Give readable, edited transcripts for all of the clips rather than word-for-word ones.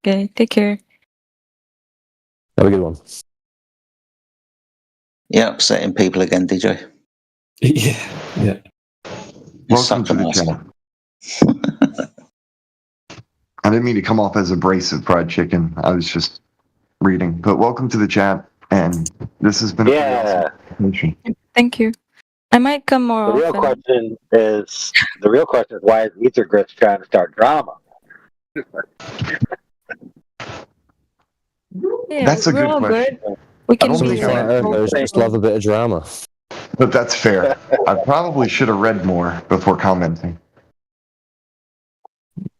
Okay, take care. Have a good one. Yeah, upsetting people again, DJ. Yeah. Welcome to the channel. I didn't mean to come off as abrasive, fried chicken. I was just reading. But welcome to the chat, and this has been a pretty awesome presentation. Thank you. I might come more The real often. question is why is Ethergris trying to start drama? Yeah, That's a we're good all question. good. We can don't be think I Flat read earthers just love a bit of drama. But that's fair. I probably should have read more before commenting.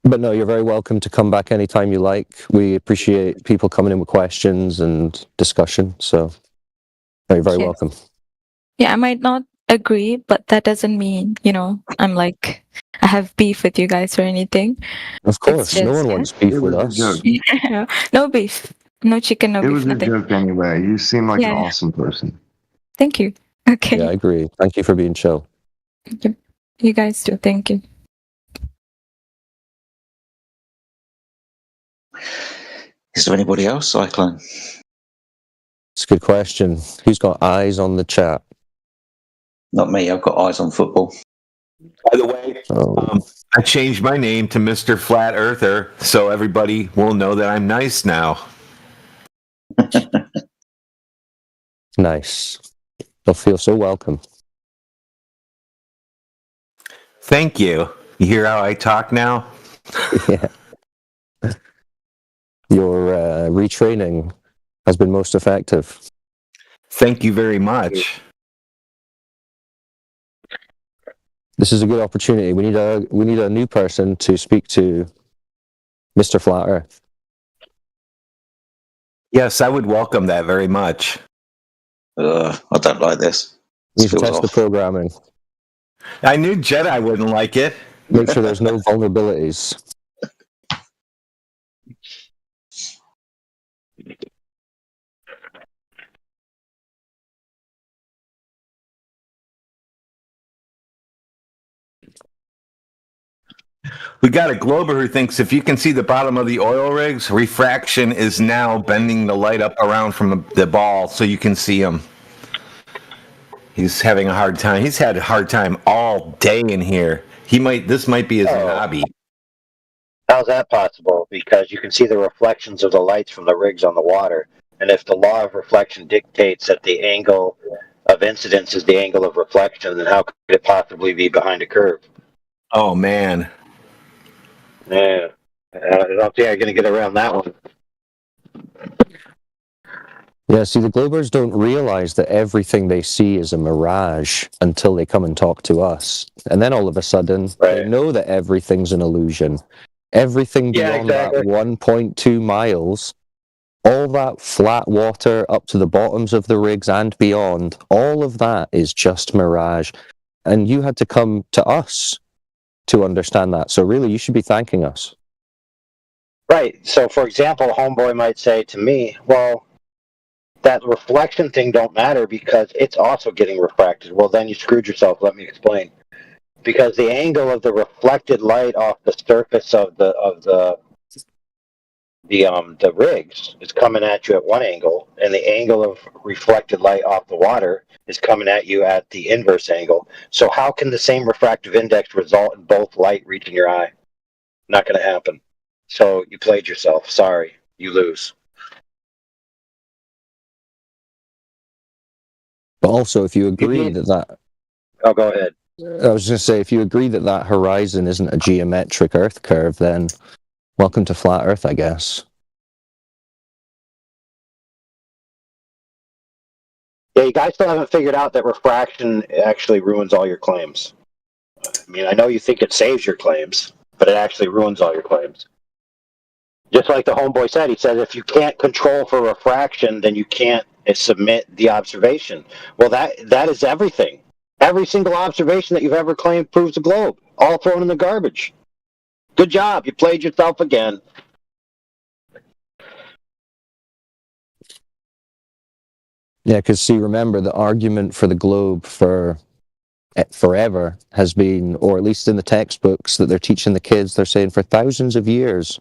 But no, you're very welcome to come back anytime you like. We appreciate people coming in with questions and discussion. So you're very Yes. welcome. Yeah, I might not agree, but that doesn't mean, I'm like, I have beef with you guys or anything. Of course, no just- one wants beef It with was a us. joke. No beef. No chicken, no It beef, was a nothing. joke anyway. You seem like an Yeah. awesome person. Thank you. Okay. Yeah, I agree. Thank you for being chill. You guys too. Thank you. Is there anybody else, Cyclone? It's a good question. Who's got eyes on the chat? Not me. I've got eyes on football. By the way, Oh, I changed my name to Mr. Flat Earther, so everybody will know that I'm nice now. nice. You'll feel so welcome. Thank you. You hear how I talk now? Yeah. Your retraining has been most effective. Thank you very much. This is a good opportunity. We need a new person to speak to Mr. Flat Earth. Yes, I would welcome that very much. I don't like this. You This should feels test the off. programming. I knew Jedi wouldn't like it. Make sure there's no vulnerabilities. We got a Glober who thinks if you can see the bottom of the oil rigs, refraction is now bending the light up around from the ball so you can see him. He's having a hard time. He's had a hard time all day in here. This might be his hobby. How's that possible? Because you can see the reflections of the lights from the rigs on the water. And if the law of reflection dictates that the angle of incidence is the angle of reflection, then how could it possibly be behind a curve? Oh, man. Yeah. I don't think I'm going to get around that one. Yeah, see, the Globers don't realize that everything they see is a mirage until they come and talk to us. And then all of a sudden, they know that everything's an illusion. Everything beyond that 1.2 miles, all that flat water up to the bottoms of the rigs and beyond, all of that is just mirage. And you had to come to us to understand that. So really, you should be thanking us. Right. So, for example, Homeboy might say to me, well, that reflection thing don't matter because it's also getting refracted. Well, then you screwed yourself. Let me explain. Because the angle of the reflected light off the surface of the rigs is coming at you at one angle, and the angle of reflected light off the water is coming at you at the inverse angle. So how can the same refractive index result in both light reaching your eye? Not going to happen. So you played yourself. Sorry, you lose. But also, if you agree that... Oh, go ahead. I was going to say, if you agree that that horizon isn't a geometric Earth curve, then welcome to flat Earth, I guess. Yeah, you guys still haven't figured out that refraction actually ruins all your claims. I mean, I know you think it saves your claims, but it actually ruins all your claims. Just like the homeboy said, he said, if you can't control for refraction, then you can't submit the observation. Well, that is everything. Every single observation that you've ever claimed proves the globe, all thrown in the garbage. Good job. You played yourself again. Yeah, because see, remember, the argument for the globe for forever has been, or at least in the textbooks that they're teaching the kids, they're saying for thousands of years,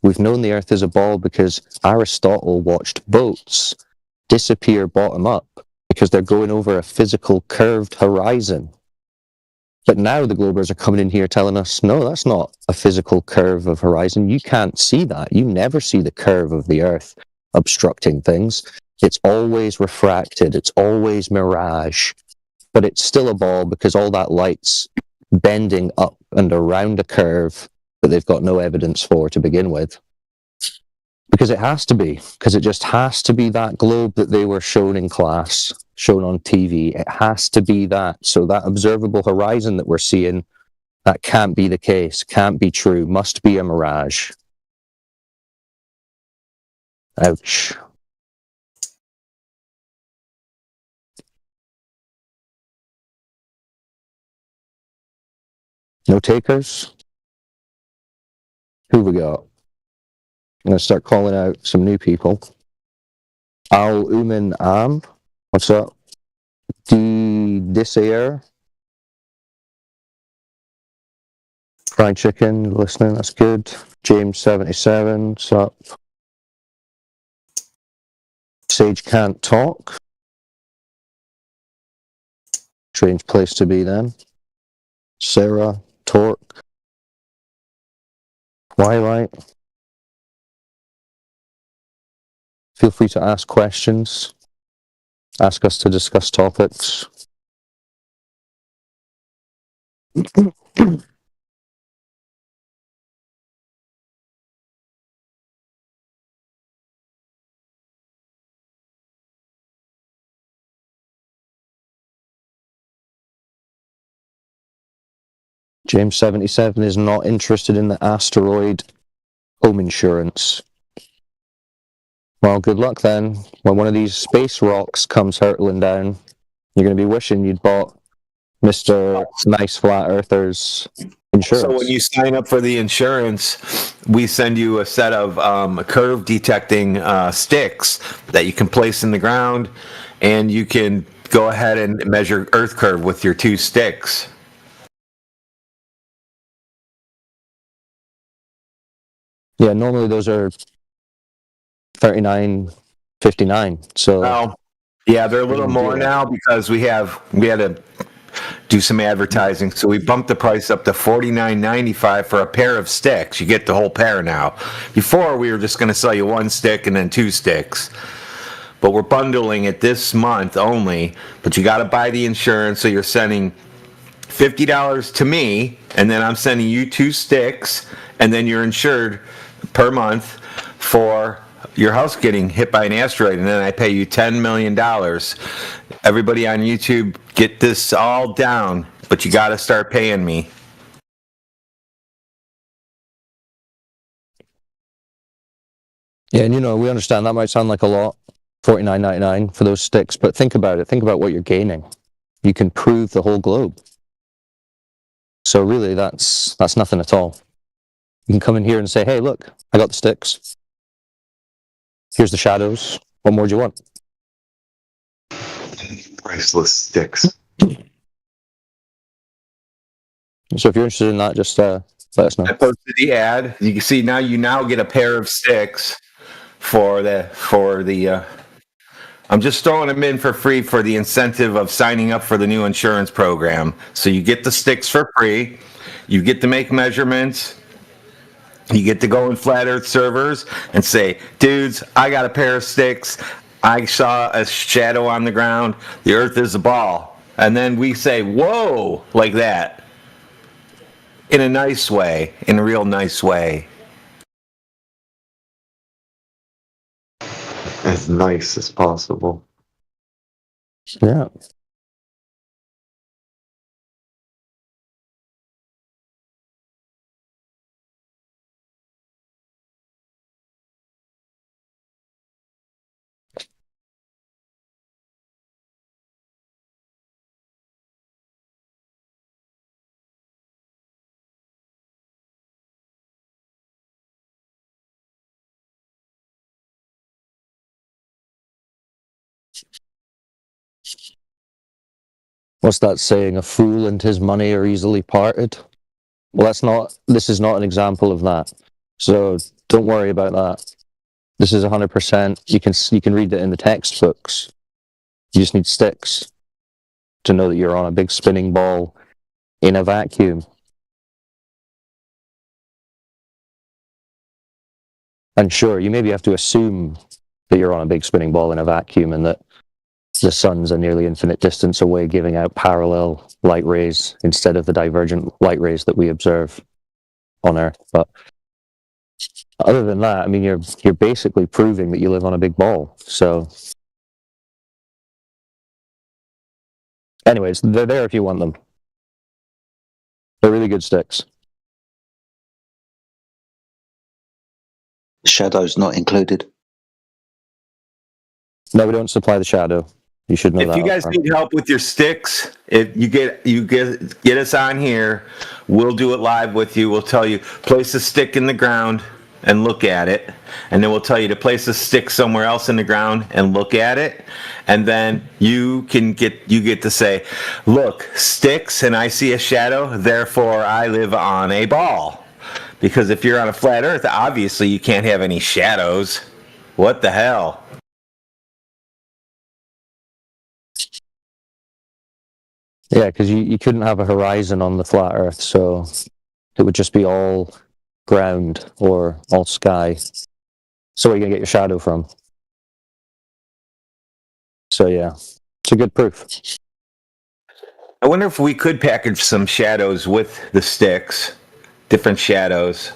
We've known the Earth is a ball because Aristotle watched boats disappear bottom up because they're going over a physical curved horizon. But now the Globers are coming in here telling us, no, that's not a physical curve of horizon. You can't see that. You never see the curve of the Earth obstructing things. It's always refracted. It's always mirage. But it's still a ball because all that light's bending up and around a curve that they've got no evidence for to begin with. Because it has to be. Because it just has to be that globe that they were shown in class, shown on TV. It has to be that. So that observable horizon that we're seeing, that can't be the case, can't be true, must be a mirage. Ouch. No takers? Who we got? I'm going to start calling out some new people. Al Umin Am. What's up? Disair. Fried chicken, listening, that's good. James77, what's up? Sage can't talk. Strange place to be then. Sarah, Torque. Twilight. Feel free to ask questions. Ask us to discuss topics. James77 is not interested in the asteroid home insurance. Well, good luck then. When one of these space rocks comes hurtling down, you're going to be wishing you'd bought Mr. Nice Flat Earther's insurance. So when you sign up for the insurance, we send you a set of curve detecting sticks that you can place in the ground, and you can go ahead and measure Earth curve with your 2 sticks. Yeah, normally those are $39.59. So Well, yeah, they're a little more now because we had to do some advertising, so we bumped the price up to $49.95 for a pair of sticks. You get the whole pair now. Before, we were just going to sell you 1 stick and then 2 sticks. But we're bundling it this month only. But you got to buy the insurance, so you're sending $50 to me, and then I'm sending you 2 sticks, and then you're insured per month for your house getting hit by an asteroid, and then I pay you $10 million. Everybody on YouTube, get this all down, but you got to start paying me. yeah, and we understand that might sound like a lot, $49.99 for those sticks, but think about it. Think about what you're gaining. You can prove the whole globe. So really, that's nothing at all. You can come in here and say, hey, look, I got the sticks. Here's the shadows. What more do you want? Priceless sticks. So if you're interested in that, just let us know. I posted the ad. You can see you now get a pair of sticks for the I'm just throwing them in for free for the incentive of signing up for the new insurance program. So you get the sticks for free. You get to make measurements. You get to go in Flat Earth servers and say, dudes, I got a pair of sticks. I saw a shadow on the ground. The Earth is a ball. And then we say, whoa, like that. In a nice way, in a real nice way. As nice as possible. Yeah. What's that saying? A fool and his money are easily parted. Well, this is not an example of that. So Don't worry about that. This is 100%. You can read it in the textbooks. You just need sticks to know that you're on a big spinning ball in a vacuum. And sure, you maybe have to assume that you're on a big spinning ball in a vacuum and that the sun's a nearly infinite distance away, giving out parallel light rays instead of the divergent light rays that we observe on Earth. But other than that, I mean, you're basically proving that you live on a big ball. So, anyways, they're there if you want them. They're really good sticks. Shadow's not included. No, we don't supply the shadow. You should know that. If you guys need help with your sticks, if you get us on here, we'll do it live with you. We'll tell you place a stick in the ground and look at it, and then we'll tell you to place a stick somewhere else in the ground and look at it, and then you get to say, look, sticks, and I see a shadow, therefore I live on a ball. Because if you're on a flat Earth, obviously you can't have any shadows. What the hell? Yeah, because you couldn't have a horizon on the flat Earth, so it would just be all ground or all sky. So where are you going to get your shadow from? So yeah, it's a good proof. I wonder if we could package some shadows with the sticks, different shadows,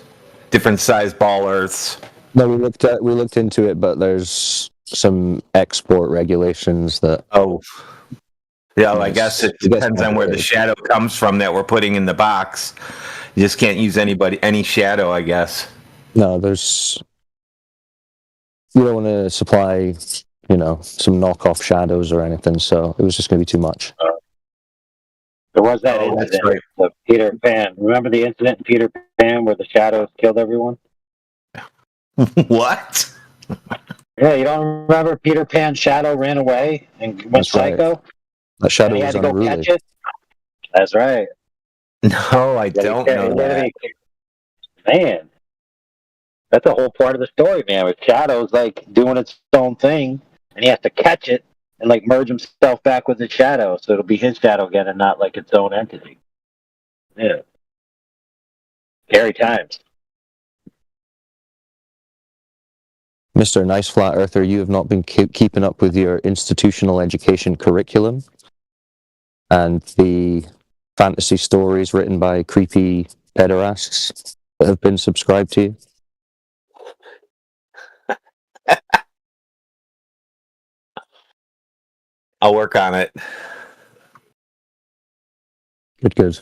different size ball Earths. No, we looked into it, but there's some export regulations that. Oh. Yeah, well, I guess it depends on where the shadow comes from that we're putting in the box. You just can't use any shadow, I guess. No, you don't want to supply, some knockoff shadows or anything, so it was just going to be too much. There was that that's incident right. of Peter Pan. Remember the incident in Peter Pan where the shadows killed everyone? What? Yeah, you don't remember Peter Pan's shadow ran away and went That's right. psycho? That shadow And he was had to go unruly. catch it? That's right. No, I don't know that. Man, that's a whole part of the story, man. With shadows like doing its own thing, and he has to catch it and like merge himself back with the shadow, so it'll be his shadow again and not like its own entity. Yeah, scary times. Mr. Nice Flat Earther, you have not been keeping up with your institutional education curriculum and the fantasy stories written by creepy pederasts that have been subscribed to you. I'll work on it. Good.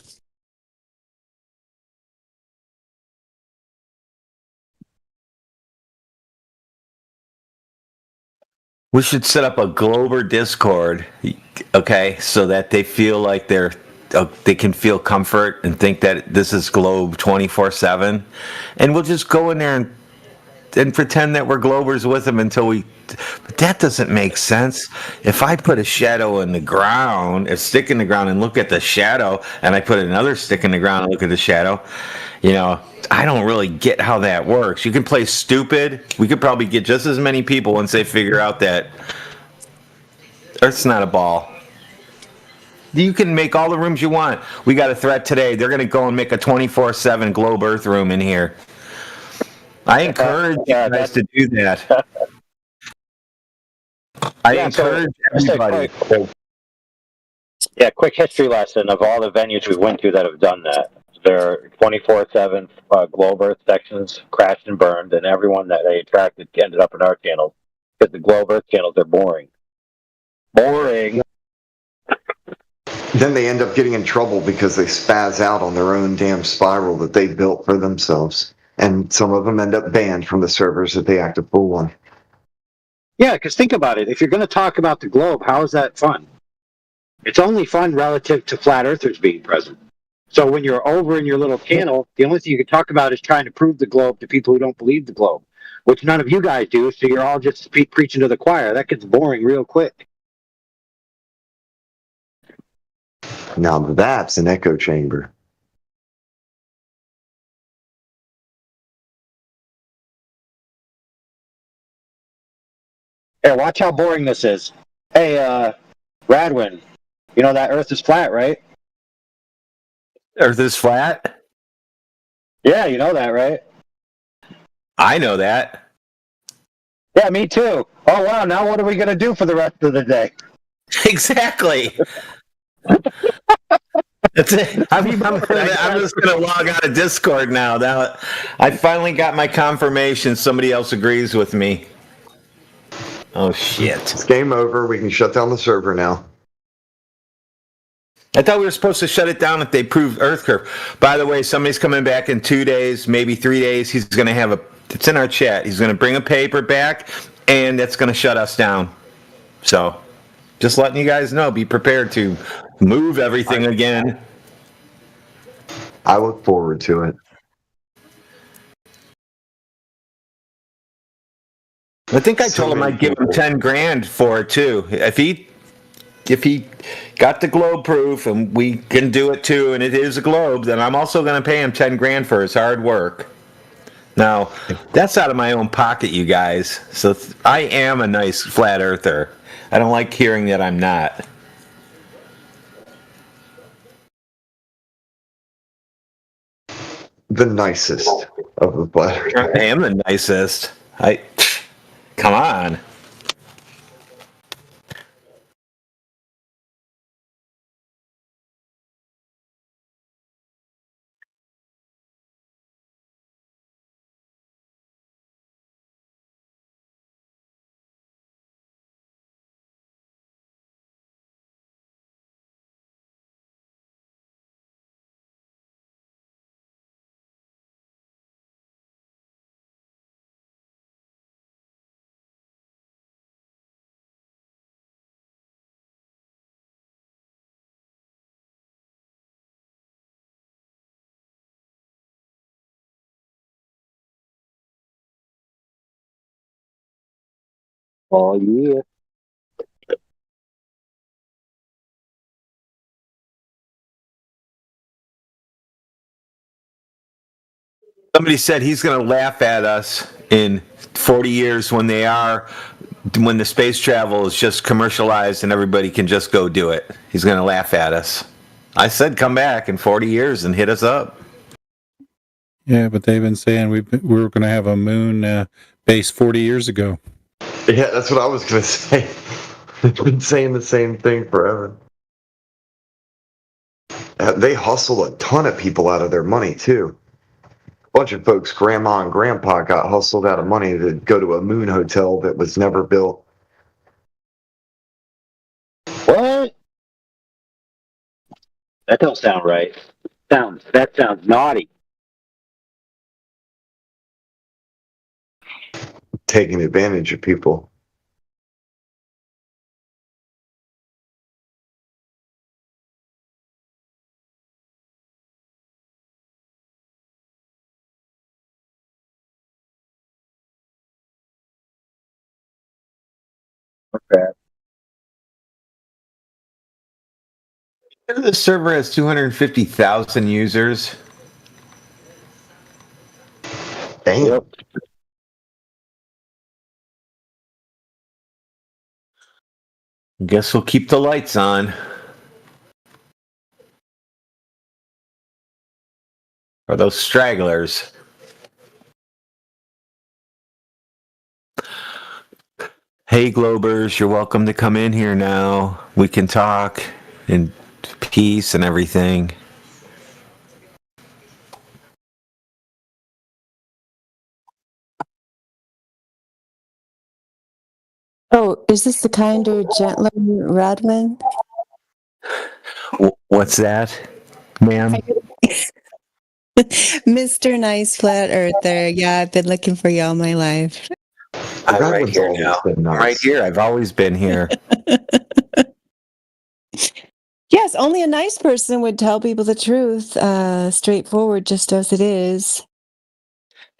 We should set up a Glober Discord, okay, so that they feel like they can feel comfort and think that this is Globe 24/7, and we'll just go in there and pretend that we're Globers with them until we. But that doesn't make sense. If I put a shadow in the ground, a stick in the ground, and look at the shadow, and I put another stick in the ground and look at the shadow, I don't really get how that works. You can play stupid. We could probably get just as many people once they figure out that Earth's not a ball. You can make all the rooms you want. We got a threat today. They're going to go and make a 24/7 Globe Earth room in here. I encourage you guys to do that. I encourage everybody. Quick history lesson of all the venues we went to that have done that. Their 24/7 Globe Earth sections crashed and burned, and everyone that they attracted ended up in our channels because the Globe Earth channels are boring. Boring. Then they end up getting in trouble because they spaz out on their own damn spiral that they built for themselves. And some of them end up banned from the servers that they act a fool on. Yeah, because think about it. If you're going to talk about the globe, how is that fun? It's only fun relative to flat earthers being present. So when you're over in your little channel, the only thing you can talk about is trying to prove the globe to people who don't believe the globe, which none of you guys do, so you're all just preaching to the choir. That gets boring real quick. Now that's an echo chamber. Here, watch how boring this is. Hey, Radwin, you know that Earth is flat, right? Earth is flat. Yeah, you know that, right? I know that. Yeah, me too. Oh, wow, now what are we going to do for the rest of the day? Exactly. That's it. I'm just going to log out of Discord now. Now, I finally got my confirmation somebody else agrees with me. Oh, shit. It's game over. We can shut down the server now. I thought we were supposed to shut it down if they proved Earth curve. By the way, somebody's coming back in 2 days, maybe 3 days. He's going to have it's in our chat. He's going to bring a paper back, and that's going to shut us down. So, just letting you guys know, be prepared to move everything again. I look forward to it. I think I told him I'd give him 10 grand for it too. If he got the globe proof and we can do it too, and it is a globe, then I'm also going to pay him 10 grand for his hard work. Now, that's out of my own pocket, you guys. So I am a nice flat earther. I don't like hearing that I'm not. The nicest of the flat I am the nicest. Come on. Oh, yeah. Somebody said he's going to laugh at us in 40 years when the space travel is just commercialized and everybody can just go do it. He's going to laugh at us. I said come back in 40 years and hit us up. Yeah, but they've been saying we were going to have a moon base 40 years ago. Yeah, that's what I was going to say. They've been saying the same thing forever. They hustle a ton of people out of their money, too. A bunch of folks, grandma and grandpa, got hustled out of money to go to a moon hotel that was never built. What? That don't sound right. That sounds naughty. Taking advantage of people. Okay. The server has 250,000 users. Damn. Yep. Guess we'll keep the lights on. Or those stragglers. Hey, Globers, you're welcome to come in here now. We can talk in peace and everything. Oh, is this the kinder, gentler Radwin? What's that, ma'am? Mr. Nice Flat Earther. Yeah, I've been looking for you all my life. I'm That right one's here always now. been nice. I'm right here. I've always been here. Yes, only a nice person would tell people the truth, straightforward, just as it is.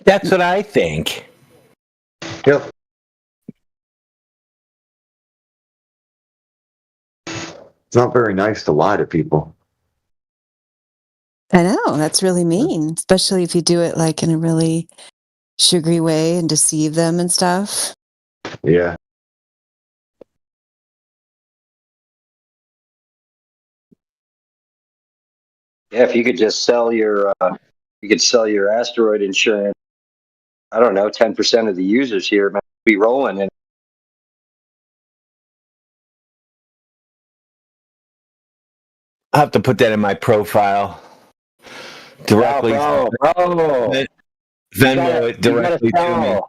That's what I think. Yep. It's not very nice to lie to people. I know, that's really mean, especially if you do it like in a really sugary way and deceive them and stuff. Yeah. Yeah, if you could just sell your asteroid insurance, I don't know, 10% of the users here might be rolling. And I'll have to put that in my profile directly. bro, Venmo it directly to me.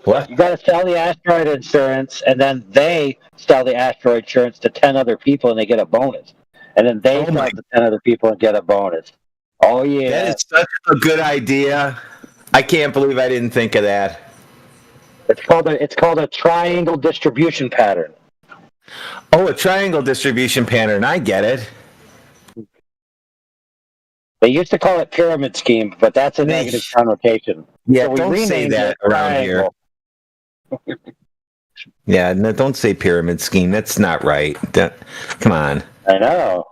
What? You got to sell the asteroid insurance, and then they sell the asteroid insurance to 10 other people, and they get a bonus. And then they sell it to 10 other people and get a bonus. Oh, yeah. That is such a good idea. I can't believe I didn't think of that. It's called a triangle distribution pattern. Oh, a triangle distribution pattern. I get it. They used to call it pyramid scheme, but that's a negative connotation. Yeah, So we don't say renamed that it around here. triangle. Yeah, no, don't say pyramid scheme. That's not right. Come on. I know.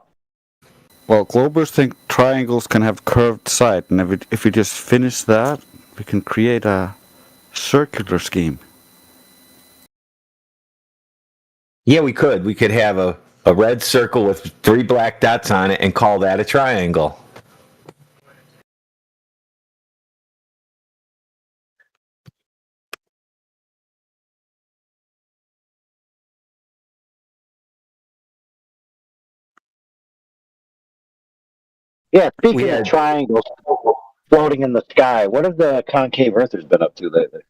Well, Globers think triangles can have curved side, and if we just finish that, we can create a circular scheme. Yeah, we could. We could have a red circle with 3 black dots on it and call that a triangle. Yeah, speaking We of had- triangles floating in the sky, what have the concave earthers been up to lately?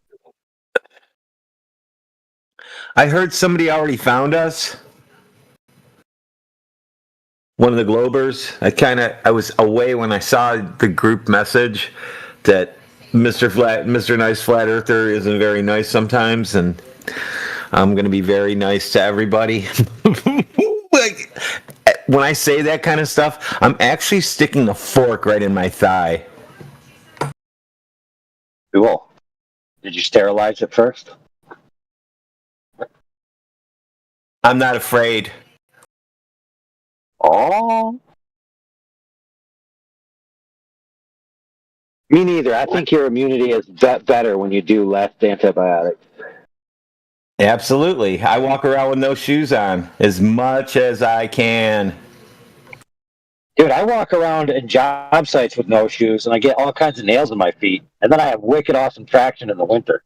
I heard somebody already found us. One of the Globers. I was away when I saw the group message that Mr. Nice Flat Earther isn't very nice sometimes, and I'm going to be very nice to everybody. Like, when I say that kind of stuff, I'm actually sticking a fork right in my thigh. Cool. Did you sterilize it first? I'm not afraid. Oh. Me neither. I think your immunity is better when you do less antibiotics. Absolutely. I walk around with no shoes on as much as I can. Dude, I walk around in job sites with no shoes, and I get all kinds of nails in my feet, and then I have wicked awesome traction in the winter.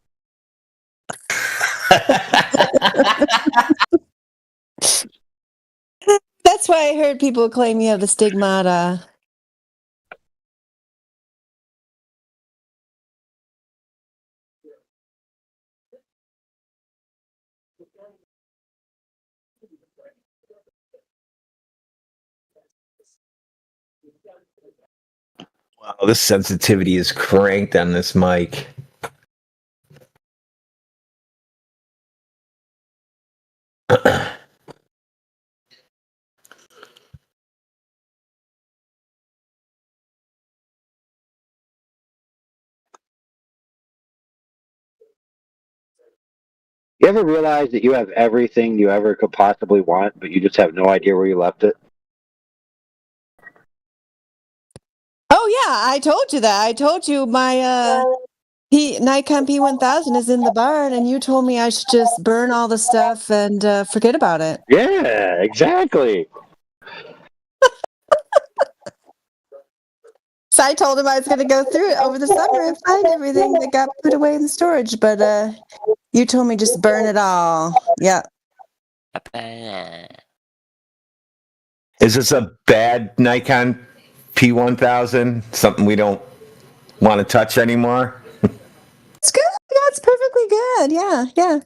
That's why I heard people claim you have the stigmata. Wow, this sensitivity is cranked on this mic. You ever realize that you have everything you ever could possibly want, but you just have no idea where you left it? Oh yeah, I told you that. I told you my Nikon P1000 is in the barn, and you told me I should just burn all the stuff and forget about it. Yeah, exactly. So I told him I was going to go through it over the summer and find everything that got put away in the storage, but you told me just burn it all. Yeah. Is this a bad Nikon P1000? Something we don't want to touch anymore? It's good. Yeah, it's perfectly good. Yeah, yeah.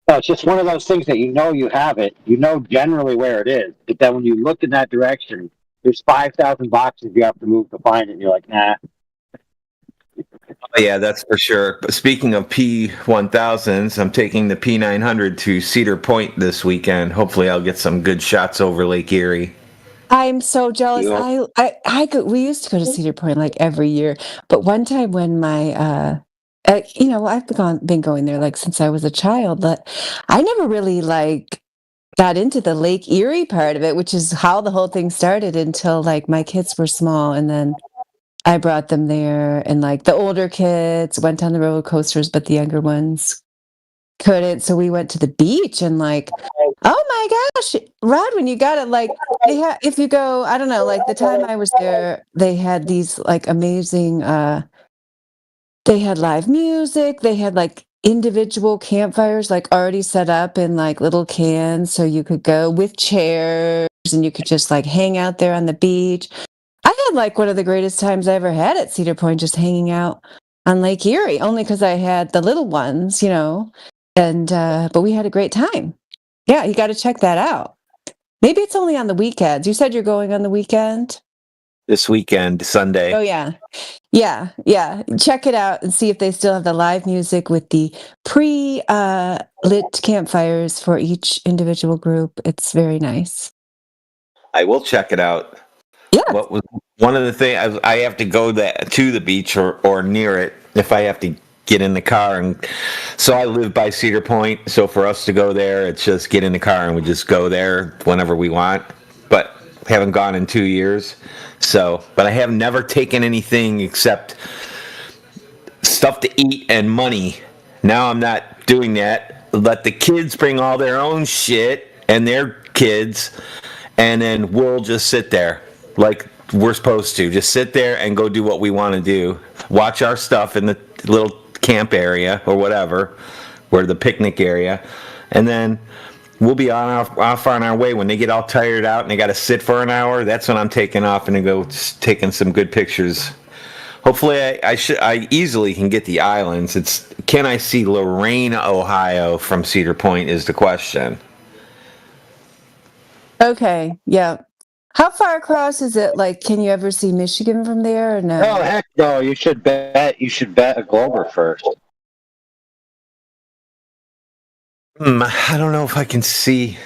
No, it's just one of those things that you know you have it. You know generally where it is, but then when you look in that direction, there's 5,000 boxes you have to move to find it, and you're like, nah. Oh, yeah, that's for sure. But speaking of P1000s, I'm taking the P900 to Cedar Point this weekend. Hopefully, I'll get some good shots over Lake Erie. I'm so jealous. Yeah. We used to go to Cedar Point like every year, but one time when my I've been going there like since I was a child, but I never really like got into the Lake Erie part of it, which is how the whole thing started until like my kids were small, and then I brought them there, and like the older kids went on the roller coasters, but the younger ones couldn't, so we went to the beach and like, oh my gosh, Rodwin, you got it. Like they had, if you go, I don't know, like the time I was there, they had these like amazing, they had live music, they had like individual campfires like already set up in like little cans so you could go with chairs and you could just like hang out there on the beach. I had like one of the greatest times I ever had at Cedar Point, just hanging out on Lake Erie, only because I had the little ones, and but we had a great time. Yeah, you got to check that out. Maybe it's only on the weekends. You said you're going on the weekend? This weekend, Sunday. Oh, yeah. Yeah. Check it out and see if they still have the live music with the lit campfires for each individual group. It's very nice. I will check it out. Yeah. What was one of the things I have to go to the beach or near it if I have to get in the car, and so I live by Cedar Point. So for us to go there, it's just get in the car and we just go there whenever we want. But haven't gone in 2 years. So, but I have never taken anything except stuff to eat and money. Now I'm not doing that. Let the kids bring all their own shit and their kids, and then we'll just sit there like we're supposed to. Just sit there and go do what we want to do. Watch our stuff in the little camp area or whatever, or the picnic area, and then we'll be off on our way. When they get all tired out and they got to sit for an hour, that's when I'm taking off and go taking some good pictures. Hopefully, I easily can get the islands. Can I see Lorraine, Ohio from Cedar Point is the question. Okay. Yeah. How far across is it? Like, can you ever see Michigan from there or no? Oh heck no! You should bet a Glober first. I don't know if I can see.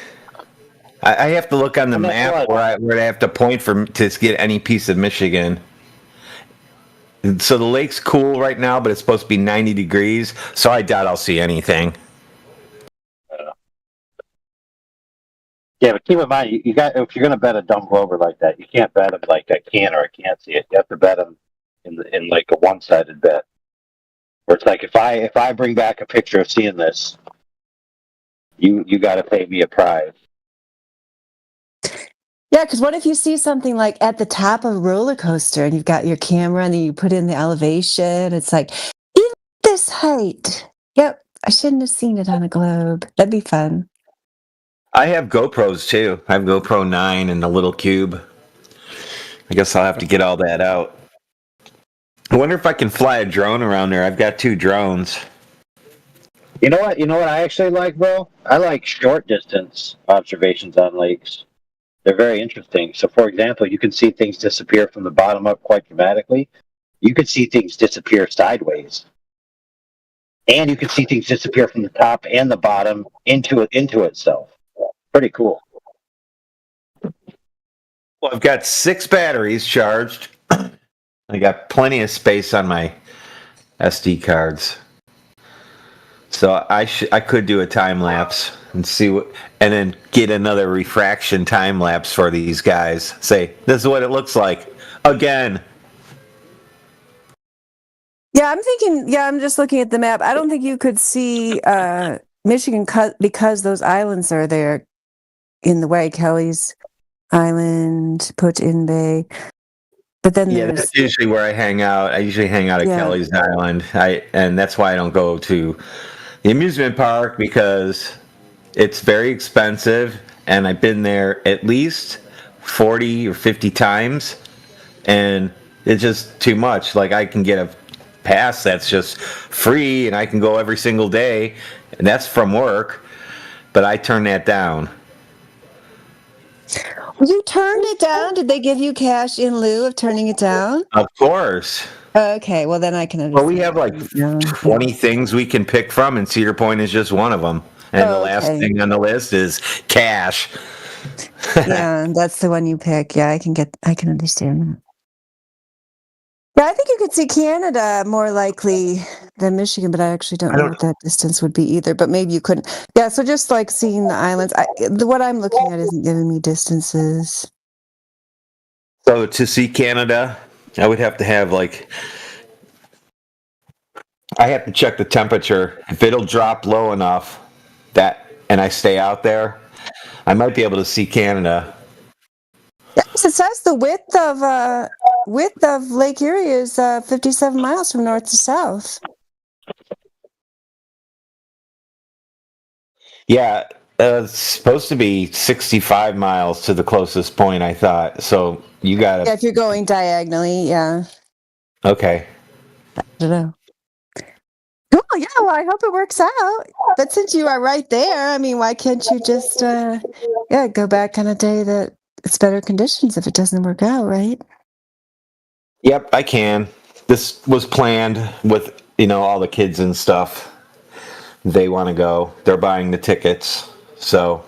I have to look on the map where I have to point to get any piece of Michigan. So the lake's cool right now, but it's supposed to be 90 degrees, so I doubt I'll see anything. Yeah, but keep in mind, if you're going to bet a dumb Glober like that, you can't bet him like I can or I can't see it. You have to bet him in like a one-sided bet, where it's like if I bring back a picture of seeing this, you got to pay me a prize. Yeah, because what if you see something like at the top of a roller coaster and you've got your camera and then you put in the elevation? It's like, even this height. Yep, I shouldn't have seen it on a globe. That'd be fun. I have GoPros too. I have GoPro 9 and the little cube. I guess I'll have to get all that out. I wonder if I can fly a drone around there. I've got 2 drones. You know what I actually like, bro? I like short distance observations on lakes. They're very interesting. So, for example, you can see things disappear from the bottom up quite dramatically. You can see things disappear sideways. And you can see things disappear from the top and the bottom into itself. Pretty cool. Well, I've got 6 batteries charged. I got plenty of space on my SD cards. So I could do a time lapse and see and then get another refraction time lapse for these guys. Say, this is what it looks like again. Yeah, I'm just looking at the map. I don't think you could see Michigan because those islands are there in the way. Kelly's Island, Put-in-Bay. But then Yeah, that's usually where I hang out. I usually hang out at Kelly's Island. And that's why I don't go to the amusement park, because it's very expensive, and I've been there at least 40 or 50 times, and it's just too much. Like, I can get a pass that's just free, and I can go every single day, and that's from work, but I turn that down. You turned it down? Did they give you cash in lieu of turning it down? Of course. Okay, well then I can understand. Well, we have like 20 things we can pick from, and Cedar Point is just one of them. And the last thing on the list is cash. Yeah, that's the one you pick. Yeah, I can understand that. Yeah, I think you could see Canada more likely than Michigan, but I actually don't know what that distance would be either. But maybe you couldn't. Yeah, so just like seeing the islands, what I'm looking at isn't giving me distances. So to see Canada, I would have to have like I have to check the temperature. If it'll drop low enough and I stay out there, I might be able to see Canada. Yes, it says the width of Lake Erie is 57 miles from north to south. Yeah, it's supposed to be 65 miles to the closest point, I thought. So you got Yeah, to. if you're going diagonally, yeah. Okay. I don't know. Cool. Yeah. Well, I hope it works out. But since you are right there, I mean, why can't you just, go back on a day that it's better conditions if it doesn't work out, right? Yep, I can. This was planned with, all the kids and stuff. They want to go. They're buying the tickets. So,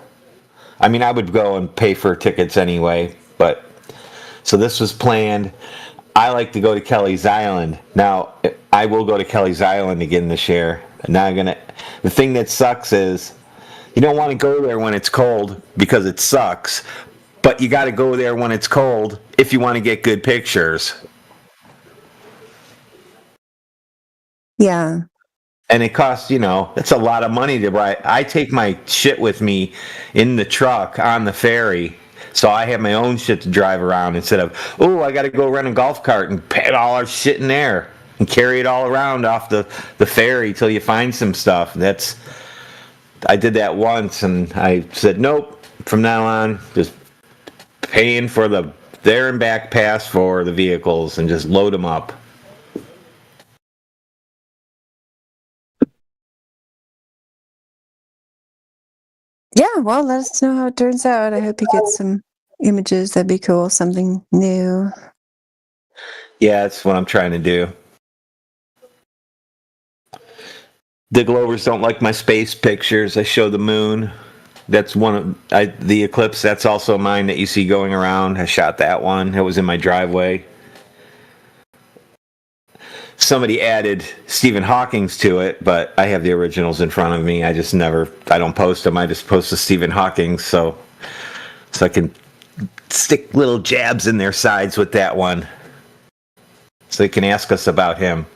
I mean, I would go and pay for tickets anyway. But, so this was planned. I like to go to Kelly's Island. Now, I will go to Kelly's Island again this year. Now the thing that sucks is you don't want to go there when it's cold because it sucks. But you got to go there when it's cold if you want to get good pictures. Yeah. And it costs, it's a lot of money to buy. I take my shit with me in the truck on the ferry. So I have my own shit to drive around instead of, I got to go rent a golf cart and put all our shit in there and carry it all around off the ferry till you find some stuff. I did that once and I said, nope, from now on, just paying for the there and back pass for the vehicles and just load them up. Yeah. Well, let us know how it turns out. I hope you get some images. That'd be cool. Something new. Yeah, that's what I'm trying to do. The Glovers don't like my space pictures. I show the moon. That's one of the eclipse. That's also mine that you see going around. I shot that one. It was in my driveway. Somebody added Stephen Hawking's to it, but I have the originals in front of me. I don't post them. I just post the Stephen Hawking's so I can stick little jabs in their sides with that one. So they can ask us about him.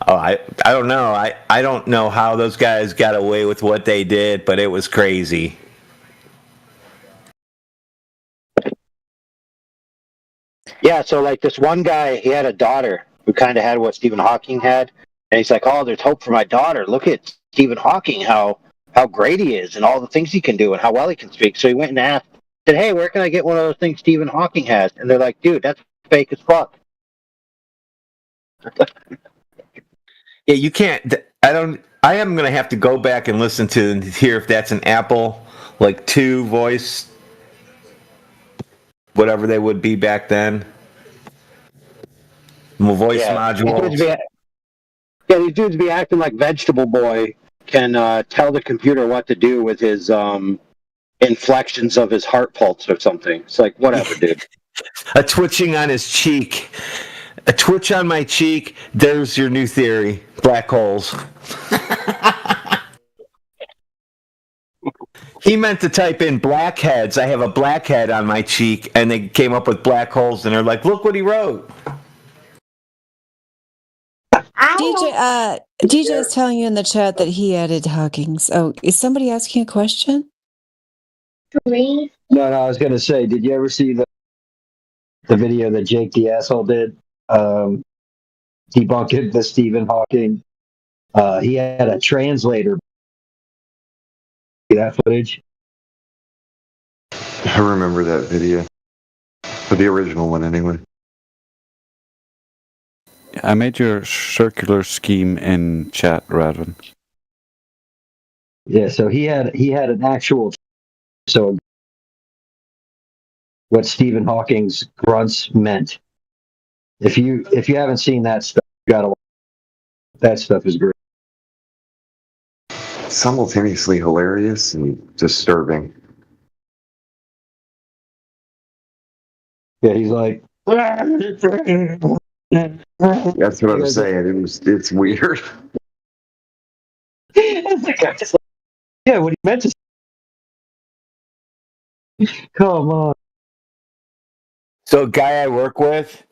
Oh, I don't know. I don't know how those guys got away with what they did, but it was crazy. Yeah, so like this one guy, he had a daughter who kind of had what Stephen Hawking had, and he's like, "Oh, there's hope for my daughter. Look at Stephen Hawking, how great he is, and all the things he can do, and how well he can speak." So he went and asked, said, "Hey, where can I get one of those things Stephen Hawking has?" And they're like, "Dude, that's fake as fuck." Yeah, you can't. I am gonna have to go back and listen to and hear if that's an Apple like 2 voice, whatever they would be back then. Voice modules. These dudes be acting like Vegetable Boy can tell the computer what to do with his inflections of his heart pulse or something. It's like, whatever, dude. A twitching on his cheek. A twitch on my cheek. There's your new theory. Black holes. He meant to type in blackheads. I have a blackhead on my cheek, and they came up with black holes, and they're like, look what he wrote. DJ is telling you in the chat that he added Hawking's. Oh, is somebody asking a question? No, I was going to say, did you ever see the video that Jake the Asshole did? Debunking the Stephen Hawking. He had a translator. See that footage? I remember that video. But the original one, anyway. I made your circular scheme in chat, Radvin. Yeah, so he had an actual. So what Stephen Hawking's grunts meant. If you haven't seen that stuff, you gotta. That stuff is great. Simultaneously hilarious and disturbing. Yeah, he's like. That's what I'm saying. It's weird. Yeah, what he meant to say. Come on. So a guy I work with,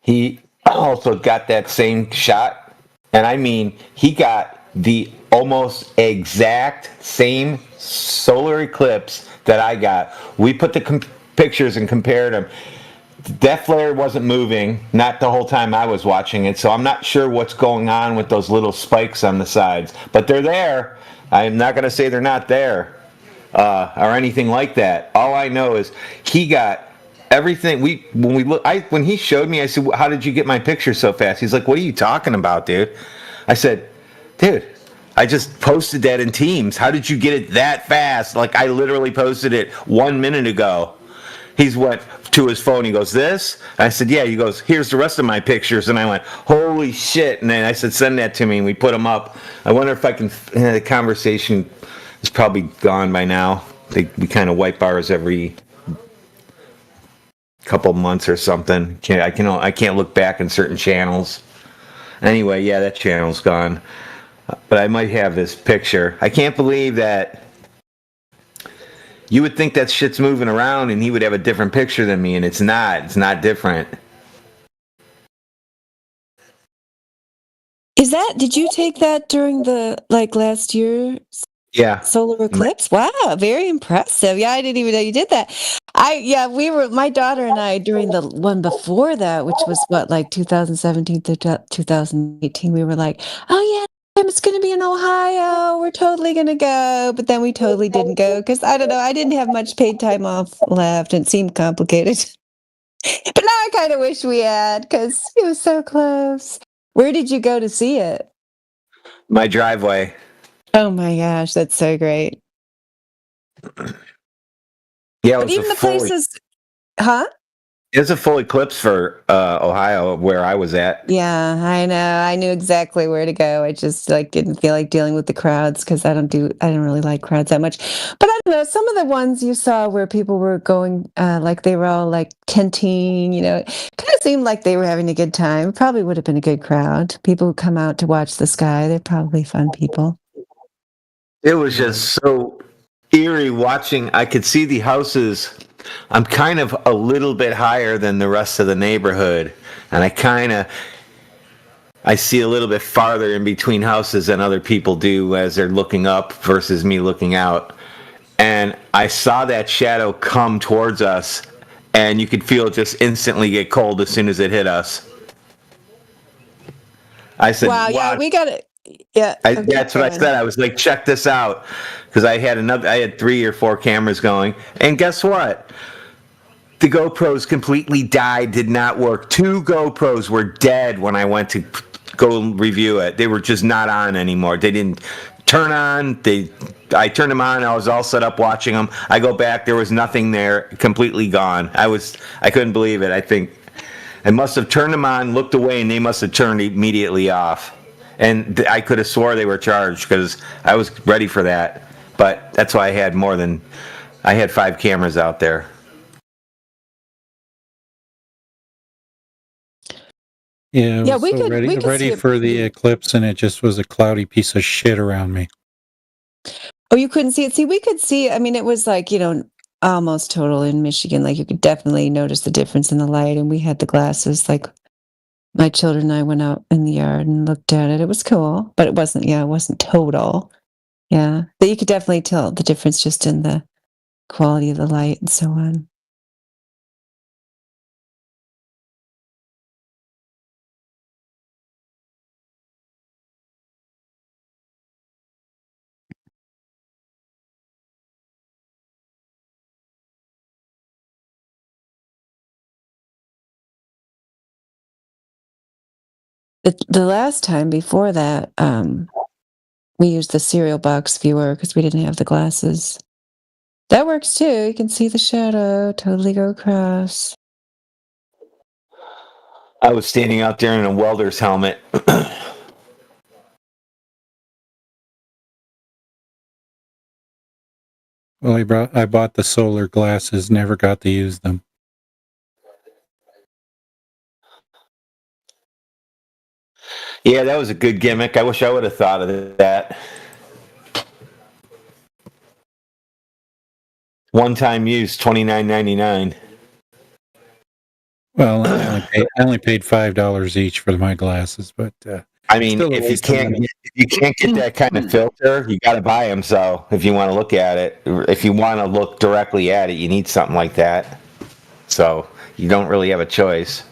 he also got that same shot, And I mean, he got the almost exact same solar eclipse that I got. We put the pictures and compared them. That flare wasn't moving, not the whole time I was watching it, so I'm not sure what's going on with those little spikes on the sides. But they're there. I'm not going to say they're not there or anything like that. All I know is he got everything. When he showed me, I said, "How did you get my picture so fast?" He's like, "What are you talking about, dude?" I said, "Dude, I just posted that in Teams. How did you get it that fast? Like, I literally posted it 1 minute ago." He's went to his phone. He goes, "This?" I said, "Yeah." He goes, "Here's the rest of my pictures." And I went, "Holy shit." And then I said, "Send that to me." And we put them up. I wonder if I can, the conversation is probably gone by now. We kind of wipe ours every couple months or something. I can't look back in certain channels. Anyway, yeah, that channel's gone. But I might have this picture. I can't believe that. You would think that shit's moving around and he would have a different picture than me, and it's not. It's not different. Did you take that during the, last year Yeah. solar eclipse? Wow, very impressive. Yeah, I didn't even know you did that. My daughter and I, during the one before that, which was 2017 to 2018, we were like, oh yeah, it's going to be in Ohio. We're totally going to go. But then we totally didn't go because, I don't know, I didn't have much paid time off left and it seemed complicated. But now I kind of wish we had because it was so close. Where did you go to see it? My driveway. Oh my gosh, that's so great. Yeah, But even the places, huh? It was a full eclipse for Ohio, where I was at. Yeah, I know. I knew exactly where to go. I just didn't feel like dealing with the crowds because I don't really like crowds that much. But I don't know, some of the ones you saw where people were going, they were all tenting, it kind of seemed like they were having a good time. Probably would have been a good crowd. People who come out to watch the sky, they're probably fun people. It was just so eerie watching. I could see the houses. I'm kind of a little bit higher than the rest of the neighborhood, and I see a little bit farther in between houses than other people do as they're looking up versus me looking out. And I saw that shadow come towards us, and you could feel it just instantly get cold as soon as it hit us. I said, "Wow, yeah, we got it." Yeah, that's what I said. I was like, "Check this out," because I had 3 or 4 cameras going, and guess what? The GoPros completely died, did not work. 2 GoPros were dead when I went to go review it. They were just not on anymore. They didn't turn on. I turned them on. I was all set up watching them. I go back. There was nothing there. Completely gone. I couldn't believe it. I think I must have turned them on, looked away, and they must have turned immediately off. And I could have swore they were charged because I was ready for that. But that's why I had 5 cameras out there. Yeah, Yeah, was we so could- ready, we could ready see it. for the eclipse, and it just was a cloudy piece of shit around me. Oh, you couldn't see it? See, we could see it. I mean, it was almost total in Michigan. You could definitely notice the difference in the light, and we had the glasses. My children and I went out in the yard and looked at it. It was cool, but it wasn't total. Yeah, but you could definitely tell the difference just in the quality of the light and so on. The last time before that, we used the cereal box viewer because we didn't have the glasses. That works too. You can see the shadow totally go across. I was standing out there in a welder's helmet. Well, I bought the solar glasses, never got to use them. Yeah, that was a good gimmick. I wish I would have thought of that. One-time use, $29.99. Well, I only paid $5 each for my glasses, but I mean, Still a if you waste of can't money. get that kind of filter, you got to buy them. So if you want to look at it, if you want to look directly at it, you need something like that. So you don't really have a choice.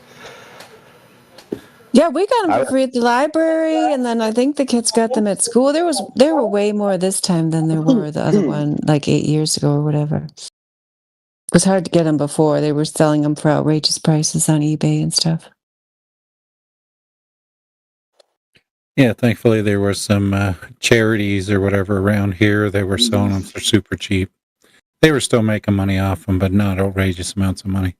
Yeah, we got them I- for free at the library, and then I think the kids got them at school. There were way more this time than there were the other one, like 8 years ago or whatever. It was hard to get them before. They were selling them for outrageous prices on eBay and stuff. Yeah, thankfully there were some charities or whatever around here. They were selling them for super cheap. They were still making money off them, but not outrageous amounts of money.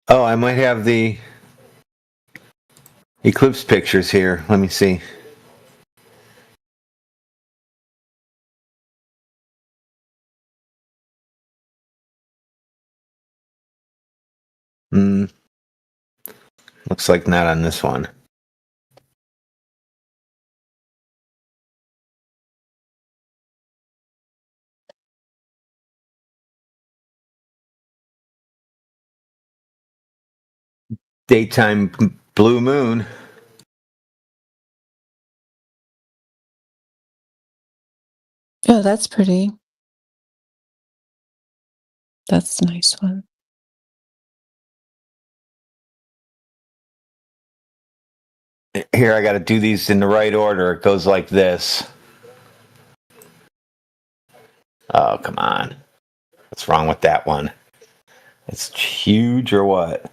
Oh, I might have the eclipse pictures here. Let me see. Looks like not on this one. Daytime blue moon. Oh, that's pretty. That's a nice one. Here, I got to do these in the right order. It goes like this. Oh, come on. What's wrong with that one? It's huge or what?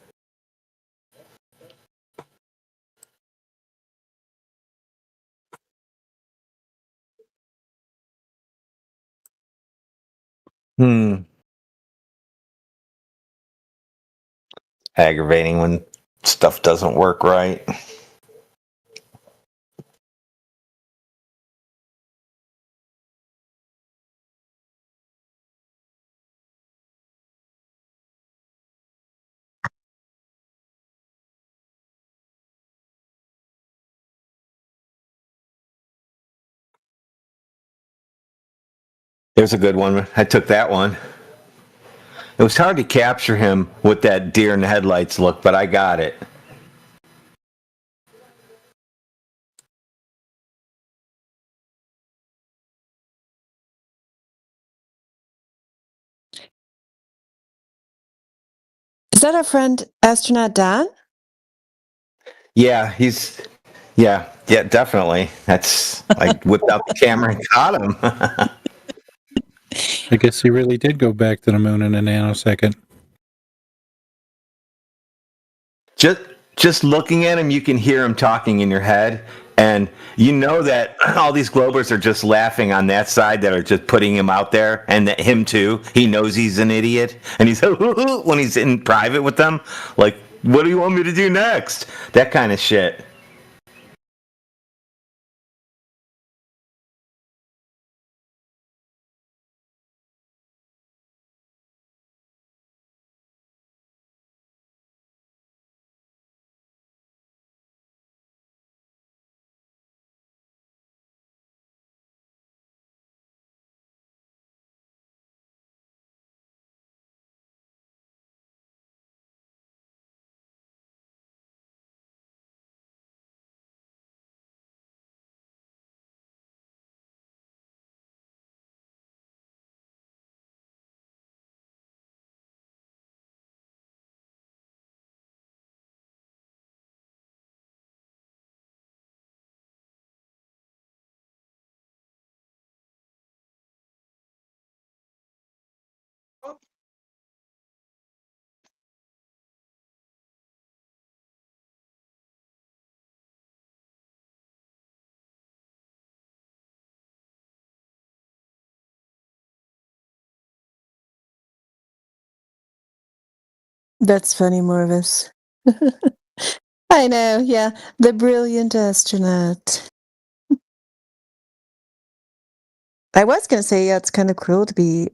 Aggravating when stuff doesn't work right. There's a good one. I took that one. It was hard to capture him with that deer in the headlights look, but I got it. Is that our friend astronaut Don? Yeah, yeah, definitely. That's, I whipped out the camera and caught him. I guess he really did go back to the moon in a nanosecond. Just looking at him, you can hear him talking in your head, and you know that all these Globers are just laughing on that side that are just putting him out there, and that him too. He knows he's an idiot, and he's when he's in private with them, like, what do you want me to do next? That kind of shit. That's funny, Morvis. I know, yeah. The brilliant astronaut. I was going to say, yeah, it's kind of cruel to be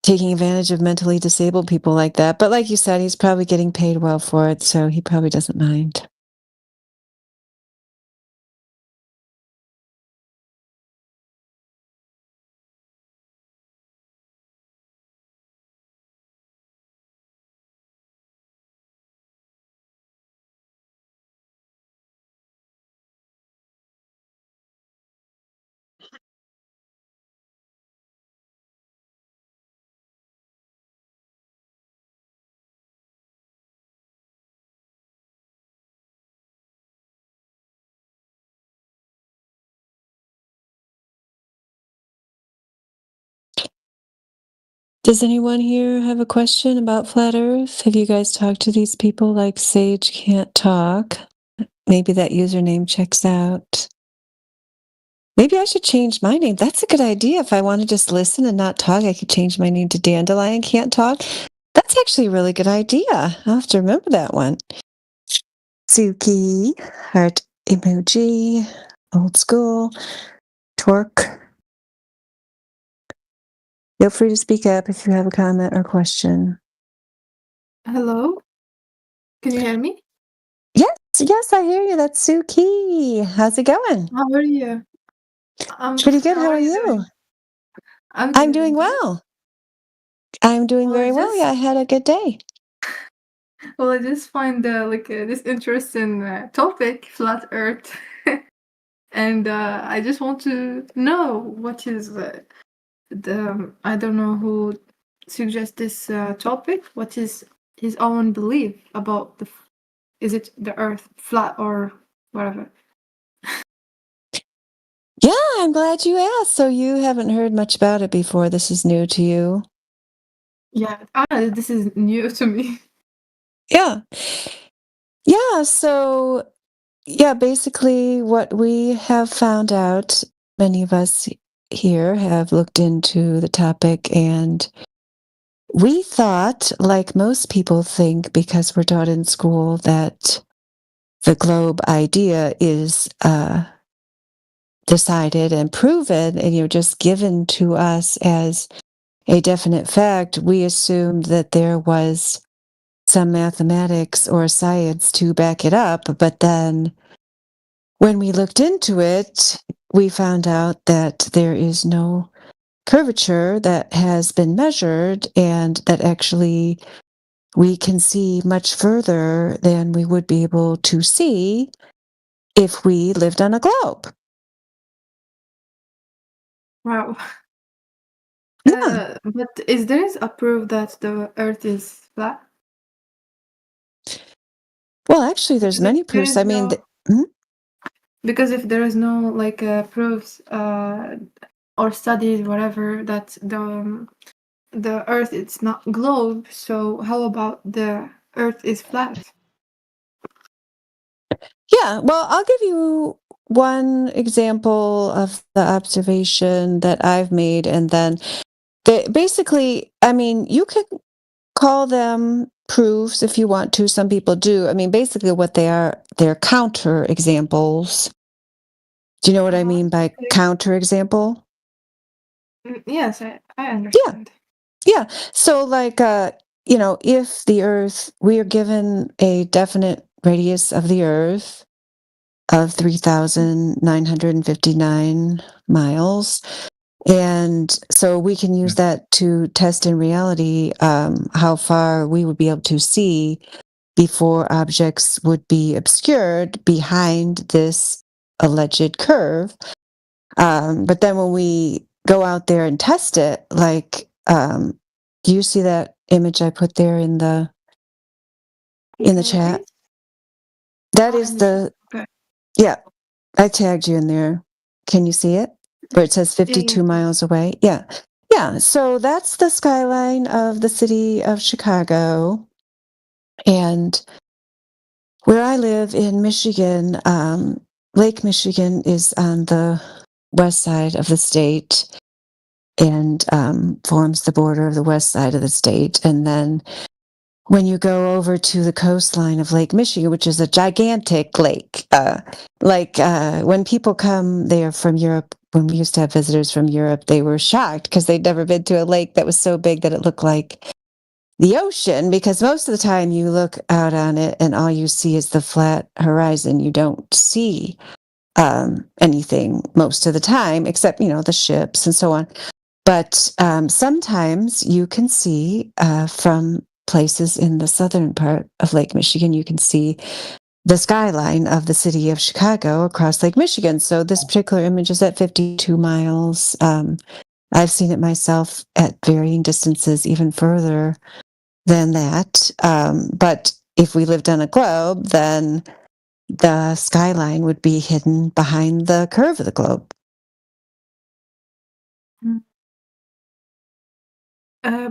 taking advantage of mentally disabled people like that. But like you said, he's probably getting paid well for it, so he probably doesn't mind. Does anyone here have a question about Flat Earth? Have you guys talked to these people like Sage Can't Talk? Maybe that username checks out. Maybe I should change my name. That's a good idea. If I want to just listen and not talk, I could change my name to Dandelion Can't Talk. That's actually a really good idea. I'll have to remember that one. Suki, heart emoji, old school, Torque. Feel free to speak up if you have a comment or question. Hello? Can you hear me? Yes, I hear you. That's Suki. How's it going? How are you? Pretty good. How are doing? you? I'm I'm doing good. well. I'm doing Well, I very well. just Yeah, I had a good day. well, I just find this interesting topic, flat Earth, and I just want to know what is the I don't know who suggests this topic. What is his own belief about is it the Earth flat or whatever? Yeah, I'm glad you asked. So you haven't heard much about it before. This is new to you. Yeah, this is new to me. Yeah. Yeah, so yeah, basically what we have found out, many of us here have looked into the topic, and we thought, like most people think, because we're taught in school, that the globe idea is decided and proven and just given to us as a definite fact. We assumed that there was some mathematics or science to back it up, but then when we looked into it, we found out that there is no curvature that has been measured, and that actually we can see much further than we would be able to see if we lived on a globe. Wow. Yeah. But is there a proof that the Earth is flat? Well, actually, there's Because if many there proofs. is I mean, no, because if there is no proofs or studies, whatever, that the Earth it's not globe, so how about the Earth is flat? yeah, well, I'll give you one example of the observation that I've made, and then basically, I mean, you could call them proofs if you want to. Some people do. I mean, basically, what they are, they're counter examples. Do you know what I mean by Okay. counter example? Yes, I understand. Yeah. So, like, if the Earth, we are given a definite radius of the Earth of 3,959 miles. And so we can use that to test in reality how far we would be able to see before objects would be obscured behind this alleged curve. But then when we go out there and test it, like, do you see that image I put there in the chat? Please? That Oh, is in the the, okay. yeah, I tagged you in there. Can you see it? Where it says 52 Yeah. miles away? Yeah. Yeah. So that's the skyline of the city of Chicago. And where I live in Michigan, Lake Michigan is on the west side of the state and forms the border of the west side of the state. And then when you go over to the coastline of Lake Michigan, which is a gigantic lake. When people come there from Europe, when we used to have visitors from Europe, they were shocked because they'd never been to a lake that was so big that it looked like the ocean, because most of the time you look out on it and all you see is the flat horizon. You don't see anything most of the time, except, the ships and so on. But sometimes you can see from places in the southern part of Lake Michigan, you can see the skyline of the city of Chicago across Lake Michigan. So this particular image is at 52 miles. I've seen it myself at varying distances, even further than that. But if we lived on a globe, then the skyline would be hidden behind the curve of the globe.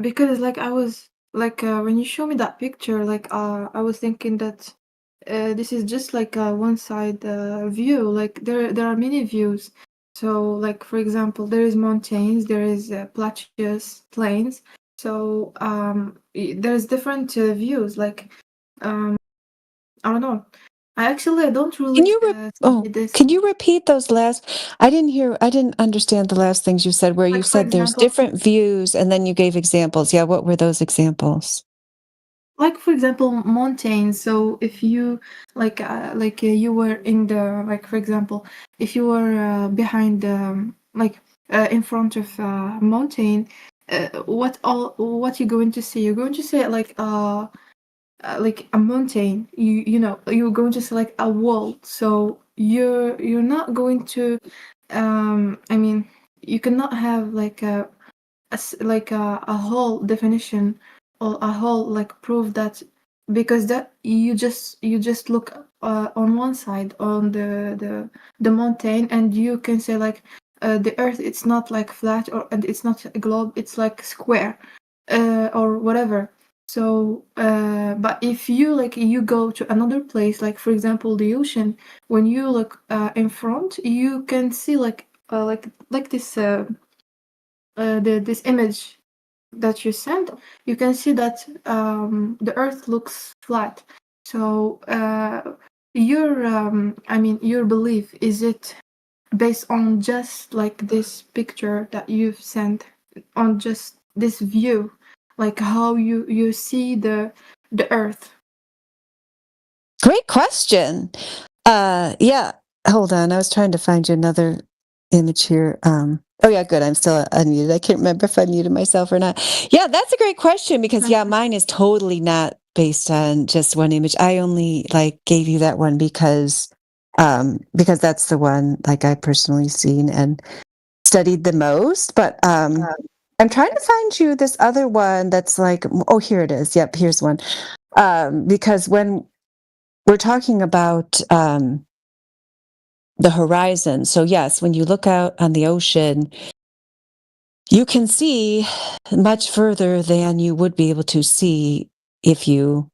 Because I was when you show me that picture, I was thinking that this is just a one side view. There are many views. So for example, there is mountains, there is plateaus, plains. So there's different views. I don't know. I don't really see this. Can you repeat those last? I didn't understand the last things you said, where you For said there's example, different views and then you gave examples. Yeah, what were those examples? for example, mountains. So if you you were in the for example, if you were behind in front of a mountain, what you're going to see? You're going to see like a mountain. You're going to see a wall. So you're not going to you cannot have a whole definition or a whole proof that, because that you just look on one side on the mountain, and you can say the earth, it's not flat, and it's not a globe, it's square or whatever. So but if you go to another place, for example the ocean, when you look in front, you can see this this image that you sent. You can see that the earth looks flat. So your belief, is it based on just this picture that you've sent, on just this view, how you see the earth? Great question. Yeah, hold on. I was trying to find you another image here. Oh yeah, good. I'm still unmuted. I can't remember if I muted myself or not. Yeah, that's a great question, because mine is totally not based on just one image. I only gave you that one because that's the one I personally seen and studied the most. But I'm trying to find you this other one that's oh, here it is. Yep, here's one. Because when we're talking about the horizon. So yes, when you look out on the ocean, you can see much further than you would be able to see if you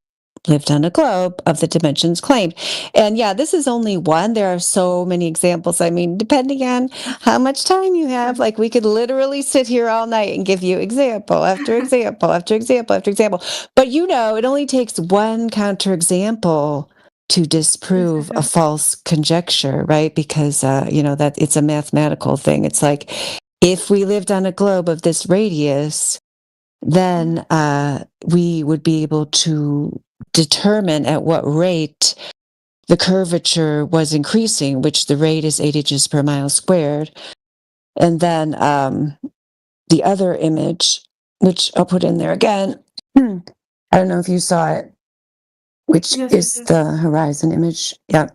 lived on a globe of the dimensions claimed. And yeah, this is only one. There are so many examples. I mean, depending on how much time you have, we could literally sit here all night and give you example after example after example after example. But it only takes one counterexample to disprove a false conjecture, right? Because that it's a mathematical thing. It's if we lived on a globe of this radius, then we would be able to determine at what rate the curvature was increasing, which the rate is 8 inches per mile squared. And then the other image, which I'll put in there again, I don't know if you saw it, which is the horizon image. Yep.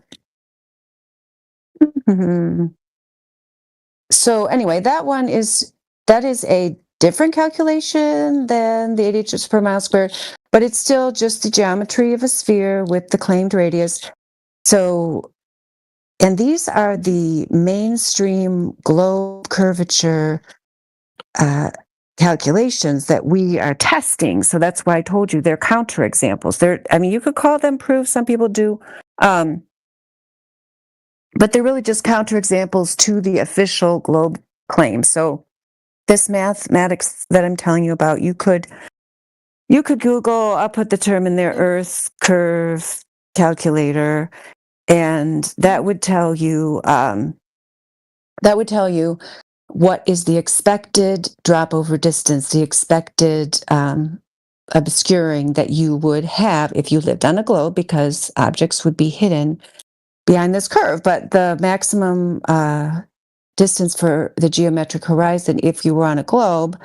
So anyway, that is a different calculation than the 8 inches per mile squared, but it's still just the geometry of a sphere with the claimed radius. So, and these are the mainstream globe curvature calculations that we are testing. So that's why I told you they're counterexamples. You could call them proofs. Some people do. But they're really just counterexamples to the official globe claim. So this mathematics that I'm telling you about, you could you could Google, I'll put the term in there, Earth curve calculator, and that would tell you what is the expected drop over distance, the expected obscuring that you would have if you lived on a globe, because objects would be hidden behind this curve. But the maximum distance for the geometric horizon, if you were on a globe,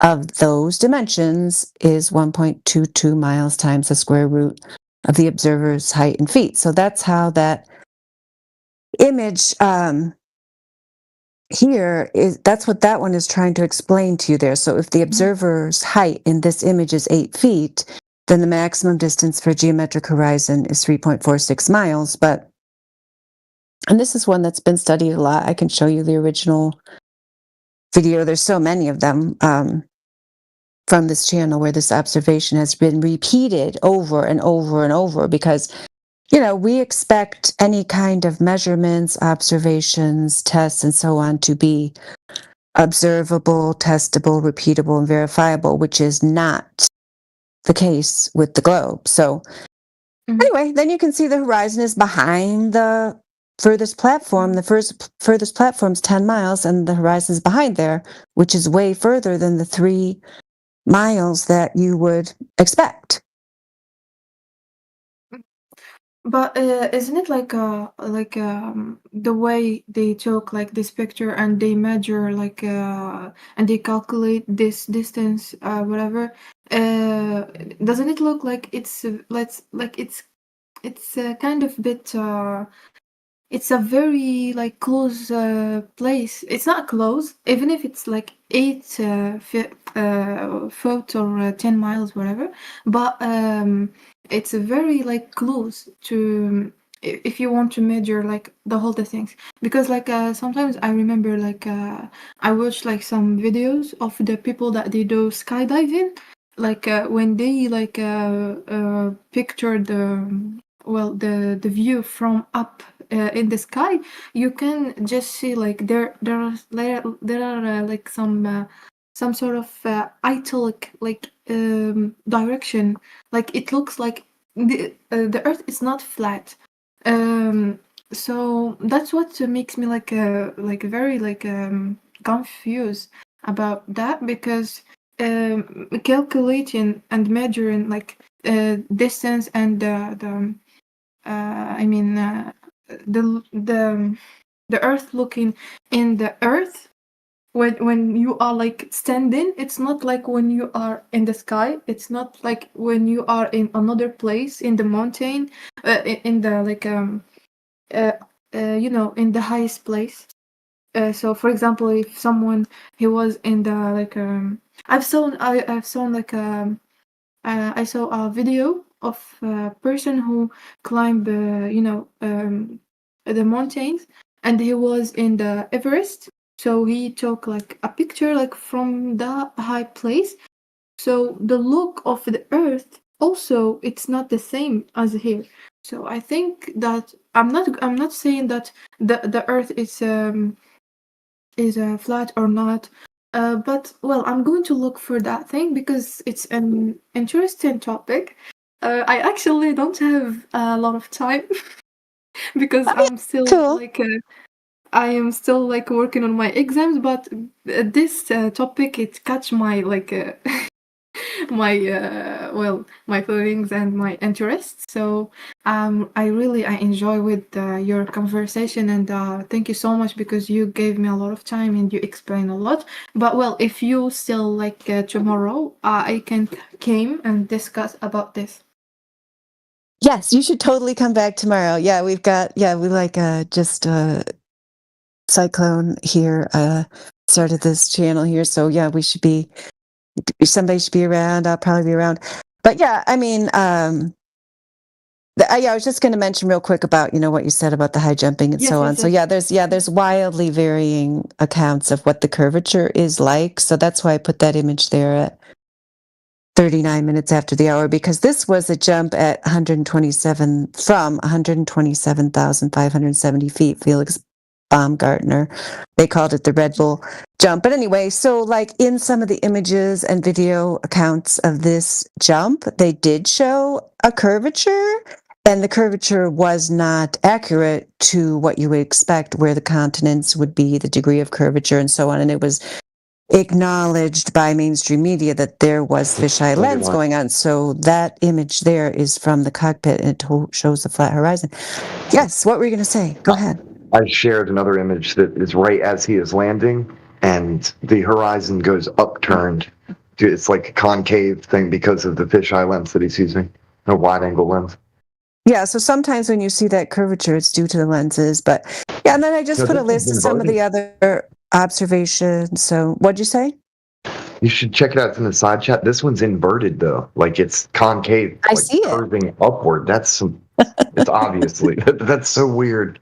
of those dimensions is 1.22 miles times the square root of the observer's height in feet. So that's how that image here is, that's what that one is trying to explain to you there. So if the observer's height in this image is 8 feet, then the maximum distance for geometric horizon is 3.46 miles. And this is one that's been studied a lot. I can show you the original video. There's so many of them from this channel where this observation has been repeated over and over and over, because we expect any kind of measurements, observations, tests, and so on to be observable, testable, repeatable, and verifiable, which is not the case with the globe. So anyway, then you can see the horizon is behind the furthest platform. The furthest platform is 10 miles, and the horizon is behind there, which is way further than the 3 miles that you would expect. But isn't it like the way they took like this picture and they measure and they calculate this distance, whatever? Doesn't it look like it's kind of bit it's a very close place. It's not close, even if it's 8 foot or 10 miles, whatever. But it's very close to, if you want to measure the whole things. Because sometimes I remember I watch some videos of the people that they do skydiving. When they picture the view from up in the sky, you can just see there are some sort of italic direction. It looks like the Earth is not flat. So that's what makes me very confused about that, because calculating and measuring distance and the Earth, looking in the Earth when you are standing, it's not like when you are in the sky. It's not like when you are in another place in the mountain, in the in the highest place. So for example, if someone he was in the I saw a video of a person who climbed the mountains, and he was in the Everest. So he took a picture from the high place. So the look of the Earth also, it's not the same as here. So I think that I'm not saying that the Earth is flat or not. But I'm going to look for that thing because it's an interesting topic. I actually don't have a lot of time because I'm still cool. I am still working on my exams. But this topic, it catch my my feelings and my interests. So I enjoy with your conversation, and thank you so much because you gave me a lot of time and you explained a lot. But if you still tomorrow, I can came and discuss about this. Yes, you should totally come back tomorrow. Yeah, we just Cyclone here started this channel here, so yeah, somebody should be around. I'll probably be around. But yeah, I mean, I was just going to mention real quick about what you said about the high jumping and so on. So there's wildly varying accounts of what the curvature is like. So that's why I put that image there at 39 minutes after the hour, because this was a jump at 127,570 feet. Felix Baumgartner, they called it the Red Bull jump. But anyway, so like in some of the images and video accounts of this jump, they did show a curvature, and the curvature was not accurate to what you would expect, where the continents would be, the degree of curvature, and so on. And it was acknowledged by mainstream media that there was fisheye lens going on. So that image there is from the cockpit, and it shows the flat horizon. Yes, what were you going to say? Go ahead. I shared another image that is right as he is landing, and the horizon goes upturned. It's like a concave thing because of the fisheye lens that he's using, a wide-angle lens. Yeah, so sometimes when you see that curvature, it's due to the lenses. But yeah, and then I just No, put a this is list of some of the other observations. So what'd you say? You should check it out. It's in the side chat. This one's inverted though, like it's concave. I like see it. curving upward. It's obviously that's so weird.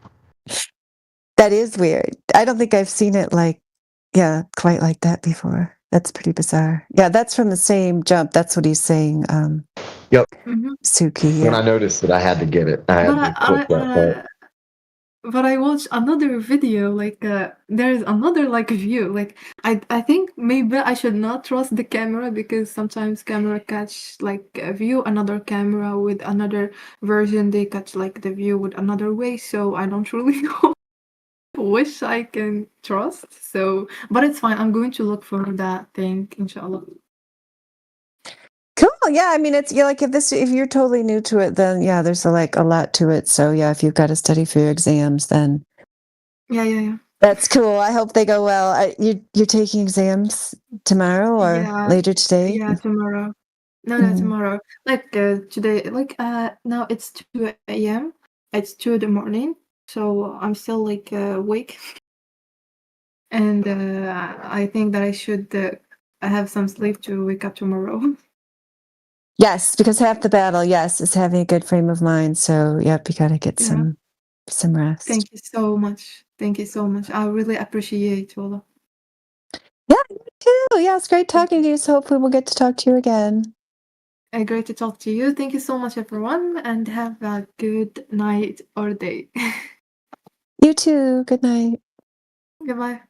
That is weird. I don't think I've seen it quite like that before. That's pretty bizarre. Yeah, that's from the same jump. That's what he's saying. Yep. Suki. When Yeah. I noticed it, I had to get it. I had to click that part. But I watched another video, like there's another like view. Like I think maybe I should not trust the camera, because sometimes camera catch like a view, another camera with another version, they catch like the view with another way. So I don't really know which I can trust. So, but it's fine. I'm going to look for that thing, inshallah. Cool. Yeah, I mean, it's like if you're totally new to it, then yeah, there's a lot to it. So yeah, if you've got to study for your exams, then Yeah. that's cool. I hope they go well. You're taking exams tomorrow or Yeah. later today? Yeah, tomorrow. No, tomorrow. Like today, like now it's 2 a.m. It's 2 in the morning, so I'm still like awake. And I think that I should have some sleep to wake up tomorrow. Yes, because half the battle, yes, is having a good frame of mind. So yep, you got to get Yeah. some rest. Thank you so much. Thank you so much. I really appreciate Walla. Yeah, me too. Yeah, it's great talking to you. So hopefully we'll get to talk to you again. Great to talk to you. Thank you so much, everyone, and have a good night or day. You too. Good night. Goodbye.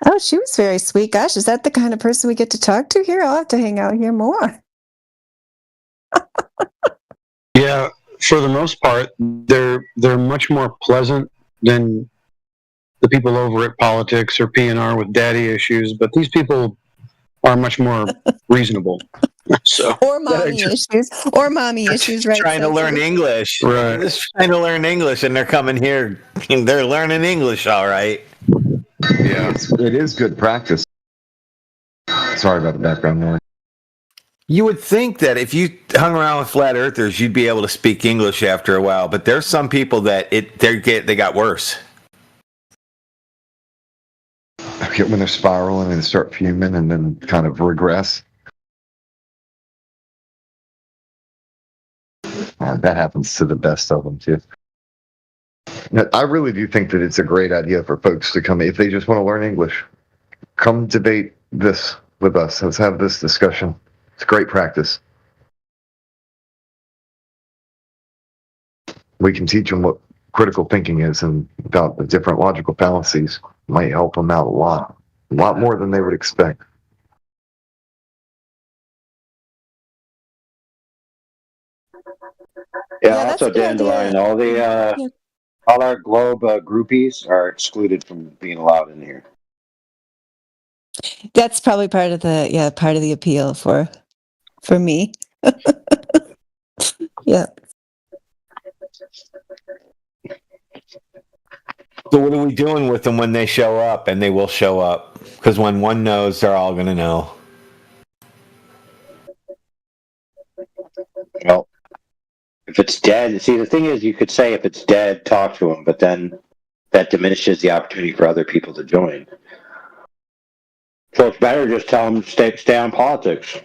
Oh, she was very sweet. Gosh, is that the kind of person we get to talk to here? I'll have to hang out here more. Yeah, for the most part, they're much more pleasant than the people over at Politics or PNR with daddy issues, but these people are much more reasonable. So Or mommy issues. Or mommy issues, right? Trying to learn English. Right. They're just trying to learn English, and they're coming here. And they're learning English, all right. Yeah, it is good practice. Sorry about the background noise. You would think that if you hung around with flat earthers, you'd be able to speak English after a while. But there's some people that they got worse. Okay, when they're spiraling and they start fuming and then kind of regress. That happens to the best of them too. Now, I really do think that it's a great idea for folks to come if they just want to learn English. Come debate this with us. Let's have this discussion. It's great practice. We can teach them what critical thinking is and about the different logical fallacies. Might help them out a lot more than they would expect. Yeah, that's also a good Dandelion. idea. All our Globe groupies are excluded from being allowed in here. That's probably part of the appeal for me. Yeah. So what are we doing with them when they show up? And they will show up. Because when one knows, they're all going to know. Well, if it's dead, see, the thing is, you could say if it's dead, talk to them, but then that diminishes the opportunity for other people to join. So it's better just tell them stay on Politics.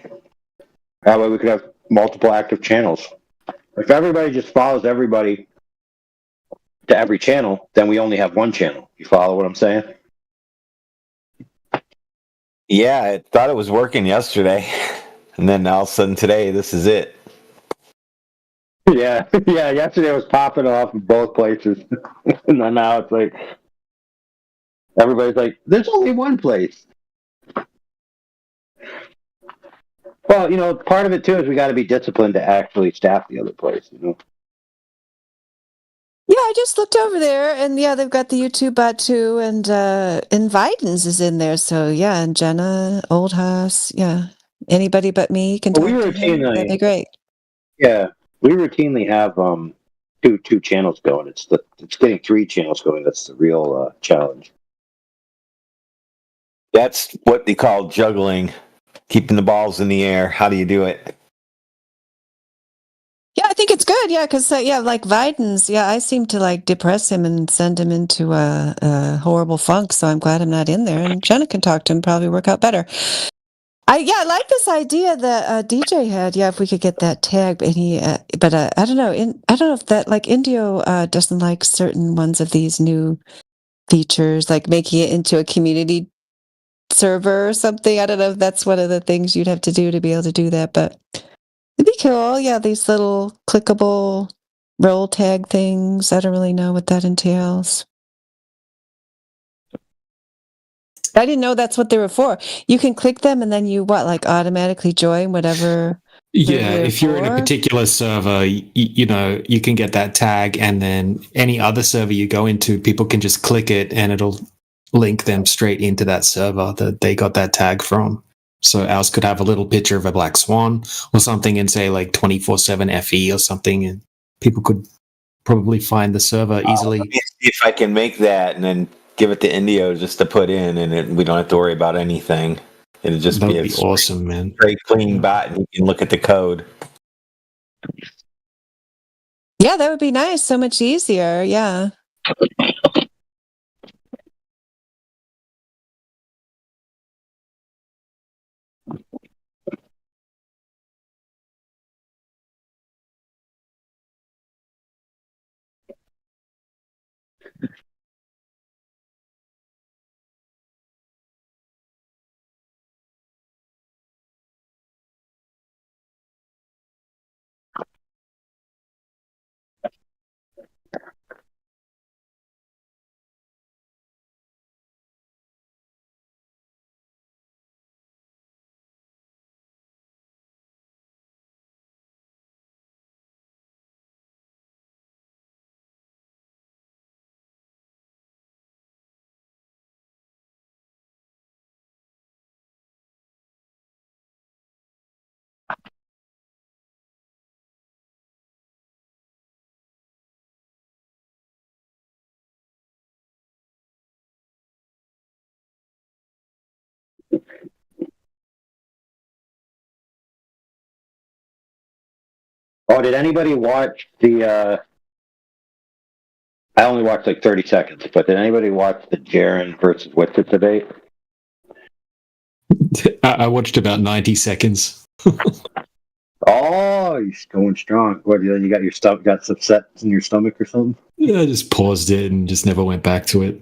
That way we could have multiple active channels. If everybody just follows everybody to every channel, then we only have one channel. You follow what I'm saying? Yeah, I thought it was working yesterday. And then all of a sudden today, this is it. Yeah, yeah. Yesterday was popping off in both places, and then now it's like everybody's like, "There's only one place." Well, part of it too is we got to be disciplined to actually staff the other place. Yeah, I just looked over there, and yeah, they've got the YouTube bot too, and Videns is in there. So yeah, and Jenna Oldhouse, yeah, anybody but me can Well, we talk to him. That'd be routinely, great. yeah, we routinely have two channels going. It's getting 3 channels going. That's the real challenge. That's what they call juggling, keeping the balls in the air. How do you do it? Yeah, I think it's good. Yeah, because yeah, like Videns, yeah, I seem to like depress him and send him into a horrible funk. So I'm glad I'm not in there, and Jenna can talk to him, probably work out better. I like this idea that DJ had. Yeah, if we could get that tag, and but I don't know. I don't know if that like Indio doesn't like certain ones of these new features, like making it into a community server or something. I don't know if that's one of the things you'd have to do to be able to do that, but it'd be cool. Yeah, these little clickable roll tag things. I don't really know what that entails. I didn't know that's what they were for. You can click them and then you like automatically join whatever. Yeah, if you're in a particular server, you can get that tag, and then any other server you go into, people can just click it and it'll link them straight into that server that they got that tag from. So ours could have a little picture of a black swan or something and say like 24/7 FE or something, and people could probably find the server easily. Let me see if I can make that and then give it to Indio just to put in, and we don't have to worry about anything. It'll just That'd be be awesome, man. Straight clean bot, and you can look at the code. Yeah, that would be nice. So much easier. Yeah. Oh, did anybody watch the? I only watched like 30 seconds, but did anybody watch the Jaren versus Witsit debate? I watched about 90 seconds. Oh, he's going strong. What? You got your stomach, got some sets in your stomach or something? Yeah, I just paused it and just never went back to it.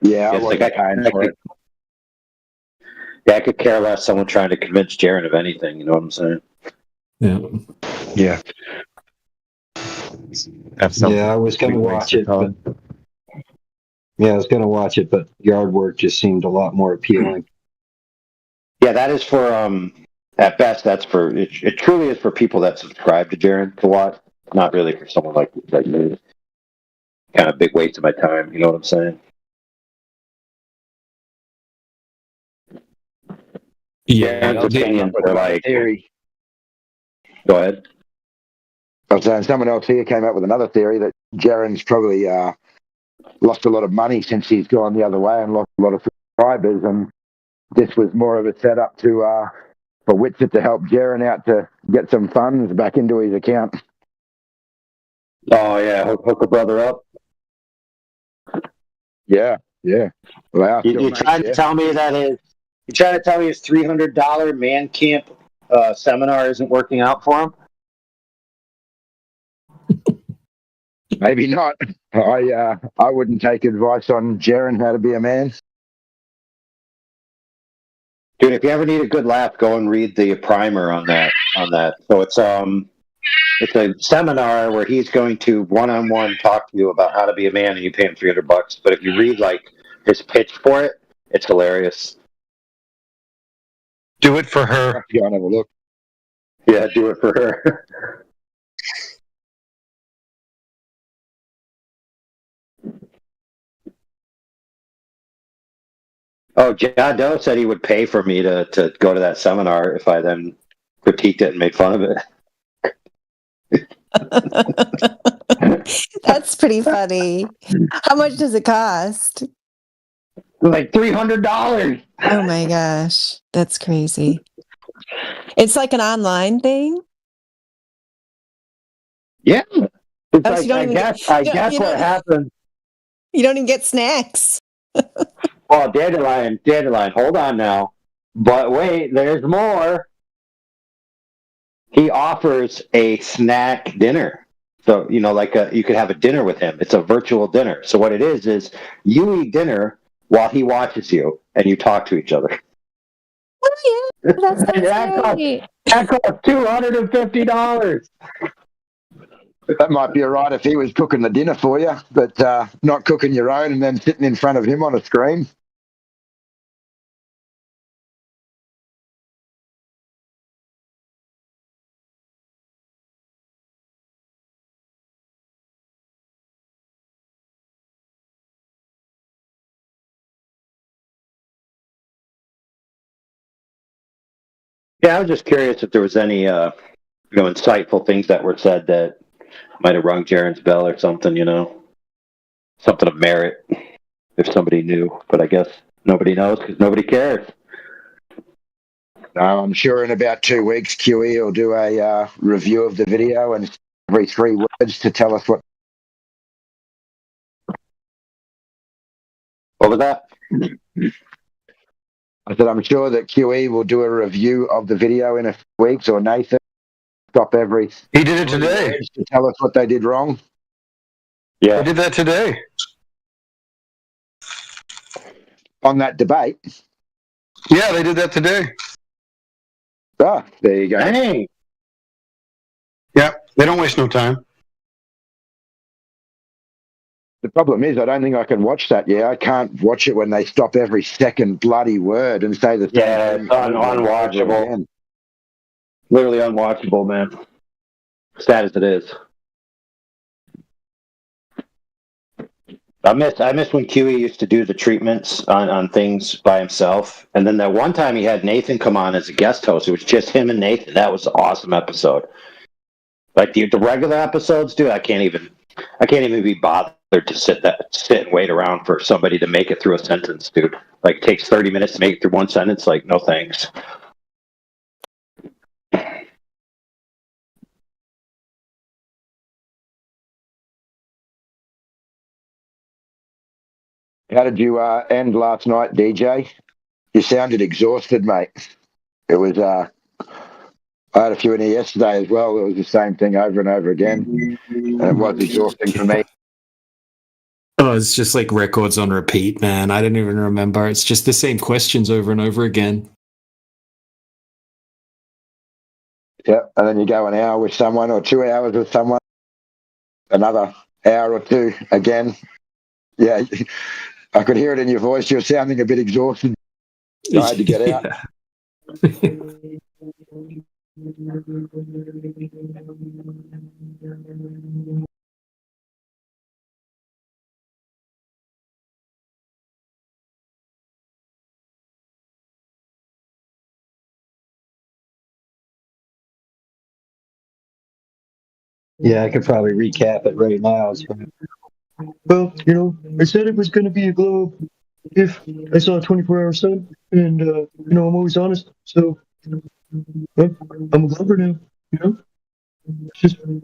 Yeah, I could care less someone trying to convince Jaren of anything. You know what I'm saying? Yeah. Yeah. Yeah, I was going to watch it. But, yeah, I was going to watch it, but yard work just seemed a lot more appealing. Yeah, that is for at best that's for it truly is for people that subscribe to Jaren to watch, not really for someone like me. Kind of big waste of my time, you know what I'm saying? Yeah, Jaren's opinions are like theory. Go ahead. I was saying someone else here came up with another theory that Jaren's probably lost a lot of money since he's gone the other way and lost a lot of subscribers, and this was more of a setup to for Witsit to help Jaren out to get some funds back into his account. Oh yeah, hook a brother up. Yeah. Well, You trying to tell me that his $300 man camp seminar isn't working out for him? Maybe not. I wouldn't take advice on Jaren how to be a man. Dude, if you ever need a good laugh, go and read the primer on that. So it's a seminar where he's going to one-on-one talk to you about how to be a man, and you pay him $300. But if you read like his pitch for it, it's hilarious. Do it for her. Go and have a look. Yeah, do it for her. Oh, John Doe said he would pay for me to go to that seminar if I then critiqued it and made fun of it. That's pretty funny. How much does it cost? Like $300. Oh my gosh, that's crazy. It's like an online thing. Yeah. It's Oh, so like, you don't I even guess, get- I you don't- guess you what don't- happened. You don't even get snacks. Oh, Dandelion, hold on now. But wait, there's more. He offers a snack dinner. So, you could have a dinner with him. It's a virtual dinner. So what it is you eat dinner while he watches you and you talk to each other. Oh yeah, that sounds great. That costs $250. That might be all right if he was cooking the dinner for you, but not cooking your own and then sitting in front of him on a screen. Yeah, I was just curious if there was any, insightful things that were said that might have rung Jaren's bell or something, something of merit if somebody knew. But I guess nobody knows because nobody cares. I'm sure in about 2 weeks, QE will do a review of the video and every 3 words to tell us what. What was that? I said, I'm sure that QE will do a review of the video in a few weeks, or Nathan stop every. He did it today. words to tell us what they did wrong. Yeah. He did that today. On that debate. Yeah, they did that today. Ah, there you go. Dang. Yeah, they don't waste no time. The problem is, I don't think I can watch that. Yeah, I can't watch it when they stop every second bloody word and say the same Yeah, thing it's unwatchable. again. Literally unwatchable, man. Sad as it is. I miss when QE used to do the treatments on things by himself. And then that one time he had Nathan come on as a guest host. It was just him and Nathan. That was an awesome episode. Like the regular episodes, dude, I can't even be bothered to sit and wait around for somebody to make it through a sentence, dude. Like it takes 30 minutes to make it through one sentence. Like, no thanks. How did you end last night, DJ? You sounded exhausted, mate. It was. I had a few in here yesterday as well. It was the same thing over and over again, and it was exhausting for me. Oh, it's just like records on repeat, man. I don't even remember. It's just the same questions over and over again. Yeah, and then you go an hour with someone or 2 hours with someone, another hour or two again. Yeah, I could hear it in your voice. You're sounding a bit exhausted. I had to get out. Yeah, I could probably recap it right now. Well, I said it was going to be a globe if I saw a 24-hour sun, and I'm always honest. So, I'm a glober now.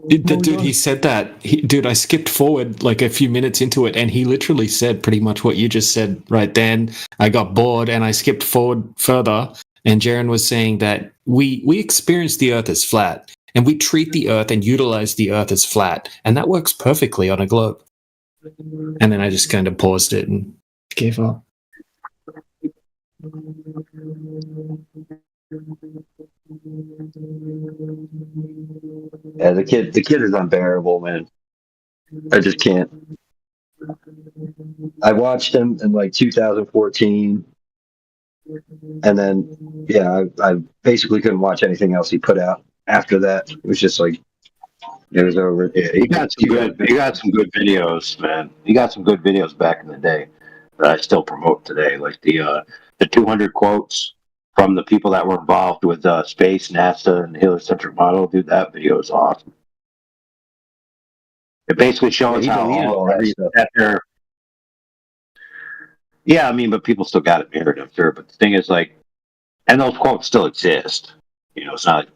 Dude, he said that. Dude, I skipped forward like a few minutes into it, and he literally said pretty much what you just said right then. I got bored, and I skipped forward further, and Jaren was saying that we experience the Earth as flat, and we treat the Earth and utilize the Earth as flat, and that works perfectly on a globe. And then I just kind of paused it and gave up. Yeah, the kid is unbearable, man. I just can't. I watched him in like 2014, and then I basically couldn't watch anything else he put out after that. It was just like it was over. Yeah, he got some good videos, man. He got some good videos back in the day that I still promote today, like the 200 quotes from the people that were involved with space, NASA, and the heliocentric model. Dude, that video is awesome. It basically shows how all that they're. Yeah, I mean, but people still got it mirrored, I'm sure. But the thing is, like, and those quotes still exist. You know, it's not.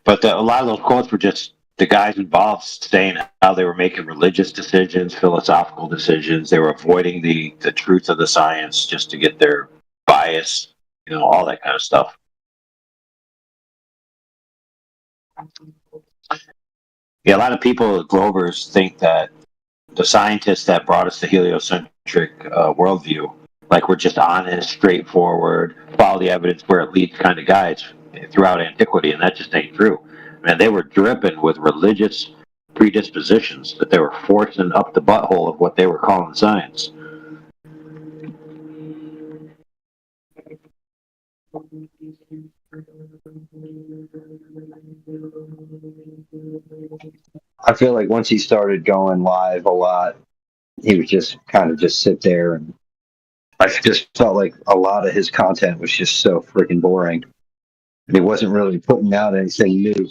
But a lot of those quotes were just the guys involved saying how they were making religious decisions, philosophical decisions. They were avoiding the truth of the science just to get their bias, you know, all that kind of stuff. Yeah, a lot of people, Glovers, think that the scientists that brought us the heliocentric worldview, like we're just honest, straightforward, follow the evidence where it leads kind of guys throughout antiquity, and that just ain't true. Man, they were dripping with religious predispositions that they were forcing up the butthole of what they were calling science. I feel like once he started going live a lot, he would just kind of just sit there, and I just felt like a lot of his content was just so freaking boring. And he wasn't really putting out anything new.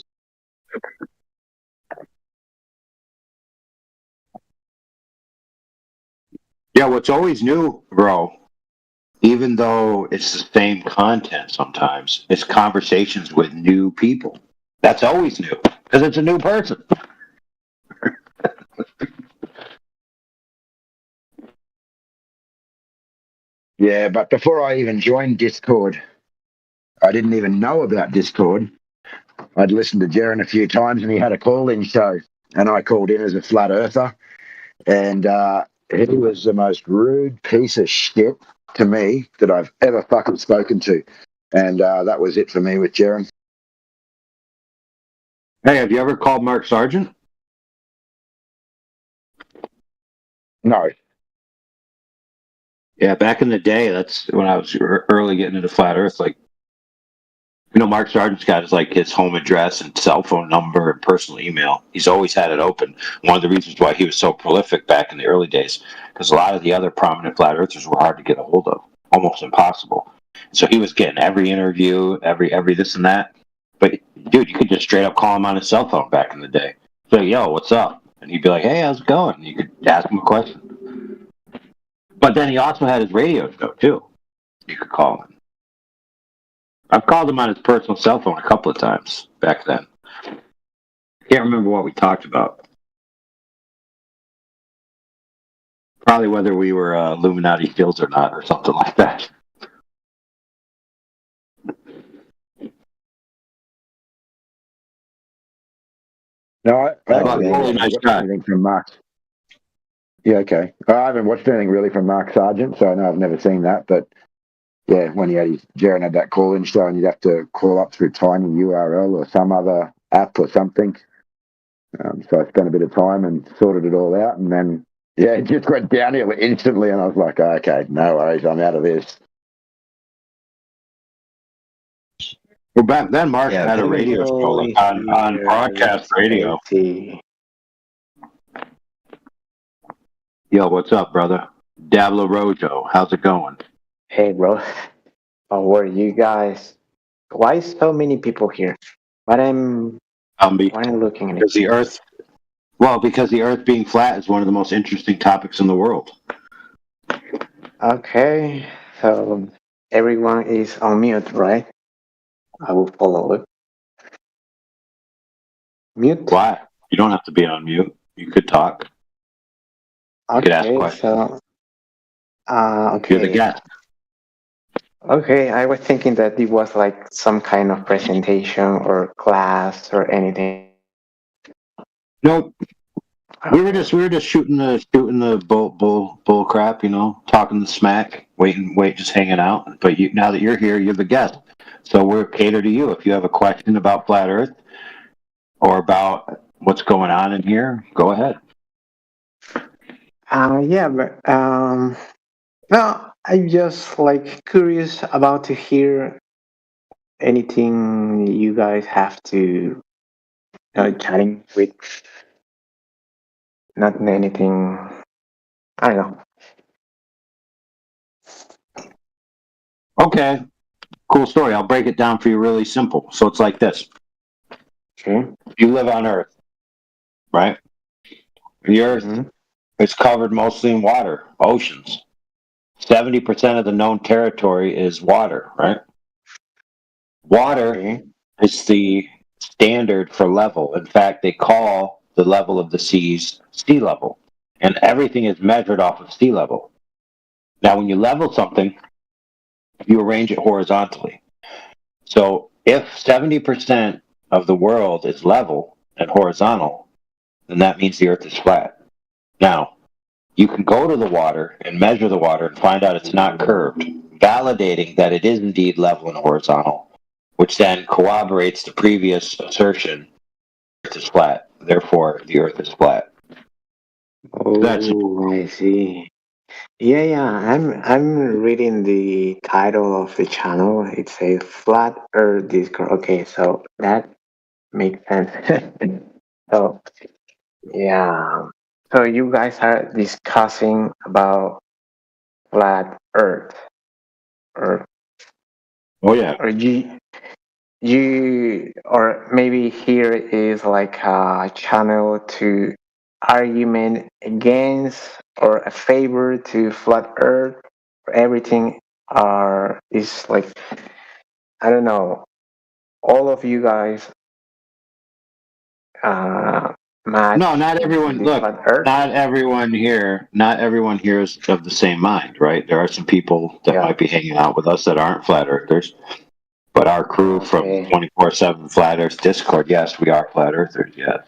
Yeah, what's always new, bro, even though it's the same content sometimes, it's conversations with new people. That's always new, because it's a new person. Yeah, but before I even joined Discord, I didn't even know about Discord. I'd listened to Jaren a few times, and he had a call-in show, and I called in as a flat earther, and he was the most rude piece of shit to me that I've ever fucking spoken to, and that was it for me with Jaren. Hey, have you ever called Mark Sargent? No. Yeah, back in the day, that's when I was early getting into flat Earth. Like, you know, Mark Sargent's got his home address and cell phone number and personal email. He's always had it open. One of the reasons why he was so prolific back in the early days, because a lot of the other prominent flat earthers were hard to get a hold of, almost impossible. So he was getting every interview, every this and that. But dude, you could just straight up call him on his cell phone back in the day. So, yo, what's up? And he'd be like, hey, how's it going? And you could ask him a question. But then he also had his radio show, too. You could call him. I've called him on his personal cell phone a couple of times back then. Can't remember what we talked about. Probably whether we were Illuminati fields or not, or something like that. No, I haven't really nice watched guy. anything from Mark. Yeah, okay. I haven't watched anything really from Mark Sargent, so I know I've never seen that. But yeah, when Jaren had that call-in show, and you'd have to call up through Tiny URL or some other app or something. So I spent a bit of time and sorted it all out, and then it just went downhill instantly, and I was like, okay, no worries, I'm out of this. Well, back then, Mark had a radio show on broadcast radio. Yo, what's up, brother? Dablo Rojo, how's it going? Hey, bro. How are you guys? Why so many people here? What I'm looking at because the Earth. Well, because the Earth being flat is one of the most interesting topics in the world. Okay, so everyone is on mute, right? I will follow it. Mute? Why? You don't have to be on mute. You could talk. You could ask questions. So, okay. You're the guest. Okay, I was thinking that it was like some kind of presentation or class or anything. Nope. We were just shooting the bull crap, talking the smack, just hanging out. But now that you're here, you're the guest, so we're cater to you. If you have a question about flat Earth or about what's going on in here, go ahead. Yeah, but no, I'm just like curious about to hear anything you guys have to chatting with. Not anything. I don't know. Okay, cool story. I'll break it down for you really simple. So it's like this. Okay. You live on Earth, right? The Earth is covered mostly in water, oceans. 70% of the known territory is water, right? Water is the standard for level. In fact, they call the level of the seas sea level, and everything is measured off of sea level. Now, when you level something, you arrange it horizontally. So if 70% of the world is level and horizontal, then that means the Earth is flat. Now, you can go to the water and measure the water and find out it's not curved, validating that it is indeed level and horizontal, which then corroborates the previous assertion the Earth is flat. Therefore, the Earth is flat. Oh, I see. Yeah. I'm reading the title of the channel. It says Flat Earth Discord. Okay, so that makes sense. So yeah. So you guys are discussing about flat Earth, or Oh yeah. or or maybe here is like a channel to argument against or a favor to flat Earth. Everything is like, I don't know. All of you guys match No, not everyone. the Look, flat Earth. not everyone here is of the same mind, right? There are some people that might be hanging out with us that aren't flat earthers, but our crew from 24/7 Flat Earth Discord, yes, we are flat earthers. Yes.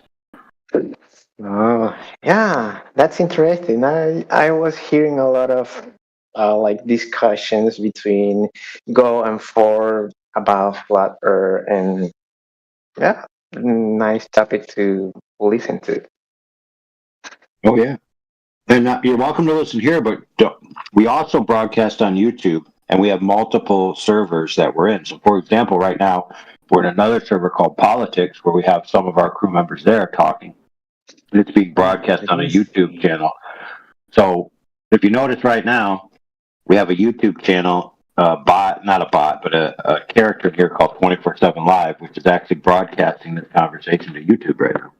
Oh, yeah, that's interesting. I was hearing a lot of like discussions between Go and Ford about flat Earth, and yeah, nice topic to listen to. Oh yeah. And you're welcome to listen here, but we also broadcast on YouTube, and we have multiple servers that we're in. So, for example, right now we're in another server called Politics, where we have some of our crew members there talking. It's being broadcast on a YouTube channel. So, if you notice right now, we have a YouTube channel, not a bot, but a character here called 24/7 Live, which is actually broadcasting this conversation to YouTube right now.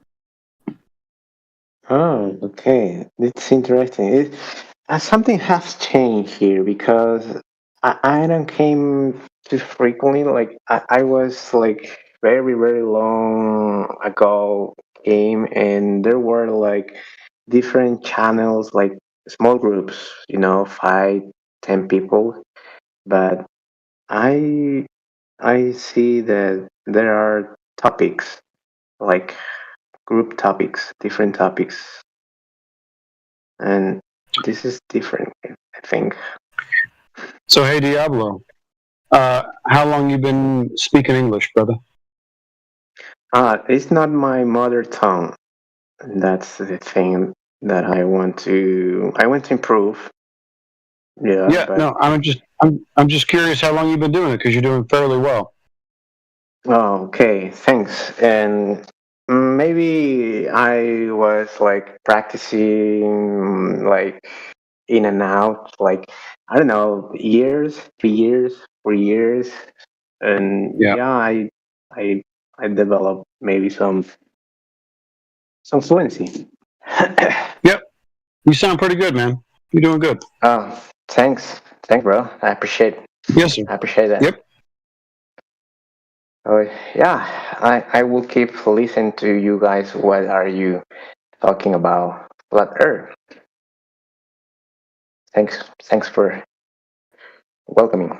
Oh, okay. It's interesting. Something has changed here because I don't came too frequently. Like I was like very, very long ago came, and there were like different channels, like small groups, 5, 10 people. But I I see that there are topics, like group topics, different topics, and this is different, I think. So, hey, Diablo, how long you been speaking English, brother? It's not my mother tongue. That's the thing that I want to improve. Yeah, but No, I'm just curious how long you've been doing it because you're doing fairly well. oh, okay, thanks. And maybe I was like practicing like in and out, like I don't know, years, 2 years, 4 years, and yeah, I I developed maybe some fluency. Yep, you sound pretty good, man. You're doing good. Oh, thanks, bro. I appreciate it. Yes, sir. I appreciate that. Yep. Oh yeah, I will keep listening to you guys. What are you talking about? Flat Earth. Thanks for welcoming.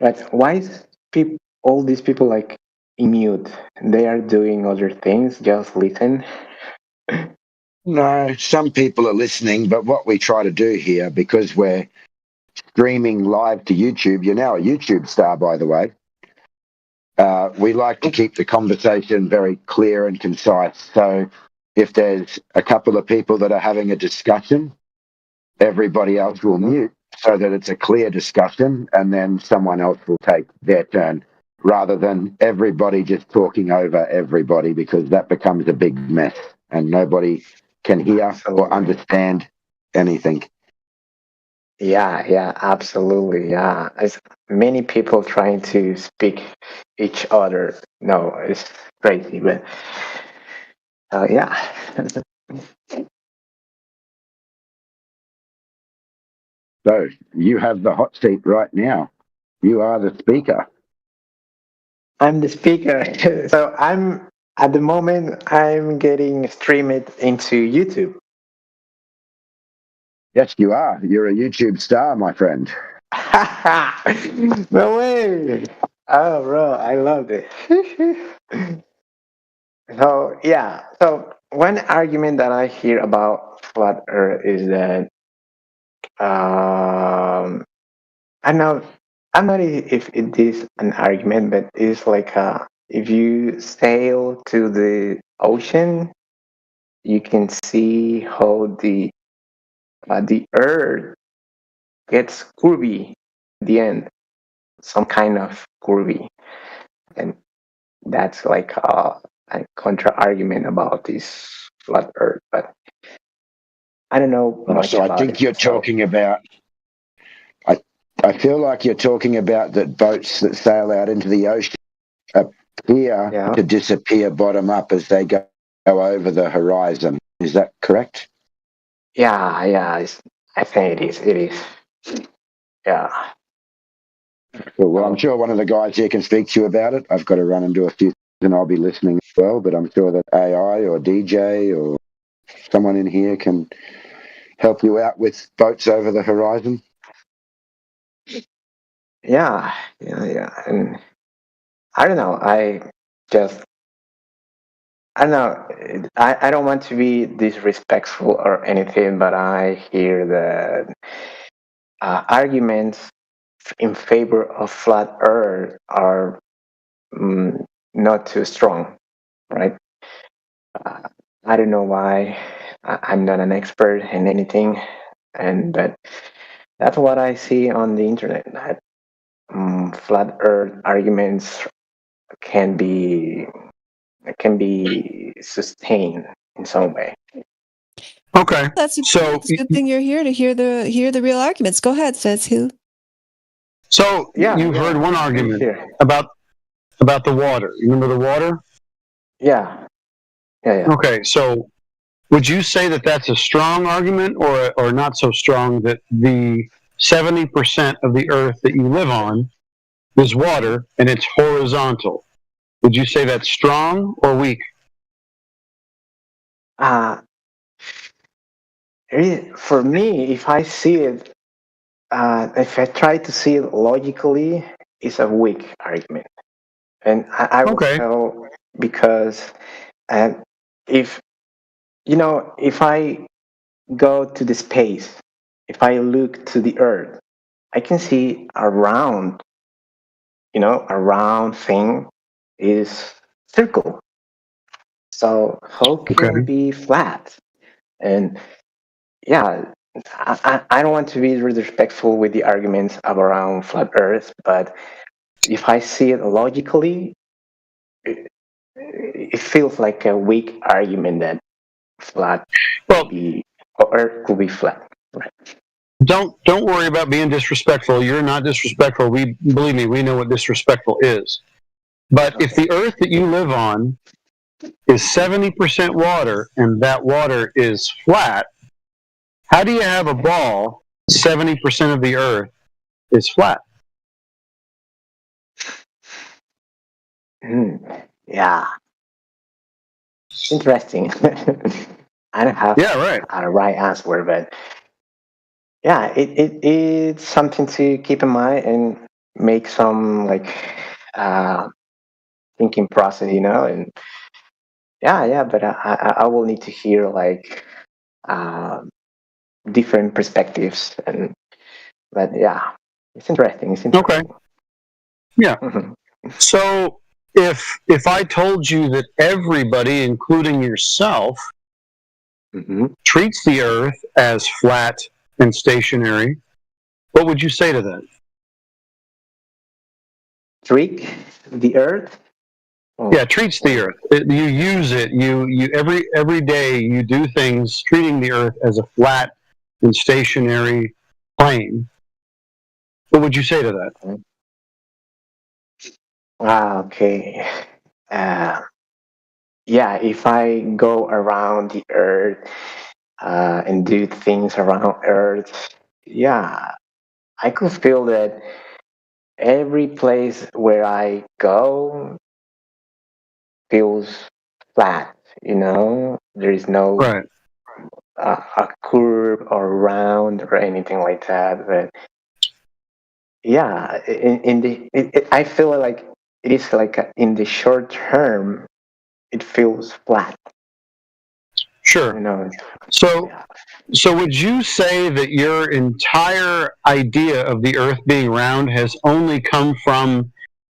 But why is all these people like mute. They are doing other things. Just listen. No, some people are listening, but what we try to do here, because we're streaming live to YouTube, you're now a YouTube star, by the way. We like to keep the conversation very clear and concise. So if there's a couple of people that are having a discussion, everybody else will mute so that it's a clear discussion, and then someone else will take their turn, rather than everybody just talking over everybody, because that becomes a big mess and nobody can hear or understand anything. Yeah, absolutely. Yeah, it's many people trying to speak each other. No, it's crazy, but yeah. So you have the hot seat right now. You are the speaker. I'm the speaker. So I'm at the moment I'm getting streamed into YouTube. Yes, you are. You're a YouTube star, my friend. No way. Oh, bro, I loved it. So yeah. So one argument that I hear about flat Earth is that I know I'm not if it is an argument, but it's like if you sail to the ocean, you can see how the Earth gets curvy at the end, some kind of curvy, and that's like a contra argument about this flat Earth. But I don't know much So I about think it. you're talking about. I feel like you're talking about that boats that sail out into the ocean appear to disappear bottom up as they go over the horizon. Is that correct? Yeah. I think it is. It is. Yeah. Well, I'm sure one of the guys here can speak to you about it. I've got to run and do a few things, and I'll be listening as well. But I'm sure that AI or DJ or someone in here can help you out with boats over the horizon. Yeah. And I don't know. I don't know. I don't want to be disrespectful or anything, but I hear the arguments in favor of flat Earth are not too strong, right? I don't know why. I'm not an expert in anything, but that's what I see on the internet. That flat Earth arguments can be sustained in some way. Okay. That's a good thing you're here to hear the real arguments. Go ahead, says who. So you've heard one argument about the water. You remember the water? Yeah. Okay, so would you say that that's a strong argument or not so strong, that the 70% of the earth that you live on is water and it's horizontal? Would you say that's strong or weak? For me, if I see it, if I try to see it logically, it's a weak argument. And I will tell, because if I go to the space, if I look to the Earth, I can see a round thing is circle. So how can it be flat? And yeah, I don't want to be disrespectful with the arguments around flat Earth, but if I see it logically, it feels like a weak argument that flat Earth could be flat. Right. Don't worry about being disrespectful. You're not disrespectful. Believe me, we know what disrespectful is. But if the Earth that you live on is 70% water and that water is flat, how do you have a ball 70% of the Earth is flat? Yeah. Interesting. I don't have a right answer, but yeah, it's something to keep in mind and make some thinking process, and yeah. But I will need to hear like different perspectives, but yeah, it's interesting. It's interesting. Okay. Yeah. Mhm. So if I told you that everybody, including yourself, treats the Earth as flat and stationary, what would you say to that? Treat the Earth. Oh. Yeah, treats the Earth. You use it. You every day you do things treating the Earth as a flat and stationary plane. What would you say to that? Okay. Yeah, if I go around the Earth and do things around Earth, yeah, I could feel that every place where I go feels flat. There is no Right. a curve or round or anything like that. But yeah, I feel like it is like in the short term, it feels flat. Sure. So would you say that your entire idea of the Earth being round has only come from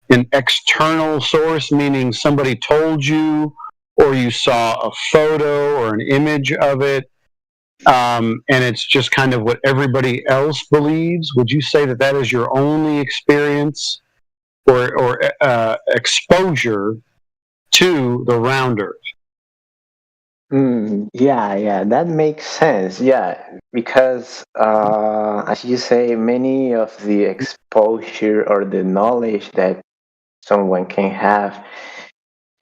an external source, meaning somebody told you, or you saw a photo or an image of it, and it's just kind of what everybody else believes? Would you say that that is your only experience or exposure to the round Earth? Yeah, that makes sense. Yeah, because as you say, many of the exposure or the knowledge that someone can have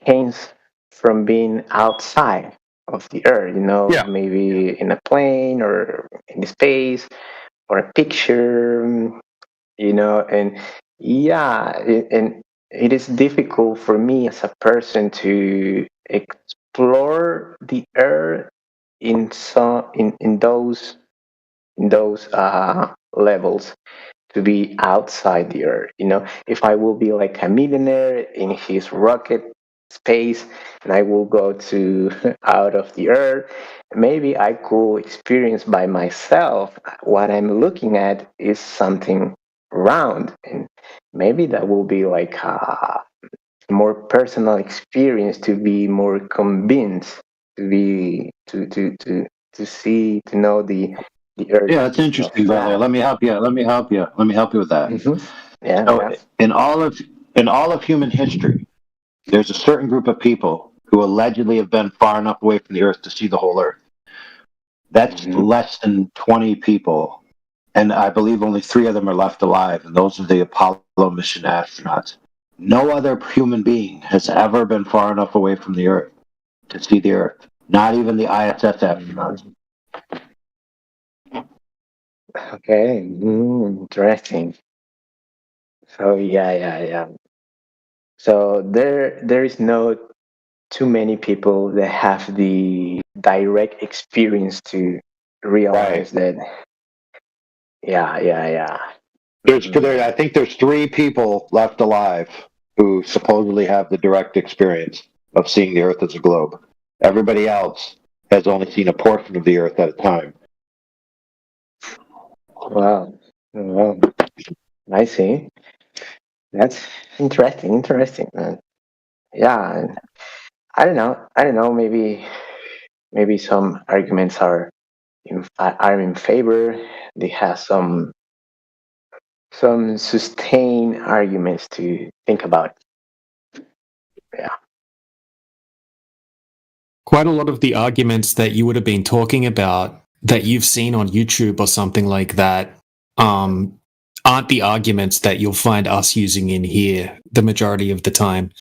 comes from being outside of the Earth. Maybe in a plane or in space or a picture. And yeah, and it is difficult for me as a person to explore the Earth in those levels, to be outside the Earth. If I will be like a millionaire in his rocket space and I will go to out of the Earth, maybe I could experience by myself what I'm looking at is something round, and maybe that will be like a more personal experience, to be more convinced, to be to see, to know the Earth. Yeah, that's interesting, brother. Let me help you. Let me help you with that. Yeah. So in all of human history, there's a certain group of people who allegedly have been far enough away from the Earth to see the whole Earth. That's less than 20 people, and I believe only 3 of them are left alive, and those are the Apollo mission astronauts. No other human being has ever been far enough away from the Earth to see the Earth. Not even the ISS astronauts. Okay, interesting. So yeah. So there is no too many people that have the direct experience to realize that. Yeah. I think there's 3 people left alive who supposedly have the direct experience of seeing the Earth as a globe. Everybody else has only seen a portion of the Earth at a time. Wow. I see. That's interesting, man. Yeah, I don't know. Maybe some arguments are in favor. They have some sustained arguments to think about. Yeah. Quite a lot of the arguments that you would have been talking about that you've seen on YouTube or something like that aren't the arguments that you'll find us using in here the majority of the time.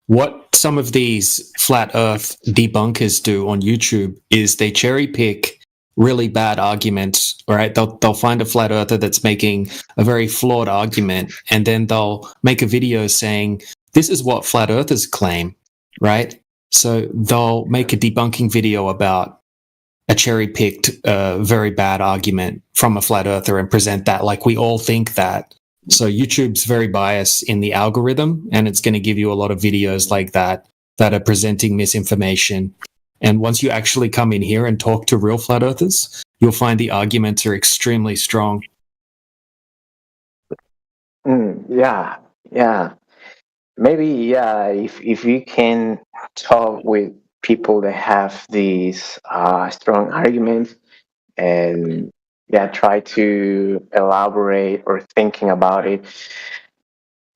What some of these flat earth debunkers do on YouTube is they cherry pick really bad arguments, right? They'll find a flat earther that's making a very flawed argument, and then they'll make a video saying, this is what flat earthers claim, right? So they'll make a debunking video about a cherry-picked, very bad argument from a flat earther and present that like we all think that, So YouTube's very biased in the algorithm, and it's going to give you a lot of videos like that that are presenting misinformation. And once you actually come in here and talk to real flat earthers, you'll find the arguments are extremely strong. Yeah, yeah. Maybe, yeah, if you can talk with people that have these strong arguments and yeah, try to elaborate or thinking about it,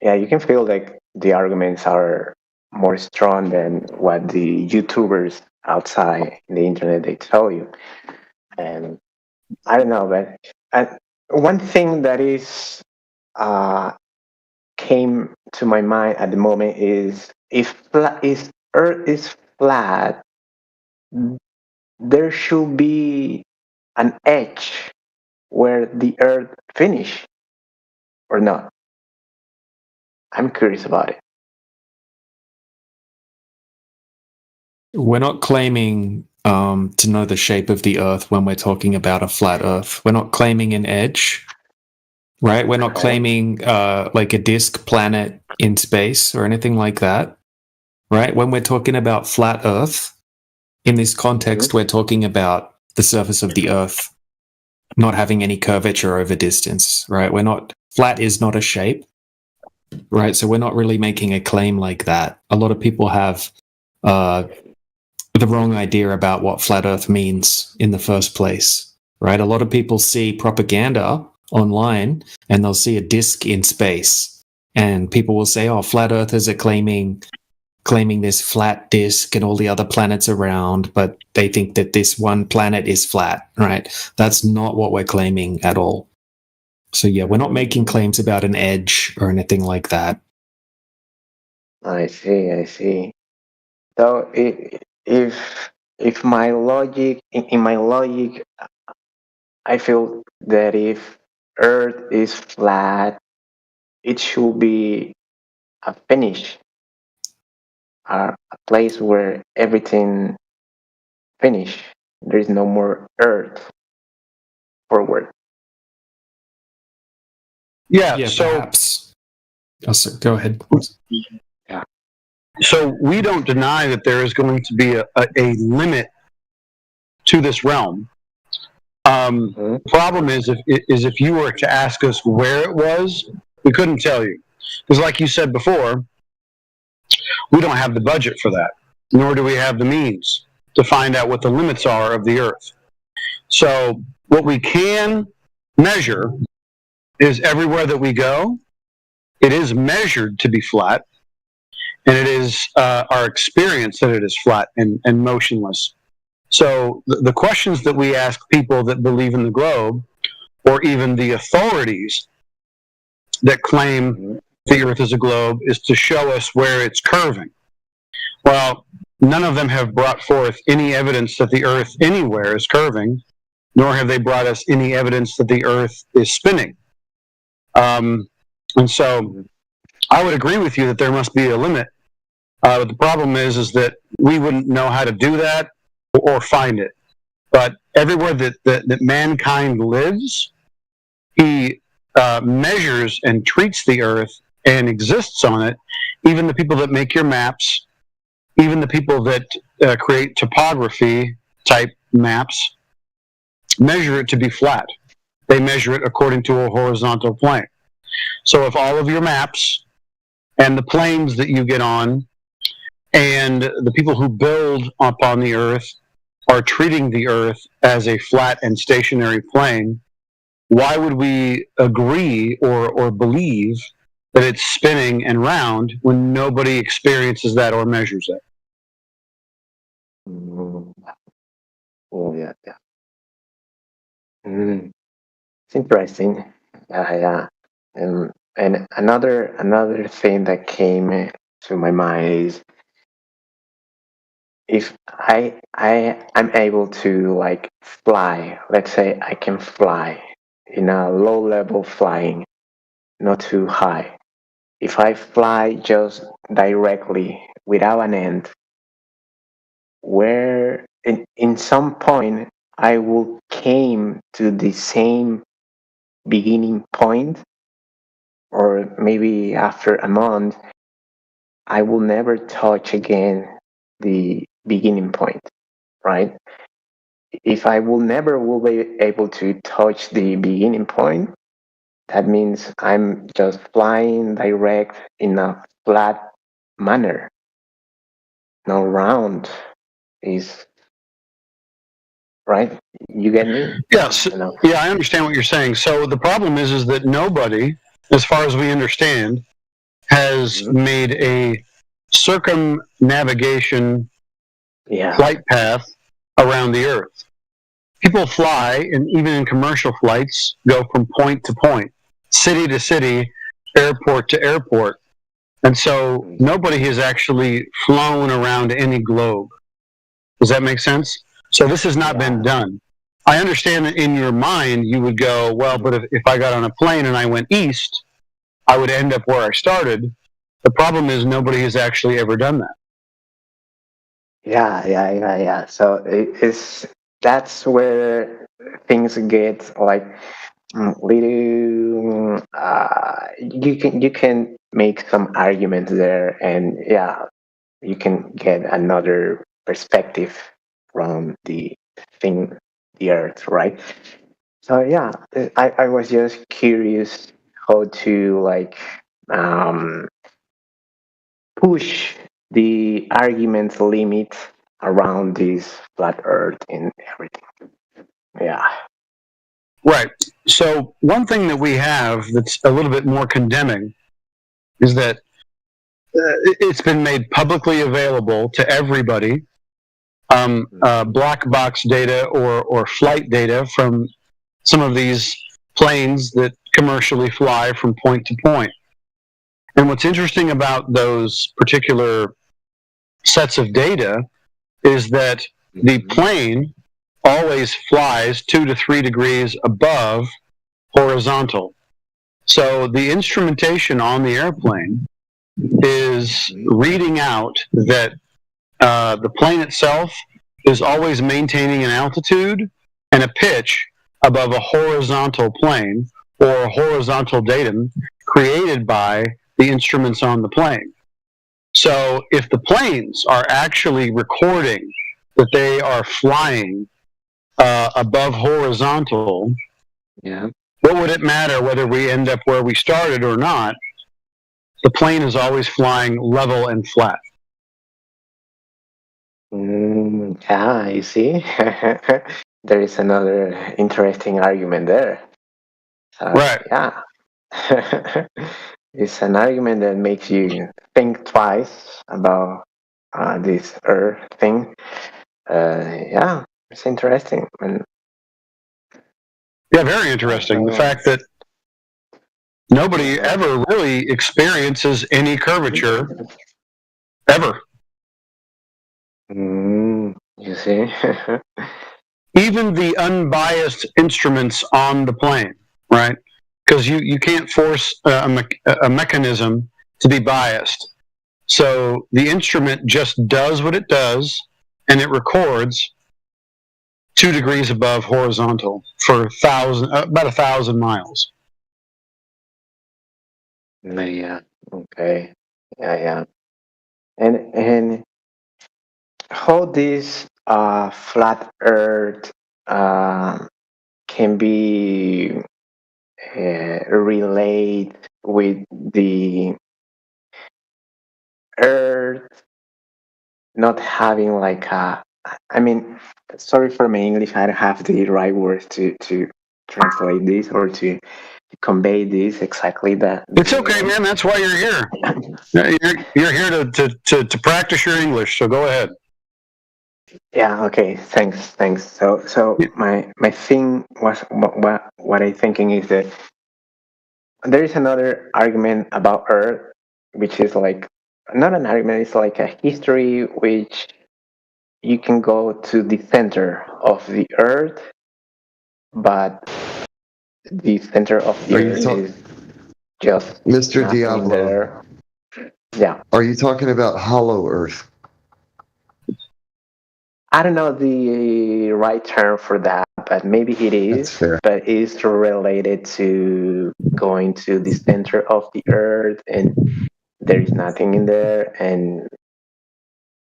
yeah, you can feel like the arguments are more strong than what the YouTubers outside in the internet they tell you. And I don't know, but one thing that is came to my mind at the moment is if Earth is flat, there should be an edge where the Earth finish or not. I'm curious about it. We're not claiming to know the shape of the Earth when we're talking about a flat Earth. We're not claiming an edge, right? We're not claiming like a disk planet in space or anything like that, right? When we're talking about flat Earth, in this context, we're talking about the surface of the Earth not having any curvature over distance, right? We're not, flat is not a shape, right? So we're not really making a claim like that. A lot of people have the wrong idea about what flat Earth means in the first place, right? A lot of people see propaganda online and they'll see a disk in space, and people will say, oh, flat earthers are claiming this flat disk and all the other planets around, but they think that this one planet is flat, right? That's not what we're claiming at all. So yeah, we're not making claims about an edge or anything like that. I see. So if my logic, in my logic, I feel that if Earth is flat, it should be a finish, a place where everything finish. There is no more Earth forward. Yeah, perhaps. Oh, so go ahead. So we don't deny that there is going to be a limit to this realm. The problem is if you were to ask us where it was, we couldn't tell you. Because like you said before, we don't have the budget for that, nor do we have the means to find out what the limits are of the Earth. So what we can measure is everywhere that we go, it is measured to be flat, and it is our experience that it is flat and motionless. So the questions that we ask people that believe in the globe, or even the authorities that claim the Earth is a globe, is to show us where it's curving. Well, none of them have brought forth any evidence that the Earth anywhere is curving, nor have they brought us any evidence that the Earth is spinning. And so I would agree with you that there must be a limit. But the problem is that we wouldn't know how to do that or find it. But everywhere that mankind lives, he measures and treats the Earth and exists on it. Even the people that make your maps, even the people that create topography type maps, measure it to be flat. They measure it according to a horizontal plane. So if all of your maps and the planes that you get on and the people who build upon the Earth are treating the Earth as a flat and stationary plane, why would we agree or believe that it's spinning and round when nobody experiences that or measures it? Oh, yeah. It's interesting. Yeah. And another thing that came to my mind is if I'm able to like fly, let's say I can fly in a low level flying, not too high. If I fly just directly without an end, where in some point I will came to the same beginning point or maybe after a month, I will never touch again the beginning point, right? If I will be able to touch the beginning point, that means I'm just flying direct in a flat manner. No round is right. You get me? Yes. You know? Yeah, I understand what you're saying. So the problem is that nobody, as far as we understand, has made a circumnavigation flight path around the Earth. People fly, and even in commercial flights, go from point to point, city to city, airport to airport. And so nobody has actually flown around any globe. Does that make sense? So this has not been done. I understand that in your mind you would go, well, but if I got on a plane and I went east, I would end up where I started. The problem is nobody has actually ever done that. Yeah. So that's where things get like little. You can make some arguments there, and yeah, you can get another perspective from the thing, the Earth, right? So yeah, I was just curious how to like um, push the argument limit around this flat Earth and everything. Yeah. Right. So one thing that we have that's a little bit more condemning is that it's been made publicly available to everybody. Black box data or flight data from some of these planes that commercially fly from point to point. And what's interesting about those particular sets of data is that the plane always flies 2 to 3 degrees above horizontal. So the instrumentation on the airplane is reading out that the plane itself is always maintaining an altitude and a pitch above a horizontal plane or a horizontal datum created by the instruments on the plane. So if the planes are actually recording that they are flying above horizontal, what would it matter whether we end up where we started or not? The plane is always flying level and flat. You see, there is another interesting argument there. Right. Yeah. It's an argument that makes you think twice about this Earth thing. Yeah, it's interesting. And yeah, very interesting. The fact that nobody ever really experiences any curvature ever. You see? Even the unbiased instruments on the plane, right? Because you can't force a mechanism to be biased. So the instrument just does what it does, and it records 2 degrees above horizontal for about 1,000 miles. Yeah. Okay. Yeah. And how this flat Earth can be relate with the Earth not having like I mean, sorry for my English, I don't have the right words to translate this or to convey this exactly that. It's okay, man. That's why you're here. You're here to practice your English, so go ahead. Yeah. Okay. Thanks. So my thing was what I'm thinking is that there is another argument about Earth, which is like not an argument. It's like a history which you can go to the center of the Earth, but the center of the Earth is just Mr. nothing Diablo. there. Yeah. Are you talking about Hollow Earth? I don't know the right term for that, but maybe it is. That's fair. But it's related to going to the center of the Earth, and there is nothing in there, and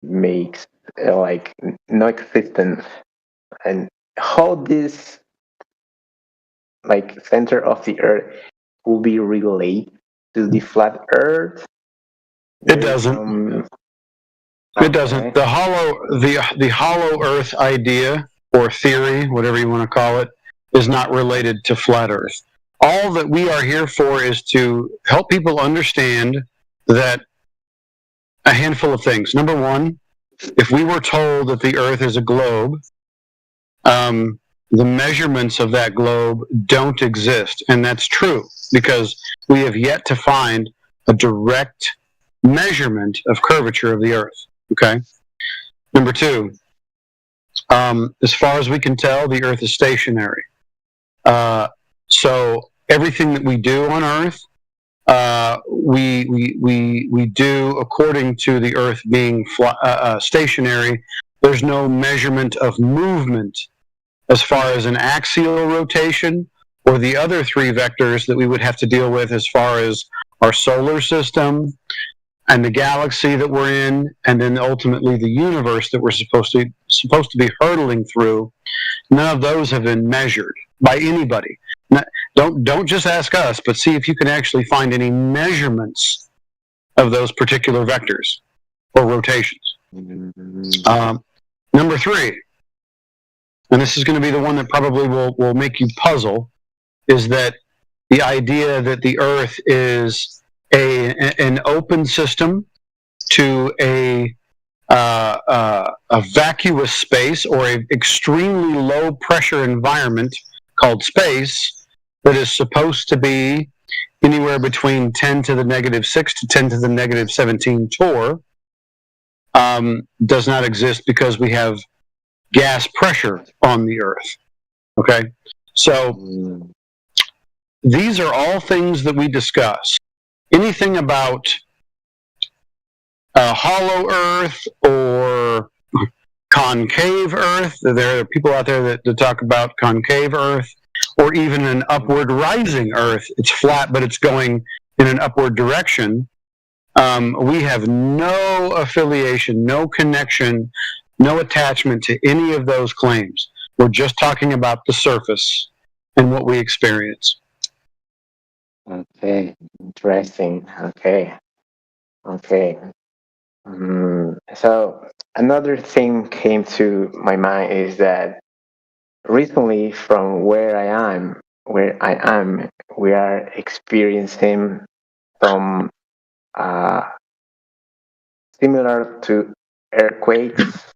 makes like no existence. And how this like center of the Earth will be related to the flat Earth? It doesn't. It doesn't. The hollow Earth idea or theory, whatever you want to call it, is not related to flat Earth. All that we are here for is to help people understand that a handful of things. Number one, if we were told that the Earth is a globe, the measurements of that globe don't exist, and that's true because we have yet to find a direct measurement of curvature of the Earth. Okay. Number two, as far as we can tell, the Earth is stationary. So everything that we do on Earth, we do according to the Earth being stationary. There's no measurement of movement as far as an axial rotation or the other three vectors that we would have to deal with as far as our solar system and the galaxy that we're in, and then ultimately the universe that we're supposed to be hurtling through. None of those have been measured by anybody. Don't just ask us, but see if you can actually find any measurements of those particular vectors or rotations. Number three, and this is going to be the one that probably will make you puzzle, is that the idea that the Earth is an open system to a vacuous space or an extremely low pressure environment called space that is supposed to be anywhere between 10 to the negative 6 to 10 to the negative 17 torr, does not exist because we have gas pressure on the Earth. Okay? So these are all things that we discuss. Anything about hollow Earth or concave Earth, there are people out there that talk about concave Earth, or even an upward rising Earth. It's flat, but it's going in an upward direction. We have no affiliation, no connection, no attachment to any of those claims. We're just talking about the surface and what we experience. Okay, interesting. Okay. So another thing came to my mind is that recently, from where I am, we are experiencing some similar to earthquakes,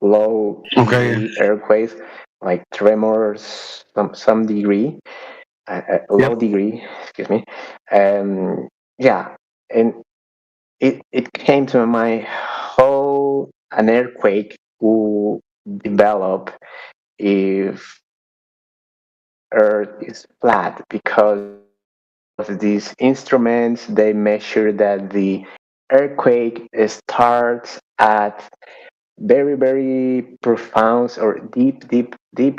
low degree earthquakes, like tremors, some degree. Low degree, excuse me. Yeah, and it came to my how an earthquake will develop if Earth is flat, because of these instruments they measure that the earthquake starts at very, very profound or deep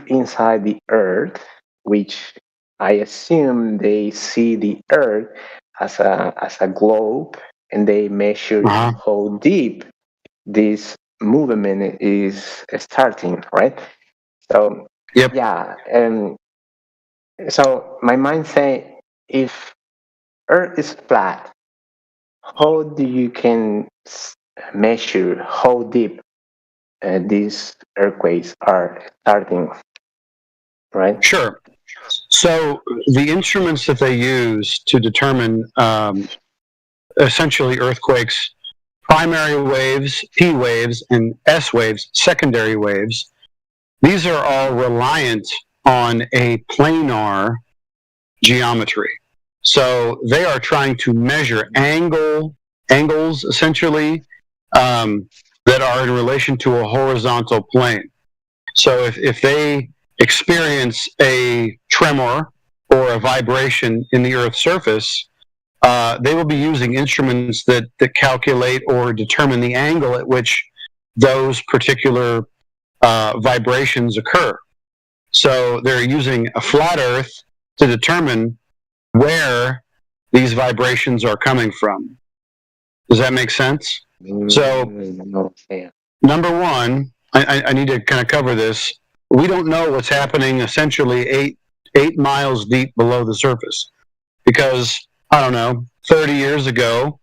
inside the Earth, which I assume they see the Earth as a globe, and they measure how deep this movement is starting, right? So yeah, so my mind say, if Earth is flat, how do you can measure how deep these earthquakes are starting, right? Sure. So the instruments that they use to determine essentially earthquakes, primary waves, P waves, and S waves, secondary waves, these are all reliant on a planar geometry. So they are trying to measure angles essentially that are in relation to a horizontal plane. So if they experience a tremor or a vibration in the Earth's surface, they will be using instruments that calculate or determine the angle at which those particular vibrations occur. So they're using a flat Earth to determine where these vibrations are coming from. Does that make sense? So, number one, I need to kind of cover this. We don't know what's happening essentially 8 miles deep below the surface because, I don't know, 30 years ago,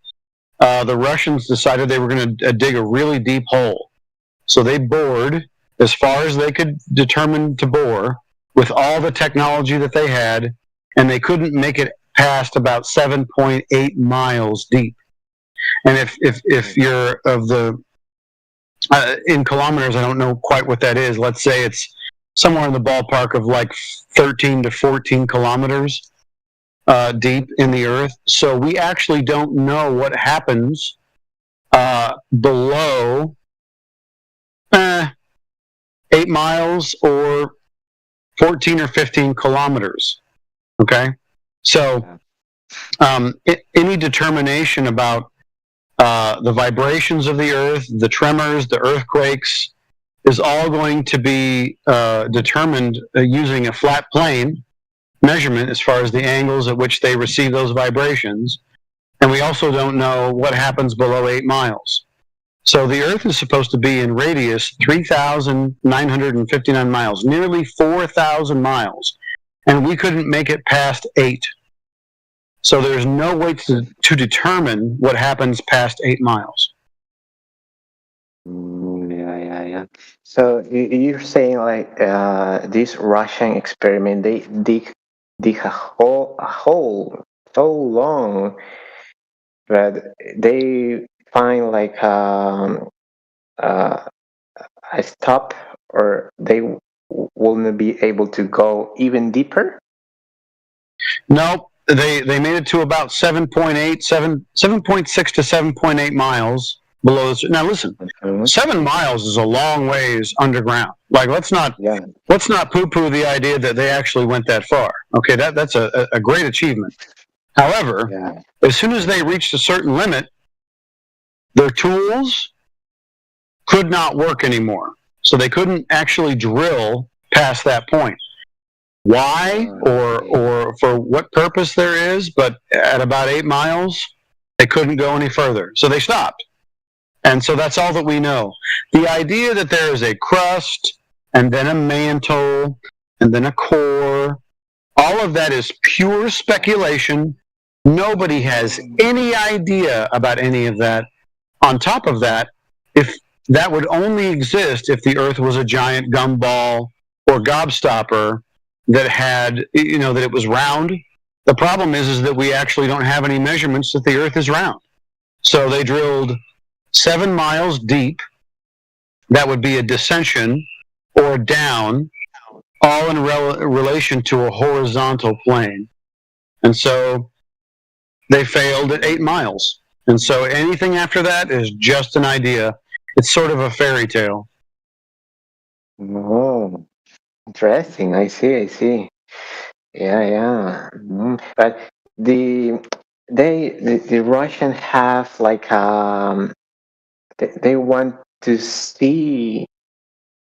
the Russians decided they were going to dig a really deep hole. So they bored as far as they could determine to bore with all the technology that they had, and they couldn't make it past about 7.8 miles deep. And if you're of the in kilometers, I don't know quite what that is. Let's say it's somewhere in the ballpark of like 13 to 14 kilometers deep in the earth. So we actually don't know what happens below 8 miles or 14 or 15 kilometers. Okay? So any determination about the vibrations of the earth, the tremors, the earthquakes, is all going to be determined using a flat plane measurement as far as the angles at which they receive those vibrations. And we also don't know what happens below 8 miles. So the Earth is supposed to be in radius 3,959 miles, nearly 4,000 miles. And we couldn't make it past 8. So there's no way to determine what happens past 8 miles. Yeah. So you're saying like this Russian experiment, they dig a hole so long that they find like a stop, or they won't be able to go even deeper? No, they made it to about 7.6 to 7.8 miles below this. Now listen, 7 miles is a long ways underground. Like let's not poo-poo the idea that they actually went that far. Okay, that's a great achievement. However, as soon as they reached a certain limit, their tools could not work anymore. So they couldn't actually drill past that point. Why or for what purpose there is, but at about 8 miles, they couldn't go any further. So they stopped. And so that's all that we know. The idea that there is a crust and then a mantle and then a core, all of that is pure speculation. Nobody has any idea about any of that. On top of that, if that would only exist if the Earth was a giant gumball or gobstopper that had, that it was round. The problem is that we actually don't have any measurements that the Earth is round. So they drilled 7 miles deep. That would be a descension or down, all in relation to a horizontal plane. And so they failed at 8 miles. And so anything after that is just an idea. It's sort of a fairy tale. Oh, interesting. I see. Yeah. But the Russian have like they want to see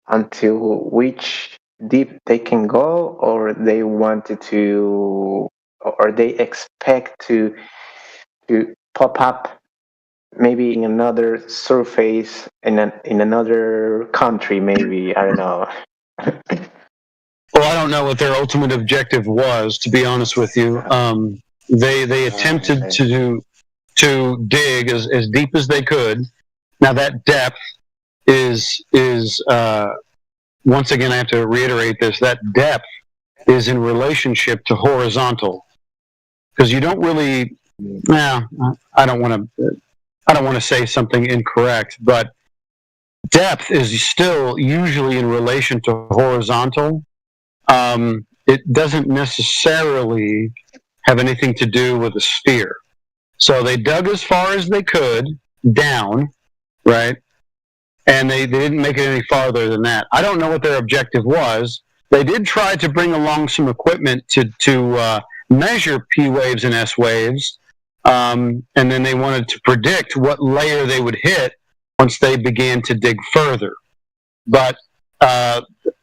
until which deep they can go, or they wanted to, or they expect to pop up maybe in another surface in another country, maybe, I don't know. Well, I don't know what their ultimate objective was, to be honest with you. They attempted to dig as deep as they could. Now that depth is once again, I have to reiterate this, that depth is in relationship to horizontal, because you don't really, I don't want to say something incorrect, but depth is still usually in relation to horizontal. It doesn't necessarily have anything to do with a sphere. So they dug as far as they could down, right? And they didn't make it any farther than that. I don't know what their objective was. They did try to bring along some equipment to measure P waves and S waves, and then they wanted to predict what layer they would hit once they began to dig further. But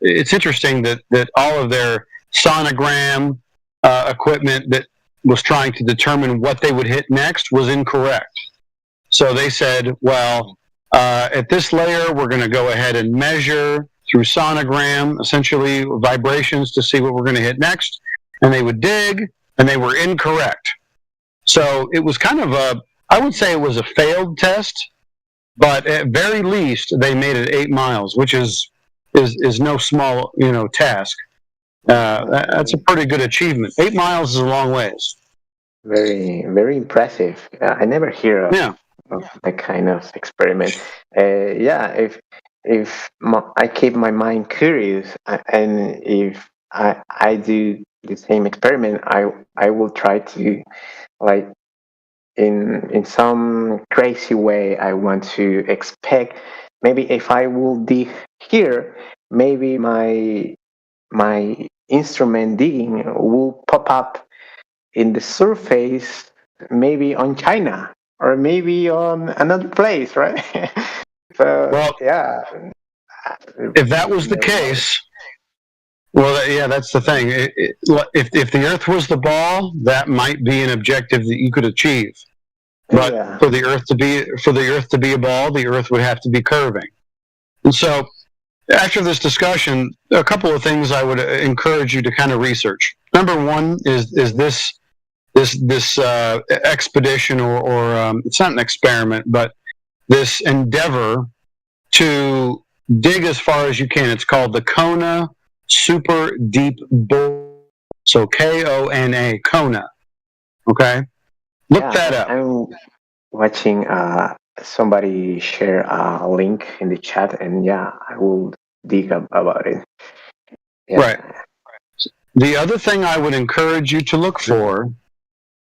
it's interesting that all of their sonogram equipment that was trying to determine what they would hit next was incorrect. So they said, well, at this layer, we're going to go ahead and measure through sonogram, essentially vibrations, to see what we're going to hit next. And they would dig, and they were incorrect. So it was kind of I would say it was a failed test, but at very least they made it 8 miles, which is no small task. That's a pretty good achievement. 8 miles is a long ways. Very, very impressive. I never hear of, of that kind of experiment. If I keep my mind curious, and if I do the same experiment, I will try to, like, in some crazy way, I want to expect, maybe if I will dig here, maybe my instrument digging will pop up in the surface, maybe on China or maybe on another place, right? So, well, yeah. If that was the case, well, yeah, that's the thing. If the Earth was the ball, that might be an objective that you could achieve. But for the Earth to be a ball, the Earth would have to be curving. And so, after this discussion, a couple of things I would encourage you to kind of research. Number one is this expedition, or it's not an experiment, but this endeavor to dig as far as you can. It's called the Kona Super Deep Bore. So Kona, Kona. Okay, look that up. I'm watching somebody share a link in the chat, and I will dig up about it. Right. The other thing I would encourage you to look for,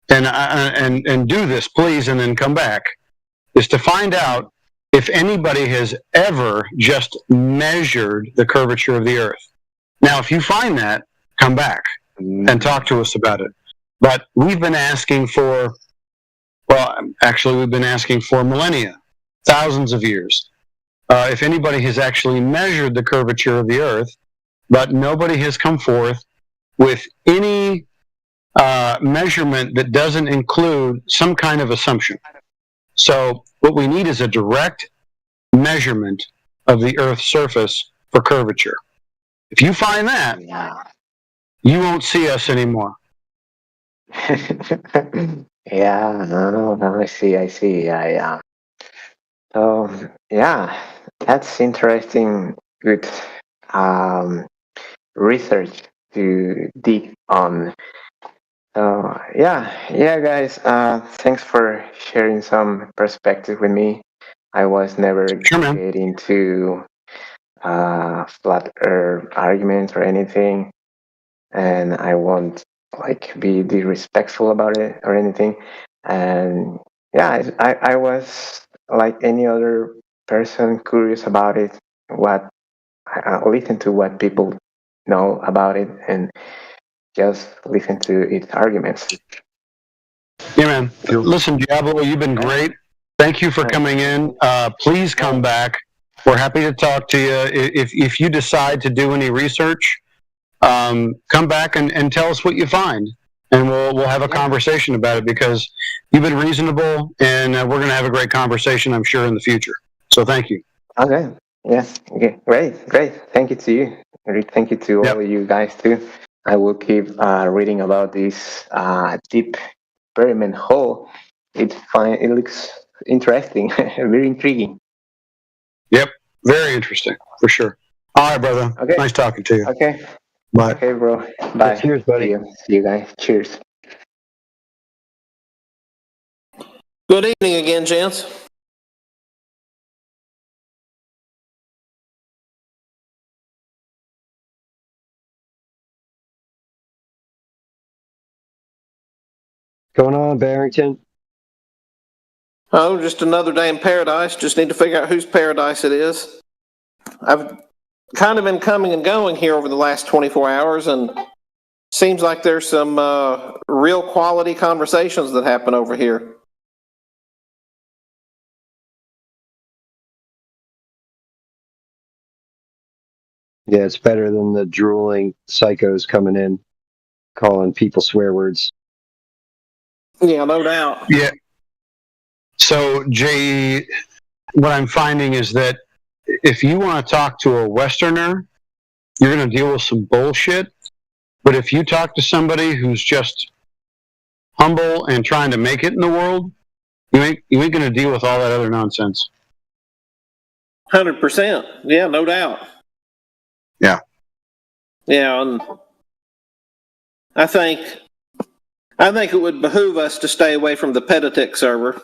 and do this, please, and then come back, is to find out if anybody has ever just measured the curvature of the Earth. Now, if you find that, come back and talk to us about it. But we've been asking for, we've been asking for millennia, thousands of years. If anybody has actually measured the curvature of the Earth, but nobody has come forth with any measurement that doesn't include some kind of assumption. So what we need is a direct measurement of the Earth's surface for curvature. If you find that, you won't see us anymore. No, I see. Yeah. So, that's interesting. Good research to dig on. So, guys, thanks for sharing some perspective with me. I was never getting into flat earth arguments or anything, and I won't be disrespectful about it or anything. And I was like any other person, curious about it. Listen to what people know about it, and just listen to its arguments. Yeah, man. Listen, Diablo, you've been great. Thank you for coming in. Please come back. We're happy to talk to you. If you decide to do any research, come back and tell us what you find, and we'll have a conversation about it, because you've been reasonable, and we're going to have a great conversation, I'm sure, in the future. So thank you. Okay. Yes. Okay. Great. Thank you to you. Thank you to all of you guys too. I will keep reading about this deep experiment hole. It looks interesting, very intriguing. Yep. Very interesting, for sure. All right, brother. Okay. Nice talking to you. Okay. Bye. Okay, bro. Bye. Cheers, buddy. See you guys. Cheers. Good evening again, gents. Going on, Barrington? Oh, just another day in paradise. Just need to figure out whose paradise it is. I've kind of been coming and going here over the last 24 hours, and seems like there's some real quality conversations that happen over here. Yeah, it's better than the drooling psychos coming in, calling people swear words. Yeah, no doubt. Yeah. So, Jay, what I'm finding is that if you want to talk to a Westerner, you're going to deal with some bullshit. But if you talk to somebody who's just humble and trying to make it in the world, you ain't going to deal with all that other nonsense. 100%. Yeah, no doubt. Yeah. Yeah, and I think it would behoove us to stay away from the Petatic server.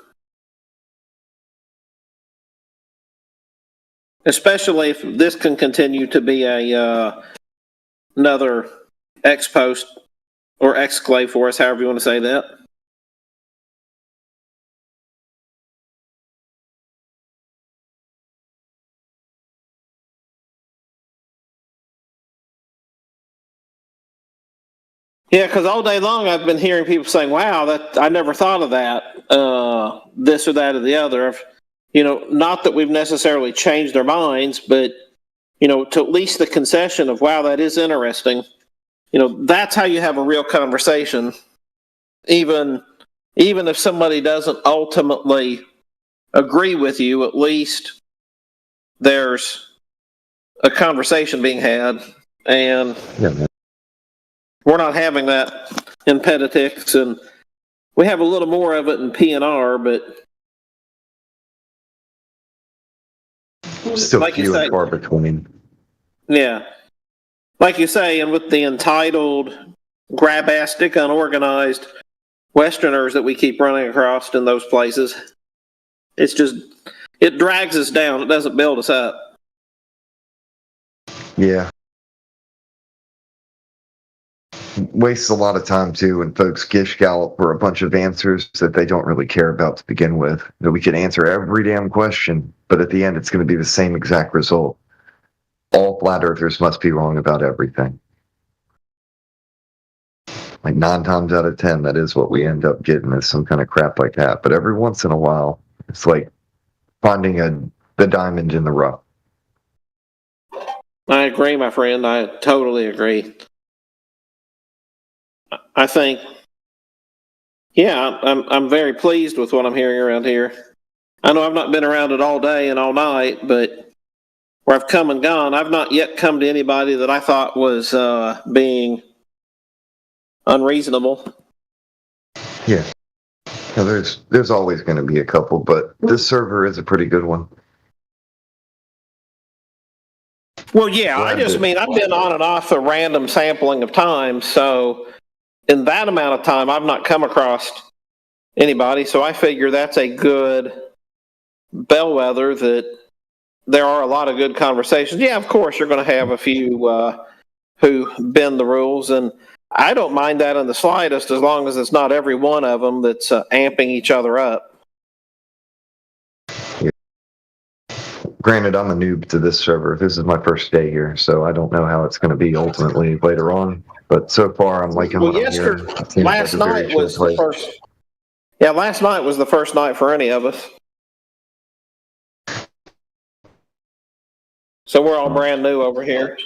Especially if this can continue to be a another X post or exclave for us, however you want to say that. Yeah, because all day long I've been hearing people saying, "Wow, that I never thought of that, this or that or the other." Not that we've necessarily changed our minds, but to at least the concession of, "Wow, that is interesting." That's how you have a real conversation. Even if somebody doesn't ultimately agree with you, at least there's a conversation being had, and we're not having that in Petitics, and we have a little more of it in PNR, but Still like you few say, and far between. yeah, like you say, and with the entitled, grabastic, unorganized Westerners that we keep running across in those places, it drags us down. It doesn't build us up. Yeah. Wastes a lot of time too when folks gish gallop for a bunch of answers that they don't really care about to begin with. That we could answer every damn question, but at the end it's going to be the same exact result. All flat earthers must be wrong about everything. Like 9 times out of 10, that is what we end up getting, is some kind of crap like that. But every once in a while, it's like finding the diamond in the rough. I agree, my friend. I totally agree. I think, yeah, I'm very pleased with what I'm hearing around here. I know I've not been around it all day and all night, but where I've come and gone, I've not yet come to anybody that I thought was being unreasonable. Yeah. Now, there's always going to be a couple, but this server is a pretty good one. Well, yeah, I just mean I've been on and off a random sampling of time, so in that amount of time, I've not come across anybody, so I figure that's a good bellwether that there are a lot of good conversations. Yeah, of course, you're going to have a few who bend the rules, and I don't mind that in the slightest as long as it's not every one of them that's amping each other up. Granted, I'm a noob to this server. This is my first day here, so I don't know how it's going to be ultimately later on. But so far, I'm liking what I'm hearing. Last night was the first. Yeah, last night was the first night for any of us. So we're all brand new over here.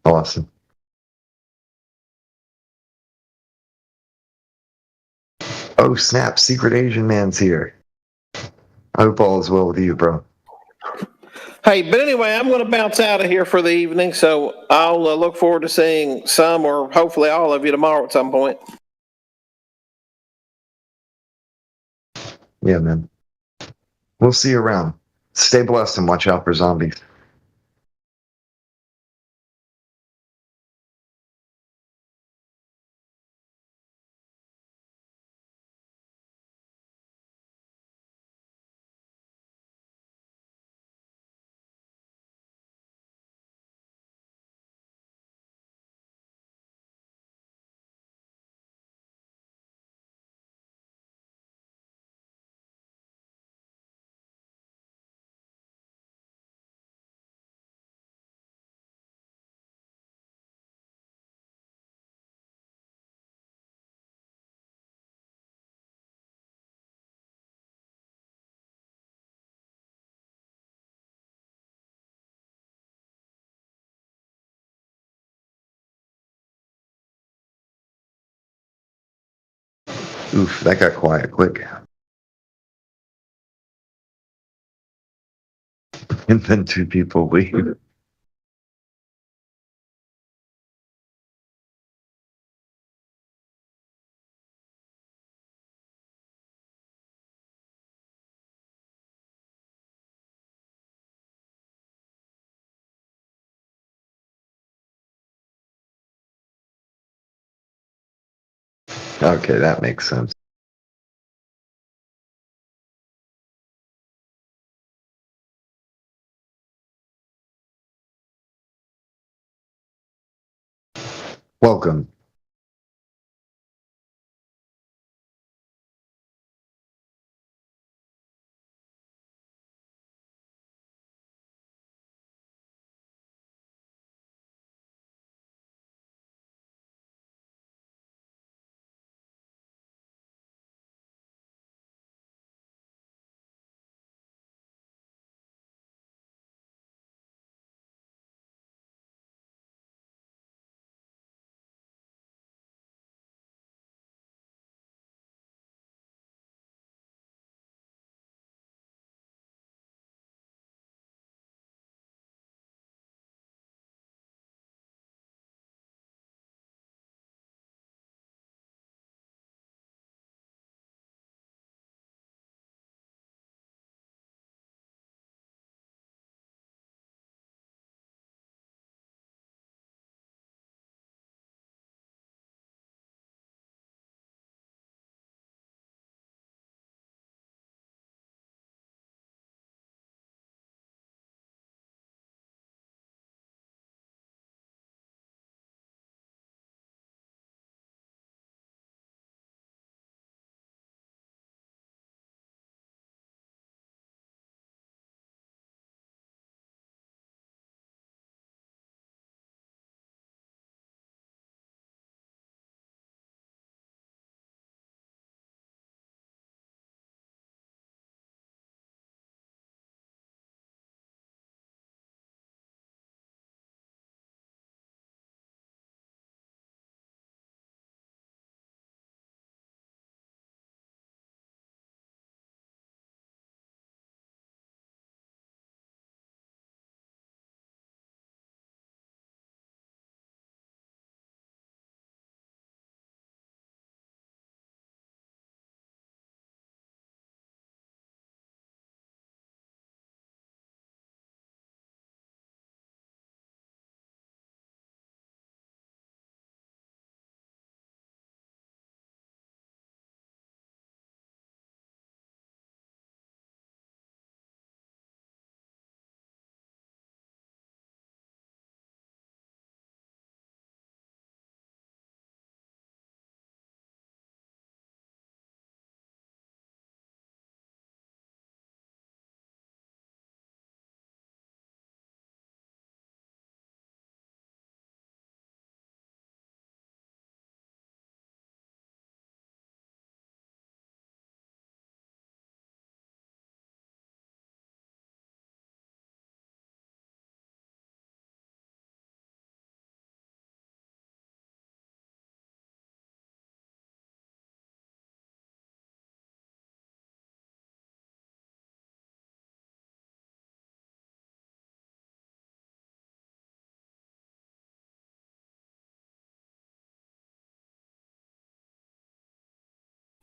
Awesome. Oh snap! Secret Asian Man's here. I hope all is well with you, bro. Hey, but anyway, I'm going to bounce out of here for the evening, so I'll look forward to seeing some or hopefully all of you tomorrow at some point. Yeah, man. We'll see you around. Stay blessed and watch out for zombies. Oof, that got quiet quick. And then two people leave. Okay, that makes sense. Welcome.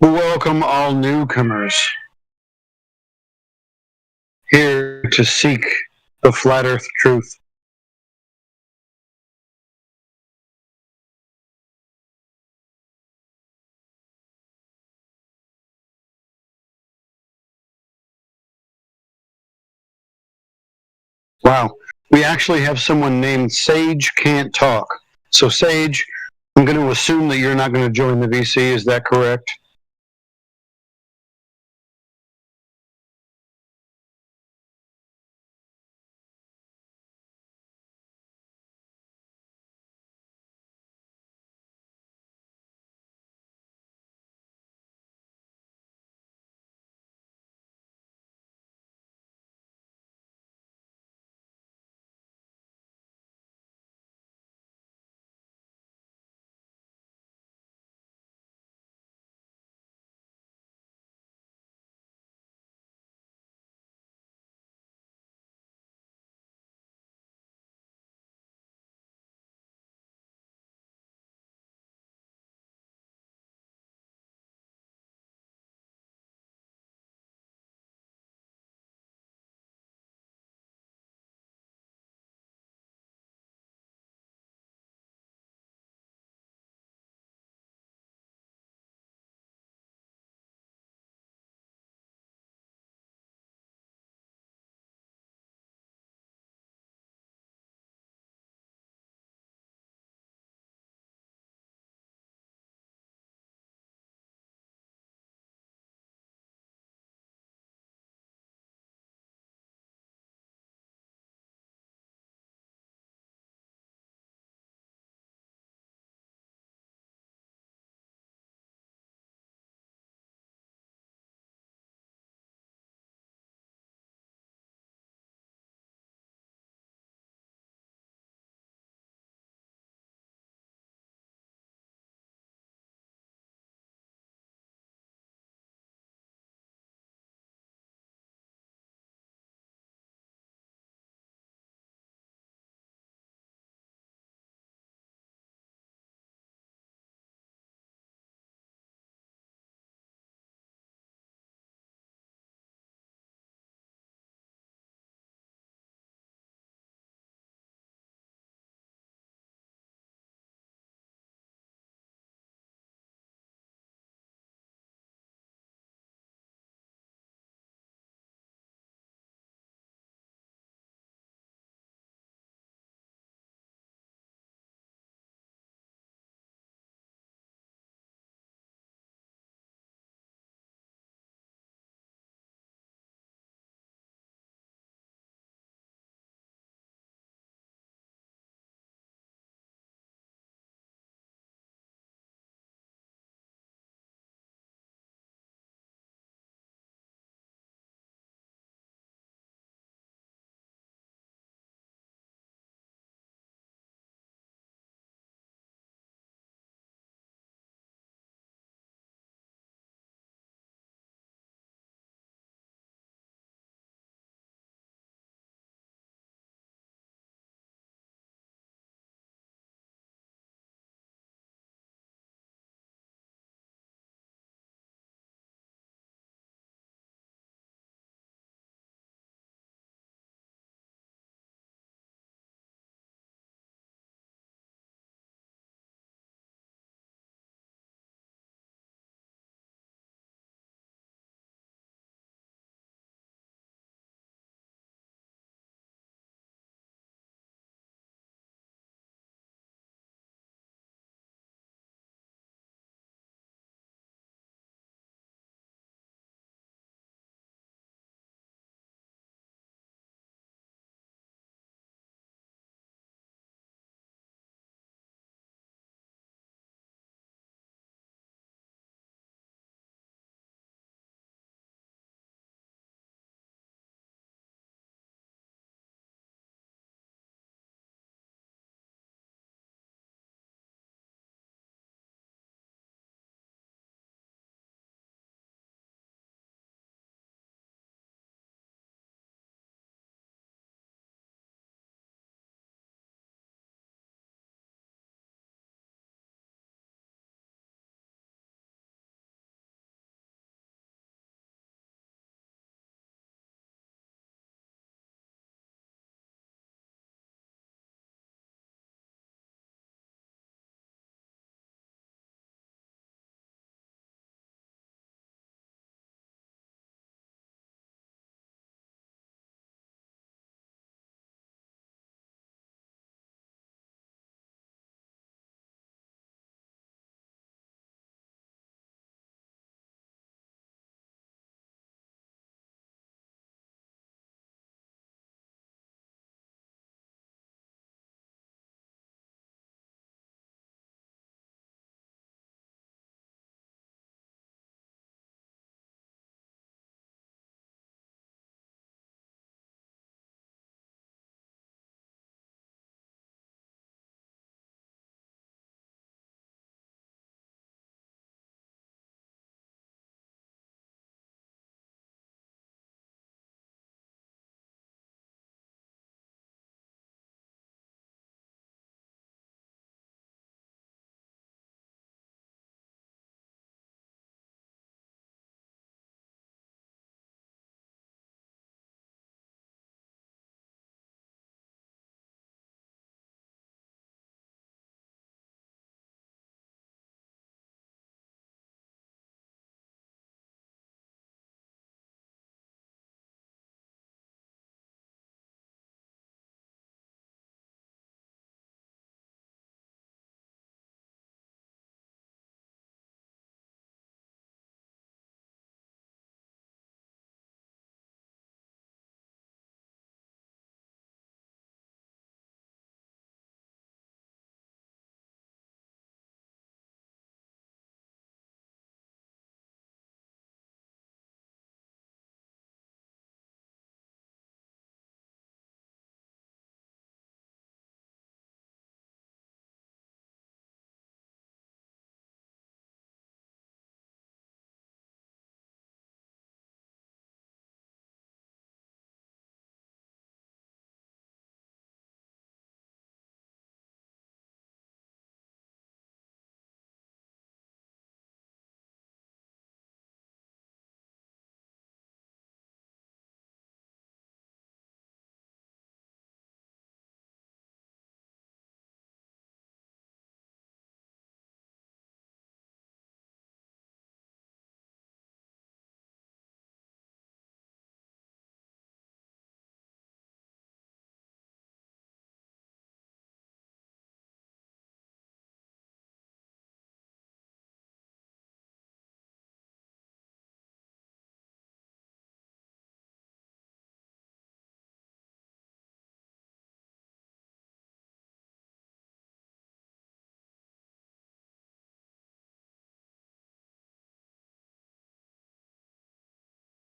Welcome all newcomers here to seek the flat earth truth. Wow, we actually have someone named Sage Can't Talk. So Sage, I'm going to assume that you're not going to join the VC, is that correct?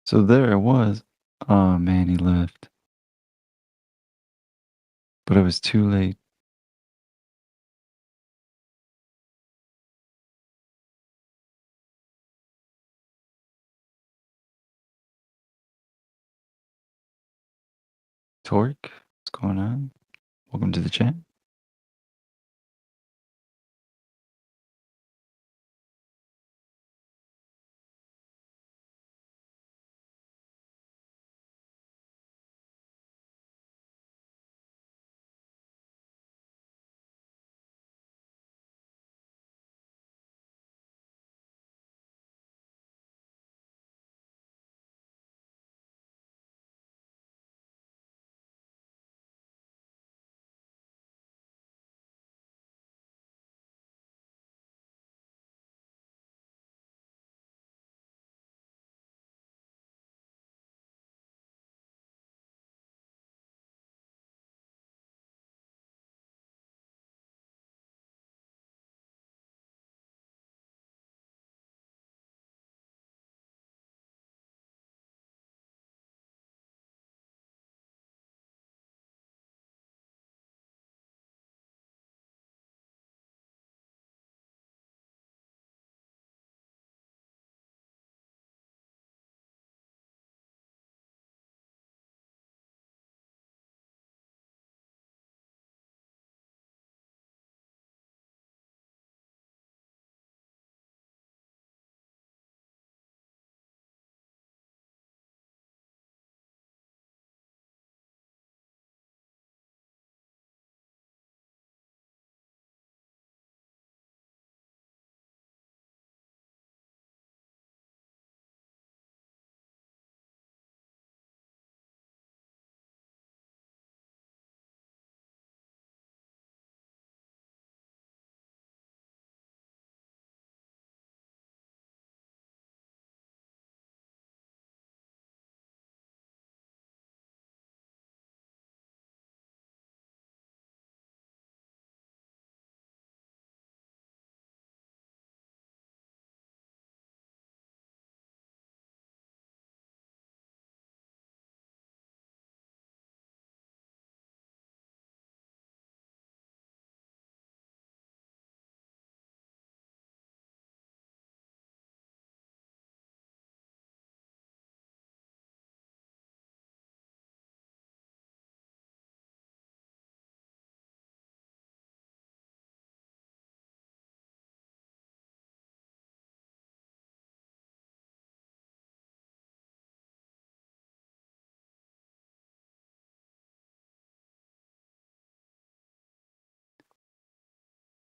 So there it was. Oh man, he left. But it was too late. Torque, what's going on? Welcome to the chat.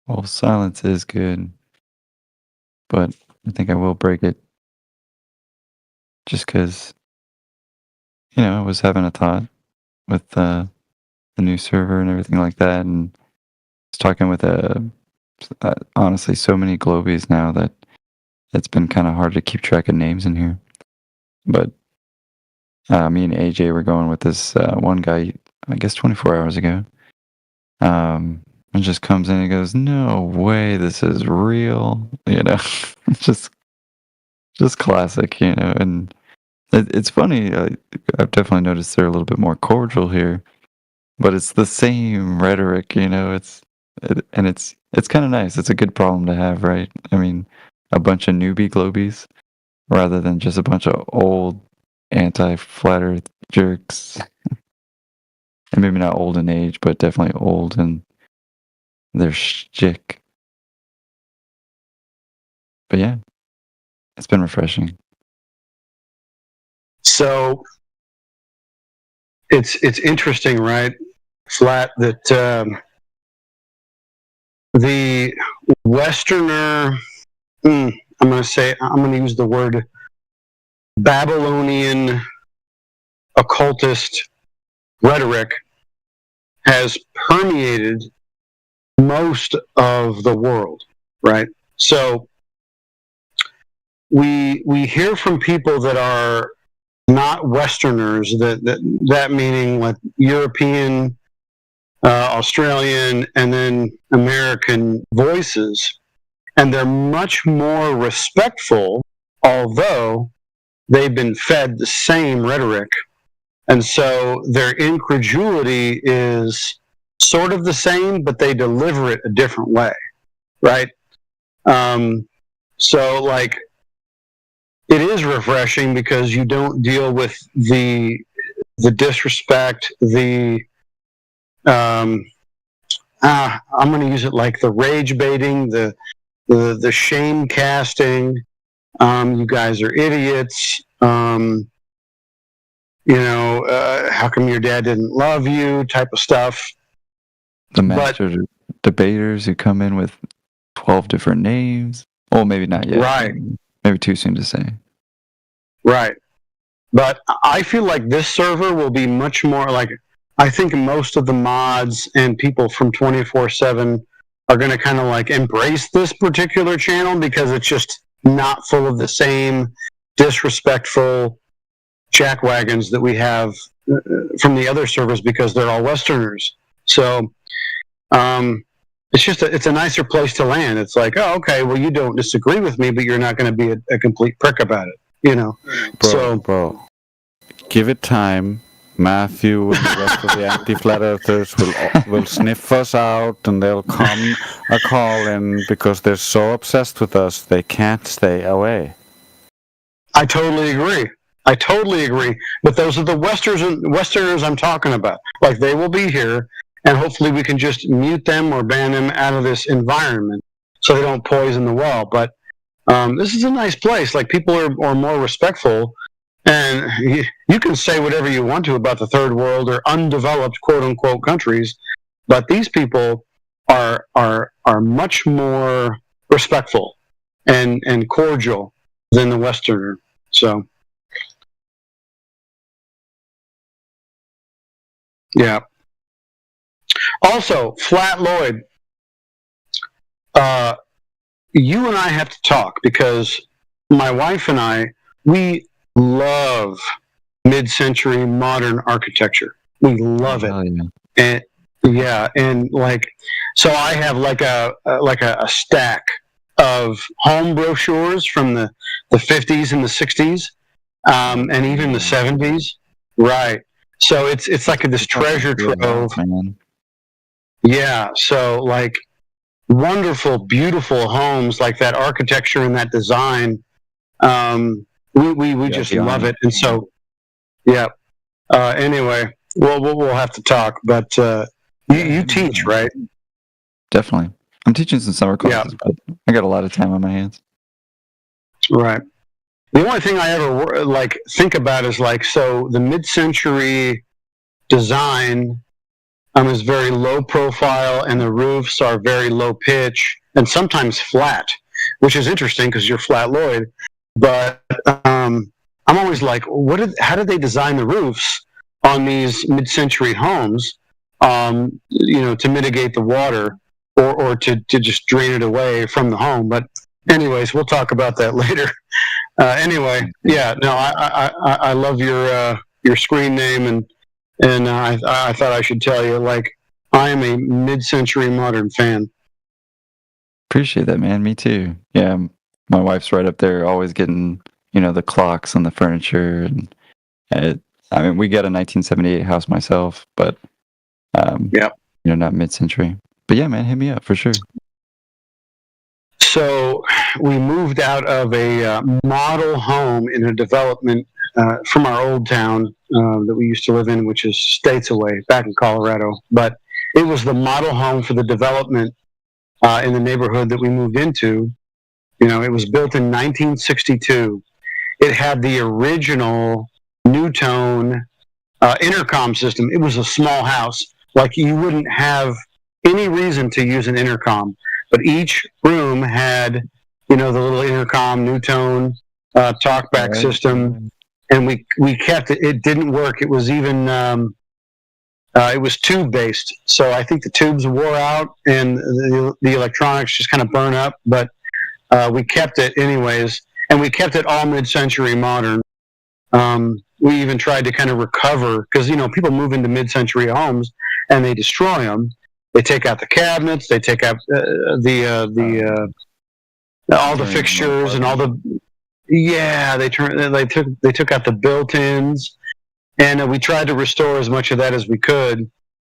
Well, silence is good, but I think I will break it just because, I was having a thought with the new server and everything like that, and I was talking with honestly so many globies now that it's been kind of hard to keep track of names in here. But me and AJ were going with this one guy, I guess 24 hours ago. And just comes in and goes, "No way, this is real," just classic, And it's funny. I've definitely noticed they're a little bit more cordial here, but it's the same rhetoric, It's kind of nice. It's a good problem to have, right? I mean, a bunch of newbie globies rather than just a bunch of old anti-flat Earth jerks. And maybe not old in age, but definitely old in their shtick. But yeah, it's been refreshing. So it's interesting, right, Flat, that the Westerner, I'm going to use the word Babylonian occultist rhetoric has permeated most of the world, right? So we hear from people that are not Westerners, that meaning like European, Australian, and then American voices, and they're much more respectful, although they've been fed the same rhetoric. And so their incredulity is sort of the same, but they deliver it a different way, right? So, like, it is refreshing because you don't deal with the disrespect, I'm going to use it like the rage baiting, the shame casting. You guys are idiots. How come your dad didn't love you? Type of stuff. The master debaters who come in with 12 different names. Well, maybe not yet. Right. Maybe too soon to say. Right. But I feel like this server will be much more like, I think most of the mods and people from 24/7 are going to kind of like embrace this particular channel because it's just not full of the same disrespectful jackwagons that we have from the other servers because they're all Westerners. So it's a nicer place to land. It's like, oh, okay, well, you don't disagree with me, but you're not going to be a complete prick about it, you know? Bro, give it time. Matthew and the rest of the anti-flat earthers will sniff us out, and they'll come a call in because they're so obsessed with us they can't stay away. I totally agree. But those are the Westerners I'm talking about. Like, they will be here, and hopefully we can just mute them or ban them out of this environment so they don't poison the well. But this is a nice place. Like, people are more respectful. And you can say whatever you want to about the third world or undeveloped quote unquote countries, but these people are much more respectful and cordial than the Westerner. So yeah. Also, Flat Lloyd, you and I have to talk because my wife and I, we love mid-century modern architecture. We love it. And like, so I have like a stack of home brochures from the 50s and the 60s, and even the 70s. Right. So it's like this treasure trove. Yeah. So like wonderful, beautiful homes, like that architecture and that design. We just love it. And so, yeah. Anyway, we'll have to talk, but you teach, right? Definitely. I'm teaching some summer classes, but I got a lot of time on my hands. Right. The only thing I ever like think about is like, so the mid-century design is very low profile, and the roofs are very low pitch and sometimes flat, which is interesting because you're Flat Lloyd. But I'm always like, how did they design the roofs on these mid-century homes, to mitigate the water or to just drain it away from the home? But anyways, we'll talk about that later. Anyway, yeah, no, I love your screen name, and I thought I should tell you, like, I am a mid-century modern fan. Appreciate that, man. Me too. Yeah. My wife's right up there, always getting, the clocks on the furniture, and we got a 1978 house myself, but not mid-century. But yeah, man, hit me up for sure. So we moved out of a model home in a development from our old town that we used to live in, which is states away, back in Colorado. But it was the model home for the development in the neighborhood that we moved into. It was built in 1962. It had the original Newtone intercom system. It was a small house. Like, you wouldn't have any reason to use an intercom, but each room had, the little intercom Newtone talkback system, and we kept it. It didn't work. It was even it was tube based, so I think the tubes wore out and the electronics just kind of burn up, but we kept it anyways, and we kept it all mid-century modern. We even tried to kind of recover, because, people move into mid-century homes and they destroy them. They take out the cabinets, they take out all the fixtures and all the, Yeah, they took out the built-ins, and we tried to restore as much of that as we could,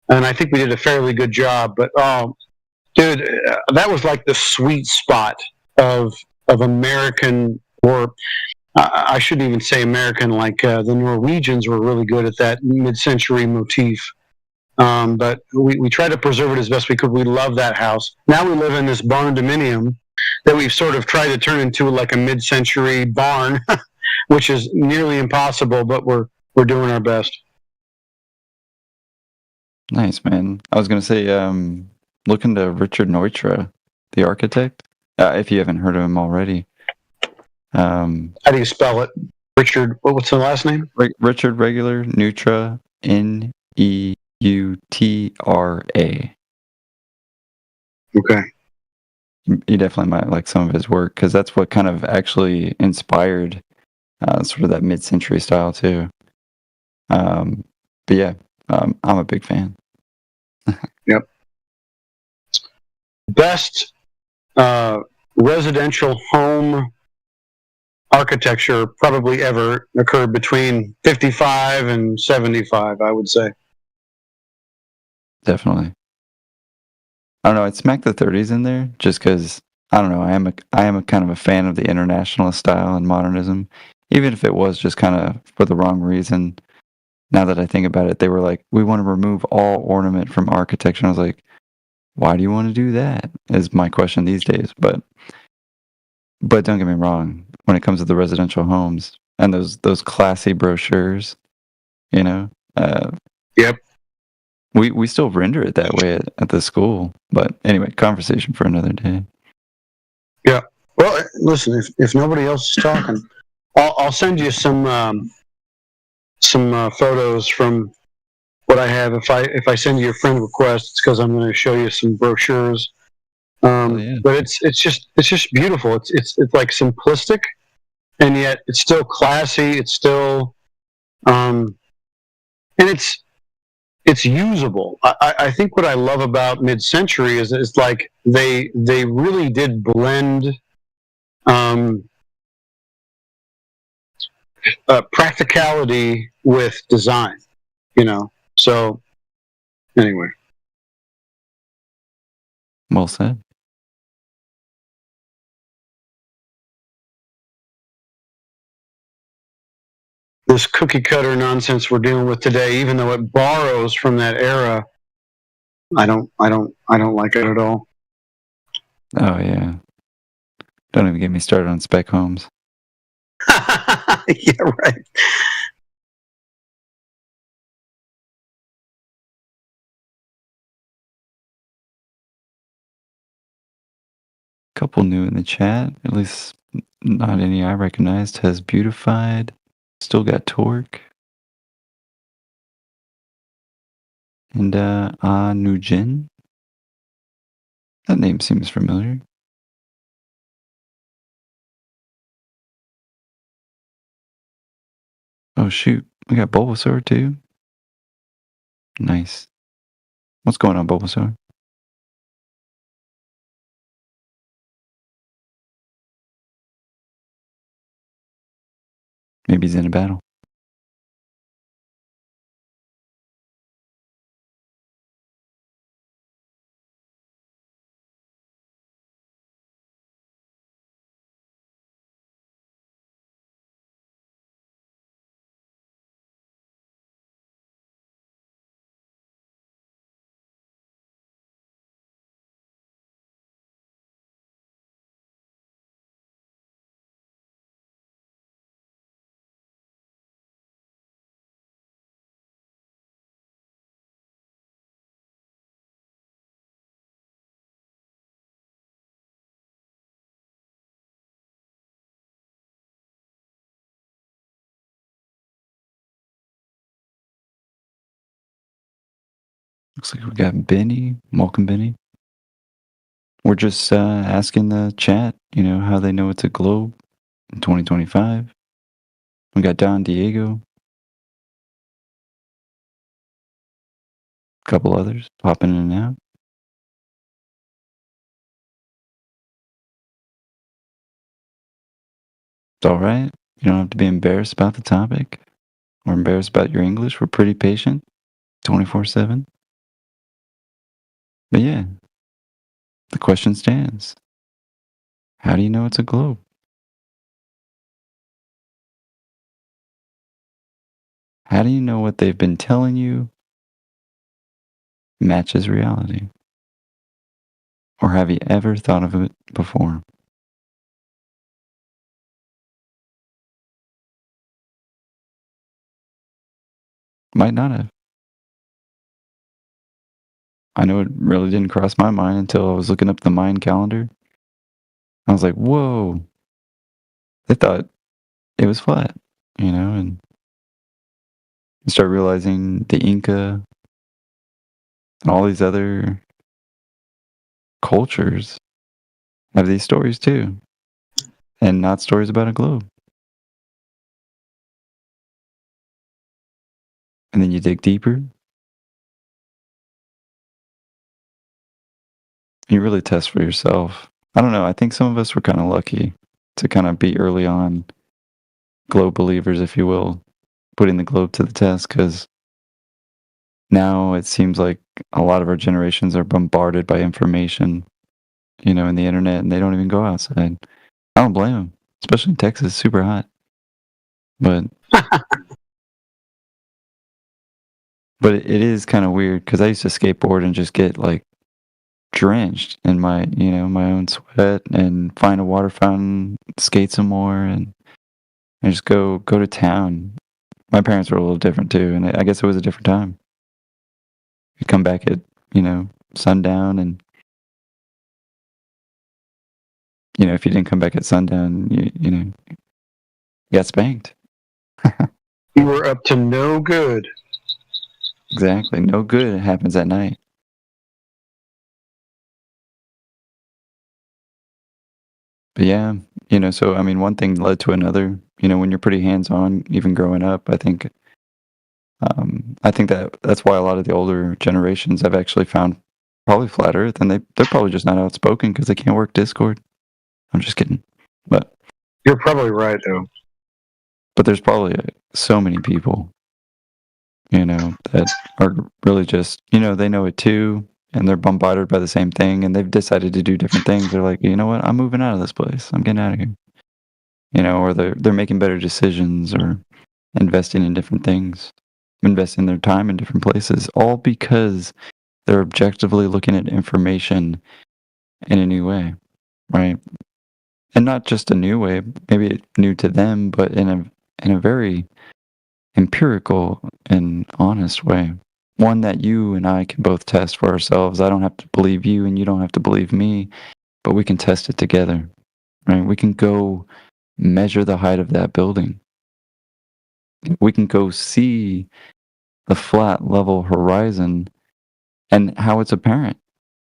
and I think we did a fairly good job. But dude, that was like the sweet spot of American, or I shouldn't even say American. Like the Norwegians were really good at that mid-century motif. But we tried to preserve it as best we could. We love that house. Now we live in this barn dominium that we've sort of tried to turn into like a mid-century barn, which is nearly impossible, but we're doing our best. Nice, man. I was gonna say, look into Richard Neutra, the architect. If you haven't heard of him already. How do you spell it? Richard, what's the last name? Richard Regular Neutra, Neutra. Okay. You definitely might like some of his work because that's what kind of actually inspired sort of that mid-century style too. But yeah, I'm a big fan. Yep. Best residential home architecture probably ever occurred between 55 and 75, I would say. Definitely. I don't know. I'd smack the 30s in there just because I don't know. I am a kind of a fan of the internationalist style and modernism, even if it was just kind of for the wrong reason. Now that I think about it, they were like, "We want to remove all ornament from architecture." And I was like, "Why do you want to do that?" Is my question these days. But don't get me wrong. When it comes to the residential homes and those classy brochures, you know. Yep. We still render it that way at the school, but anyway, conversation for another day. Yeah. Well, listen, if nobody else is talking, I'll send you some photos from what I have. If I send you a friend request, it's because I'm going to show you some brochures. But it's just beautiful. It's like simplistic, and yet it's still classy. It's still, and it's usable. I think what I love about mid-century is like they really did blend practicality with design, you know. So anyway, Well said. this cookie cutter nonsense we're dealing with today, even though it borrows from that era, I don't like it at all. Oh yeah. Don't even get me started on spec homes. Yeah, right. Couple new in the chat, at least not any I recognized. Has beautified. Still got torque. And Nujin. That name seems familiar. Oh shoot, we got Bulbasaur too. Nice. What's going on, Bulbasaur? Maybe he's in a battle. Looks like we got Benny. Welcome, Benny. We're just asking the chat, how they know it's a globe in 2025. We got Don Diego. A couple others popping in and out. It's all right. You don't have to be embarrassed about the topic or embarrassed about your English. We're pretty patient 24/7. But yeah, the question stands. How do you know it's a globe? How do you know what they've been telling you matches reality? Or have you ever thought of it before? Might not have. I know it really didn't cross my mind until I was looking up the Mayan calendar. I was like, whoa. They thought it was flat, and you start realizing the Inca and all these other cultures have these stories too, and not stories about a globe. And then you dig deeper, you really test for yourself. I don't know. I think some of us were kind of lucky to kind of be early on globe believers, if you will, putting the globe to the test, because now it seems like a lot of our generations are bombarded by information, in the internet, and they don't even go outside. I don't blame them, especially in Texas, super hot. But it is kind of weird because I used to skateboard and just get like drenched in my own sweat and find a water fountain, skate some more, and just go to town. My parents were a little different too, and I guess it was a different time. You come back at sundown, and if you didn't come back at sundown, you got spanked. You were up to no good. Exactly, no good happens at night. But yeah, so I mean, one thing led to another. When you're pretty hands-on, even growing up, I think that's why a lot of the older generations have actually found probably flat Earth, and they're probably just not outspoken because they can't work Discord. I'm just kidding, but You're probably right, though. but there's probably so many people, that are really just they know it too, and they're bombarded by the same thing, and they've decided to do different things. They're like, you know what, I'm moving out of this place. I'm getting out of here. Or they're making better decisions or investing in different things, investing their time in different places, all because they're objectively looking at information in a new way, right? And not just a new way, maybe new to them, but in a very empirical and honest way. One that you and I can both test for ourselves. I don't have to believe you and you don't have to believe me, but we can test it together, right? We can go measure the height of that building. We can go see the flat level horizon and how it's apparent,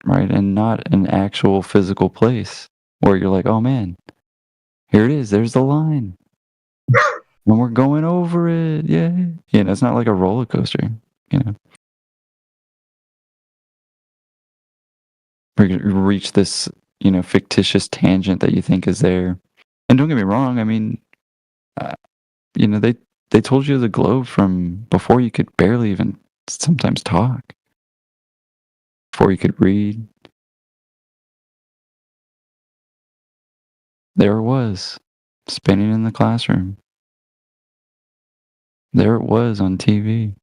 right? And not an actual physical place where you're like, oh man, here it is. There's the line. And we're going over it. Yeah. It's not like a roller coaster, where you reach this, fictitious tangent that you think is there. And don't get me wrong. I mean, they told you the globe from before you could barely even sometimes talk, before you could read. There it was, spinning in the classroom. There it was on TV.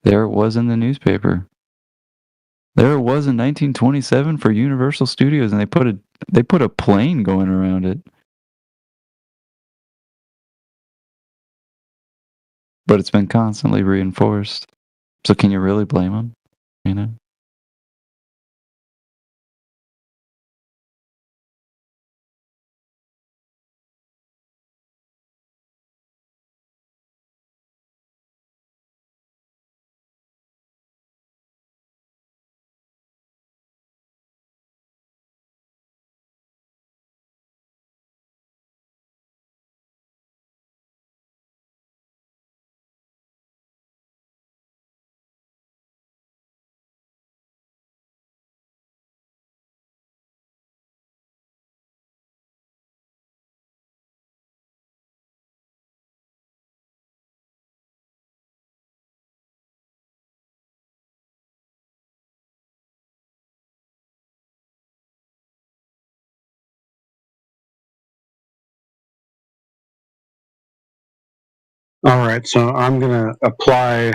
There it was in the newspaper. There it was in 1927 for Universal Studios, and they put a plane going around it. But it's been constantly reinforced. So can you really blame them? All right, so I'm going to apply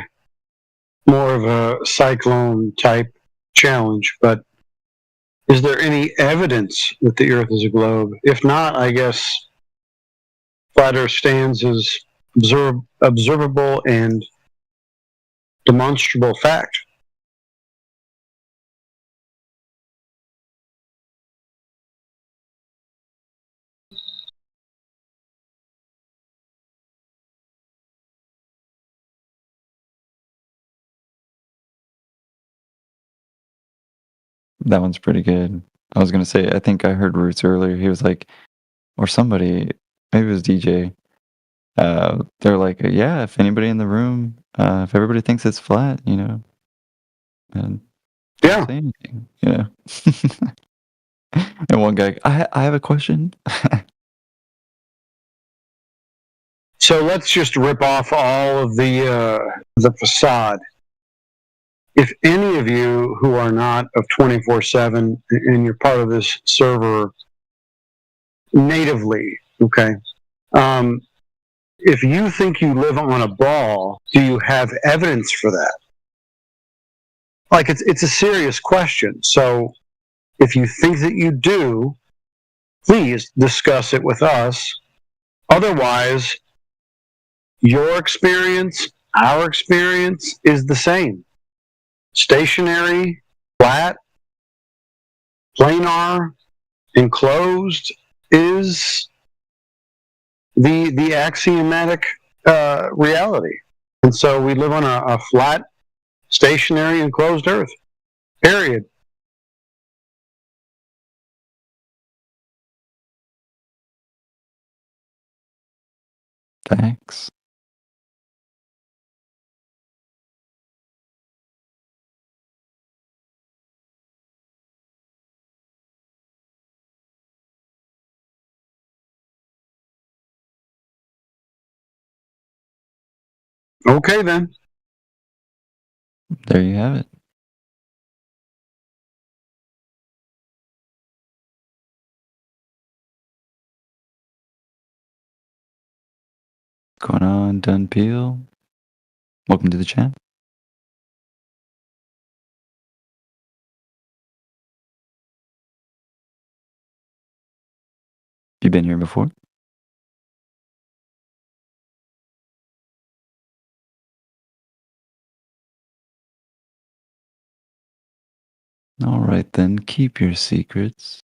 more of a cyclone type challenge, but is there any evidence that the Earth is a globe? If not, I guess flat Earth stands as observable and demonstrable fact. That one's pretty good. I was gonna say, I think I heard Roots earlier. He was like, or somebody, maybe it was DJ. They're like, yeah, if anybody in the room, if everybody thinks it's flat, and yeah, say anything, And one guy, I have a question. So let's just rip off all of the facade. If any of you who are not of 24/7 and you're part of this server natively, okay, if you think you live on a ball, do you have evidence for that? Like it's a serious question. So if you think that you do, please discuss it with us. Otherwise, your experience, our experience is the same. Stationary, flat, planar, enclosed is the axiomatic reality. And so we live on a flat, stationary, enclosed Earth. Period. Thanks. Okay, then. There you have it. What's going on, Dunpeel? Welcome to the chat. You been here before? All right, then. Keep your secrets.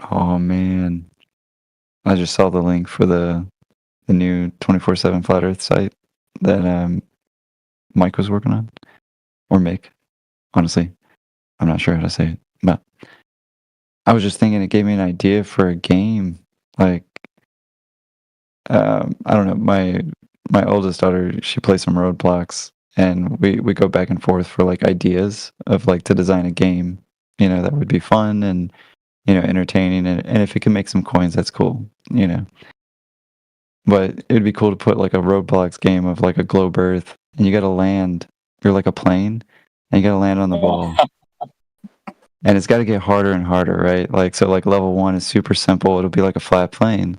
Oh man, I just saw the link for the new 24/7 Flat Earth site that Mike was working on, or Mick. Honestly, I'm not sure how to say it, but I was just thinking it gave me an idea for a game. Like, I don't know, my oldest daughter, she plays some Roadblocks, and we go back and forth for like ideas of like to design a game, that would be fun and entertaining, and if it can make some coins, that's cool, But it'd be cool to put like a Roblox game of like a globe Earth, and you got to land. You're like a plane, and you got to land on the ball. and it's got to get harder and harder, right? Like, so like level 1 is super simple. It'll be like a flat plane,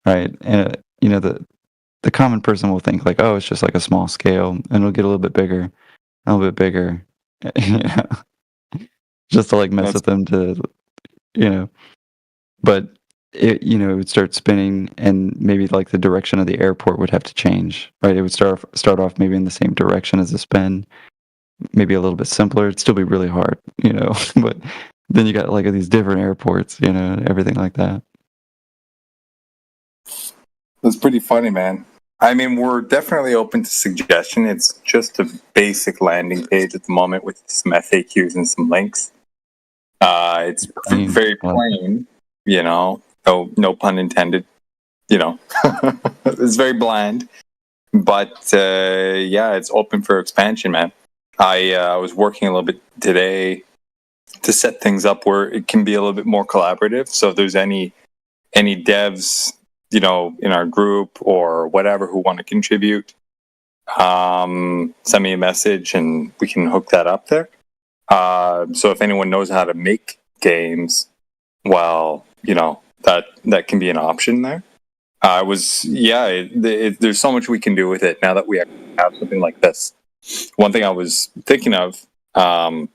right? And you know, the common person will think like, oh, it's just like a small scale, and it'll get a little bit bigger, a little bit bigger, you know, just to like mess with them to, you know. But it, you know, it would start spinning, and maybe like the direction of the airport would have to change, right? It would start off maybe in the same direction as the spin, maybe a little bit simpler. It'd still be really hard, you know. But then you got like these different airports, you know, and everything like that. That's pretty funny, man. I mean, we're definitely open to suggestion. It's just a basic landing page at the moment with some FAQs and some links. It's very plain, you know. No pun intended. You know, it's very bland. But yeah, it's open for expansion, man. I was working a little bit today to set things up where it can be a little bit more collaborative. So if there's any devs, you know, in our group or whatever who want to contribute, send me a message and we can hook that up there. So if anyone knows how to make games, well, you know, that can be an option there. There's so much we can do with it now that we have something like this. One thing I was thinking of, I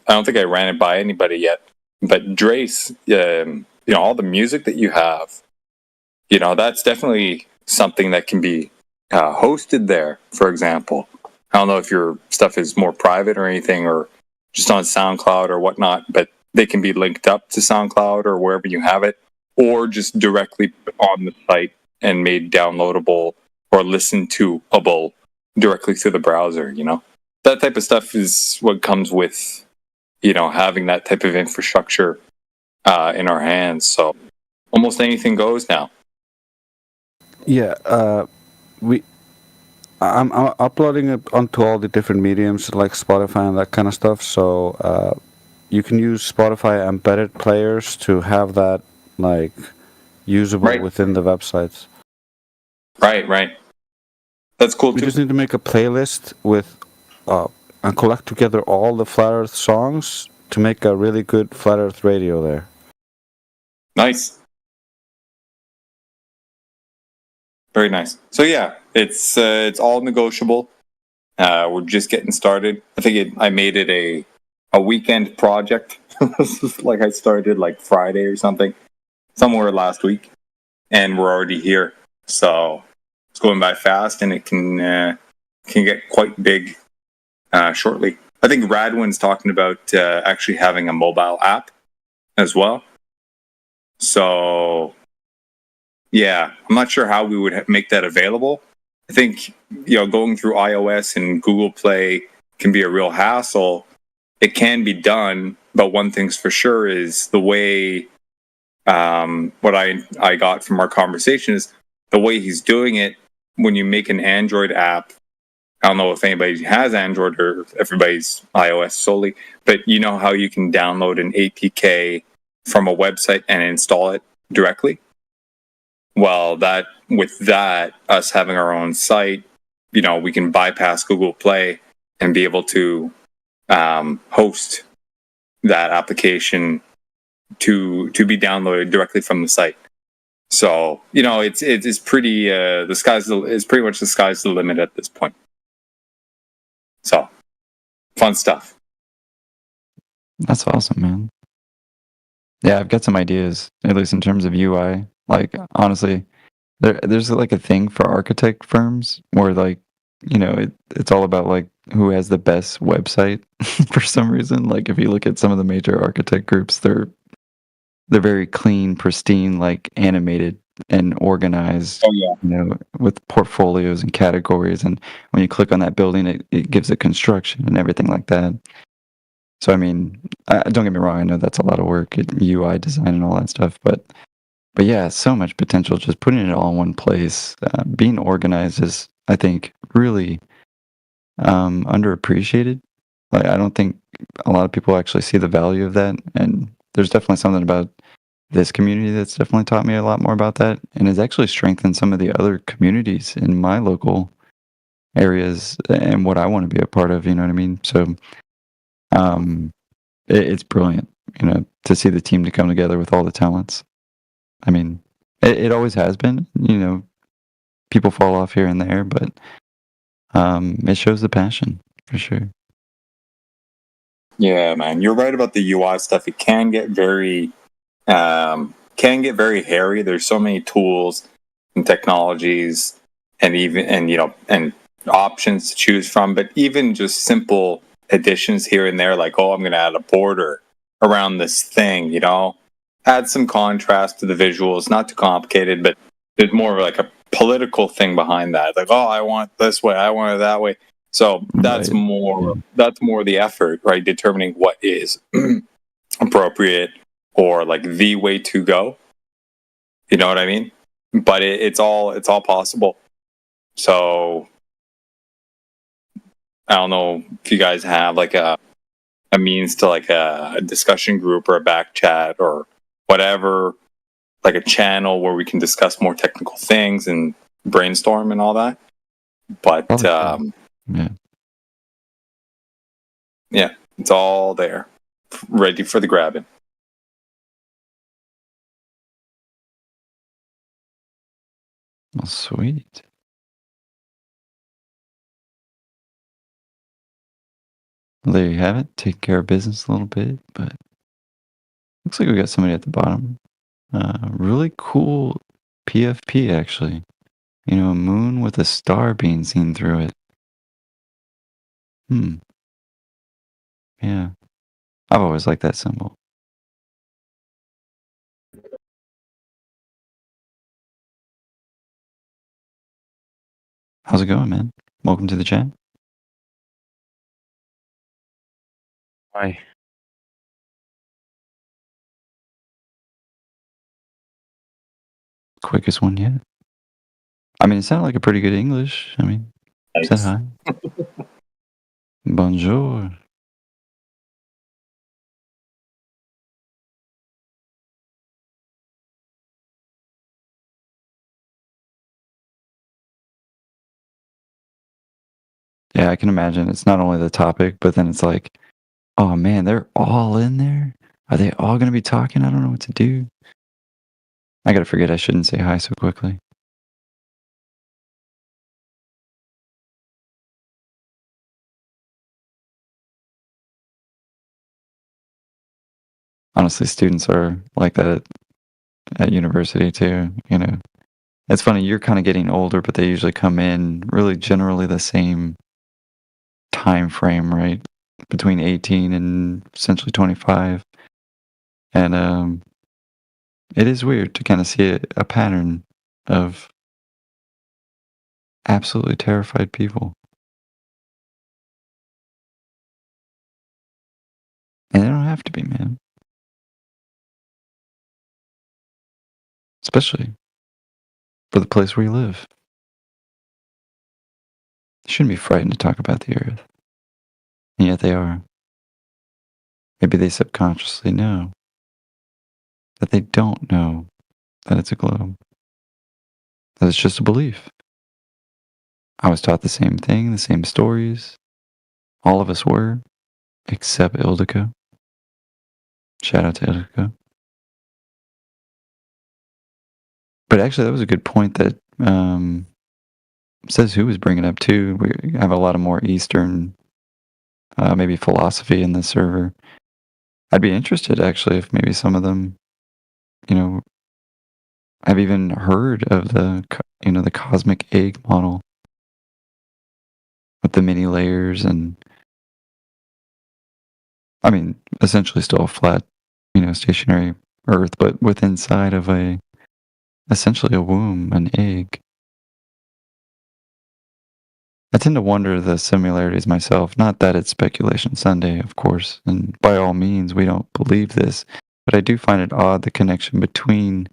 don't think I ran it by anybody yet, but Drace, you know, all the music that you have, you know, that's definitely something that can be hosted there, for example. I don't know if your stuff is more private or anything, or just on SoundCloud or whatnot, but they can be linked up to SoundCloud or wherever you have it, or just directly on the site and made downloadable or listened to-able directly through the browser, you know? That type of stuff is what comes with, you know, having that type of infrastructure in our hands. So almost anything goes now. Yeah, I'm uploading it onto all the different mediums like Spotify and that kind of stuff. So you can use Spotify embedded players to have that like usable within the websites. Right. That's cool too. We just need to make a playlist with and collect together all the Flat Earth songs to make a really good Flat Earth radio there. Nice. Very nice. So yeah, it's all negotiable. We're just getting started. I think I made it a weekend project. Like I started like Friday or something, somewhere last week, and we're already here. So it's going by fast, and it can get quite big shortly. I think Radwin's talking about actually having a mobile app as well. So yeah, I'm not sure how we would make that available. I think, you know, going through iOS and Google Play can be a real hassle. It can be done, but one thing's for sure is the way what I got from our conversation is the way he's doing it. When you make an Android app, I don't know if anybody has Android or if everybody's iOS solely, but you know how you can download an APK from a website and install it directly? Well, us having our own site, you know, we can bypass Google Play and be able to host that application to be downloaded directly from the site. So, you know, it's pretty pretty much the sky's the limit at this point. So, fun stuff. That's awesome, man. Yeah, I've got some ideas, at least in terms of UI. Like, honestly, there's like a thing for architect firms where, like, you know, it's all about like who has the best website for some reason. Like, if you look at some of the major architect groups, they're very clean, pristine, like animated and organized. Oh yeah. You know, with portfolios and categories, and when you click on that building, it gives it construction and everything like that. So I mean, don't get me wrong, I know that's a lot of work, UI design and all that stuff, but yeah, so much potential just putting it all in one place. Being organized is, I think, really underappreciated. Like, I don't think a lot of people actually see the value of that, and there's definitely something about this community that's definitely taught me a lot more about that, and has actually strengthened some of the other communities in my local areas and what I want to be a part of, you know what I mean? So it's brilliant. to see the team to come together with all the talents. I mean, it always has been. People fall off here and there, but it shows the passion for sure. Yeah, man, you're right about the UI stuff. It can get very hairy. There's so many tools and technologies and options to choose from. But even just simple additions here and there, like, I'm going to add a border around this thing, add some contrast to the visuals. Not too complicated, but there's more of like a political thing behind that. Like, I want this way, I want it that way. So that's more the effort, right? Determining what is appropriate or like the way to go. You know what I mean? But it's all possible. So I don't know if you guys have like a means to like a discussion group or a back chat or whatever, like a channel where we can discuss more technical things and brainstorm and all that. But yeah, it's all there, ready for the grabbing. Well, sweet. Well, there you have it. Take care of business a little bit, but looks like we got somebody at the bottom. Really cool PFP, actually. A moon with a star being seen through it. Yeah. I've always liked that symbol. How's it going, man? Welcome to the chat. Hi. Quickest one yet. I mean, it sounded like a pretty good English. I mean, said hi. Bonjour. Yeah, I can imagine. It's not only the topic, but then it's like, oh man, they're all in there? Are they all going to be talking? I don't know what to do. I got to forget I shouldn't say hi so quickly. Honestly, students are like that at university too. It's funny, you're kind of getting older, but they usually come in really generally the same time frame, right? Between 18 and essentially 25. And it is weird to kind of see a pattern of absolutely terrified people. And they don't have to be, man. Especially for the place where you live. They shouldn't be frightened to talk about the earth. And yet they are. Maybe they subconsciously know that they don't know that it's a globe. That it's just a belief. I was taught the same thing, the same stories. All of us were, except Ildiko. Shout out to Ildiko. But actually, that was a good point that says who was bringing up too. We have a lot of more Eastern, maybe philosophy in the server. I'd be interested actually if maybe some of them, I've even heard of the cosmic egg model with the many layers and, I mean, essentially still a flat, stationary Earth, but with inside of essentially a womb, an egg. I tend to wonder the similarities myself. Not that it's speculation Sunday, of course, and by all means, we don't believe this, but I do find it odd the connection between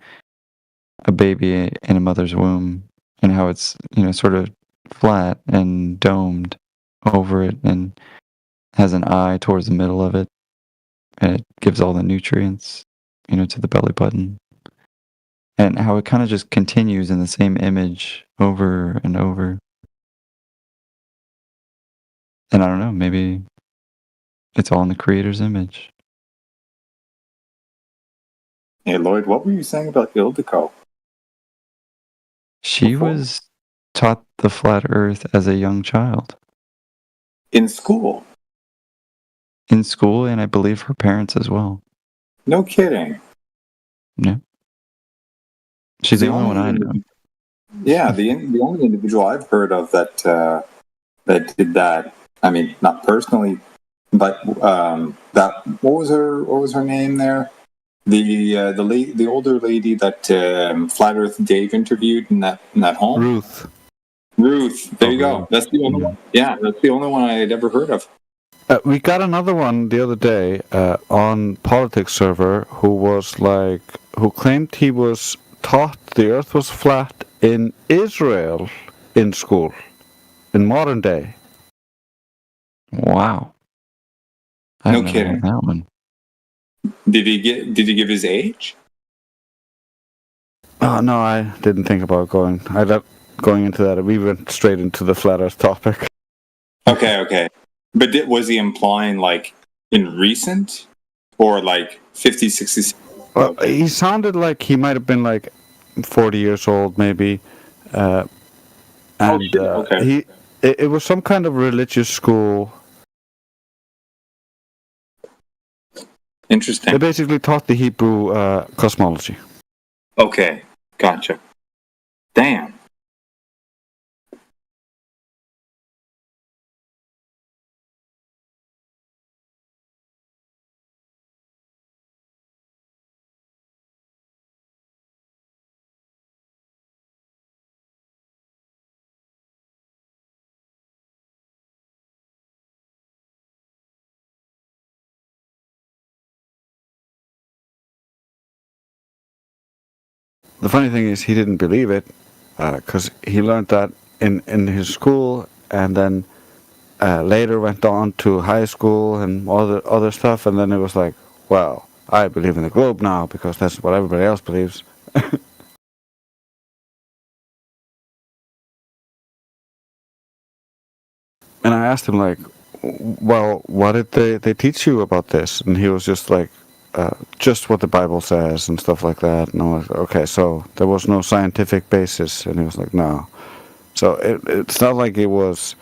a baby in a mother's womb and how it's, sort of flat and domed over it and has an eye towards the middle of it, and it gives all the nutrients, to the belly button. And how it kind of just continues in the same image over and over. And I don't know, maybe it's all in the creator's image. Hey, Lloyd, what were you saying about Ildiko? She was taught the flat Earth as a young child In school? in school, and I believe her parents as well. No kidding. Yeah, she's the only one I know. Yeah, the only individual I've heard of that that did that. I mean, not personally, but that what was her name there? The older lady that Flat Earth Dave interviewed in that home. Ruth. Ruth. There you go. Ruth. That's the only one. Yeah, that's the only one I had ever heard of. We got another one the other day on politics server who claimed he was taught the Earth was flat in Israel in school in modern day. Wow. No I've never kidding. heard that one. Did he give his age? Oh no, I didn't think about going into that. We went straight into the flat Earth topic. Okay. But was he implying like in recent or like 50, 60? Well, he sounded like he might have been like 40 years old, maybe. Okay. It was some kind of religious school. Interesting. They basically taught the Hebrew cosmology. Okay, gotcha. Damn. The funny thing is, he didn't believe it because he learned that in his school, and then later went on to high school and other stuff, and then it was like, well, I believe in the globe now because that's what everybody else believes. And I asked him like, well, what did they teach you about this? And he was just like, just what the Bible says and stuff like that. And I was like, okay, so there was no scientific basis. And he was like, no. So it's not like it was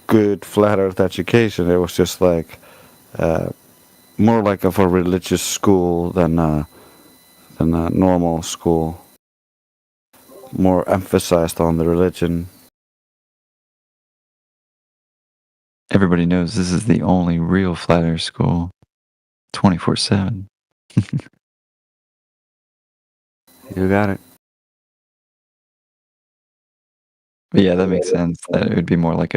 good flat earth education. It was just like more like of a religious school than a normal school. More emphasized on the religion. Everybody knows this is the only real flat earth school. 24/7. You got it. But yeah, that makes sense. That it would be more like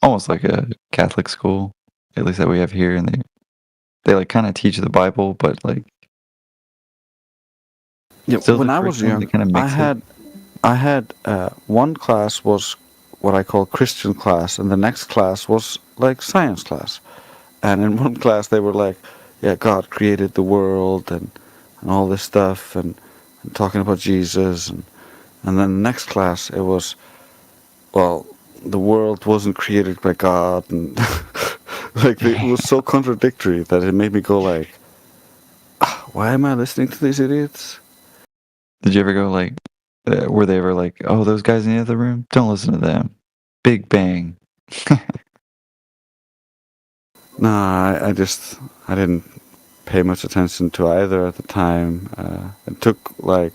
almost like a Catholic school, at least that we have here, and they like kind of teach the Bible, but like. Yeah, still when the I was curriculum, young, they kinda mix it. I had one class was what I call Christian class, and the next class was like science class. And in one class, they were like, "Yeah, God created the world and all this stuff, and talking about Jesus." And then the next class, it was, well, the world wasn't created by God, and like it was so contradictory that it made me go like, "Why am I listening to these idiots?" Did you ever go like, were they ever like, oh, those guys in the other room? Don't listen to them. Big Bang. No, I didn't pay much attention to either at the time. It took like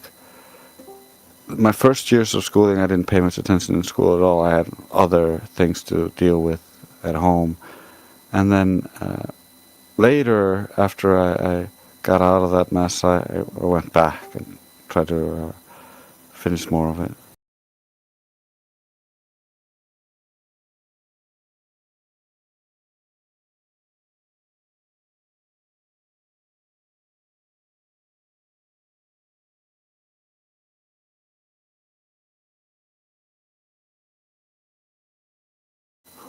my first years of schooling, I didn't pay much attention in school at all. I had other things to deal with at home. And then later, after I got out of that mess, I went back and tried to finish more of it.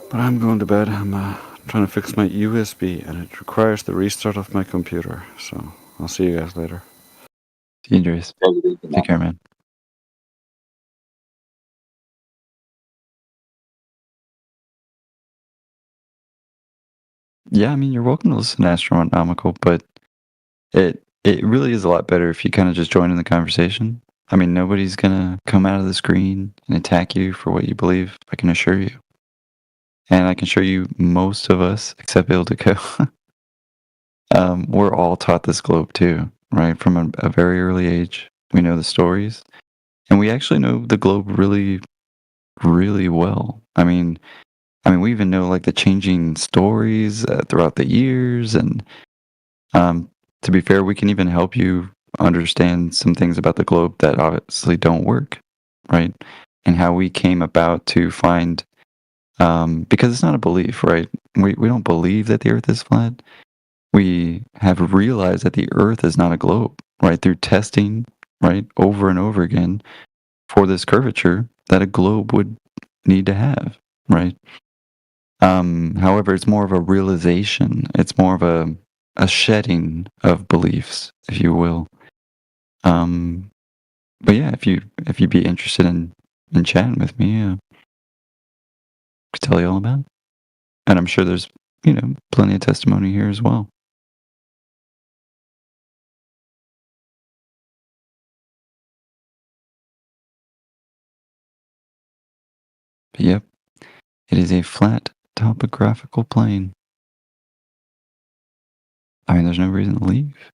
But I'm going to bed. I'm trying to fix my USB, and it requires the restart of my computer. So I'll see you guys later. See you, Andreas. Take care, man. Yeah, I mean, you're welcome to listen to Astronomical, but it really is a lot better if you kind of just join in the conversation. I mean, nobody's gonna come out of the screen and attack you for what you believe, I can assure you. And I can assure you, most of us, except Ildiko, we're all taught this globe too, right? From a very early age, we know the stories, and we actually know the globe really, really well. I mean, we even know like the changing stories throughout the years, and to be fair, we can even help you understand some things about the globe that obviously don't work, right? And how we came about to find, because it's not a belief, right? We don't believe that the Earth is flat. We have realized that the Earth is not a globe, right? Through testing, right, over and over again for this curvature that a globe would need to have, right? However, it's more of a realization. It's more of a shedding of beliefs, if you will. But yeah, if you'd be interested in chatting with me, I could tell you all about it. And I'm sure there's, plenty of testimony here as well. But yep, it is a flat topographical plane. I mean, there's no reason to leave.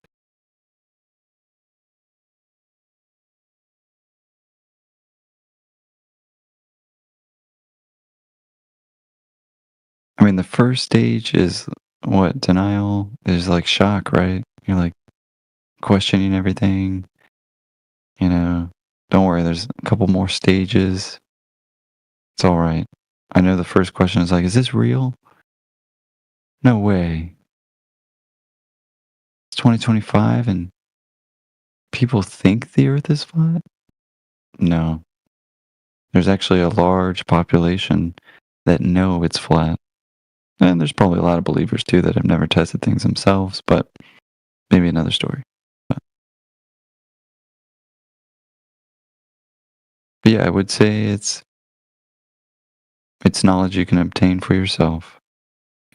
I mean, the first stage is what? Denial is like shock, right? You're like questioning everything. Don't worry, there's a couple more stages. It's all right. I know the first question is like, is this real? No way. It's 2025 and people think the Earth is flat? No. There's actually a large population that know it's flat. And there's probably a lot of believers too that have never tested things themselves, but maybe another story. But yeah, I would say it's knowledge you can obtain for yourself.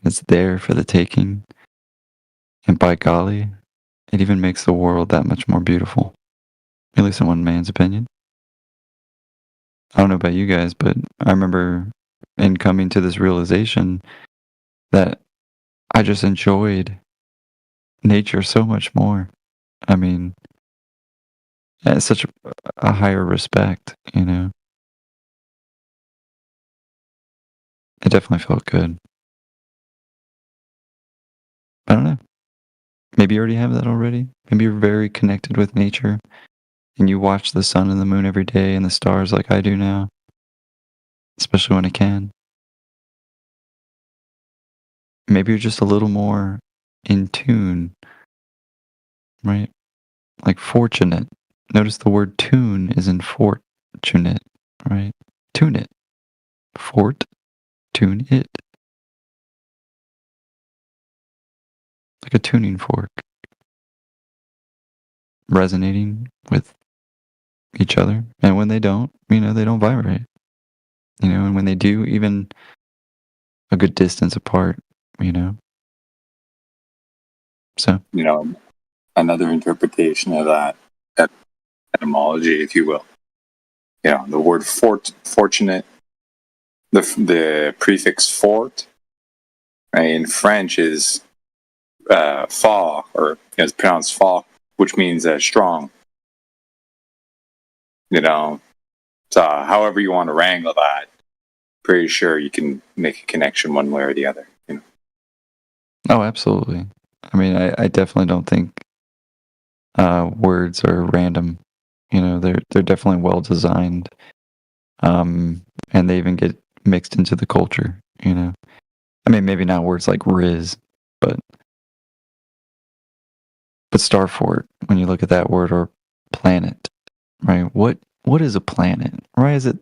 It's there for the taking. And by golly, it even makes the world that much more beautiful. At least in one man's opinion. I don't know about you guys, but I remember in coming to this realization that I just enjoyed nature so much more. I mean, it's such a higher respect, It definitely felt good. I don't know. Maybe you already have that already. Maybe you're very connected with nature and you watch the sun and the moon every day and the stars like I do now, especially when I can. Maybe you're just a little more in tune, right? Like fortunate. Notice the word tune is in fortunate, right? Tune it. Fort, tune it. Like a tuning fork. Resonating with each other. And when they don't, they don't vibrate. And when they do, even a good distance apart, So. Another interpretation of that etymology, if you will. The word fortunate, the prefix fort, right, in French is fort, or it's pronounced fort, which means strong. So however you want to wrangle that, pretty sure you can make a connection one way or the other. Oh, absolutely. I mean, I definitely don't think words are random. They're definitely well designed, and they even get mixed into the culture. I mean, maybe not words like Riz, but Starfort. When you look at that word, or planet, right? What is a planet? Why is it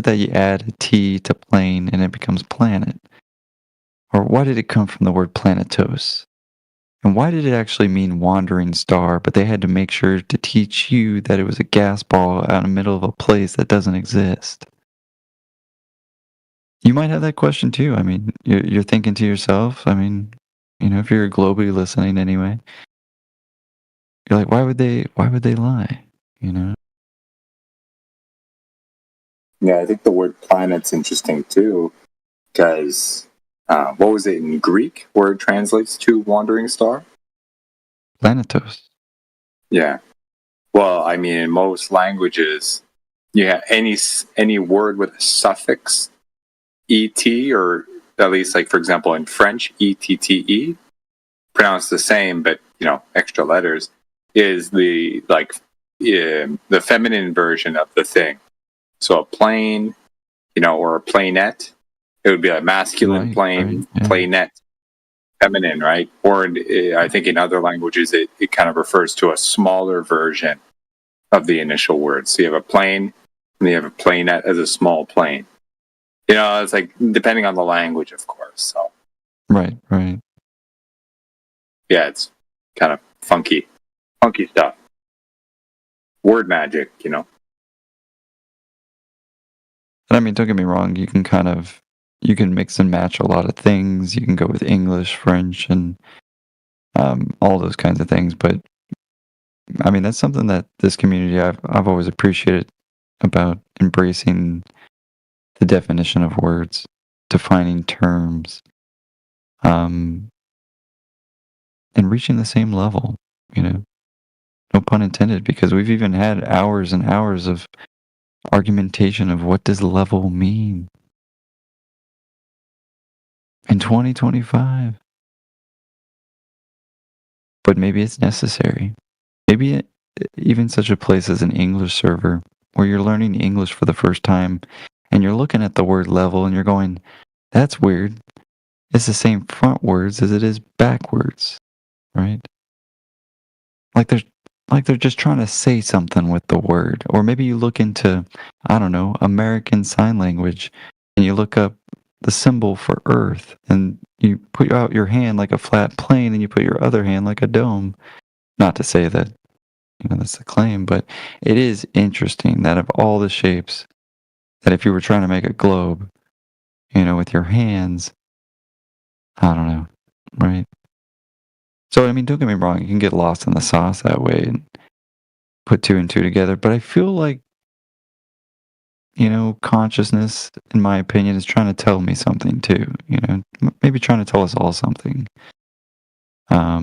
that you add a T to plane and it becomes planet? Or why did it come from the word planetos? And why did it actually mean wandering star, but they had to make sure to teach you that it was a gas ball out in the middle of a place that doesn't exist? You might have that question too. I mean, you're thinking to yourself, I mean, if you're globally listening anyway, you're like, why would they lie? You know? Yeah, I think the word planet's interesting too, because what was it in Greek where it translates to wandering star? Planetos. Yeah. Well, I mean, in most languages, you have any word with a suffix et, or at least, like for example, in French,ette, pronounced the same, but extra letters, is the the feminine version of the thing. So a plane, or a planette, it would be a masculine plane, planette, feminine, right? Or I think in other languages, it kind of refers to a smaller version of the initial word. So you have a plane, and you have a planette as a small plane. It's like depending on the language, of course. So Right. yeah, it's kind of funky stuff. Word magic. And I mean, don't get me wrong, you can mix and match a lot of things. You can go with English, French, and all those kinds of things. But I mean, that's something that this community I've always appreciated about embracing the definition of words, defining terms, and reaching the same level. No pun intended, because we've even had hours and hours of argumentation of what does level mean in 2025. But maybe it's necessary. Maybe even such a place as an English server where you're learning English for the first time and you're looking at the word level and you're going, that's weird. It's the same frontwards as it is backwards, right? Like they're just trying to say something with the word. Or maybe you look into, I don't know, American Sign Language and you look up the symbol for Earth and you put out your hand like a flat plane and you put your other hand like a dome. Not to say that, that's the claim, but it is interesting that of all the shapes, that if you were trying to make a globe, with your hands, I don't know, right? So, I mean, don't get me wrong, you can get lost in the sauce that way and put two and two together, but I feel like, consciousness, in my opinion, is trying to tell me something too, maybe trying to tell us all something. I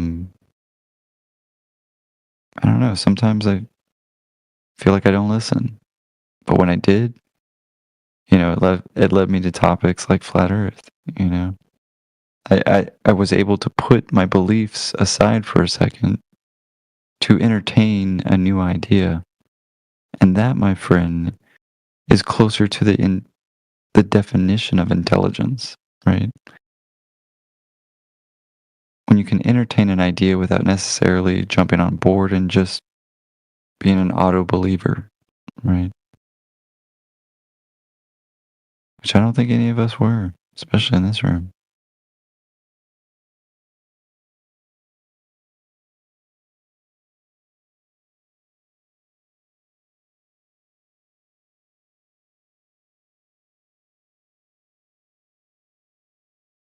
don't know, sometimes I feel like I don't listen, but when I did, it led me to topics like flat Earth. I was able to put my beliefs aside for a second to entertain a new idea, and that, my friend, is closer to the definition of intelligence, right? When you can entertain an idea without necessarily jumping on board and just being an auto believer, right? Which I don't think any of us were, especially in this room.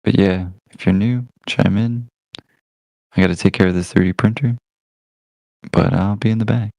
But yeah, if you're new, chime in. I gotta take care of this 3D printer, but I'll be in the back.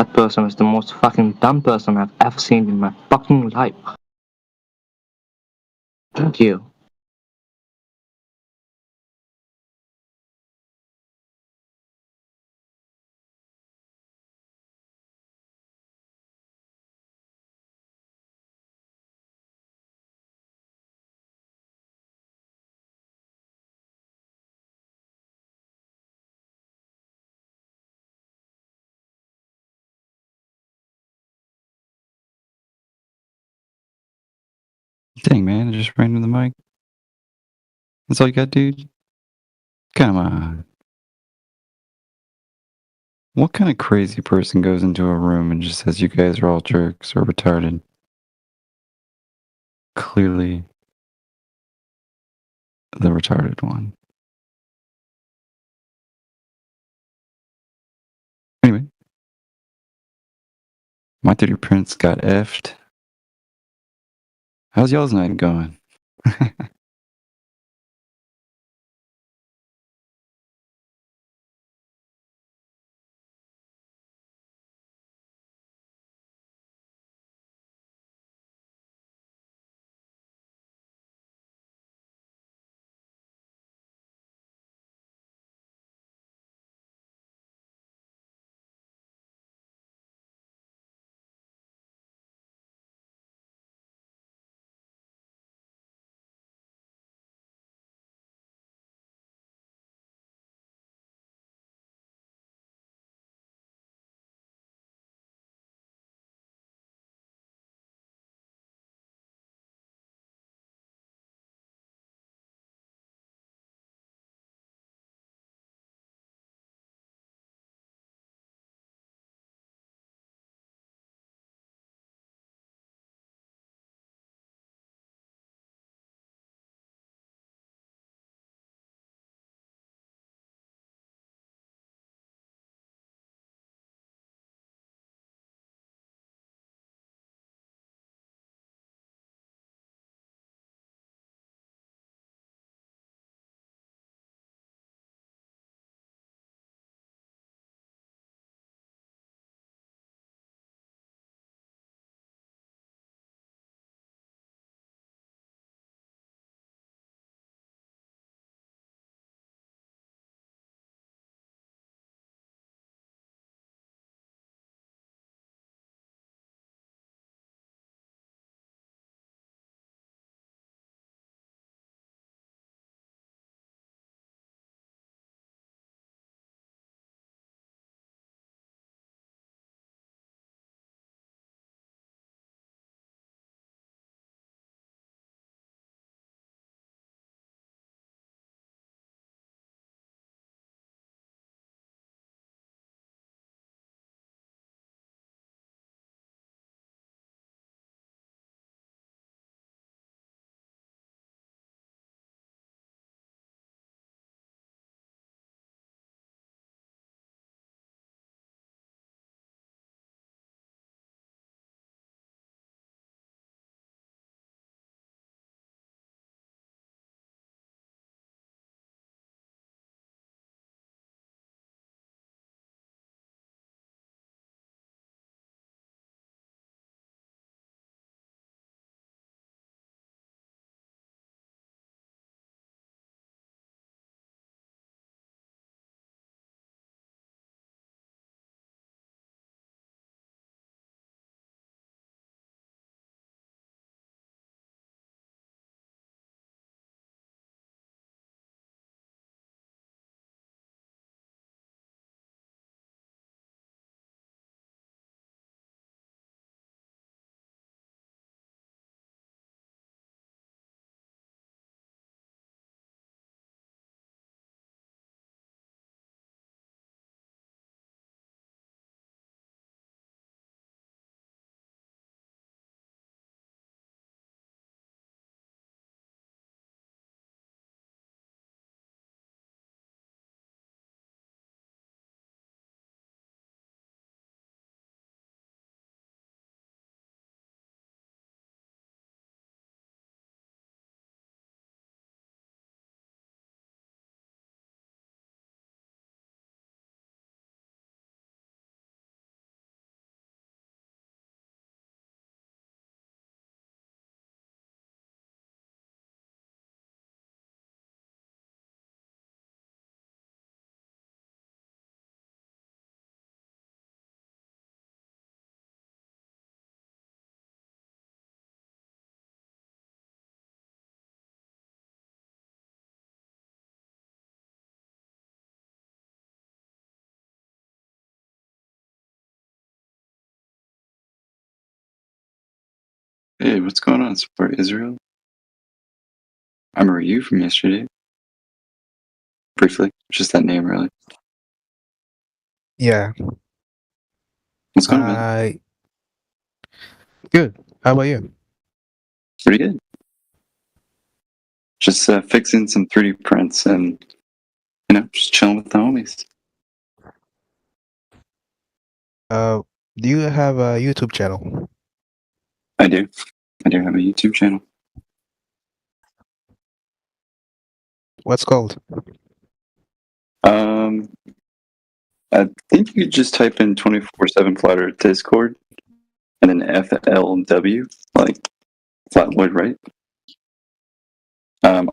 That person is the most fucking dumb person I've ever seen in my fucking life. Thank you. Dang, man, I just ran into the mic. That's all you got, dude? Come on. What kind of crazy person goes into a room and just says you guys are all jerks or retarded? Clearly the retarded one. Anyway. My 3D prints got effed. How's y'all's night going? Hey, what's going on? Support Israel? I remember you from yesterday. Briefly. Just that name, really. Yeah. What's going on? Good. How about you? Pretty good. Just fixing some 3D prints and, just chilling with the homies. Do you have a YouTube channel? I do. I do have a YouTube channel. What's called? I think you could just type in 24/7 Flat Earth Discord and then FLW, like Flatwood, right?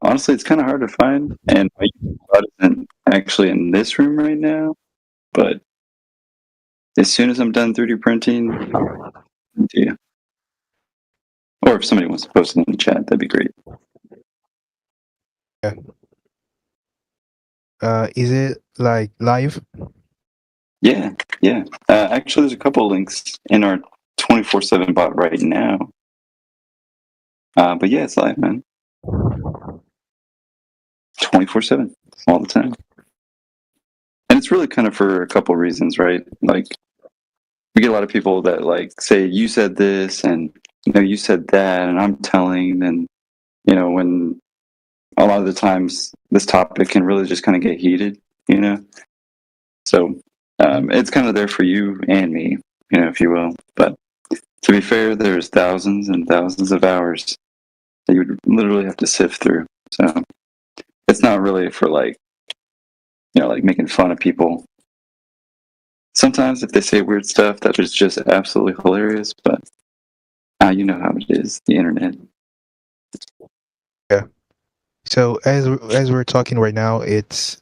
Honestly, it's kind of hard to find, and my YouTube spot isn't actually in this room right now, but as soon as I'm done 3D printing, I'll send it to you. Or if somebody wants to post it in the chat, that'd be great. Yeah. Is it like live? Yeah, yeah. Actually, there's a couple of links in our 24/7 bot right now. But yeah, it's live, man. 24/7, all the time. And it's really kind of for a couple of reasons, right? Like, we get a lot of people that like say, you said this, and you said that, and I'm telling, and when a lot of the times this topic can really just kind of get heated, So it's kind of there for you and me, if you will. But to be fair, there's thousands and thousands of hours that you would literally have to sift through. So it's not really for like making fun of people. Sometimes if they say weird stuff, that is just absolutely hilarious. But you know how it is, the internet. Yeah. So as we're talking right now, it's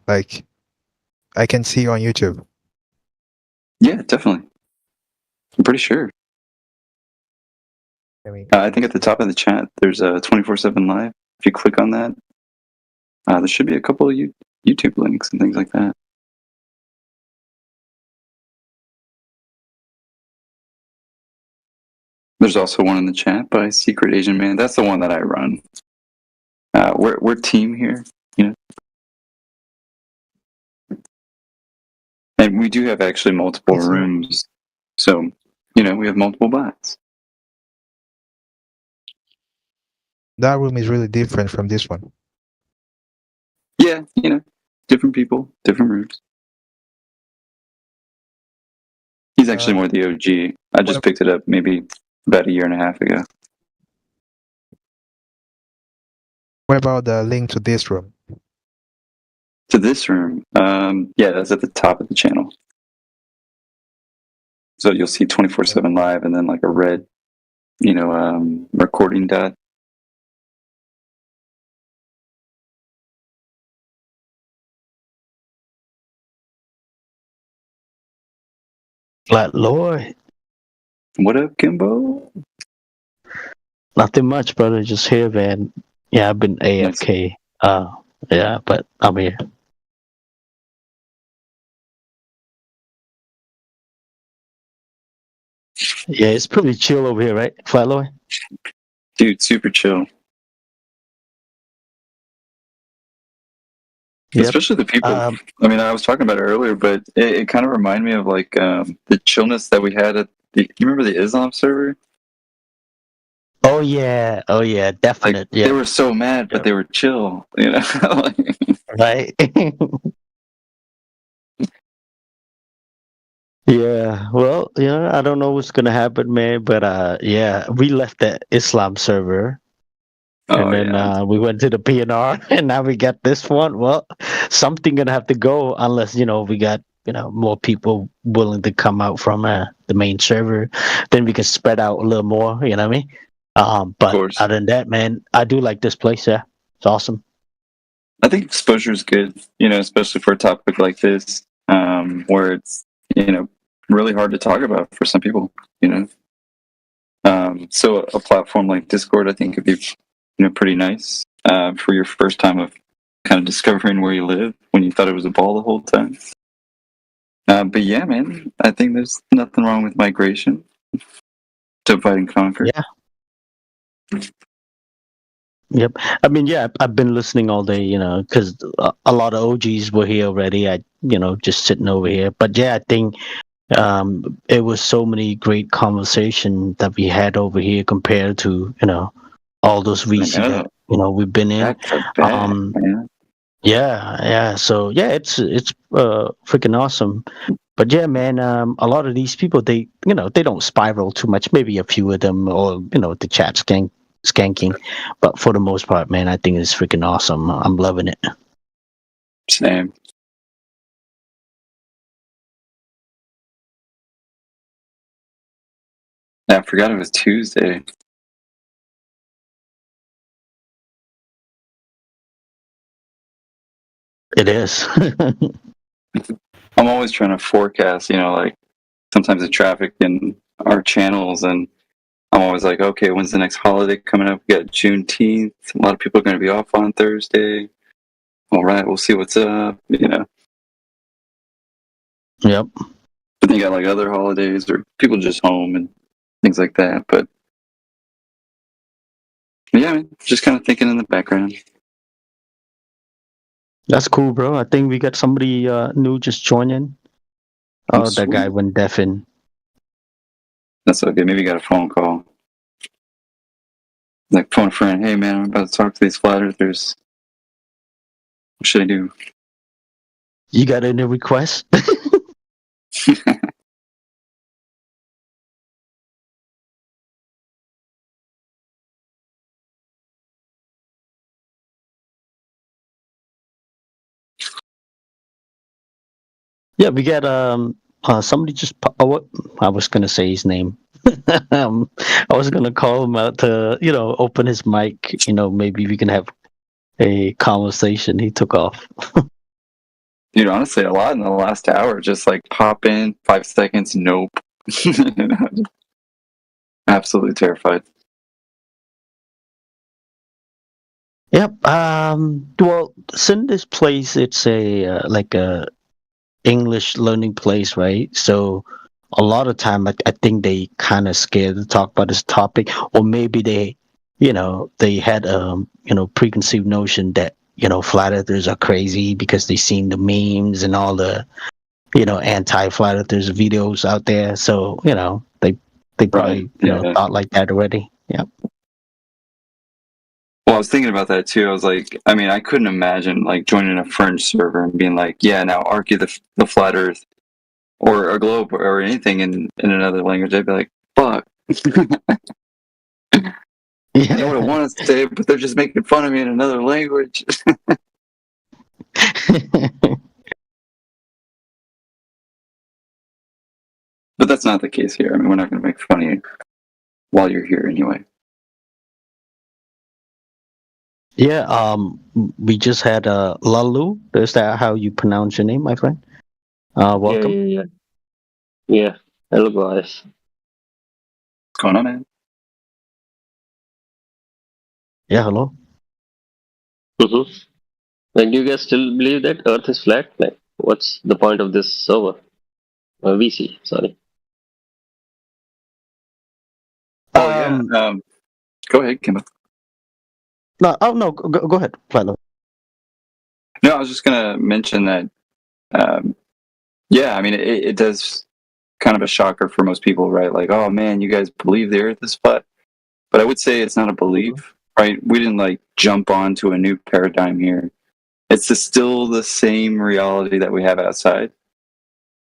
like I can see on YouTube. Yeah, definitely. I'm pretty sure. I think at the top of the chat, there's a 24/7 live. If you click on that, there should be a couple of YouTube links and things like that. There's also one in the chat by Secret Asian Man. That's the one that I run. We're team here, and we do have actually multiple rooms. So, we have multiple bots. That room is really different from this one. Yeah, different people, different rooms. He's actually more the OG. I just picked it up maybe about 1.5 years ago. What about the link to this room? To this room, yeah, that's at the top of the channel. So you'll see 24/7 live, and then like a red, recording dot. Flat Lloyd. What up, Kimbo? Nothing much, brother. Just here, man. Yeah, I've been AFK. Yeah, but I'm here. Yeah, it's pretty chill over here, right, Flat Lloyd? Dude, super chill. Yep. Especially the people. I was talking about it earlier, but it kind of reminded me of like the chillness that we had at you remember the Islam server? Oh yeah, definite. Like, they were so mad, but they were chill, Right. Yeah, well, I don't know what's gonna happen, man, but yeah, we left the Islam server. And then we went to the PNR, and now we got this one. Well, something gonna have to go unless we got more people willing to come out from the main server. Then we can spread out a little more. You know what I mean? But other than that, man, I do like this place. Yeah, it's awesome. I think exposure is good. Especially for a topic like this, where it's really hard to talk about for some people. So a platform like Discord, I think, could be pretty nice for your first time of kind of discovering where you live when you thought it was a ball the whole time. But yeah, man, I think there's nothing wrong with migration. Divide and conquer. Yeah, Yep. I mean, yeah, I've been listening all day, because a lot of OGs were here already. Just sitting over here. But yeah, I think it was so many great conversation that we had over here compared to, all those VC that, we've been in. Man. Yeah. So yeah, it's freaking awesome. But yeah, man, a lot of these people, they don't spiral too much. Maybe a few of them, or the chat skanking. But for the most part, man, I think it's freaking awesome. I'm loving it. Same. Yeah, I forgot it was Tuesday. It is. I'm always trying to forecast, like sometimes the traffic in our channels, and I'm always like, okay, when's the next holiday coming up? We got Juneteenth. A lot of people are going to be off on Thursday. All right, we'll see what's up, Yep. But then you got like other holidays or people just home and things like that. But yeah, I mean, just kind of thinking in the background. That's cool, bro. I think we got somebody new just joining. Oh, that guy went deaf in. That's okay. Maybe you got a phone call. Like, phone a friend. Hey, man, I'm about to talk to these flat earthers. What should I do? You got any requests? Yeah, we got somebody just. I was gonna say his name. I was gonna call him out to open his mic. Maybe we can have a conversation. He took off. Dude, honestly, a lot in the last hour. Just like pop in, 5 seconds, nope. Absolutely terrified. Yep. Well, since this place, it's a like a English learning place, right? So a lot of time, I think they kind of scared to talk about this topic, or maybe they had preconceived notion that flat earthers are crazy because they seen the memes and all the anti-flat earthers videos out there. So they probably thought like that already. Yep. Well, I was thinking about that too. I was like, I mean, I couldn't imagine like joining a French server and being like, yeah, now argue the flat Earth or a globe or anything in another language. I'd be like, fuck. I know what I want to say, but they're just making fun of me in another language. But that's not the case here. I mean, we're not going to make fun of you while you're here anyway. Yeah, we just had Lalu. Is that how you pronounce your name, my friend? Welcome. Yeah. Hello, guys. What's going on, man? Yeah, hello. Mm-hmm. Like, do you guys still believe that Earth is flat? Like, what's the point of this server? VC, sorry. Oh, yeah. Go ahead, Kimba. No, go ahead, Platinum. No, I was just going to mention that, yeah, I mean, it does kind of a shocker for most people, right? Like, oh, man, you guys believe the Earth is flat? But I would say it's not a belief, right? We didn't, like, jump onto a new paradigm here. It's still the same reality that we have outside.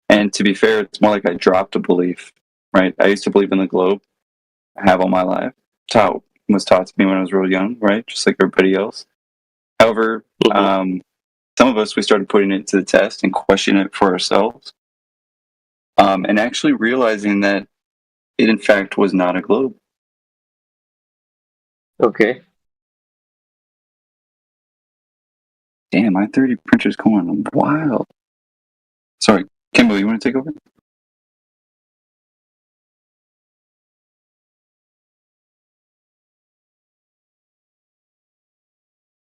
And to be fair, it's more like I dropped a belief, right? I used to believe in the globe. I have all my life. Was taught to me when I was real young, right? Just like everybody else. However, some of us, we started putting it to the test and questioning it for ourselves. And actually realizing that it, in fact, was not a globe. Okay. Damn, my 3D printer's going wild. Sorry, Kimbo, you want to take over?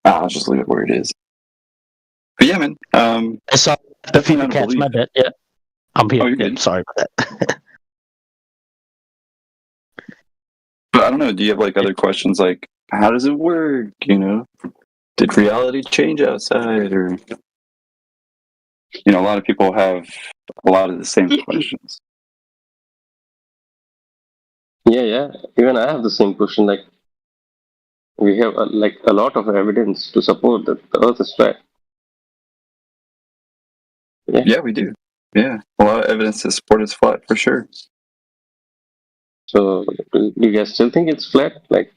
I'll just leave it where it is. But yeah, man. I saw the female cats. My bad. Yeah, I'm here. Oh, yeah, sorry about that. But I don't know. Do you have like other questions like how does it work? You know, did reality change outside, or you know, a lot of people have a lot of the same questions. Yeah. Even I have the same question. Like, we have like a lot of evidence to support that the Earth is flat. Yeah, we do. Yeah, a lot of evidence to support it's flat for sure. So, do you guys still think it's flat? Like,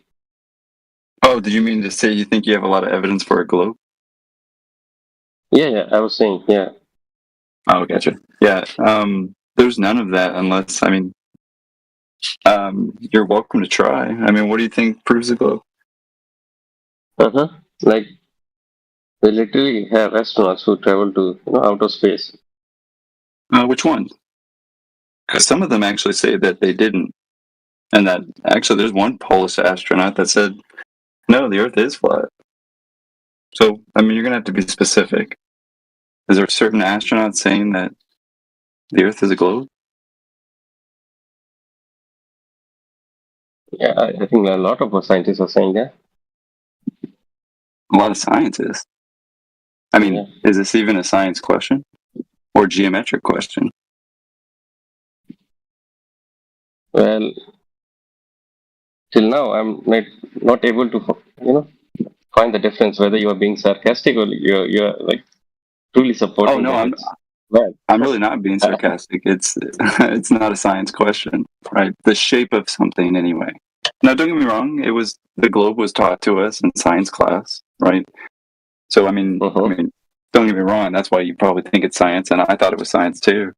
oh, did you mean to say you think you have a lot of evidence for a globe? Yeah. I was saying, yeah. Oh, gotcha. Yeah, there's none of that unless, I mean, you're welcome to try. I mean, what do you think proves a globe? Like, they literally have astronauts who travel to outer space. Which one? Because some of them actually say that they didn't. And that actually there's one Polish astronaut that said, no, the Earth is flat. So, I mean, you're going to have to be specific. Is there a certain astronaut saying that the Earth is a globe? Yeah, I think a lot of scientists are saying that. A lot of scientists. I mean, is this even a science question or geometric question? Well, till now, I'm not able to, find the difference whether you are being sarcastic or you're like truly supporting. Oh no, I'm really not being sarcastic. It's it's not a science question, right? The shape of something, anyway. Now, don't get me wrong. The globe was taught to us in science class, right? So I mean, don't get me wrong. That's why you probably think it's science, and I thought it was science too.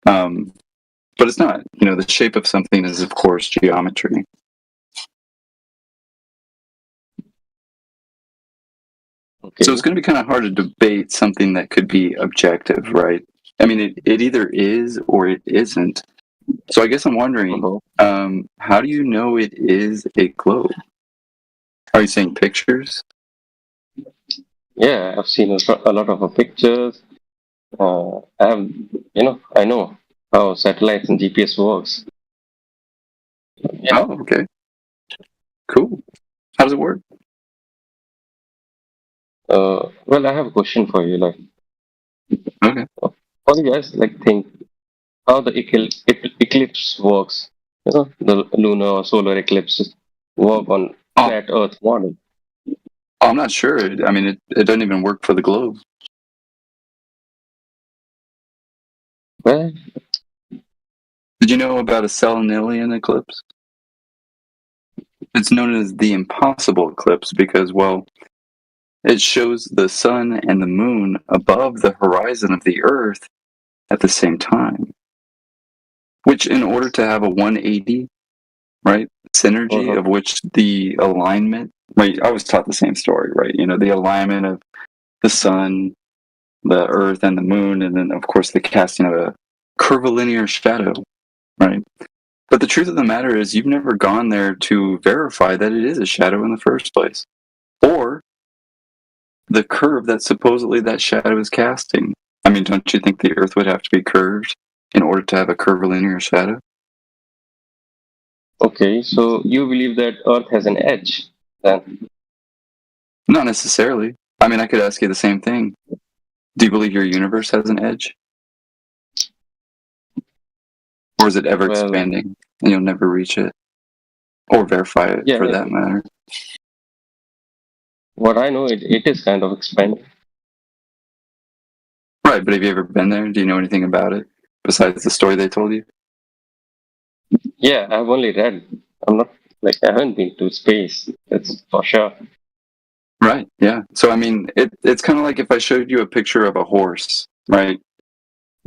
But it's not. You know, the shape of something is, of course, geometry. Okay. So it's going to be kind of hard to debate something that could be objective, right? I mean, it either is or it isn't. So I guess I'm wondering, how do you know it is a globe? Are you saying pictures? Yeah, I've seen a lot of pictures. I know how satellites and GPS works. Oh, okay. Cool. How does it work? Well, I have a question for you. Like, okay, what do you guys think how the eclipse works? The lunar or solar eclipses work on flat Earth model. Oh, I'm not sure. I mean, it doesn't even work for the globe. Well, did you know about a Selenilian eclipse? It's known as the impossible eclipse because, well, it shows the sun and the moon above the horizon of the Earth at the same time. Which, in order to have a 180, right, synergy of which the alignment, right, I was taught the same story, right? You know, the alignment of the sun, the Earth, and the moon, and then, of course, the casting of a curvilinear shadow, right? But the truth of the matter is, you've never gone there to verify that it is a shadow in the first place, or the curve that supposedly that shadow is casting. I mean, don't you think the Earth would have to be curved in order to have a curvilinear shadow? Okay, so you believe that Earth has an edge, then? Not necessarily. I mean, I could ask you the same thing. Do you believe your universe has an edge? Or is it ever expanding and you'll never reach it? Or verify it, for that matter. What I know, it is kind of expanding. Right, but have you ever been there? Do you know anything about it besides the story they told you? Yeah, I've only read. I haven't been to space. That's for sure. Right, yeah. So, I mean, it's kind of like if I showed you a picture of a horse, right?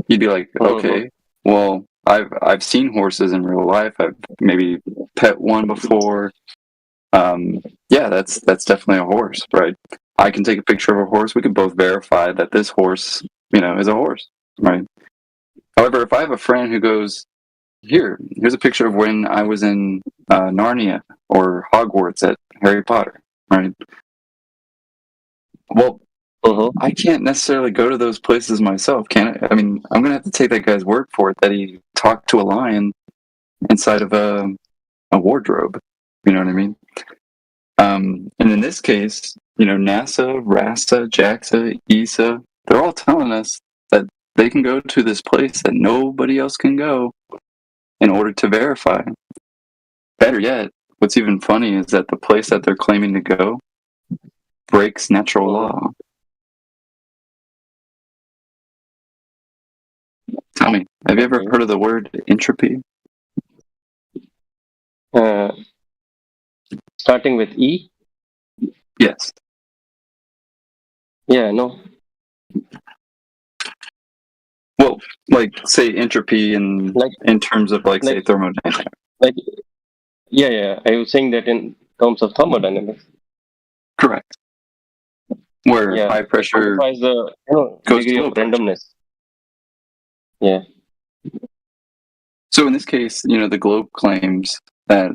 You'd be like, okay, well, I've seen horses in real life. I've maybe pet one before. Yeah, that's definitely a horse, right? I can take a picture of a horse. We can both verify that this horse, is a horse, right? However, if I have a friend who goes, here's a picture of when I was in Narnia or Hogwarts at Harry Potter, right? Well, I can't necessarily go to those places myself, can I? I mean, I'm going to have to take that guy's word for it that he talked to a lion inside of a a wardrobe. You know what I mean? And in this case, NASA, RASA, JAXA, ESA, they're all telling us that they can go to this place that nobody else can go in order to verify. Better yet, what's even funny is that the place that they're claiming to go breaks natural law. Tell me, have you ever heard of the word entropy? Starting with E? Yes. Yeah, no. Well, like say entropy in terms of say thermodynamics. Yeah. I was saying that in terms of thermodynamics. Correct. Where high pressure quantifies the goes degree to of low pressure. randomness. Yeah. So in this case, the globe claims that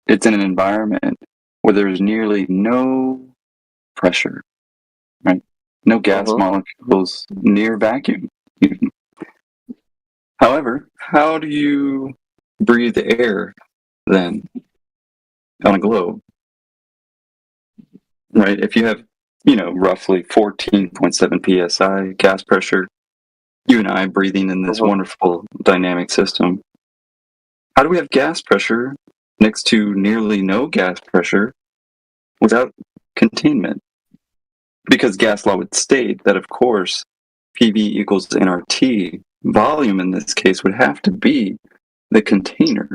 it's in an environment where there's nearly no pressure, right? No gas molecules near vacuum. Even. However, how do you breathe air then on a globe? Right? If you have, roughly 14.7 psi gas pressure, you and I breathing in this wonderful dynamic system. How do we have gas pressure next to nearly no gas pressure without containment? Because gas law would state that, of course, PV equals nRT. Volume in this case would have to be the container.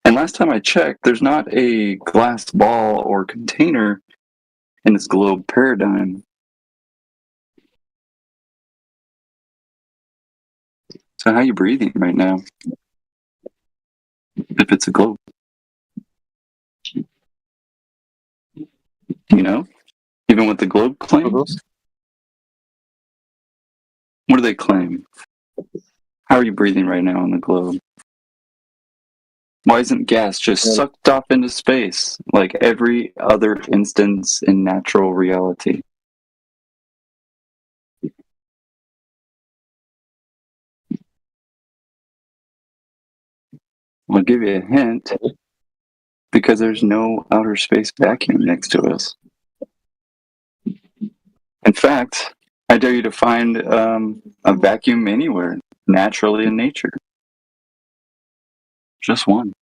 And last time I checked, there's not a glass ball or container in this globe paradigm. So how are you breathing right now? If it's a globe. Even what the globe claims? What do they claim? How are you breathing right now on the globe? Why isn't gas just sucked off into space like every other instance in natural reality? I'll give you a hint. Because there's no outer space vacuum next to us. In fact, I dare you to find a vacuum anywhere, naturally in nature. Just one.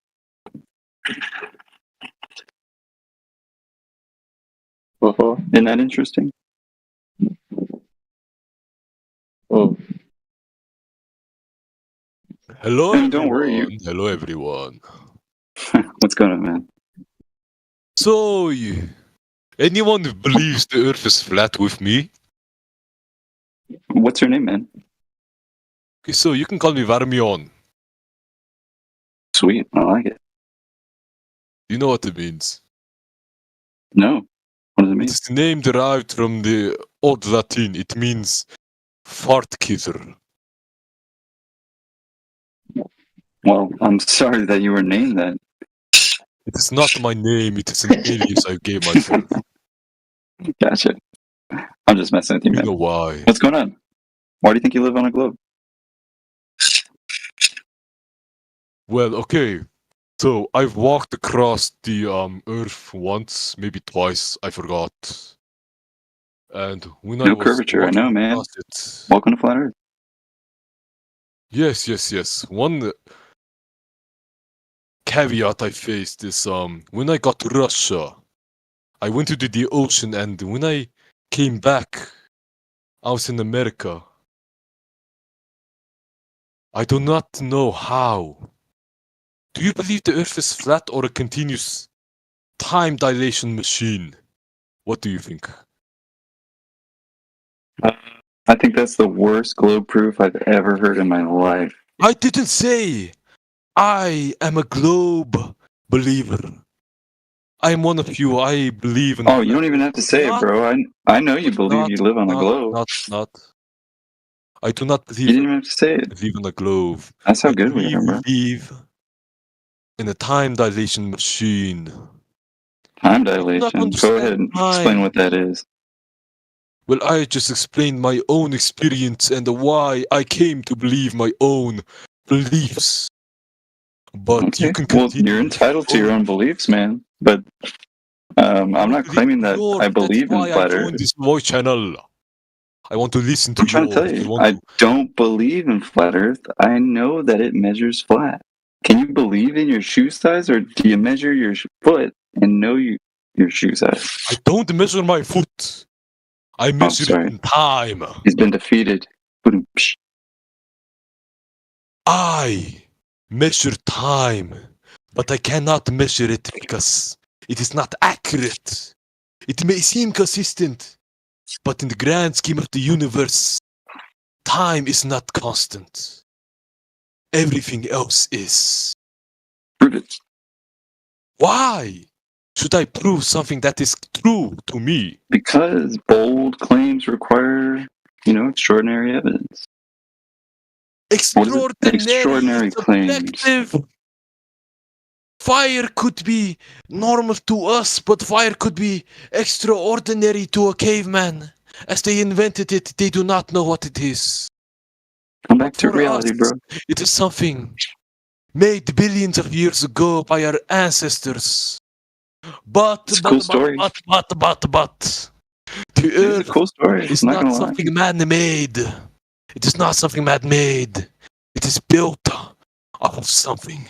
Isn't that interesting? Hello, And don't worry, everyone. Hello, everyone. What's going on, man? So, anyone who believes the Earth is flat with me? What's your name, man? Okay, so you can call me Varmion. Sweet, I like it. You know what it means? No. What does it mean? It's the name derived from the Old Latin. It means fart kisser. Well, I'm sorry that you were named that. It is not my name. It is an alias I gave myself. Gotcha. I'm just messing with you, man. You know why? What's going on? Why do you think you live on a globe? Well, okay. So I've walked across the Earth once, maybe twice. I forgot. And when I No was curvature, I know, walking man. across it, Welcome to Flat Earth. Yes. One caveat I faced is when I got to Russia, I went to the ocean, and when I came back, I was in America. I do not know how. Do you believe the Earth is flat or a continuous time dilation machine? What do you think? I think that's the worst globe proof I've ever heard in my life. I didn't say I am a globe believer. I am one of you. I believe in. Oh, you don't even have to say it, bro. I know you believe you live on a globe. Not. I do not believe. You didn't even have to say it. Believe in a globe. That's how good we are, bro. Believe in a time dilation machine. Time dilation. Go ahead and explain what that is. Well, I just explained my own experience and why I came to believe my own beliefs. But you can Well, continue. you're entitled to your own beliefs, man. But I'm not claiming that I believe in Why I flat joined Earth. this voice channel. I want to listen to I'm trying to tell you, I don't believe in flat Earth. I know that it measures flat. Can you believe in your shoe size, or do you measure your foot and know your shoe size? I don't measure my foot. I measure it in time. He's been defeated. I measure time, but I cannot measure it because it is not accurate. It may seem consistent, but in the grand scheme of the universe, time is not constant. Everything else is. Prove it. Why should I prove something that is true to me? Because bold claims require, extraordinary evidence. Extraordinary claims. Fire could be normal to us, but fire could be extraordinary to a caveman. As they invented it, they do not know what it is. Come back to reality, bro. It is something made billions of years ago by our ancestors. But the Earth cool story. is not something man-made. It is not something man-made. It is built off of something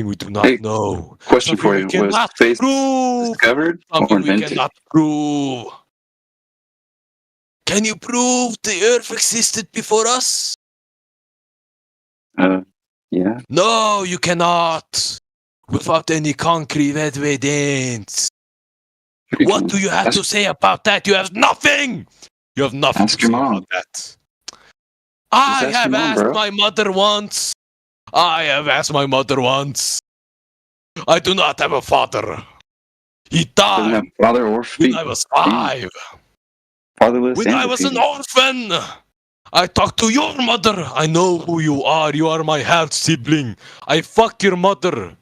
we do not know. Question Something for we you: Was cannot space prove. discovered Something or we invented? cannot prove. Can you prove the Earth existed before us? Yeah. No, you cannot. Without any concrete evidence. What do you have to say about that? You have nothing. You have nothing to say about that. I ask have your mom, asked bro. my mother once. I have asked my mother once. I do not have a father. He Doesn't died have father or when I was 5. Fatherless When and I was an defeated. orphan, I talked to your mother. I know who you are. You are my half sibling. I fuck your mother.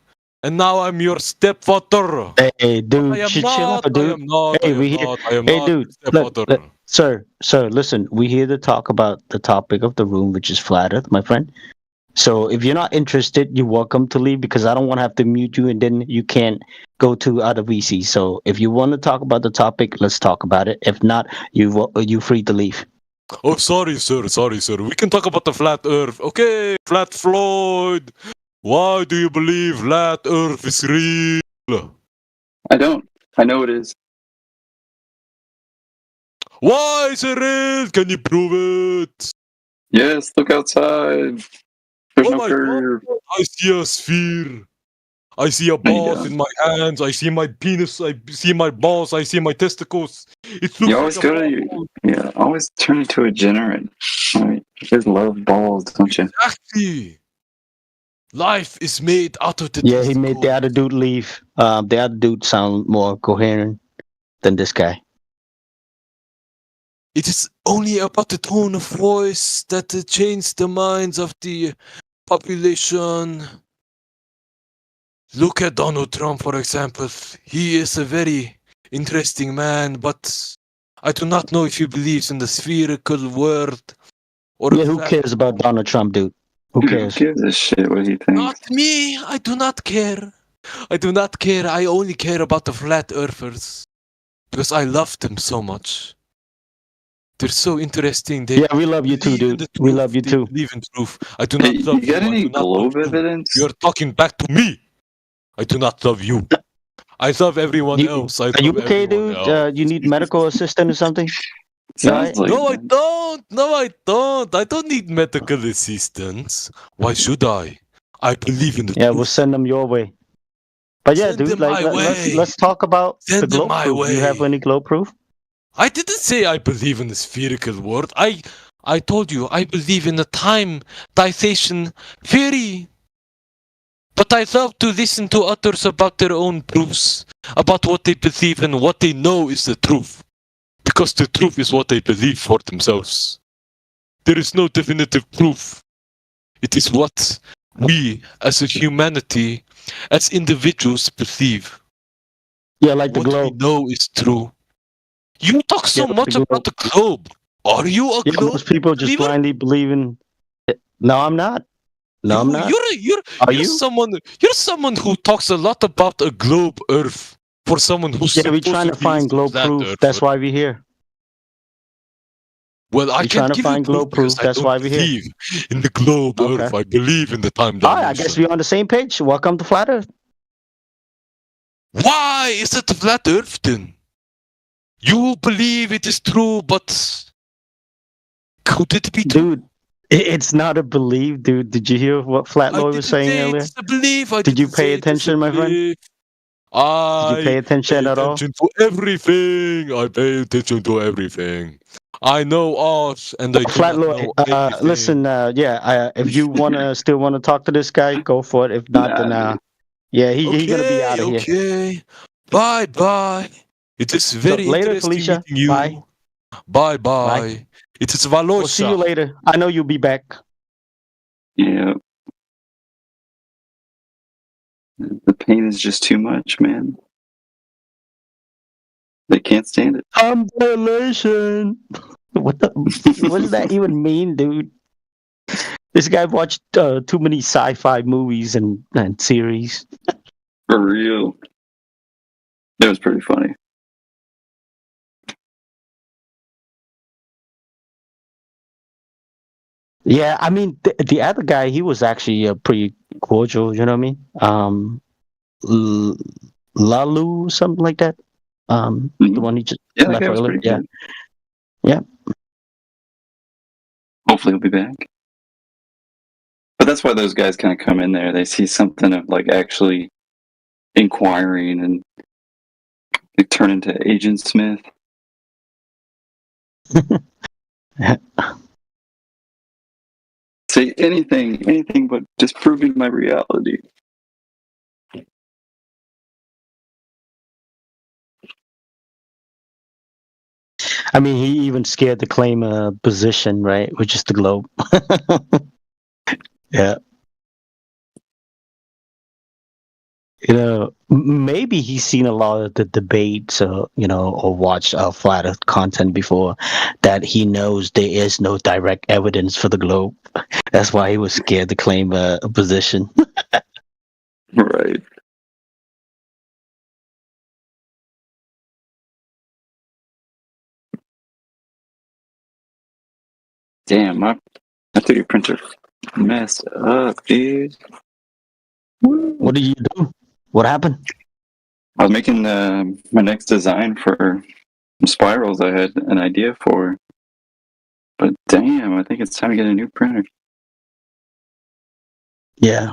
And now I'm your stepfather. Hey, dude, I am chill not. out, dude. I am not. Hey, I am we here. not. I am Hey, not dude, your stepfather. look, sir, listen. We here to talk about the topic of the room, which is flat Earth, my friend. So if you're not interested, you're welcome to leave because I don't want to have to mute you and then you can't go to other VC. So if you want to talk about the topic, let's talk about it. If not, you free to leave. Oh, sorry, sir. Sorry, sir. We can talk about the flat Earth. Okay, Flat Floyd. Why do you believe flat Earth is real? I don't. I know it is. Why is it real? Can you prove it? Yes, look outside. There's no curve. God, I see a sphere. I see a ball in my hands. I see my penis. I see my balls. I see my testicles. It looks You always like a go to your, always turn into a degenerate. Right? You guys love balls, don't you? Exactly. Life is made out of the Yeah, he made the other dude leave. The other dude sound more coherent than this guy. It is only about the tone of voice that changes the minds of the population. Look at Donald Trump, for example. He is a very interesting man, but I do not know if he believes in the spherical world or Yeah, who cares about Donald Trump, dude? Who cares? Who gives a shit what he thinks? Not me. I do not care. I do not care. I only care about the flat earthers because I love them so much. They're so interesting. They Yeah, we love you too, dude. We love you too. believe in truth. I do not love You got you. I any do not globe love you. evidence? You're talking back to me. I do not love you. I love everyone else. Are you okay, dude? You need medical assistance or something? Sounds like No, I don't. No, I don't. I don't need medical assistance. Why should I? I believe in the Yeah, we'll send them your way. But yeah, Send dude, them like my way. let's talk about Send the them globe my proof. Do you have way. any globe proof? I didn't say I believe in the spherical world. I told you I believe in the time dilation theory. But I love to listen to others about their own proofs, about what they believe and what they know is the truth. Because the truth is what they believe for themselves. There is no definitive proof. It is what we, as a humanity, as individuals, believe. Yeah, like the What we globe. know is true. You talk so Yeah, much the about the globe. Are you a Yeah, globe most people just believer? blindly believe in. No, I'm not. No, I'm not. You're someone who talks a lot about a globe Earth for someone who's Yeah, we're supposed trying to to be find a globe flat proof. earther. That's why we're here. Well, I We're can't trying to give you find proof globe because proof. I That's don't why we're here. believe in the globe Okay. Earth. I believe in the time All right, I guess dimension. we're on the same page. Welcome to Flat Earth. Why is it flat Earth then? You believe it is true, but could it be true? Dude, it's not a belief, dude. Did you hear what Flat I Lloyd was didn't saying say earlier? it's a belief. I Did you didn't pay say it is a attention, my friend? belief. Did you pay I attention pay at all? attention to everything. I pay attention to everything. I know art, and I do Flat not Lloyd, know everything. listen, if you still wanna talk to this guy, go for it. If not, then yeah, he gonna be out of here. Okay. Bye bye. It is So very later, interesting Felicia. meeting you. Bye. Bye Bye. bye. It is We'll see you Valosa. later. I know you'll be back. Yeah. The pain is just too much, man. They can't stand it. Compilation. What does that even mean, dude? This guy watched too many sci-fi movies and series. For real. It was pretty funny. Yeah, I mean the other guy, he was actually pretty cordial. You know what I mean? Lalu, something like that. The one he just Yeah, that left guy was earlier. pretty Yeah, good. yeah. Hopefully he'll be back. But that's why those guys kind of come in there. They see something of like actually inquiring and they turn into Agent Smith. Say anything but disproving my reality. I mean, he even scared to claim a position, right? Which is the globe. Yeah. You know, maybe he's seen a lot of the debates, or watched flat Earth content before, that he knows there is no direct evidence for the globe. That's why he was scared to claim a position. Right. Damn, my 3D printer messed up, dude. What did you do? What happened? I was making my next design for some spirals I had an idea for. But damn, I think it's time to get a new printer. Yeah.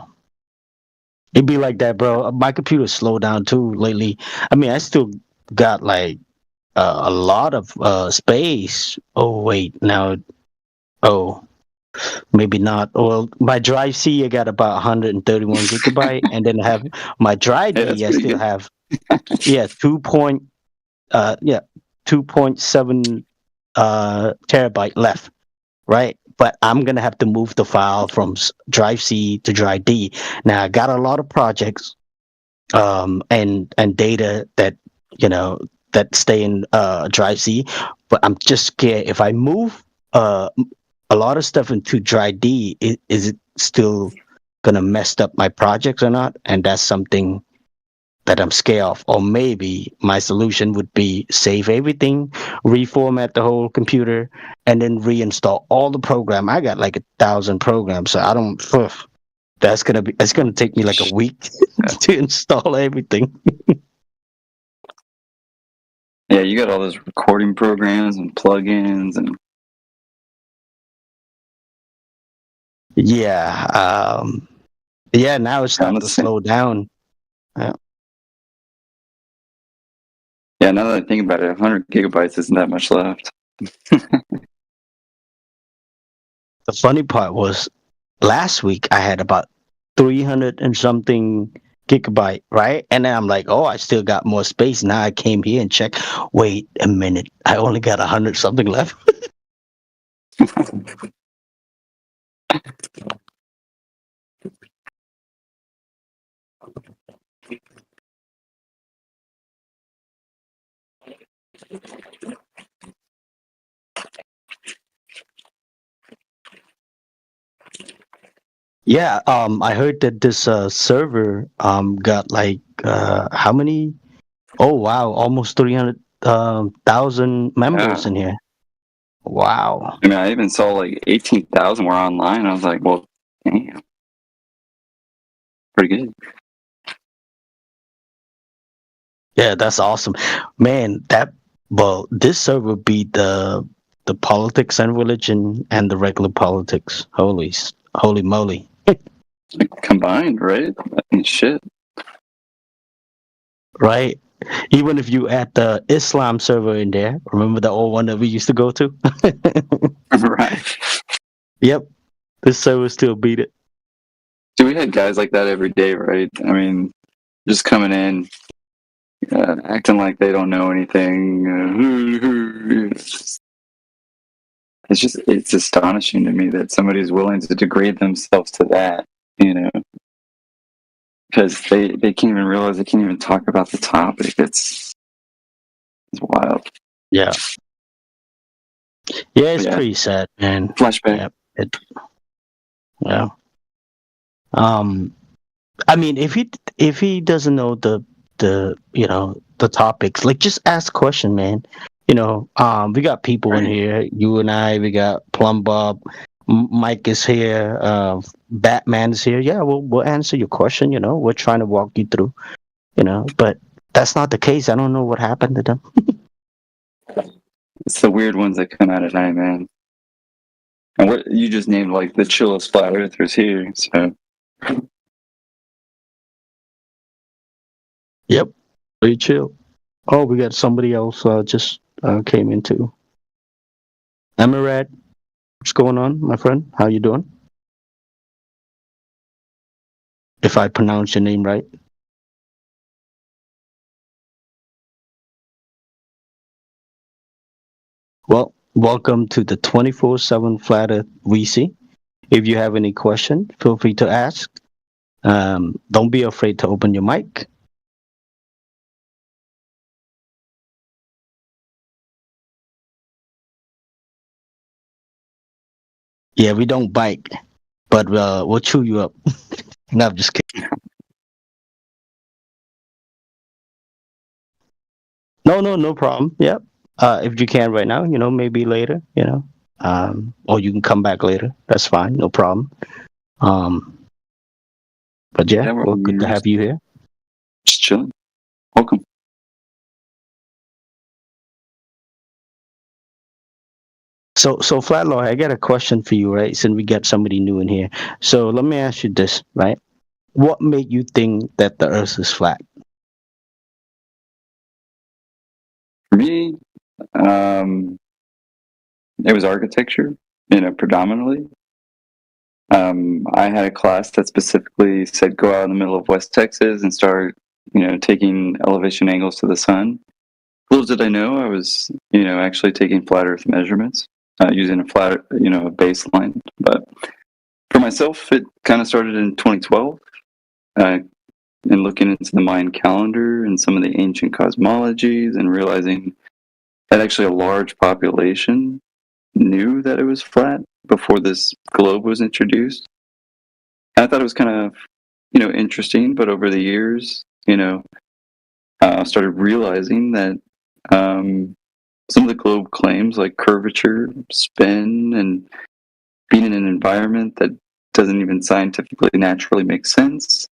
It'd be like that, bro. My computer slowed down too lately. I mean, I still got like a lot of space. Oh wait, now, oh, maybe not. Well, my drive C, I got about 131 gigabyte, and then I have my drive Hey, that's D. I pretty still good. have 2.7 terabyte left, right? But I'm gonna have to move the file from drive C to drive D. Now I got a lot of projects, and data that that stay in drive C, but I'm just scared if I move a lot of stuff into drive D, is it still gonna mess up my projects or not? And that's something that I'm scared of. Or maybe my solution would be save everything, reformat the whole computer, and then reinstall all the program. I got like 1,000 programs, so I don't. It's gonna take me like a week to install everything. Yeah, you got all those recording programs and plugins and Yeah, now it's starting to slow down. Yeah, now that I think about it, 100 gigabytes isn't that much left. The funny part was last week I had about 300 and something gigabyte, right? And then I'm like, oh, I still got more space. Now I came here and checked. Wait a minute, I only got 100 something left. Yeah, I heard that this server got like how many? Oh wow, almost 300,000 members Yeah. in here. Wow. I mean, I even saw like 18,000 were online. I was like, well, damn, pretty good. Yeah, that's awesome, man. This server beat the politics and religion and the regular politics. Holy moly! Like, combined, right? I mean, shit. Right? Even if you add the Islam server in there, remember the old one that we used to go to? Right. Yep, this server still beat it. So we had guys like that every day, right? I mean, just coming in, acting like they don't know anything. It's astonishing to me that somebody's willing to degrade themselves to that, because they can't even realize they can't even talk about the topic. It's wild. Yeah. Yeah, it's pretty sad, man. Flashback. Yeah. I mean, if he doesn't know the topics, like, just ask a question, man. We got people in here. You and I. We got Plum Bob. Mike is here. Batman is here. Yeah, we'll answer your question. We're trying to walk you through. But that's not the case. I don't know what happened to them. It's the weird ones that come out at night, man. And what you just named, like, the chillest flat earthers here. So. Yep, pretty chill. Oh, we got somebody else just came in too. Emirad, what's going on, my friend? How you doing? If I pronounce your name right. Well, welcome to the 24/7 Flat Earth VC. If you have any question, feel free to ask. Don't be afraid to open your mic. Yeah, we don't bite, but we'll chew you up. No, I'm just kidding. No problem. Yep. If you can right now, maybe later, or you can come back later. That's fine. No problem. But yeah, well, good to have you here. Just chilling. Welcome. So Flatlaw, I got a question for you, right? Since we got somebody new in here. So let me ask you this, right? What made you think that the Earth is flat? For me, it was architecture, predominantly. I had a class that specifically said go out in the middle of West Texas and start, taking elevation angles to the sun. Little did I know I was, actually taking flat Earth measurements using a flat, a baseline. But for myself, it kind of started in 2012. And looking into the Mayan calendar and some of the ancient cosmologies and realizing that actually a large population knew that it was flat before this globe was introduced. And I thought it was kind of, interesting, but over the years, I started realizing that some of the globe claims like curvature, spin, and being in an environment that doesn't even scientifically naturally make sense.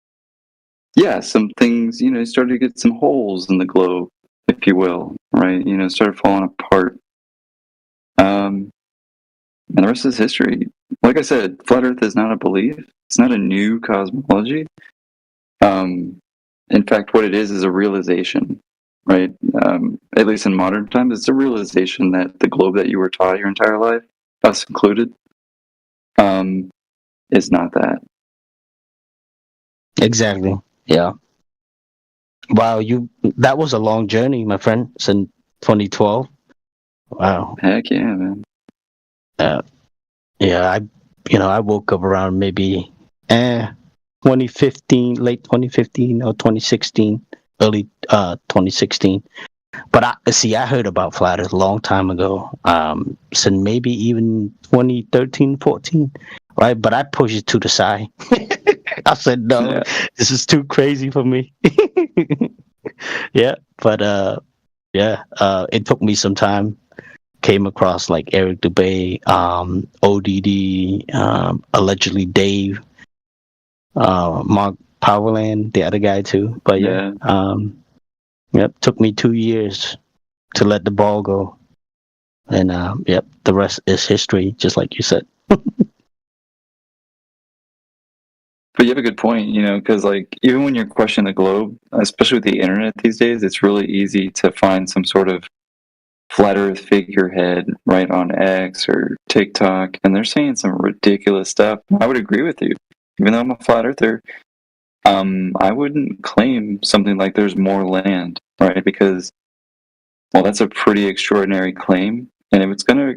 Yeah, some things, started to get some holes in the globe, if you will, right? Started falling apart. And the rest is history. Like I said, flat Earth is not a belief. It's not a new cosmology. In fact, what it is a realization, right? At least in modern times, it's a realization that the globe that you were taught your entire life, us included, is not that. Exactly. Yeah. Wow, that was a long journey, my friend, since 2012. Wow. Heck yeah, man. Yeah, I woke up around maybe 2015, late 2015 or 2016, early 2016. But I heard about flat Earth a long time ago, since maybe even 2013, 14. right? But I pushed it to the side. I said, no, Yeah. this is too crazy for me. Yeah, but it took me some time. Came across like Eric Dubay, ODD, allegedly Dave, Mark Powerland, the other guy too. But yeah, yep, took me 2 years to let the ball go, and yep, the rest is history, just like you said. But you have a good point, you know, because like even when you're questioning the globe, especially with the internet these days, it's really easy to find some sort of flat Earth figurehead right on X or TikTok, and they're saying some ridiculous stuff. I would agree with you, even though I'm a flat earther. I wouldn't claim something like there's more land, right? Because well, that's a pretty extraordinary claim, and if it's gonna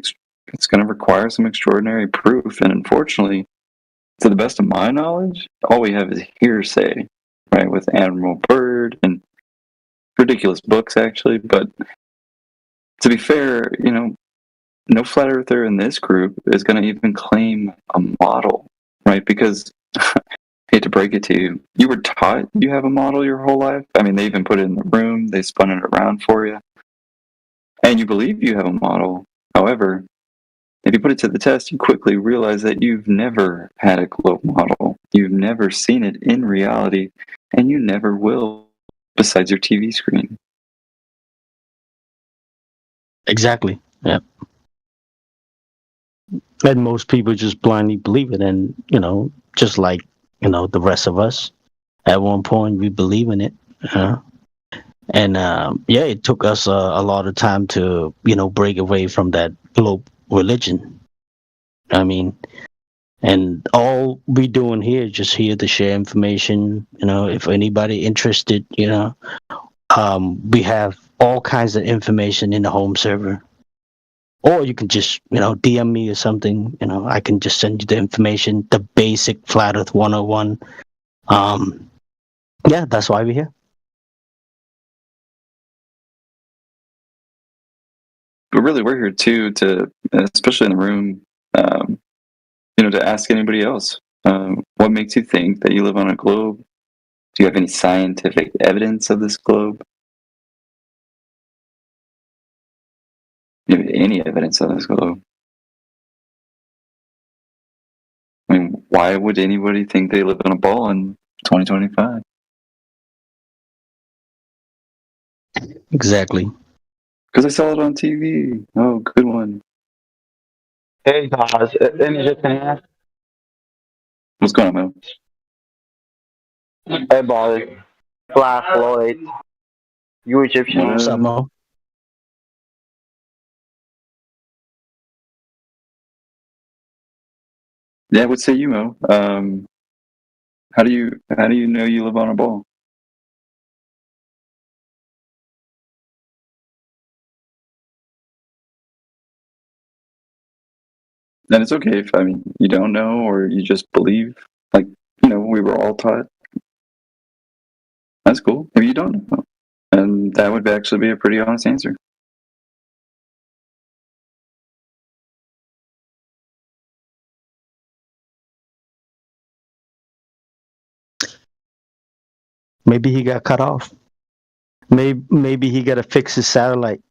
require some extraordinary proof, and unfortunately, to the best of my knowledge, all we have is hearsay, right? With Admiral Byrd and ridiculous books, actually. But to be fair, you know, no flat earther in this group is going to even claim a model, right? Because I hate to break it to you, you were taught you have a model your whole life. I mean, they even put it in the room, they spun it around for you, and you believe you have a model. However, if you put it to the test, you quickly realize that you've never had a globe model. You've never seen it in reality, and you never will, besides your TV screen. Exactly. Yeah. And most people just blindly believe it, and just like the rest of us, at one point we believe in it. And yeah, it took us a lot of time to break away from that globe religion. I mean, and all we doing here is just here to share information. If anybody interested, we have all kinds of information in the home server. Or you can just, DM me or something. I can just send you the information, the basic Flat Earth 101. Yeah, that's why we're here. But really, we're here too to, especially in the room, to ask anybody else, what makes you think that you live on a globe? Do you have any scientific evidence of this globe? Do you have any evidence of this globe? I mean, why would anybody think they live on a ball in 2025? Exactly. Because I saw it on TV. Oh, good one. Hey guys, engineer. What's going on, Hey boy, Black Floyd. You Egyptian? What's up, Mo? Yeah, what say you, Mo? How do you know you live on a ball? And it's okay if you don't know or you just believe, like we were all taught. That's cool. If you don't know, and that would actually be a pretty honest answer. Maybe he got cut off. Maybe he got to fix his satellite.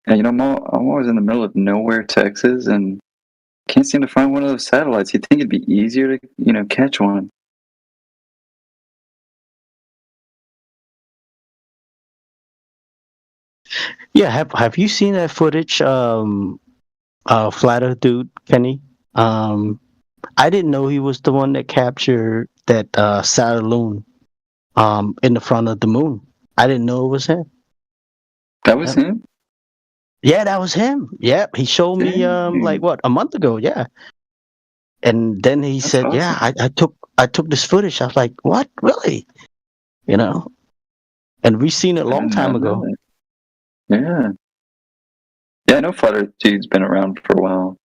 And I'm always in the middle of nowhere, Texas, and can't seem to find one of those satellites. You'd think it'd be easier to catch one. Yeah, have you seen that footage? Flat Earth dude, Kenny. I didn't know he was the one that captured that Saturn in the front of the moon. I didn't know it was him. That was him? Yeah, that was him. Yep, he showed me like what, a month ago. Yeah, and then he said, awesome. "Yeah, I took this footage." I was like, "What, really?" And we seen it a long time ago. Yeah. Yeah, I know Flat Earth dude's been around for a while.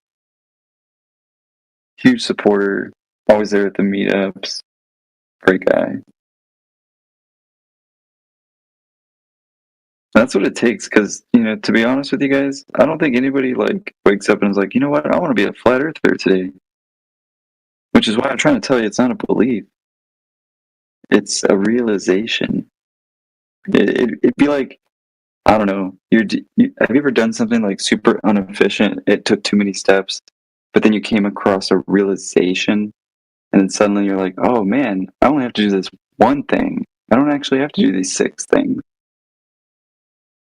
Huge supporter, always there at the meetups. Great guy. That's what it takes, because, to be honest with you guys, I don't think anybody, wakes up and is like, you know what, I want to be a flat earther today. Which is why I'm trying to tell you it's not a belief. It's a realization. It'd be like, I don't know, have you ever done something, super inefficient, it took too many steps, but then you came across a realization, and then suddenly you're like, oh man, I only have to do this one thing. I don't actually have to do these 6 things.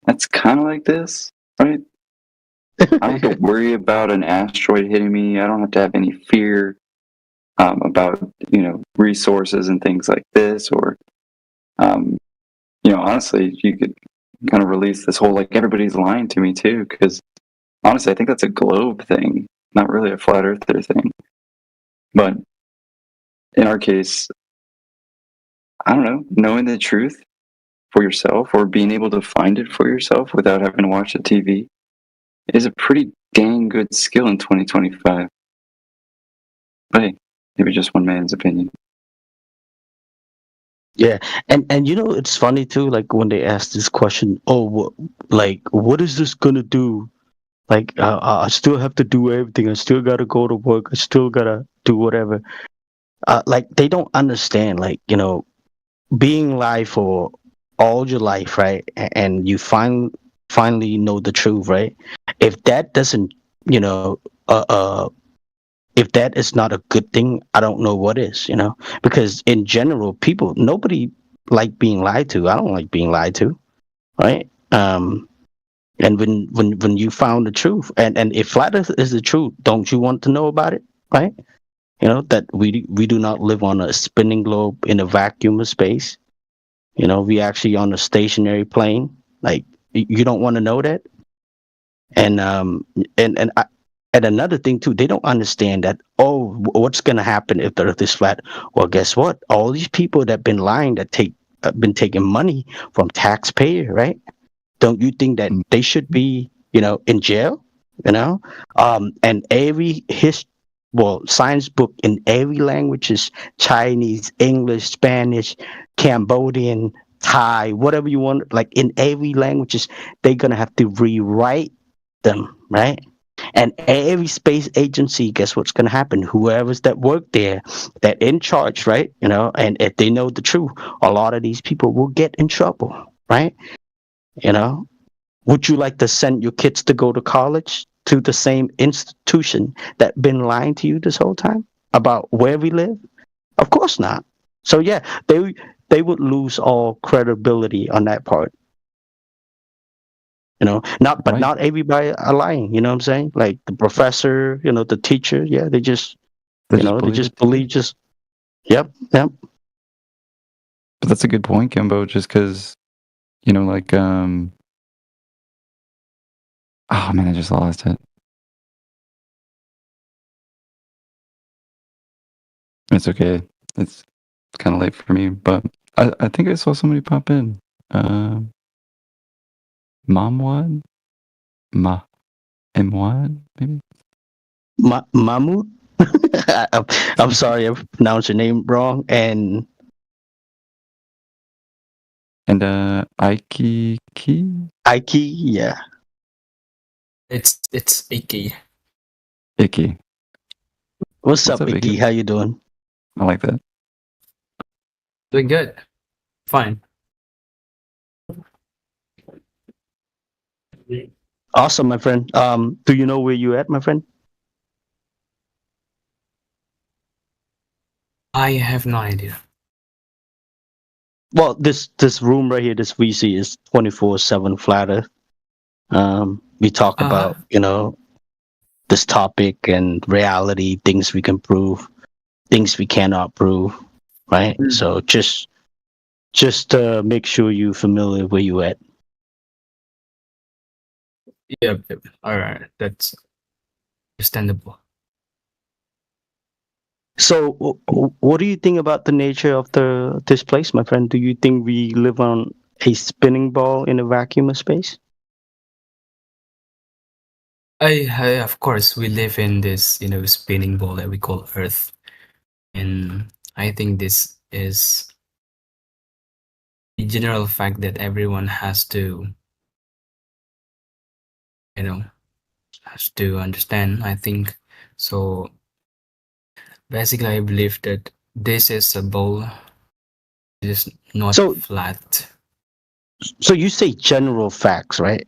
That's kind of like this, right? I don't have to worry about an asteroid hitting me. I don't have to have any fear about, resources and things like this. Or, honestly, you could kind of release this whole, everybody's lying to me too. Because honestly, I think that's a globe thing, not really a flat earther thing. But in our case, I don't know, knowing the truth for yourself or being able to find it for yourself without having to watch the TV is a pretty dang good skill in 2025. But hey, maybe just one man's opinion. Yeah, and it's funny too. Like when they ask this question, oh, what is this gonna do? I still have to do everything. I still gotta go to work. I still gotta do whatever. They don't understand. Being live for all your life, right? And you finally know the truth, right? If that doesn't, if that is not a good thing, I don't know what is, because in general, nobody like being lied to. I don't like being lied to, right? And when you found the truth, and if flat Earth is the truth, don't you want to know about it, right? That we do not live on a spinning globe in a vacuum of space. We actually on a stationary plane. You don't want to know that. And another thing too, they don't understand that. Oh, what's gonna happen if the Earth is flat? Well, guess what? All these people that been lying, that been taking money from taxpayer, right? Don't you think that they should be, in jail? And every science book in every language is Chinese, English, Spanish, Cambodian, Thai, whatever you want. In every languages, they're gonna have to rewrite them, right? And every space agency, guess what's gonna happen? Whoever's that work there, that in charge, right? And if they know the truth, a lot of these people will get in trouble, right? Would you like to send your kids to go to college to the same institution that been lying to you this whole time about where we live? Of course not. So yeah, they would lose all credibility on that part. Not everybody are lying. You know what I'm saying? Like the professor, the teacher. Yeah, they just believe. Yep. But that's a good point, Kimbo. Just because, oh man, I just lost it. It's okay. It's kind of late for me, but I think I saw somebody pop in. Mamwad? Mwad, maybe? Mahmoud? I'm sorry, I pronounced your name wrong. And Aiki Ki? Aiki, yeah. It's Icky. Icky. What's up, Icky? How you doing? I like that. Doing good. Fine. Awesome, my friend. Do you know where you at, my friend? I have no idea. Well, this room right here, this VC is 24/7 flat Earth. We talk about this topic and reality, things we can prove, things we cannot prove, right? So just make sure you're familiar where you at. Yep. All right, that's understandable. So, what do you think about the nature of this place, my friend? Do you think we live on a spinning ball in a vacuum of space? Of course, we live in this, spinning ball that we call Earth, and I think this is the general fact that everyone has to you know, has to understand. I think so. Basically, I believe that this is a bowl. It is not So- flat. So you say general facts, right?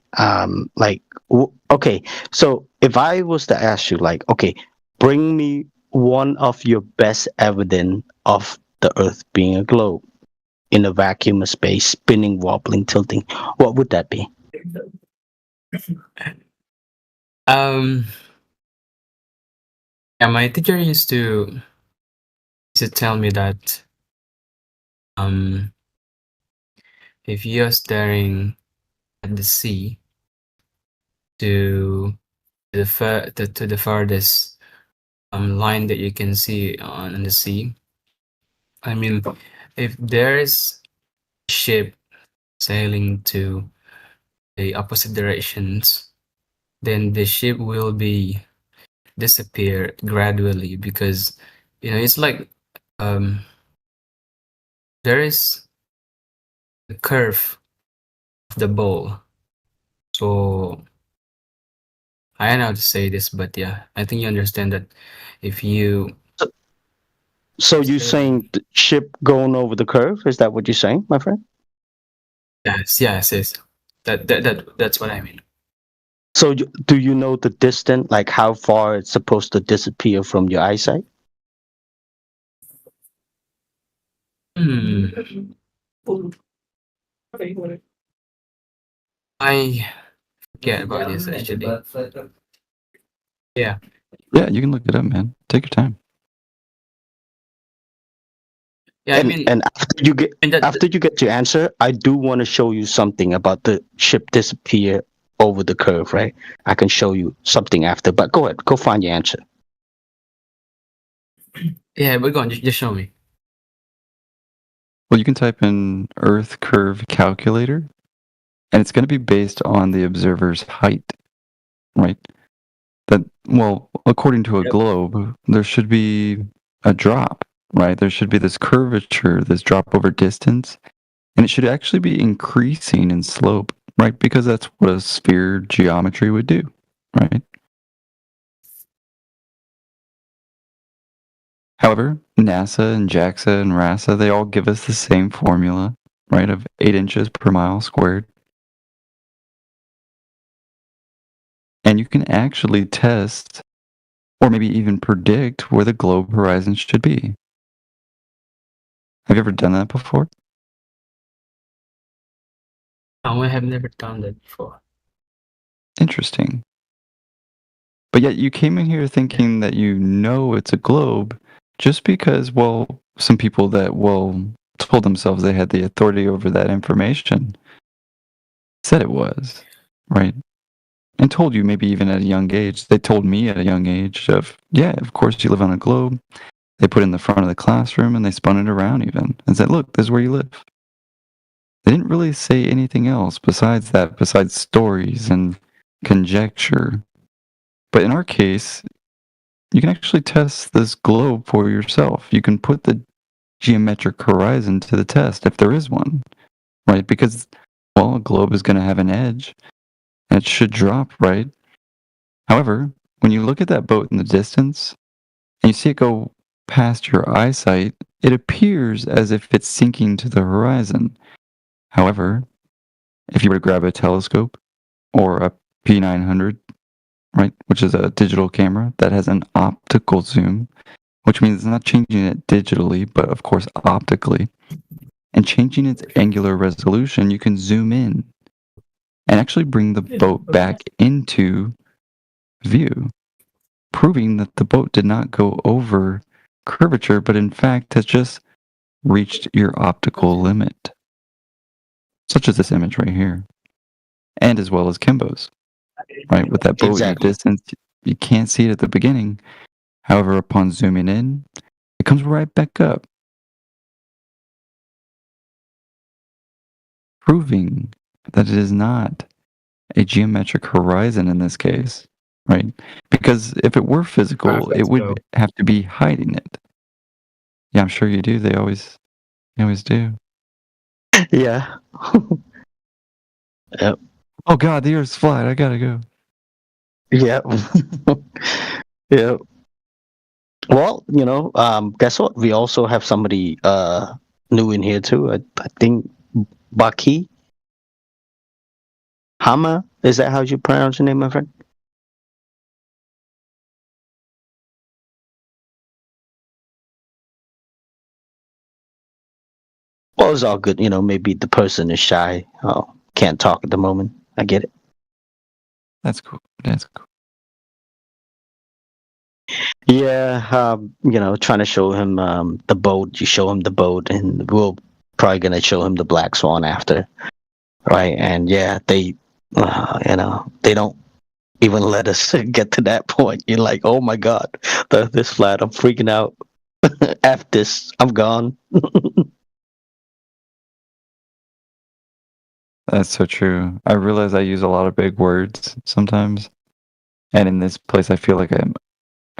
Okay. So if I was to ask you, like, okay, bring me one of your best evidence of the Earth being a globe in a vacuum of space, spinning, wobbling, tilting, what would that be? Yeah, my teacher used to tell me that if you're staring at the sea to the farthest line that you can see on the sea, I mean, if there's a ship sailing to the opposite directions, then the ship will be disappear gradually, because it's like there is a curve of the bowl. So I don't know how to say this, but yeah, I think you understand that if you So you saying the ship going over the curve? Is that what you're saying, my friend? yes, that's what I mean. So do you know the distance, like how far it's supposed to disappear from your eyesight? I forget about this actually. Yeah. Yeah, you can look it up, man. Take your time. Yeah, and after you get your answer, I do want to show you something about the ship disappear over the curve, right? I can show you something after, but go ahead, go find your answer. Yeah, but go on, just show me. Well, you can type in Earth curve calculator, and it's going to be based on the observer's height, right? Well, according to a globe, there should be a drop, right? There should be this curvature, this drop over distance, and it should actually be increasing in slope, right? Because that's what a sphere geometry would do, right? However, NASA and JAXA and RASA, they all give us the same formula, right, of 8 inches per mile squared. And you can actually test, or maybe even predict, where the globe horizon should be. Have you ever done that before? No, I have never done that before. Interesting. But yet you came in here thinking that you know it's a globe just because, well, some people that, told themselves they had the authority over that information said it was, right? And told you maybe even at a young age. They told me at a young age of, yeah, of course you live on a globe. They put it in the front of the classroom and they spun it around even and said, look, this is where you live. They didn't really say anything else besides that, besides stories and conjecture. But in our case, you can actually test this globe for yourself. You can put the geometric horizon to the test if there is one, right? Because, well, a globe is going to have an edge and it should drop, right? However, when you look at that boat in the distance and you see it go past your eyesight, it appears as if it's sinking to the horizon. However, if you were to grab a telescope or a P900, right, which is a digital camera that has an optical zoom, which means it's not changing it digitally, but of course optically, and changing its angular resolution, you can zoom in and actually bring the boat back into view, proving that the boat did not go over curvature, but in fact has just reached your optical limit, such as this image right here, and as well as Kimbo's, right? With that boat in the distance, you can't see it at the beginning. However, upon zooming in, it comes right back up, proving that it is not a geometric horizon in this case, right? Because if it were physical, it would have to be hiding it. Yeah, I'm sure you do. They always do. Yeah. Yep. Oh God, the Earth's flat. I gotta go. Yeah. Yeah. Well, guess what? We also have somebody new in here too. I think Baki Hama. Is that how you pronounce your name, my friend? Well, it's all good. Maybe the person is shy. Oh, can't talk at the moment. I get it. That's cool. That's cool. Yeah, trying to show him the boat. You show him the boat, and we're probably gonna show him the Black Swan after, right? And yeah, they don't even let us get to that point. You're like, oh my god, this flat, I'm freaking out. F this, I'm gone. That's so true. I realize I use a lot of big words sometimes, and in this place, I feel like I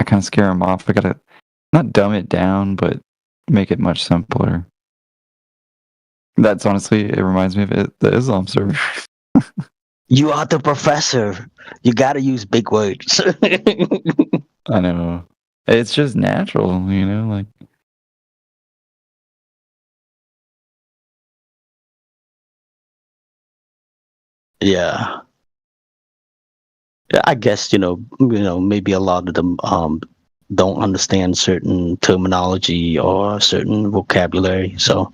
kind of scare them off. I gotta not dumb it down, but make it much simpler. That's honestly, it reminds me of the Islam server. You are the professor. You gotta use big words. I know. It's just natural, like. Yeah. Yeah, I guess maybe a lot of them don't understand certain terminology or certain vocabulary. So,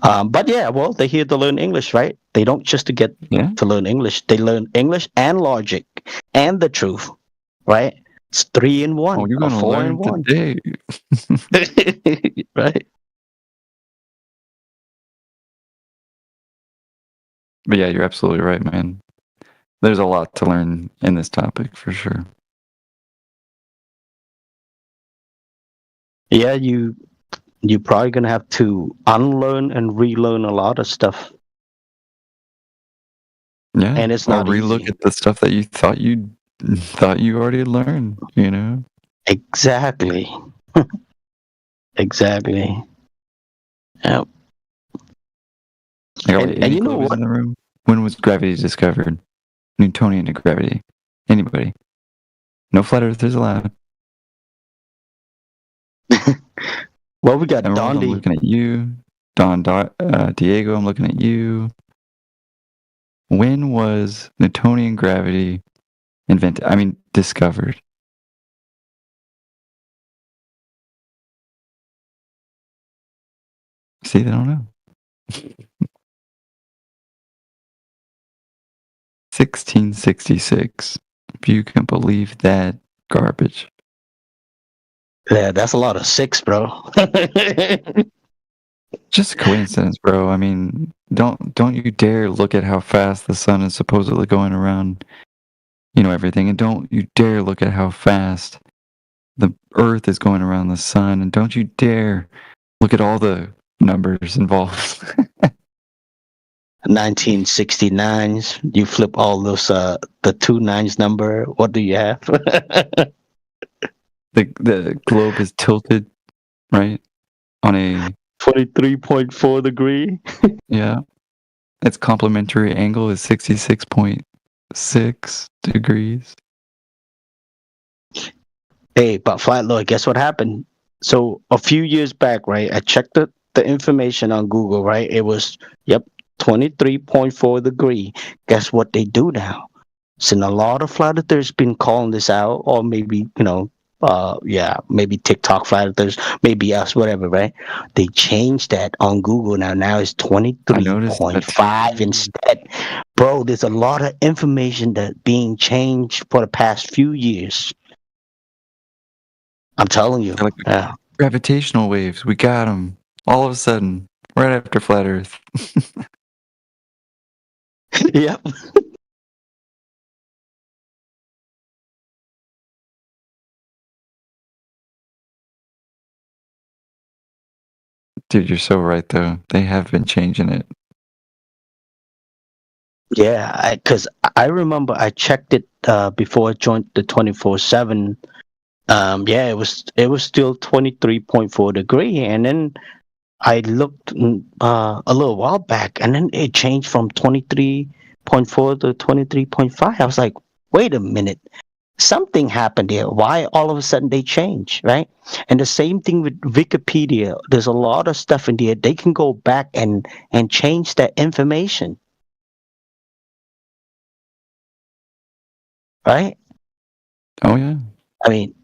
but yeah, well, they're here to learn English, right? They don't just to get to learn English. They learn English and logic and the truth, right? It's 3 in 1 Oh, you're or gonna 4 in learn 1, today. right? But yeah, you're absolutely right, man. There's a lot to learn in this topic for sure. Yeah, you're probably gonna have to unlearn and relearn a lot of stuff. Yeah, And it's or not relook easy. at the stuff that you thought you already learned. Exactly. Exactly. Yep. I got like And 80 you know Globies what? in the room. When was gravity discovered? Newtonian gravity. Anybody? No flat earthers allowed. Well, we got Emerald, I'm Dondi. looking at you. Diego, I'm looking at you. When was Newtonian gravity invented? I mean, discovered. See, they don't know. 1666. If you can believe that garbage. Yeah, that's a lot of 6, bro. Just a coincidence, bro. I mean, don't you dare look at how fast the sun is supposedly going around, everything, and don't you dare look at how fast the Earth is going around the sun, and don't you dare look at all the numbers involved. 1969s. You flip all those the 2 nines number. What do you have? The globe is tilted, right, on a 23.4 degree. yeah. Its complementary angle is 66.6 degrees. Hey, but Flat Lloyd, guess what happened? So a few years back, right? I checked the information on Google, right? It was 23.4 degree. Guess what they do now? So a lot of flat earthers been calling this out, or maybe maybe TikTok flat earthers, maybe us, whatever, right? They changed that on Google now. Now it's 23.5 instead. Bro, there's a lot of information that being changed for the past few years. I'm telling you. Yeah. Gravitational waves, we got them. All of a sudden, right after flat Earth. Yep. Dude, you're so right, though. They have been changing it. Yeah, because I remember I checked it before I joined the 24/7. Yeah, it was still 23.4 degree, and then I looked a little while back, and then it changed from 23.4 to 23.5. I was like, wait a minute, something happened here. Why all of a sudden they change, right? And the same thing with Wikipedia. There's a lot of stuff in there. They can go back and change that information, right? Oh yeah. I mean,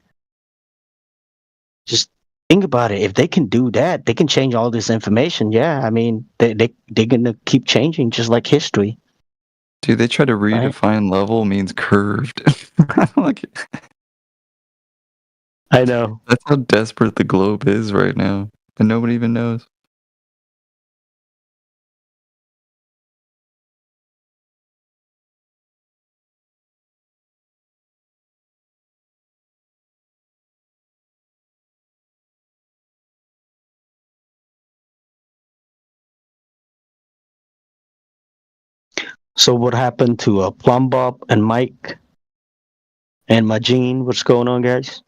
just think about it. If they can do that, they can change all this information. Yeah, I mean, they're gonna keep changing, just like history. Dude, they try to redefine level means curved. Like, I know. that's how desperate the globe is right now, and nobody even knows. So what happened to Plum Bob and Mike and Majin? What's going on, guys?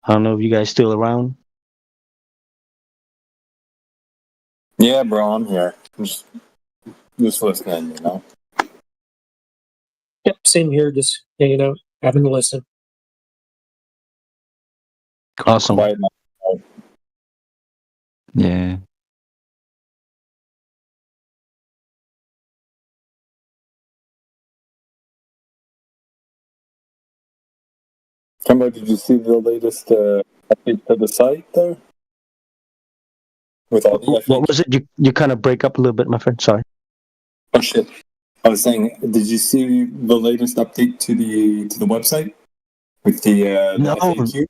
I don't know if you guys still around. Yeah, bro, I'm here. Just listening, you know. Yep, same here. Just hanging out, having to listen. Awesome. Quiet now. Yeah. Kemba, did you see the latest update to the site there? With all the What was it? You kind of break up a little bit, my friend. Sorry. Oh shit! I was saying, did you see the latest update to the website with the No. FAQ?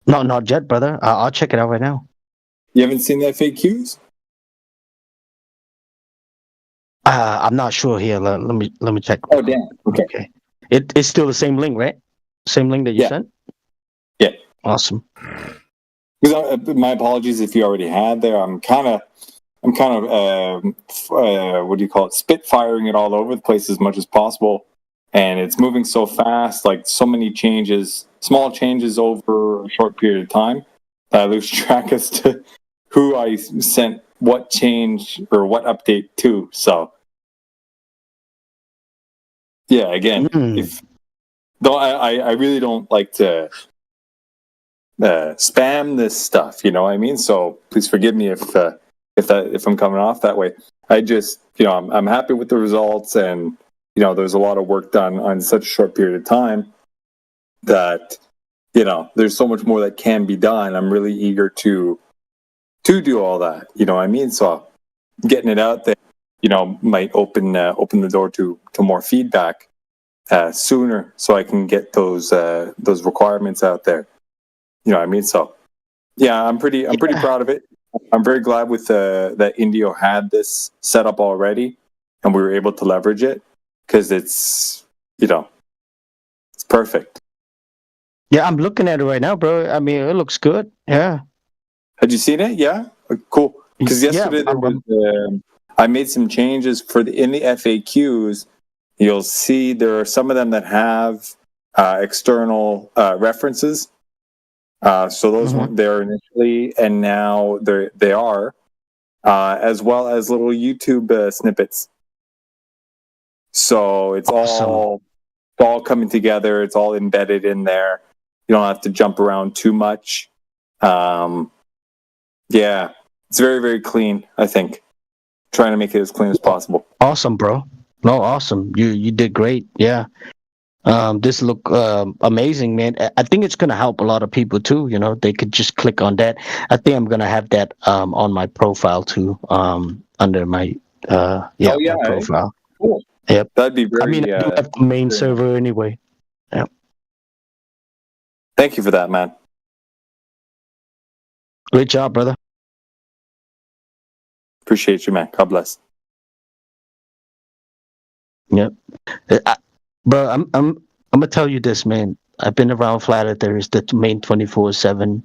No, not yet, brother. I'll check it out right now. You haven't seen the FAQs? I'm not sure here. Let me check. Oh damn. Okay. It's still the same link, right? Same link that you sent. Yeah. Awesome. My apologies if you already had there. I'm kind of what do you call it? Spitfiring it all over the place as much as possible, and it's moving so fast. Like so many changes, small changes over a short period of time, that I lose track as to who I sent what change or what update to. So yeah, again, if though I really don't like to spam this stuff, you know what I mean? So please forgive me if I'm coming off that way. I just, you know, I'm happy with the results, and you know, there's a lot of work done on such a short period of time that, you know, there's so much more that can be done. I'm really eager to do all that, you know what I mean? So getting it out there, you know, might open the door to more feedback sooner, so I can get those requirements out there. You know what I mean? So yeah, I'm pretty proud of it. I'm very glad with that Indio had this set up already, and we were able to leverage it, because it's, you know, it's perfect. Yeah, I'm looking at it right now, bro. I mean, it looks good. Yeah. Had you seen it? Yeah, cool. Because yesterday there was, I made some changes in the FAQs. You'll see there are some of them that have external references. So those weren't there initially, and now they are, as well as little YouTube snippets. So it's all coming together. It's all embedded in there. You don't have to jump around too much. Yeah, it's very, very clean, I think. Trying to make it as clean as possible. Awesome, bro. No, awesome. You did great. Yeah. This look amazing, man. I think it's gonna help a lot of people too. You know, they could just click on that. I think I'm gonna have that on my profile too. Under my my profile. Cool. Yep. That'd be very. I mean, I do have the main server anyway. Yep. Thank you for that, man. Great job, brother. Appreciate you, man. God bless. Yep. Bro, I'm gonna tell you this, man. I've been around Flat Earthers, the main 24/7,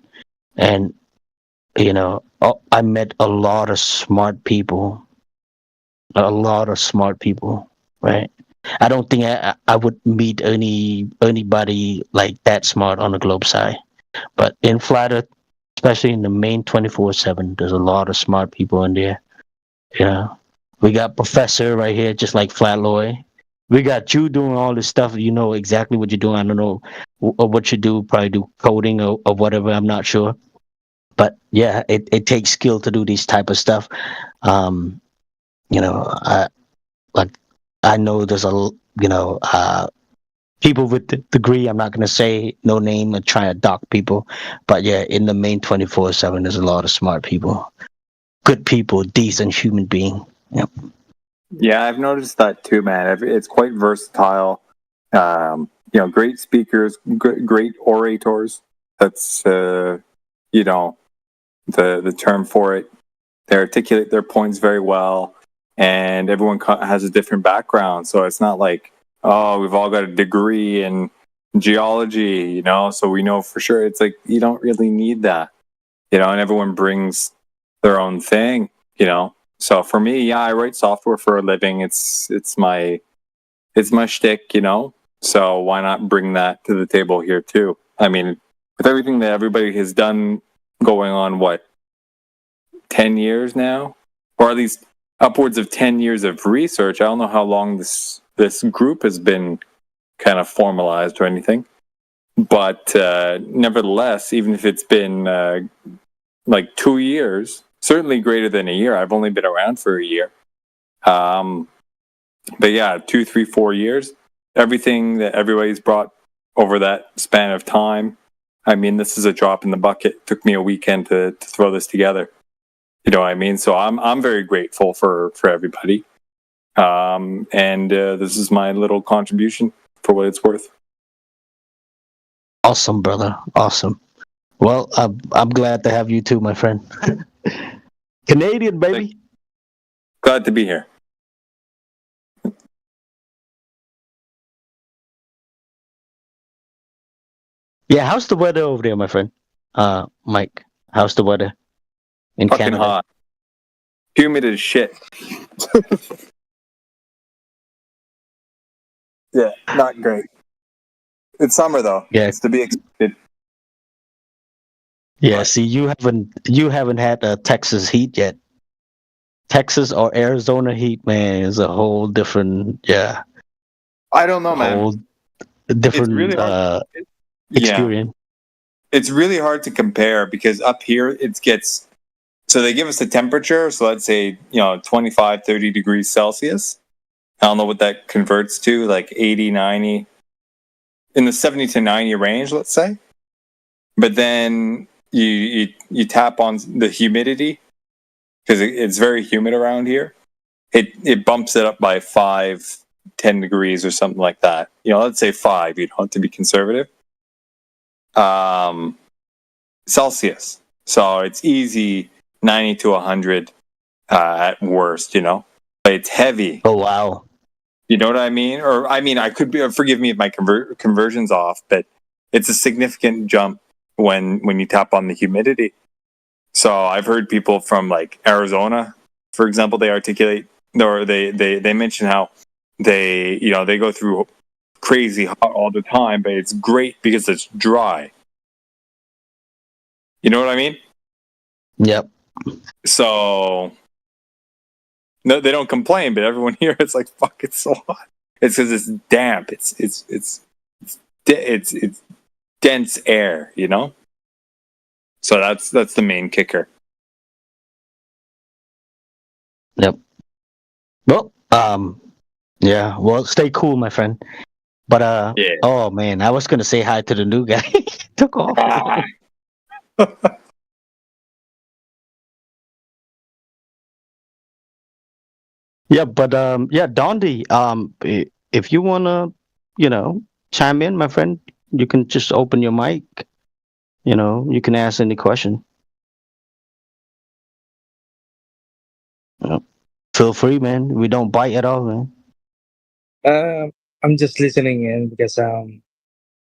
and you know, I met a lot of smart people. Right? I don't think I would meet anybody like that smart on the globe side. But in Flat Earth, especially in the main 24/7, there's a lot of smart people in there. You know, we got Professor right here, just like Flat Lloyd. we got you doing all this stuff. You know exactly what you're doing. I don't know what you do. Probably do coding or whatever. I'm not sure. But yeah, it takes skill to do these type of stuff. You know, I know there's people with the degree. I'm not gonna say no name and try to dock people, but yeah, in the main 24/7, there's a lot of smart people, good people, decent human being. Yep. Yeah, I've noticed that too, man. It's quite versatile. Great speakers, great orators. That's the term for it. They articulate their points very well, and everyone has a different background. So it's not like, oh, we've all got a degree in geology, so we know for sure. It's like you don't really need that, and everyone brings their own thing, So for me, yeah, I write software for a living. It's my shtick, So why not bring that to the table here too? I mean, with everything that everybody has done, going on 10 years now, or at least upwards of 10 years of research. I don't know how long this group has been kind of formalized or anything, but nevertheless, even if it's been like 2 years, certainly greater than a year. I've only been around for a year. But yeah, 2, 3, 4 years, everything that everybody's brought over that span of time. I mean, this is a drop in the bucket. It took me a weekend to throw this together. You know what I mean? So I'm very grateful for everybody. And this is my little contribution for what it's worth. Awesome, brother. Awesome. Well, I'm glad to have you too, my friend. Canadian, baby. Glad to be here. Yeah, how's the weather over there, my friend? Mike, how's the weather in Fucking Canada? hot. Humid as shit. Yeah, not great. It's summer though. Yeah. It's to be expected. Yeah, see, you haven't had Texas heat yet. Texas or Arizona heat, man, is a whole different, yeah, I don't know, man. whole different really hard. experience. It's really hard to compare because up here it gets, so they give us the temperature. So let's say, 25, 30 degrees Celsius. I don't know what that converts to, like 80, 90, in the 70 to 90 range, let's say. But then you tap on the humidity because it's very humid around here. It bumps it up by 5, 10 degrees or something like that. Let's say 5, to be conservative. Celsius. So it's easy 90 to 100 at worst, but it's heavy. Oh, wow. You know what I mean? Or I mean, I could be, forgive me if my conversion's off, but it's a significant jump when you tap on the humidity. So I've heard people from like Arizona, for example, they articulate, or they mention how they go through crazy hot all the time, but it's great because it's dry. You know what I mean? Yep. So no, they don't complain, but everyone here, it's like, fuck, it's so hot. It's because it's damp. It's dense air, So that's the main kicker. Yep. Well, yeah. Well, stay cool, my friend. But Yeah. oh man, I was gonna say hi to the new guy. Took off. Yeah, but yeah, Dondi, if you wanna, chime in, my friend, you can just open your mic. You can ask any question. Feel free, man. We don't bite at all, man. I'm just listening in because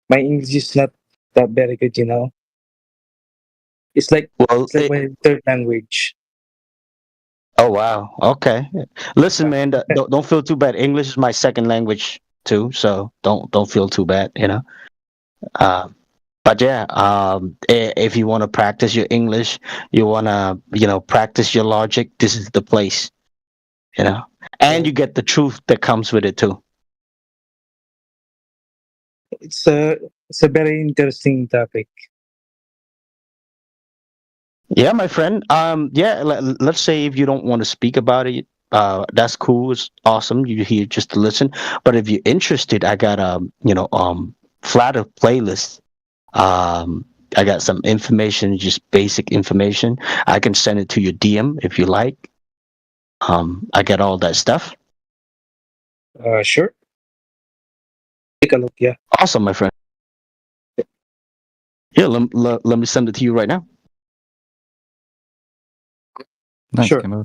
my English is not that very good, It's like my third language. Oh wow. Okay. Listen, man. Don't feel too bad. English is my second language too, so don't feel too bad. But yeah, if you want to practice your English, you want to practice your logic. This is the place. And you get the truth that comes with it too. it's a very interesting topic. Yeah, my friend. Yeah. Let's say if you don't want to speak about it, that's cool. It's awesome. You're here just to listen. But if you're interested, I got Flat Earth playlist. I got some information, just basic information. I can send it to your DM if you like. I got all that stuff. Sure. Take a look. Yeah. Awesome, my friend. Yeah, let me send it to you right now. Nice, Sure. Kimbo.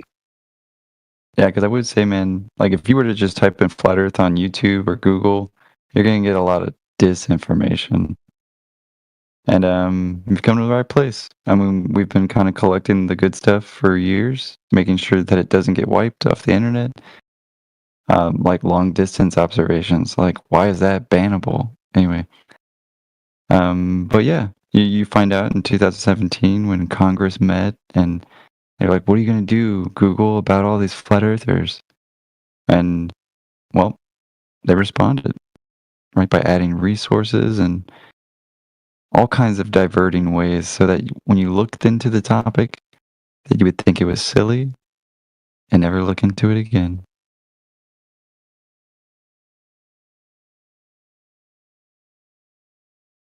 Yeah, because I would say, man, like if you were to just type in Flat Earth on YouTube or Google, you're gonna get a lot of disinformation. And you've come to the right place. I mean, we've been kind of collecting the good stuff for years, making sure that it doesn't get wiped off the internet. Like long distance observations. Like, why is that bannable? Anyway. But yeah, you find out in 2017 when Congress met and they're like, what are you going to do, Google, about all these flat earthers? And, well, they responded, right, by adding resources and all kinds of diverting ways so that when you looked into the topic, that you would think it was silly and never look into it again.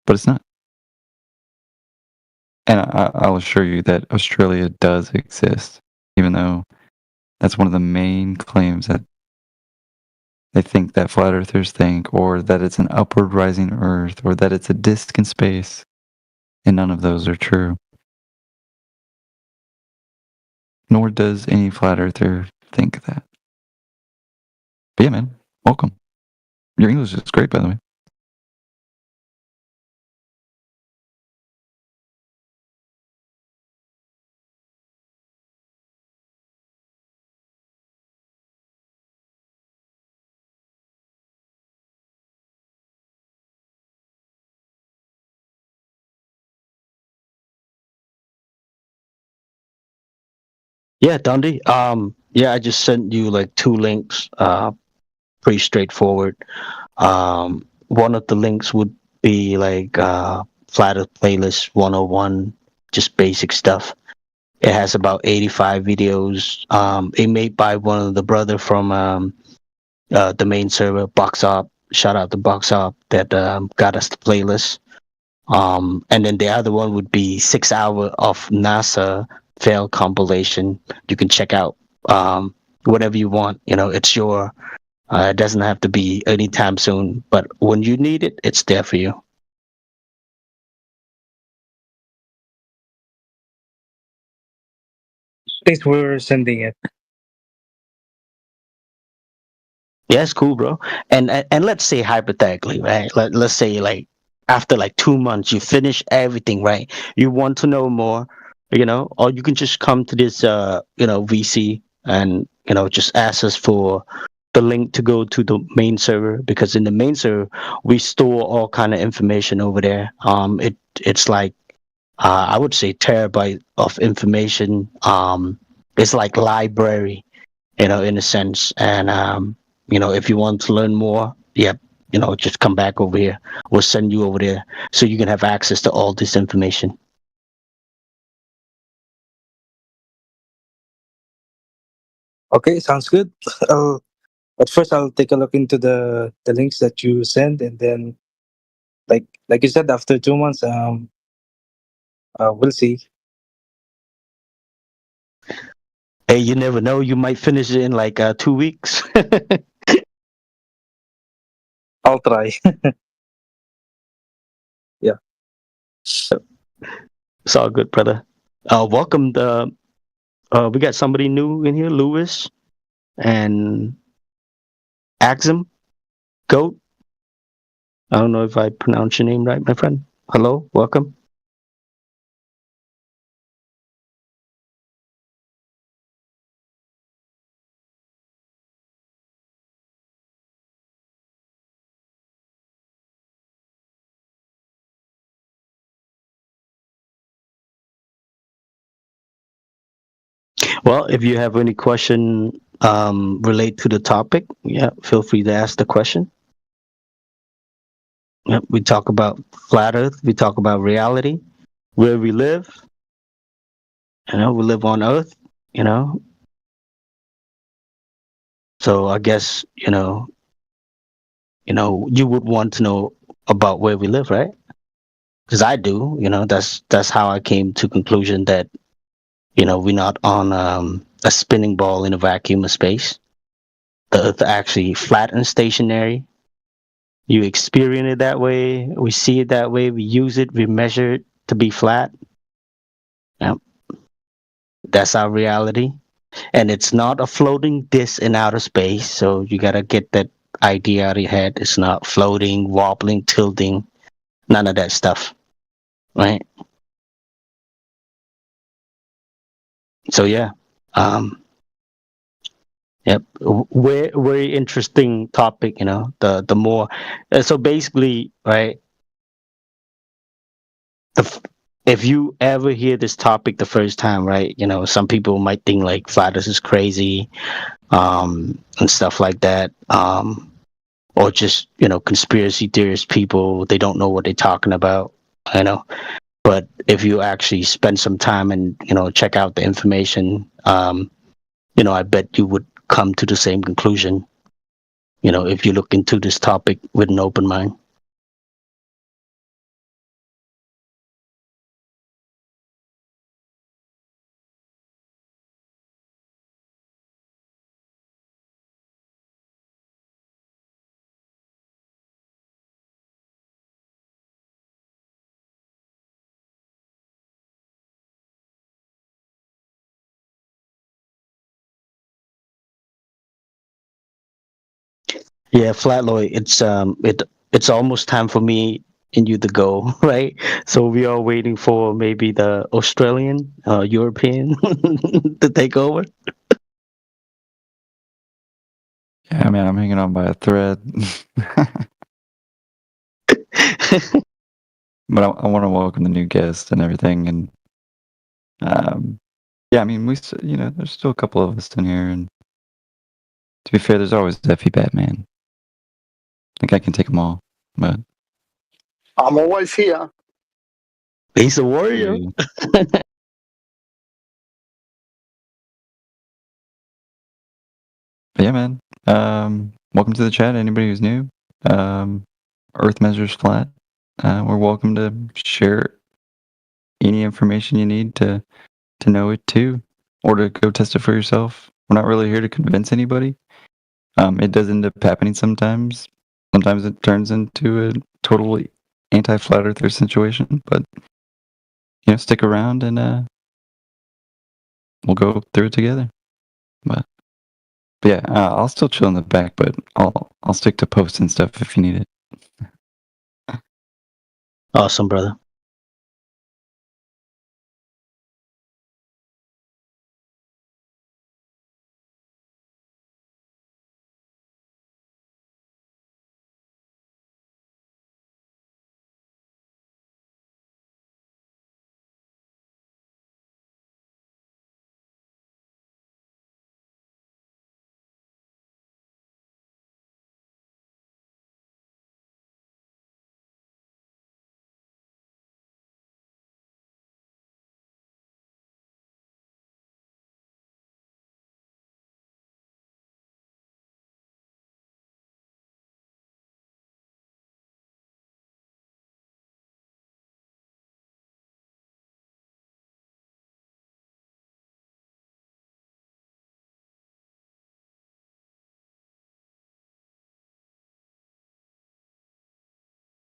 But it's not. And I'll assure you that Australia does exist, even though that's one of the main claims that they think that flat earthers think, or that it's an upward rising earth, or that it's a disk in space. And none of those are true. Nor does any flat earther think that. But yeah, man, welcome. Your English is great, by the way. Yeah, Dundee. Yeah, I just sent you like 2 links. Pretty straightforward. One of the links would be like Flat Earth Playlist 101, just basic stuff. It has about 85 videos. It made by one of the brother from the main server, Box Up. Shout out to Box Up that got us the playlist. And then the other one would be 6 hour of NASA fail compilation. You can check out whatever you want. You know, it's your. It doesn't have to be anytime soon, but when you need it, it's there for you. Thanks for sending it. Yeah, it's cool, bro. And let's say hypothetically, right? Let's say like after like 2 months, you finish everything, right? You want to know more, you know, or you can just come to this, VC and just ask us for the link to go to the main server, because in the main server we store all kind of information over there. It's like I would say terabyte of information. It's like library, in a sense. And if you want to learn more, just come back over here. We'll send you over there so you can have access to all this information. Okay, sounds good. But first, I'll take a look into the links that you send, and then, like you said, after 2 months, we'll see. Hey, you never know. You might finish it in like 2 weeks. I'll try. Yeah. It's all good, brother. Welcome. We got somebody new in here, Lewis and Axum Goat. I don't know if I pronounced your name right, my friend. Hello, welcome. Well, if you have any question relate to the topic, yeah, feel free to ask the question. Yep, we talk about flat Earth. We talk about reality, where we live. You know, we live on Earth. You know, so I guess you would want to know about where we live, right? Because I do. You know, that's how I came to conclusion that we're not on a spinning ball in a vacuum of space. The Earth actually flat and stationary. You experience it that way. We see it that way. We use it. We measure it to be flat. Yep. That's our reality. And it's not a floating disc in outer space. So you got to get that idea out of your head. It's not floating, wobbling, tilting, none of that stuff. Right? So, yeah. Yep, very interesting topic. The more, so basically, right? If you ever hear this topic the first time, right? Some people might think like flat Earth is crazy, and stuff like that, or just conspiracy theorist people. They don't know what they're talking about. But if you actually spend some time and check out the information, I bet you would come to the same conclusion, if you look into this topic with an open mind. Yeah, Flatloy, it's almost time for me and you to go, right? So we are waiting for maybe the Australian, European to take over. Yeah, man, I'm hanging on by a thread. But I want to welcome the new guest and everything, and yeah, I mean, there's still a couple of us in here, and to be fair, there's always Effie Batman. I think I can take them all, but I'm always here. He's a warrior. But yeah, man. Welcome to the chat. Anybody who's new, Earth measures flat. We're welcome to share any information you need to know it too, or to go test it for yourself. We're not really here to convince anybody. It does end up happening sometimes. Sometimes it turns into a totally anti-flat earther situation, but stick around and we'll go through it together. But yeah, I'll still chill in the back, but I'll stick to posts and stuff if you need it. Awesome, brother.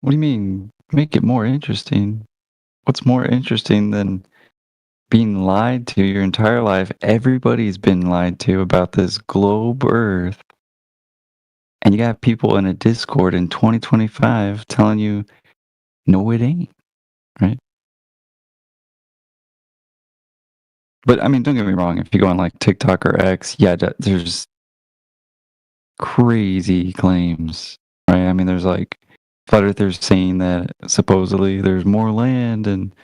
What do you mean? Make it more interesting? What's more interesting than being lied to your entire life? Everybody's been lied to about this globe Earth. And you got people in a Discord in 2025 telling you, no, it ain't. Right? But I mean, don't get me wrong. If you go on like TikTok or X, yeah, there's crazy claims, right? I mean, there's like flat earthers saying that supposedly there's more land and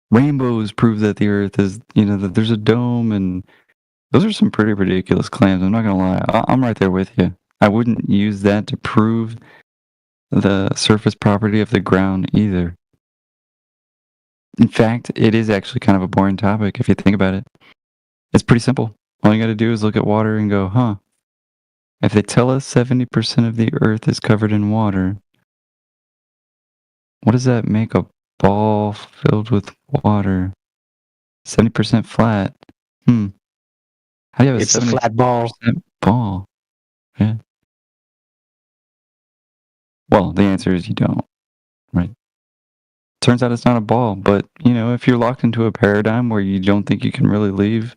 rainbows prove that the Earth is, that there's a dome, and those are some pretty ridiculous claims. I'm not gonna lie. I'm right there with you. I wouldn't use that to prove the surface property of the ground either. In fact, it is actually kind of a boring topic if you think about it. It's pretty simple. All you got to do is look at water and go, huh, if they tell us 70% of the earth is covered in water, what does that make a ball filled with water? 70% flat. How do you have a It's a 70% flat ball. ball? Yeah. Well, the answer is you don't, right? Turns out it's not a ball, but if you're locked into a paradigm where you don't think you can really leave,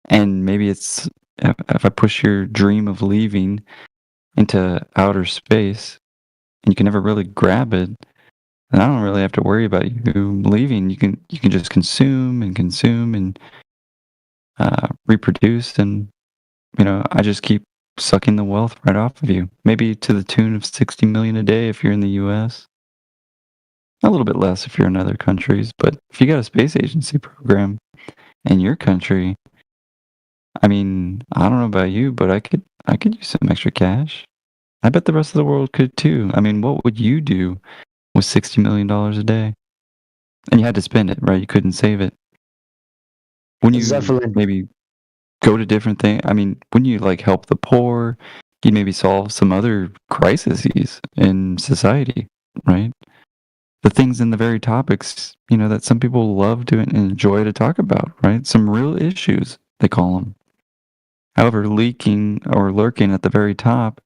and maybe it's if I push your dream of leaving into outer space, and you can never really grab it, then I don't really have to worry about you leaving. You can just consume and reproduce, and I just keep sucking the wealth right off of you. Maybe to the tune of 60 million a day if you're in the U.S. A little bit less if you're in other countries, but if you got a space agency program in your country, I mean, I don't know about you, but I could use some extra cash. I bet the rest of the world could too. I mean, what would you do with $60 million a day? And you had to spend it, right? You couldn't save it. Wouldn't you Definitely. maybe go to different things? I mean, wouldn't you like help the poor? You'd maybe solve some other crises in society, right? The things in the very topics, that some people love to and enjoy to talk about, right? Some real issues, they call them. However, leaking or lurking at the very top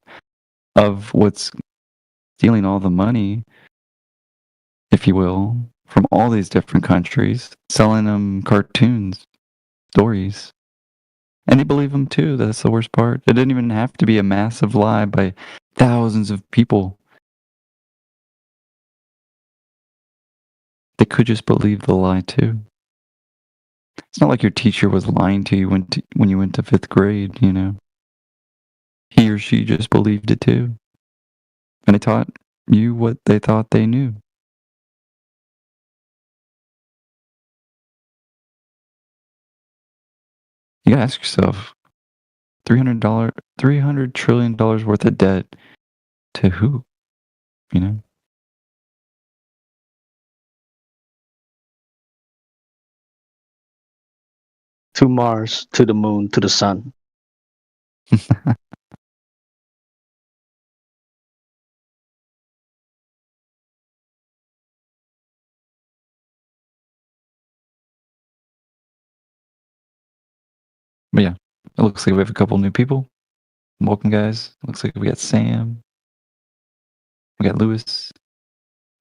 of what's stealing all the money, if you will, from all these different countries, selling them cartoons, stories. And they believe them too. That's the worst part. It didn't even have to be a massive lie by thousands of people. They could just believe the lie too. It's not like your teacher was lying to you when you went to 5th grade, He or she just believed it too. And they taught you what they thought they knew. You gotta ask yourself, $300 trillion worth of debt to who? To Mars, to the moon, to the sun. But yeah, it looks like we have a couple new people. Welcome, guys. Looks like we got Sam. We got Lewis.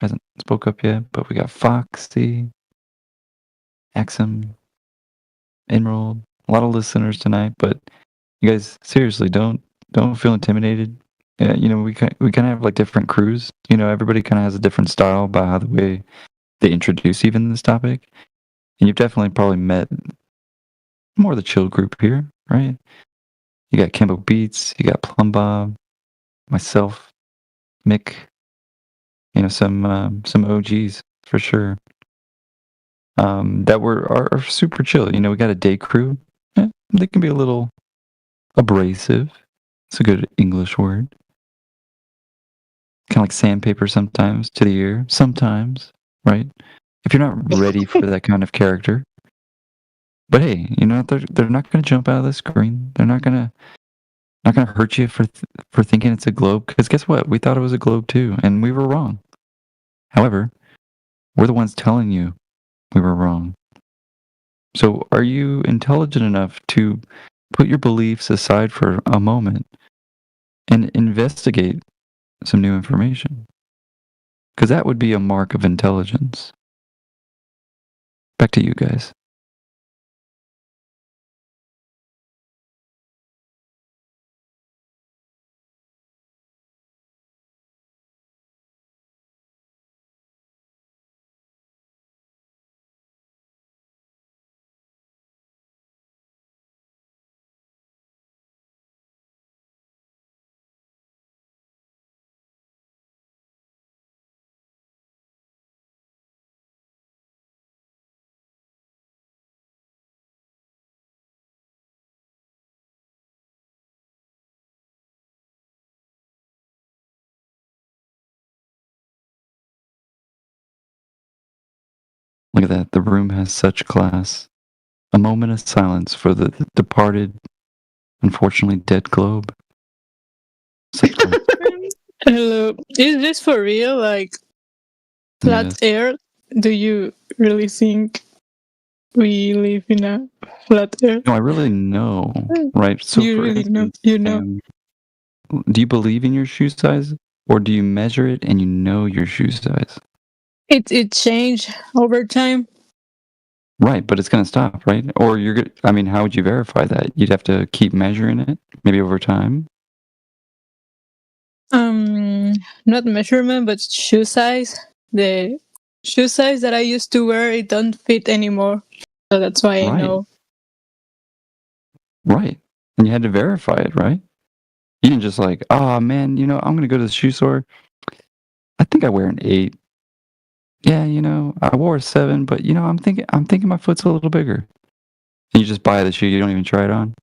Hasn't spoke up yet, but we got Foxy, Axum, Emerald. A lot of listeners tonight, but you guys seriously don't feel intimidated. We kind of have like different crews. Everybody kind of has a different style about how the way they introduce even this topic. And you've definitely probably met more of the chill group here, right? You got Kimbo Beats, you got Plum Bob, myself, Mick. Some OGs for sure. That are super chill. We got a day crew. Yeah, they can be a little abrasive. It's a good English word. Kind of like sandpaper sometimes to the ear. Sometimes, right? If you're not ready for that kind of character. But hey, they're not going to jump out of the screen. They're not going to hurt you for thinking it's a globe. Because guess what? We thought it was a globe too, and we were wrong. However, we're the ones telling you we were wrong. So are you intelligent enough to put your beliefs aside for a moment and investigate some new information? Because that would be a mark of intelligence. Back to you guys. Look at that. The room has such class. A moment of silence for the departed, unfortunately dead globe. Such class. Hello. Is this for real? Like flat Yes. Earth? Do you really think we live in a flat Earth? No, I really know, right? So You for really know. instance, You know. do you believe in your shoe size, or do you measure it and you know your shoe size? It changed over time. Right, but it's going to stop, right? Or you're good. I mean, how would you verify that? You'd have to keep measuring it, maybe over time. Not measurement, but shoe size. The shoe size that I used to wear, it don't fit anymore. So that's why I Right. know. Right. And you had to verify it, right? You didn't just like, oh man, I'm going to go to the shoe store. I think I wear an 8. Yeah, I wore a 7, but I'm thinking my foot's a little bigger. And you just buy the shoe, you don't even try it on.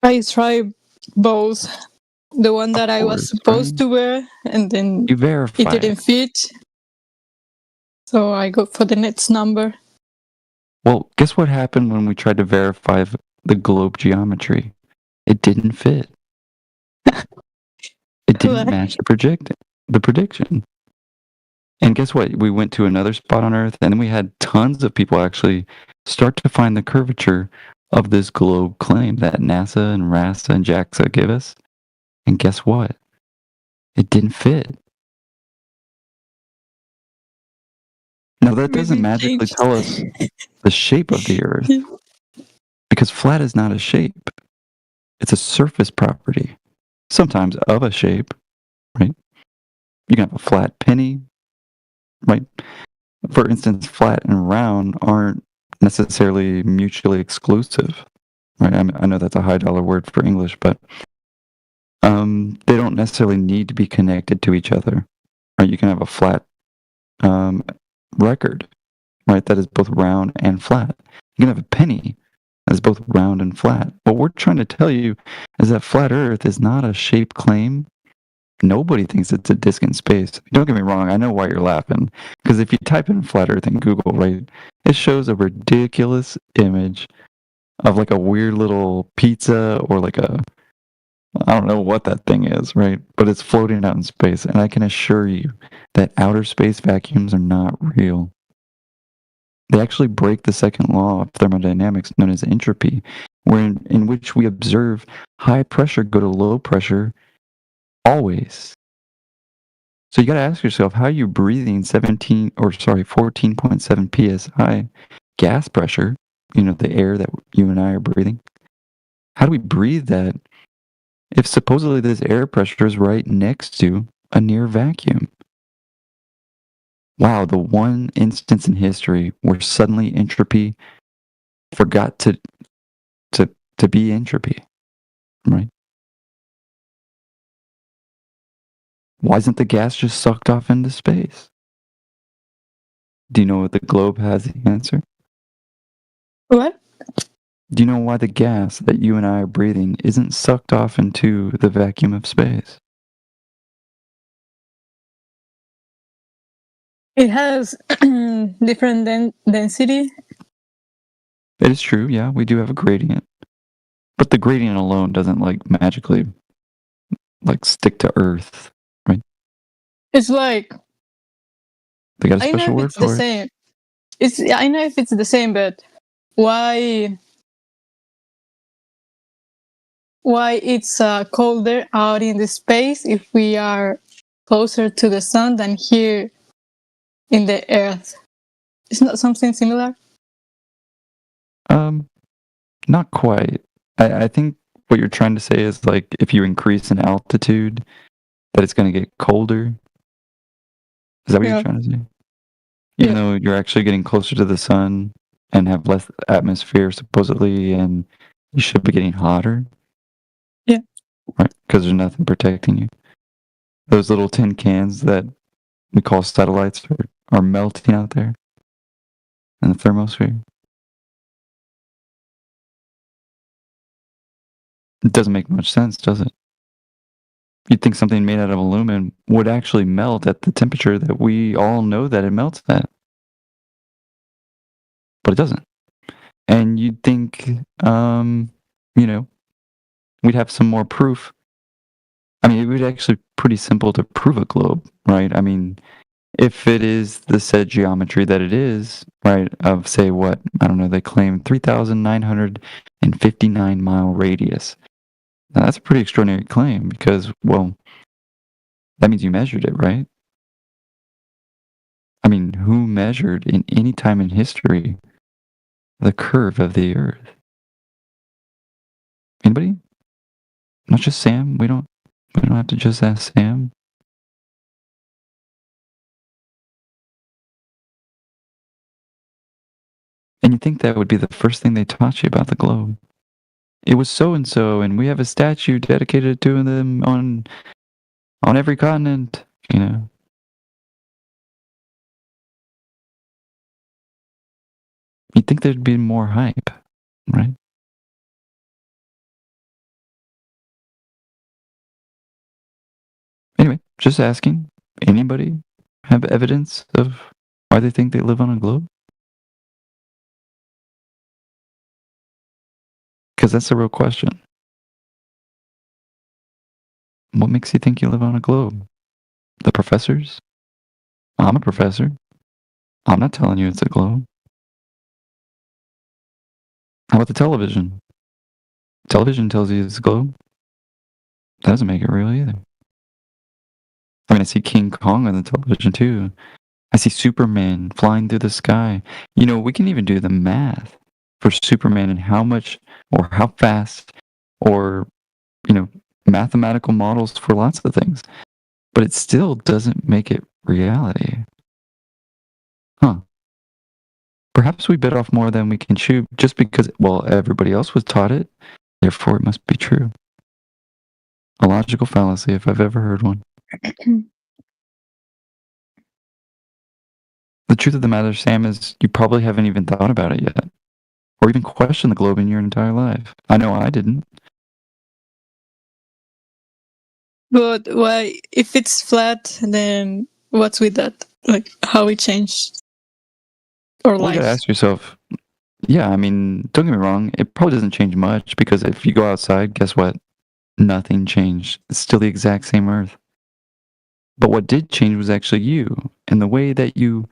I tried both. The one that I was course, supposed to wear, and then You verify it didn't fit. So I go for the next number. Well, guess what happened when we tried to verify the globe geometry? It didn't fit. It didn't Why? match the prediction. And guess what? We went to another spot on Earth, and then we had tons of people actually start to find the curvature of this globe claim that NASA and RASA and JAXA give us. And guess what? It didn't fit. Now, that doesn't magically tell us the shape of the Earth, because flat is not a shape. It's a surface property, sometimes of a shape, right? You can have a flat penny, right? For instance, flat and round aren't necessarily mutually exclusive, right? I know that's a high dollar word for English, but they don't necessarily need to be connected to each other, right? You can have a flat record, right? That is both round and flat. You can have a penny that is both round and flat. What we're trying to tell you is that flat Earth is not a shape claim. Nobody thinks it's a disk in space. Don't get me wrong, I know why you're laughing. Because if you type in flat Earth in Google, right, it shows a ridiculous image of like a weird little pizza or like I don't know what that thing is, right? But it's floating out in space. And I can assure you that outer space vacuums are not real. They actually break the second law of thermodynamics known as entropy, in which we observe high pressure go to low pressure always. So you got to ask yourself, how are you breathing 14.7 psi gas pressure, the air that you and I are breathing? How do we breathe that if supposedly this air pressure is right next to a near vacuum? Wow, the one instance in history where suddenly entropy forgot to be entropy, right? Why isn't the gas just sucked off into space? Do you know what the globe has the answer? What? Do you know why the gas that you and I are breathing isn't sucked off into the vacuum of space? It has different density. It is true, yeah, we do have a gradient. But the gradient alone doesn't magically stick to Earth, right? It's like They got a I special know if word it's the for it. same. I know if it's the same, but why it's colder out in the space if we are closer to the sun than here in the Earth? It's not something similar. Not quite. I think what you're trying to say is if you increase in altitude, that it's going to get colder. Is that what you're trying to say? Even though you're actually getting closer to the sun and have less atmosphere supposedly, and you should be getting hotter. Yeah. Right, because there's nothing protecting you. Those little tin cans that we call satellites are melting out there in the thermosphere. It doesn't make much sense, does it? You'd think something made out of aluminum would actually melt at the temperature that we all know that it melts at. but it doesn't. And you'd think, you know, we'd have some more proof. I mean, it would actually be pretty simple to prove a globe, right? I mean, if it is the said geometry that it is, right, of say what, I don't know, they claim 3,959 mile radius. Now, that's a pretty extraordinary claim because, well, that means you measured it, right? I mean, who measured in any time in history the curve of the Earth? Anybody? Not just Sam. We don't have to just ask Sam. And you think that would be the first thing they taught you about the globe? It was so and so, and we have a statue dedicated to them on every continent. You know. You'd think there'd be more hype, right? Anyway, just asking. Anybody have evidence of why they think they live on a globe? Because that's the real question. What makes you think you live on a globe? The professors? I'm a professor. I'm not telling you it's a globe. How about the television? Television tells you it's a globe. That doesn't make it real either. I mean, I see King Kong on the television too. I see Superman flying through the sky. You know, we can even do the math for Superman and how much or how fast or, you know, mathematical models for lots of things. But it still doesn't make it reality. Huh. Perhaps we bit off more than we can chew just because, well, everybody else was taught it, therefore it must be true. A logical fallacy if I've ever heard one. The truth of the matter, Sam, is you probably haven't even thought about it yet. Or even questioned the globe in your entire life. I know I didn't. But why, if it's flat, then what's with that? Like, how it changed our Well, you gotta life? ask yourself, yeah, I mean, don't get me wrong, it probably doesn't change much because if you go outside, guess what? Nothing changed. It's still the exact same Earth. But what did change was actually you and the way that you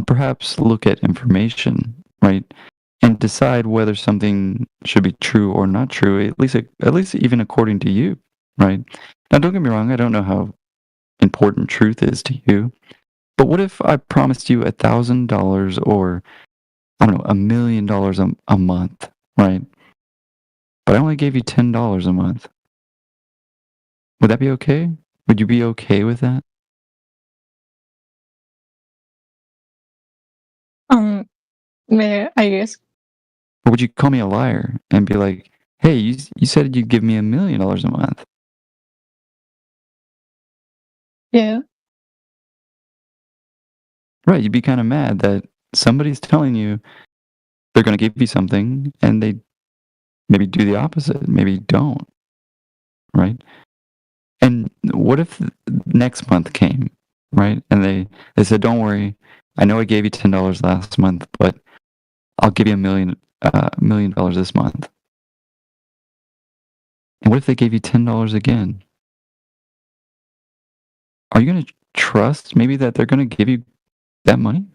perhaps look at information, right? And decide whether something should be true or not true, at least even according to you, right? Now, don't get me wrong, I don't know how important truth is to you, but what if I promised you $1,000 or, I don't know, $1 million a month, right? But I only gave you $10 a month. Would that be okay? Would you be okay with that? Yeah, I guess. Or would you call me a liar and be like, hey, you said you'd give me $1 million a month? Yeah. Right, you'd be kind of mad that somebody's telling you they're going to give you something and they maybe do the opposite, maybe don't, right? And what if next month came, right? And they said, don't worry, I know I gave you $10 last month, but I'll give you $1 million this month. And what if they gave you $10 again? Are you going to trust maybe that they're going to give you that money?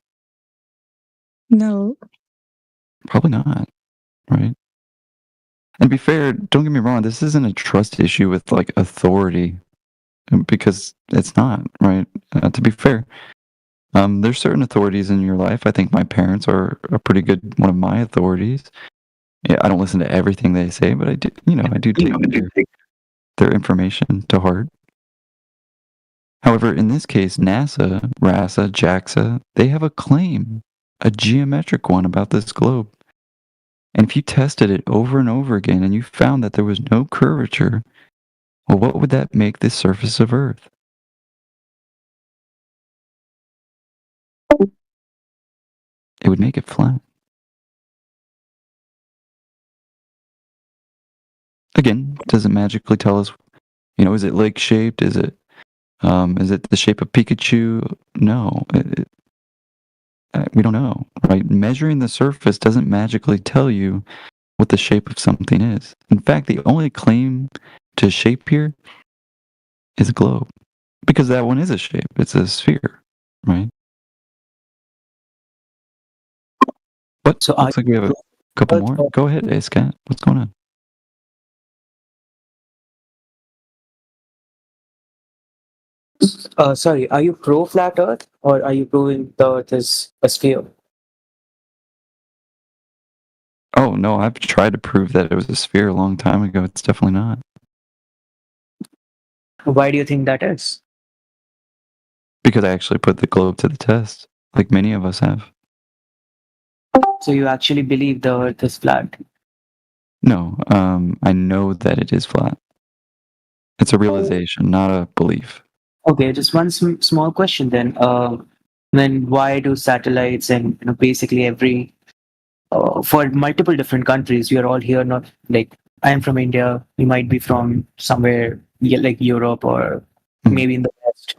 No. Probably not, right? And to be fair, don't get me wrong, this isn't a trust issue with like authority because it's not, right? To be fair, there's certain authorities in your life. I think my parents are a pretty good one of my authorities. Yeah, I don't listen to everything they say, but I do, I do take their information to heart. However, in this case, NASA, RASA, JAXA, they have a claim, a geometric one about this globe. And if you tested it over and over again and you found that there was no curvature, well, what would that make the surface of Earth? It would make it flat. Again, does it magically tell us, is it lake-shaped? Is it the shape of Pikachu? No. we don't know, right? Measuring the surface doesn't magically tell you what the shape of something is. In fact, the only claim to shape here is a globe, because that one is a shape. It's a sphere, right? What? So Looks like we have a couple more. Go ahead, Ascat. What's going on? Sorry, are you pro flat Earth or are you proving the Earth is a sphere? Oh no, I've tried to prove that it was a sphere a long time ago. It's definitely not. Why do you think that is? Because I actually put the globe to the test, like many of us have. So you actually believe the Earth is flat? No, I know that it is flat. It's a realization, not a belief. Okay, just one small question then. Then why do satellites and basically every for multiple different countries, we are all here. Not like I am from India. You might be from somewhere like Europe or maybe in the West.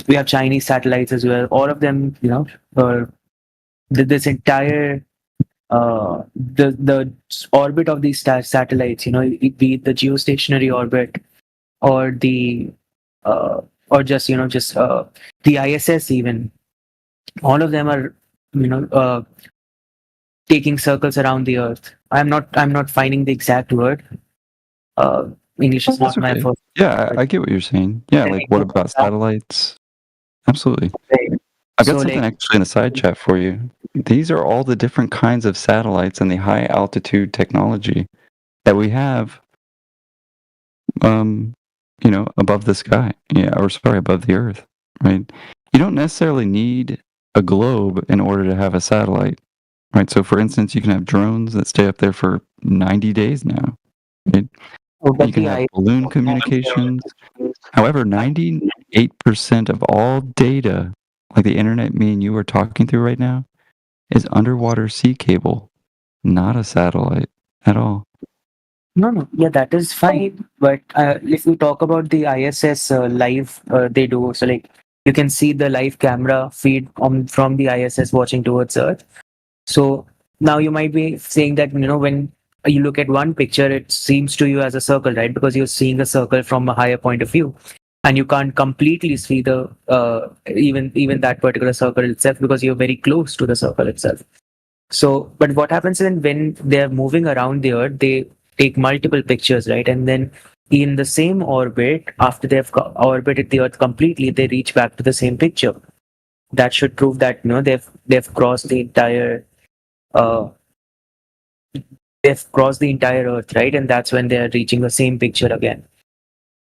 We have Chinese satellites as well. All of them, this entire the orbit of these satellites, be it the geostationary orbit or the or just the ISS even. All of them are taking circles around the Earth. I'm not finding the exact word. English is not my first. Yeah, I get what you're saying. Yeah, like what about satellites? Absolutely. I've got So, something like- actually in the side chat for you. These are all the different kinds of satellites and the high altitude technology that we have above the sky. Yeah, or sorry, above the Earth, right? You don't necessarily need a globe in order to have a satellite, right? So for instance, you can have drones that stay up there for 90 days now, right? You can have balloon communications. However, 98% of all data, like the internet me and you are talking through right now, is underwater sea cable, not a satellite at all. No, yeah, that is fine. But if we talk about the ISS live, they do so like you can see the live camera feed from the ISS watching towards Earth. So now you might be saying that when you look at one picture, it seems to you as a circle, right? Because you're seeing a circle from a higher point of view, and you can't completely see the even that particular circle itself because you're very close to the circle itself. So, but what happens then when they're moving around the Earth, they take multiple pictures, right? And then in the same orbit, after they've orbited the Earth completely, they reach back to the same picture. That should prove that they've crossed the entire Earth, right? And that's when they're reaching the same picture again.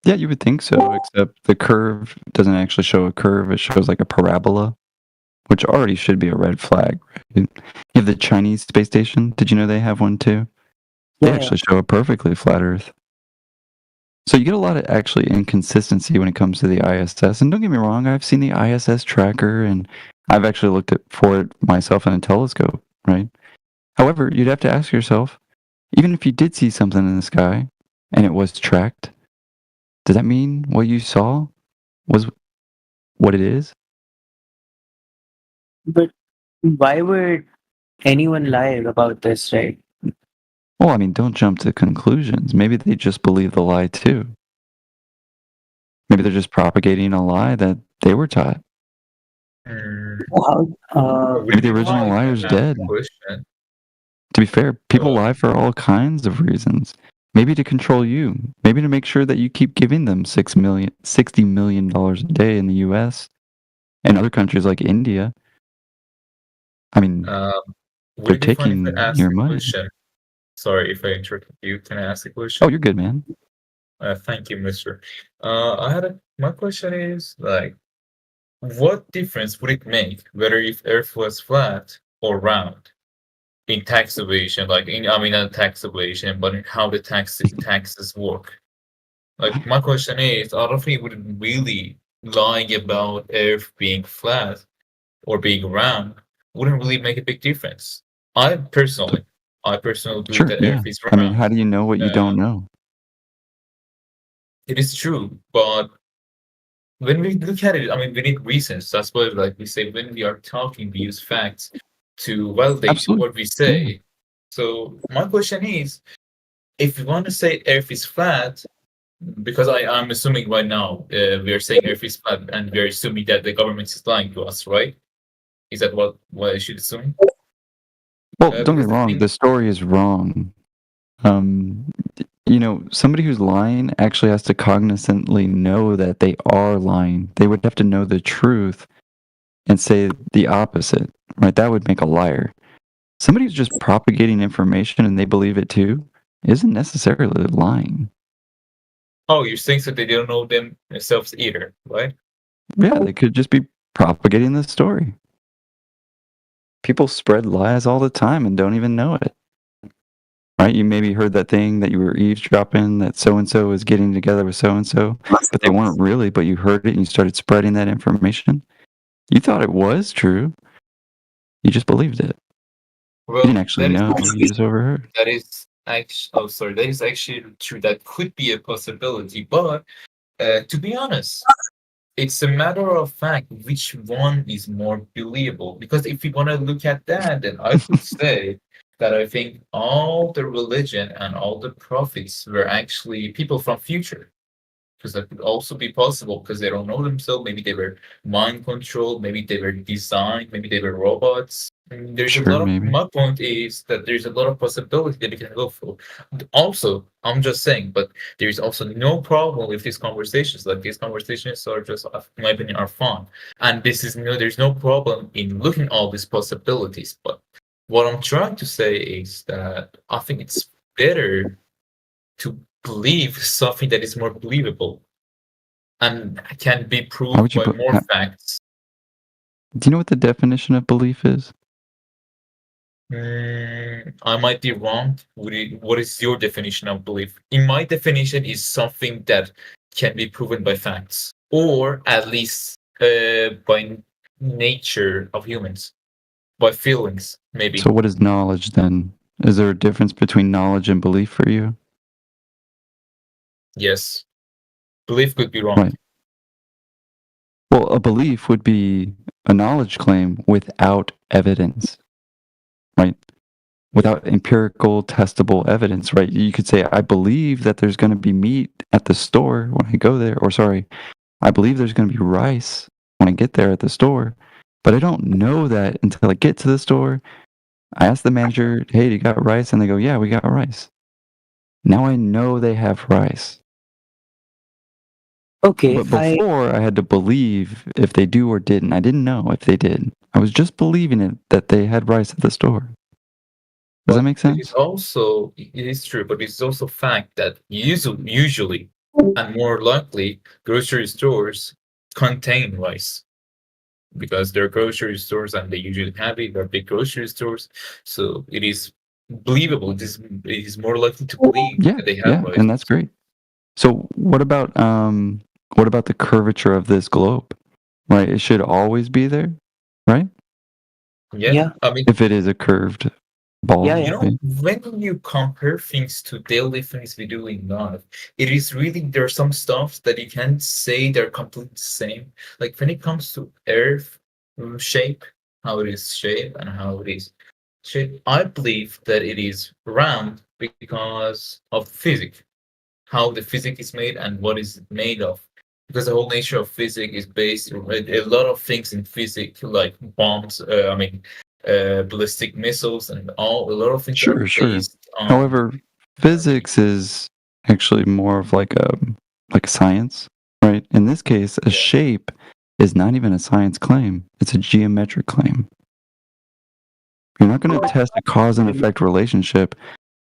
Yeah, you would think so, except the curve doesn't actually show a curve. It shows like a parabola, which already should be a red flag. Right? You have the Chinese space station. Did you know they have one too? They actually show a perfectly flat Earth. So you get a lot of actually inconsistency when it comes to the ISS. And don't get me wrong, I've seen the ISS tracker and I've actually looked for it myself in a telescope, right? However, you'd have to ask yourself, even if you did see something in the sky and it was tracked, does that mean what you saw was what it is? But why would anyone lie about this, right? Well, I mean, don't jump to conclusions. Maybe they just believe the lie too. Maybe they're just propagating a lie that they were taught. Maybe the original liar's dead. To be fair, people lie for all kinds of reasons. Maybe to control you. Maybe to make sure that you keep giving them $60 million a day in the U.S. and other countries like India. I mean, they're taking your money. Sorry if I interrupted you. Can I ask a question? Oh, you're good, man. Thank you, Mister. My question is like, what difference would it make whether if Earth was flat or round in tax evasion? Like, not tax evasion, but in how the taxes work. Like, my question is, I don't think it would really lying about Earth being flat or being round wouldn't really make a big difference. I personally believe Sure, that yeah. Earth is I round. mean, how do you know what you don't know? It is true, but when we look at it, I mean, we need reasons. That's why, like we say, when we are talking, we use facts to validate Absolutely. what we say. So my question is, if you want to say Earth is flat, because I'm assuming right now we are saying Earth is flat, and we are assuming that the government is lying to us, right? Is that what I should assume? Well, don't get because me wrong. The story is wrong. You know, somebody who's lying actually has to cognizantly know that they are lying. They would have to know the truth and say the opposite, right? That would make a liar. Somebody who's just propagating information and they believe it too isn't necessarily lying. Oh, you're saying that they don't know themselves either, right? Yeah, they could just be propagating the story. People spread lies all the time and don't even know it. Right? You maybe heard that thing that you were eavesdropping, that so-and-so is getting together with so-and-so, but they weren't really, but you heard it and you started spreading that information. You thought it was true. You just believed it. Well, You didn't actually that is know. actually- You just overheard. That is actually, that is actually true. That could be a possibility, but to be honest, it's a matter of fact which one is more believable. Because if you want to look at that, then I could say that I think all the religion and all the prophets were actually people from future. Because that could also be possible because they don't know themselves. Maybe they were mind controlled. Maybe they were designed. Maybe they were robots. There's a Sure, lot of maybe. my point is that there's a lot of possibility that you can go for. Also, I'm just saying, but there's also no problem with these conversations. Like these conversations are just, in my opinion, are fun. And there's no problem in looking at all these possibilities. But what I'm trying to say is that I think it's better to believe something that is more believable and can be How proved would you by put- more how- facts. Do you know what the definition of belief is? I might be wrong. What is your definition of belief? In my definition, is something that can be proven by facts, or at least by nature of humans, by feelings, maybe. So what is knowledge then? Is there a difference between knowledge and belief for you? Yes, belief could be wrong. Right. Well, a belief would be a knowledge claim without evidence, right? Without empirical, testable evidence, right? You could say, I believe that there's going to be meat at the store when I go there, or sorry, I believe there's going to be rice when I get there at the store, but I don't know that until I get to the store. I ask the manager, hey, do you got rice? And they go, yeah, we got rice. Now I know they have rice. Okay, But before, I had to believe if they do or didn't. I didn't know if they did. I was just believing it that they had rice at the store. Does that make It sense? is also it is true, but it's also fact that usually and more likely grocery stores contain rice because they're grocery stores and they usually have it. They're big grocery stores, so it is believable. It is more likely to believe Yeah, that they have yeah, rice. and that's great. So what about the curvature of this globe? Right, it should always be there, right? Yeah, I mean, If it is a curved ball, you know, right? when you compare things to daily things we do in life, it is really there are some stuff that you can't say they're completely the same. Like when it comes to Earth shape, how it is shaped and how it is shaped, I believe that it is round because of physics, how the physics is made and what is it made of. Because the whole nature of physics is based a lot of things in physics, like bombs. Ballistic missiles and a lot of things are Sure. based on. However, physics is actually more of like a science, right? In this case, a shape is not even a science claim; it's a geometric claim. You're not going to test a cause and effect relationship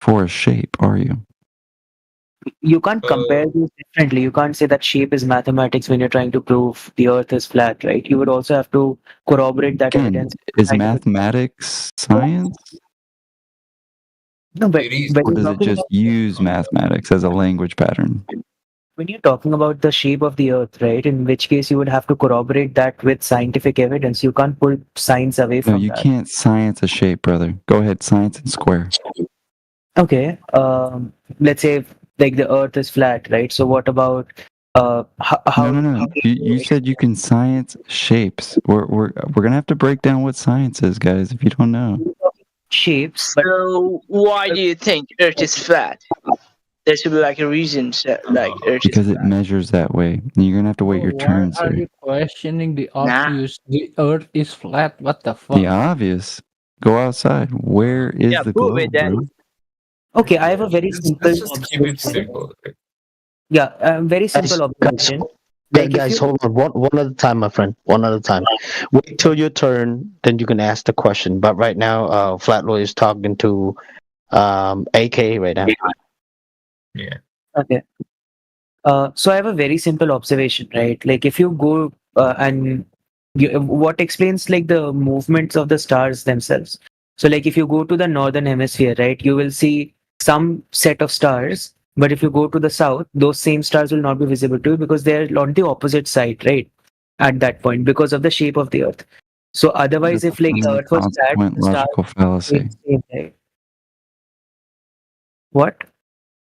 for a shape, are you? You can't compare these differently. You can't say that shape is mathematics when you're trying to prove the earth is flat, right? You would also have to corroborate that Again, evidence. is mathematics science? No, but Or when you're does it talking just about, use mathematics as a language pattern? when you're talking about the shape of the earth, right? In which case you would have to corroborate that with scientific evidence. You can't pull science away No, from you that. can't science a shape, brother. Go ahead, science and square. Okay. Let's say like the earth is flat, right? So what about No, no, no. You said you can science shapes. We're gonna have to break down what science is, guys. If you don't know. Shapes. So why do you think Earth is flat? There should be like a reason like Earth is Because it measures that way. And you're gonna have to wait your turn, Why are sir. you questioning the Nah. obvious? The Earth is flat. What the fuck? The obvious. Go outside. Where is Yeah, the prove it globe, then. bro? Okay, I have a very simple Let's just keep it observation. simple. Yeah, very simple observation. Like, if Guys, you- hold on. One at a time, my friend. One at a time. Wait till your turn, then you can ask the question. But right now, Flatloy is talking to AK right now. Yeah. Okay. So I have a very simple observation, right? Like if you go and what explains like the movements of the stars themselves. So like if you go to the northern hemisphere, right, you will see some set of stars. But if you go to the south, those same stars will not be visible to you because they're on the opposite side, right? At that point, because of the shape of the Earth. So otherwise, That's if like the a Earth was flat, consequent the stars logical fallacy. would stay there. What?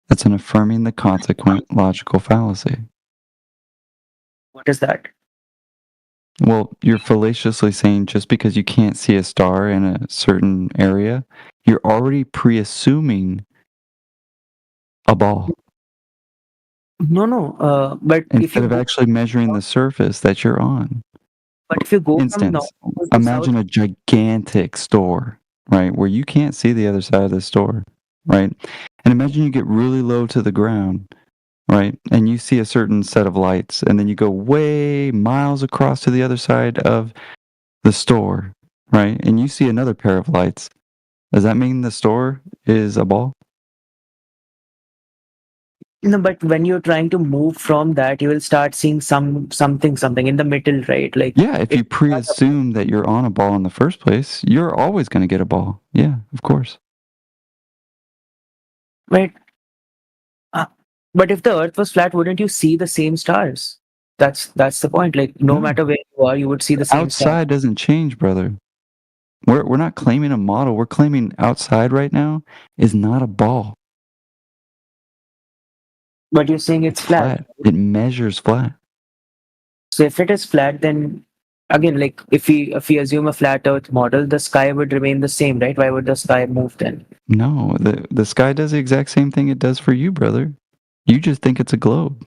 That's an affirming the consequent logical fallacy. What is that? Well, you're fallaciously saying just because you can't see a star in a certain area, you're already pre-assuming a ball. No. But if Instead you of go, actually measuring the surface that you're on. but if you go from Instance, north to imagine south, a gigantic store, right, where you can't see the other side of the store, right? And imagine you get really low to the ground, right? And you see a certain set of lights, and then you go way miles across to the other side of the store, right? And you see another pair of lights. Does that mean the store is a ball? no, but when you're trying to move from that, you will start seeing something in the middle, right? Like Yeah, if you pre-assume that you're on a ball in the first place, you're always going to get a ball. Yeah, of course. right. But if the Earth was flat, wouldn't you see the same stars? That's the point. Like no matter where you are, you would see the same stars. Outside doesn't change, brother. We're not claiming a model. We're claiming outside right now is not a ball. But you're saying it's flat. It measures flat. So if it is flat, then again, like if we assume a flat Earth model, the sky would remain the same, right? Why would the sky move then? No, the sky does the exact same thing it does for you, brother. You just think it's a globe.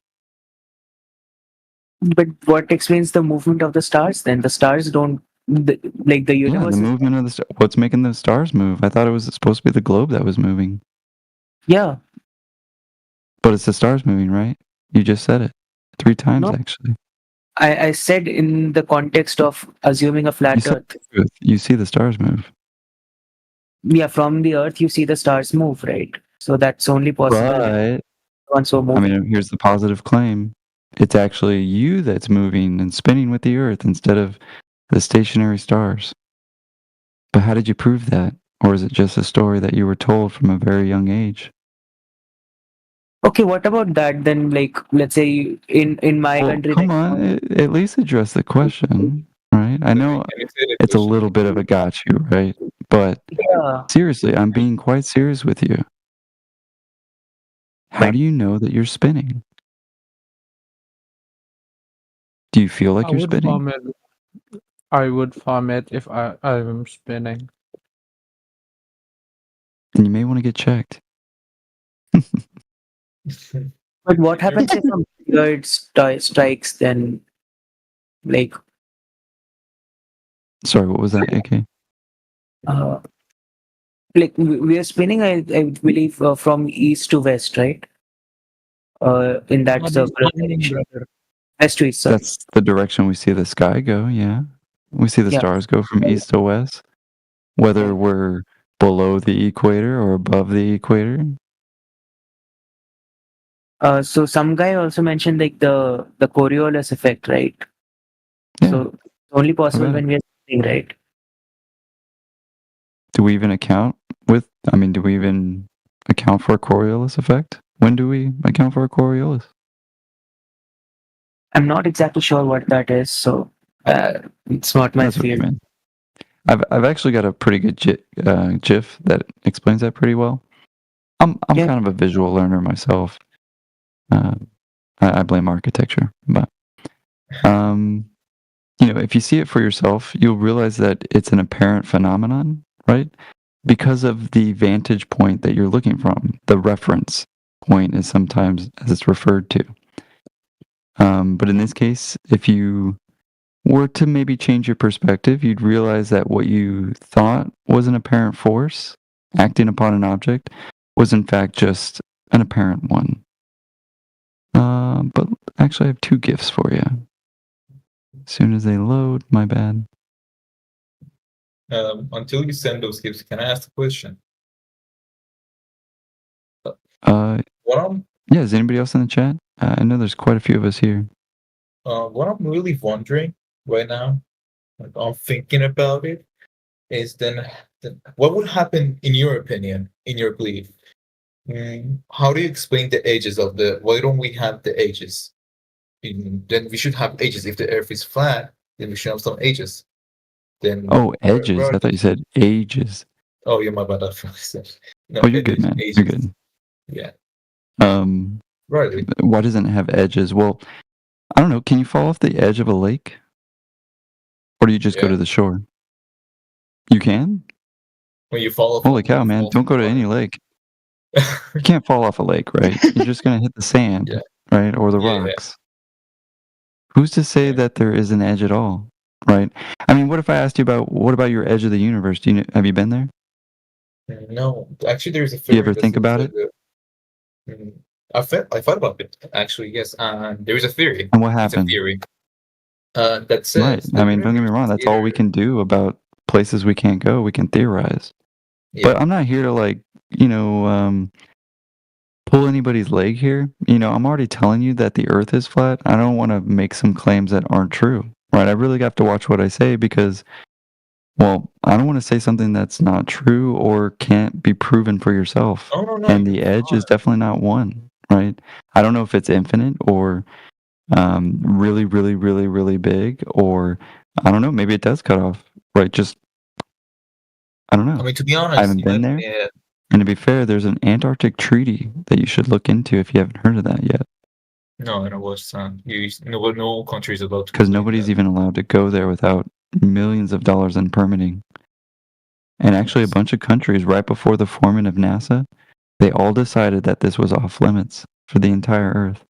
But what explains the movement of the stars then? The stars don't like the Yeah, universe. the movement of the what's making the stars move? I thought it was supposed to be the globe that was moving. Yeah. But it's the stars moving, right? You just said it 3 times, No. actually. I said in the context of assuming a You flat said Earth. the truth. You see the stars move. Yeah, from the Earth you see the stars move, right? So that's only possible. But Once so I moving. mean, here's the positive claim. It's actually you that's moving and spinning with the Earth instead of the stationary stars. But how did you prove that? Or is it just a story that you were told from a very young age? Okay, what about that then? Like, let's say in my Well, country, come like, on, at least address the question, right? I know it's a little bit of a got you, right? But yeah, seriously, I'm being quite serious with you. How do you know that you're spinning? Do you feel like I you're would spinning? farm it. I would farm it if I'm spinning. Then you may want to get checked. but what happens if a meteorite strikes then? Like, Sorry, what was that, AK? like we are spinning, I believe, from east to west, right? In that What is circular spinning, direction. brother? West to east, sorry. That's the direction we see the sky go, yeah. We see the Yeah. stars go from east to west. Whether we're below the equator or above the equator. So some guy also mentioned like the Coriolis effect, right? Yeah. So it's only possible about when we are spinning, right? Do we even account for a Coriolis effect? When do we account for a Coriolis? I'm not exactly sure what that is, so it's not my That's what you field. mean. I've actually got a pretty good GIF that explains that pretty well. I'm kind of a visual learner myself. I I blame architecture, but if you see it for yourself, you'll realize that it's an apparent phenomenon, right? Because of the vantage point that you're looking from. The reference point is sometimes as it's referred to. But in this case, if you were to maybe change your perspective, you'd realize that what you thought was an apparent force acting upon an object was in fact just an apparent one. But actually, I have 2 gifts for you. As soon as they load, my bad. Until you send those gifts, can I ask a question? Yeah, is anybody else in the chat? I know there's quite a few of us here. What I'm really wondering right now, like I'm thinking about it, is then what would happen in your opinion, in your belief? How do you explain the ages of the? Why don't we have the ages? Then we should have ages. If the Earth is flat, then we should have some ages. Then Edges. I thought you said ages. Oh, yeah, my bad. No, Oh, you're good, man. ages. You're good. Yeah. Right. Why doesn't it have edges? Well, I don't know. Can you fall off the edge of a lake? Or do you just go to the shore? You can? When you fall off. Holy cow, man. Don't go to any lake. You can't fall off a lake, right? You're just going to hit the sand, right? Or the rocks. Who's to say that there is an edge at all, right? I mean, what if I asked you about, what about your edge of the universe? Have you been there? No, actually, there's a Do theory. you ever think about it? I thought about it, actually, yes. There is a theory. And what It's a happened? theory that says. Right. I mean, don't get me wrong. That's all we can do about places we can't go. We can theorize. But I'm not here to pull anybody's leg here. I'm already telling you that the earth is flat. I don't want to make some claims that aren't true. Right? I really have to watch what I say because, well, I don't want to say something that's not true or can't be proven for yourself. Oh, no, And the edge is definitely not one, right? I don't know if it's infinite or really, really, really, really big, or I don't know, maybe it does cut off, right? Just, I don't know. I mean, to be honest, I haven't been there. And to be fair, there's an Antarctic treaty that you should look into if you haven't heard of that yet. No, it was no country is allowed to. Because nobody's even allowed to go there without millions of dollars in permitting. And actually, a bunch of countries, right before the forming of NASA, they all decided that this was off limits for the entire Earth.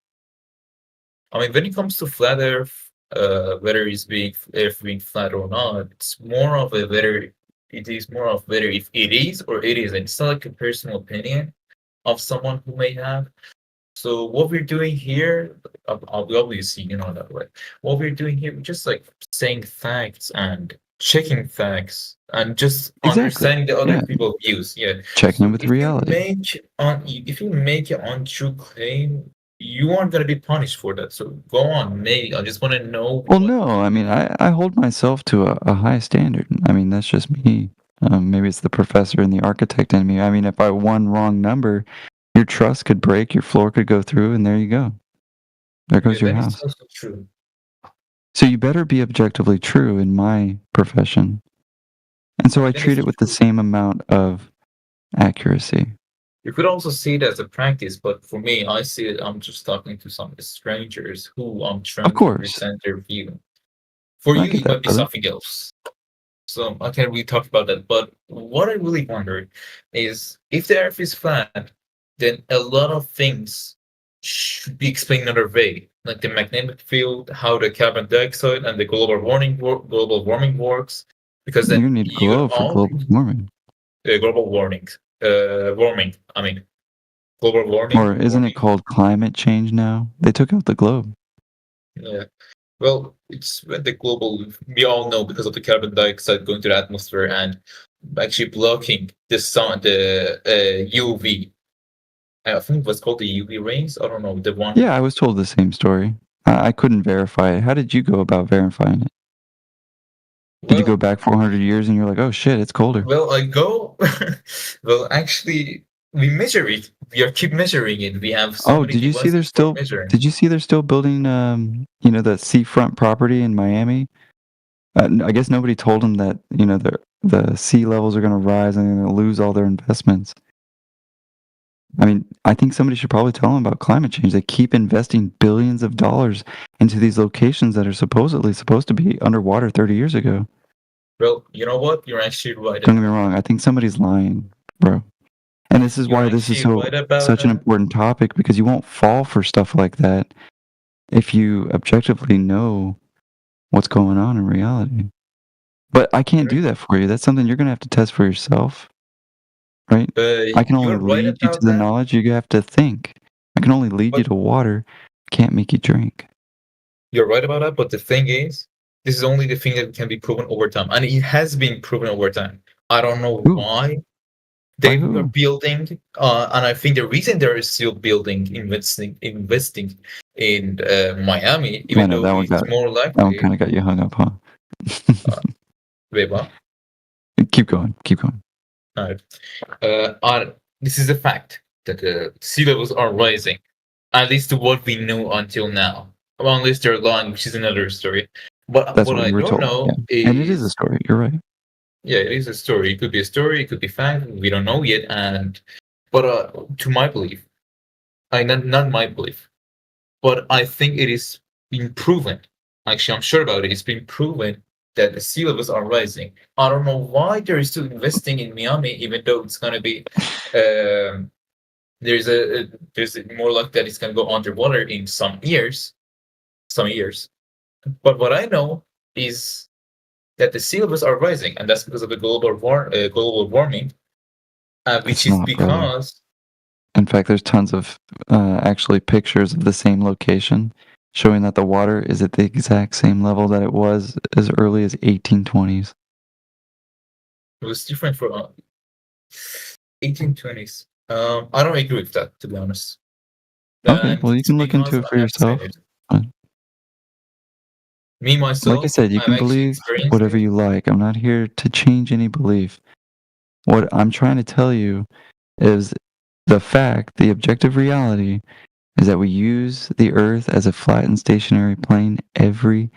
I mean, when it comes to flat Earth, whether it's Earth being flat or not, it's more of a whether it is more of whether if it is or it isn't. It's not like a personal opinion of someone who may have. So what we're doing here, obviously, that way. What we're doing here, we're just like saying facts and checking facts and just understanding the other people's views. Yeah, checking with reality. If you make an untrue claim, you aren't gonna be punished for that. So go on, maybe I just want to know. Well, no, I mean, I hold myself to a high standard. I mean, that's just me. Maybe it's the professor and the architect in me. I mean, if I one wrong number, your truss could break, your floor could go through, and there you go. There goes your house. That's also true. So you better be objectively true in my profession. And so I treat it with the same amount of accuracy. You could also see it as a practice, but for me, I see it. I'm just talking to some strangers who I'm trying to present their view. For you, it might be something else. So I can't really talk about that. But what I really wonder is if the Earth is flat, then a lot of things should be explained another way, like the magnetic field, how the carbon dioxide and the global warming works. Because then you need globe for global warming. Global warming. I mean, global warming. Or isn't it called climate change now? They took out the globe. Yeah. Well, it's when the global, we all know because of the carbon dioxide going to the atmosphere and actually blocking the sun, the UV. I think it was called the UV rays. I don't know, the one. Yeah, I was told the same story. I couldn't verify it. How did you go about verifying it? Did you go back 400 years and you're like, oh shit, it's colder? Well, well, actually, we measure it. We keep measuring it. We have. Did you see they're still? Did you see they're still building? The seafront property in Miami. I guess nobody told them that the sea levels are going to rise and they're going to lose all their investments. I mean, I think somebody should probably tell them about climate change. They keep investing billions of dollars into these locations that are supposedly supposed to be underwater 30 years ago. Well, you know what? You're actually right. Don't get me wrong. I think somebody's lying, bro. And this is You're why this is actually so right about such an that. important topic, because you won't fall for stuff like that if you objectively know what's going on in reality. But I can't do that for you. That's something you're going to have to test for yourself, right? But I can only you're right lead you to about the that. knowledge. You have to think. I can only lead you to water. Can't make you drink. You're right about that, but the thing is, this is only the thing that can be proven over time, and it has been proven over time. I don't know why they were building, and I think the reason they're still building, investing in Miami, even Yeah, no, though it's more that one likely. kind of got you hung up, huh? Wait, what? Keep going. Keep going. This is a fact that the sea levels are rising, at least to what we know until now. Well, unless they're lying, which is another story. But That's what what I you were don't told. know Yeah. And it is a story. You're right. yeah, it is a story. It could be a story. It could be fact. We don't know yet. But to my belief, not my belief, but I think it is been proven. Actually, I'm sure about it. It's been proven that the sea levels are rising. I don't know why they're still investing in Miami, even though it's gonna be there's more like that it's gonna go underwater in some years. But what I know is that the sea levels are rising, and that's because of the global warming, which It's is not, brother. because In fact, there's tons of actually pictures of the same location showing that the water is at the exact same level that it was as early as 1820s. it was different for 1820s. I don't agree with that, to be honest. Okay, And well, you it's can look into because it for I have seen yourself. it. Fine. Me, Like I myself, said, you I've can actually believe experienced whatever it. you like. I'm not here to change any belief. What I'm trying to tell you is the fact, the objective reality, is that we use the Earth as a flat and stationary plane every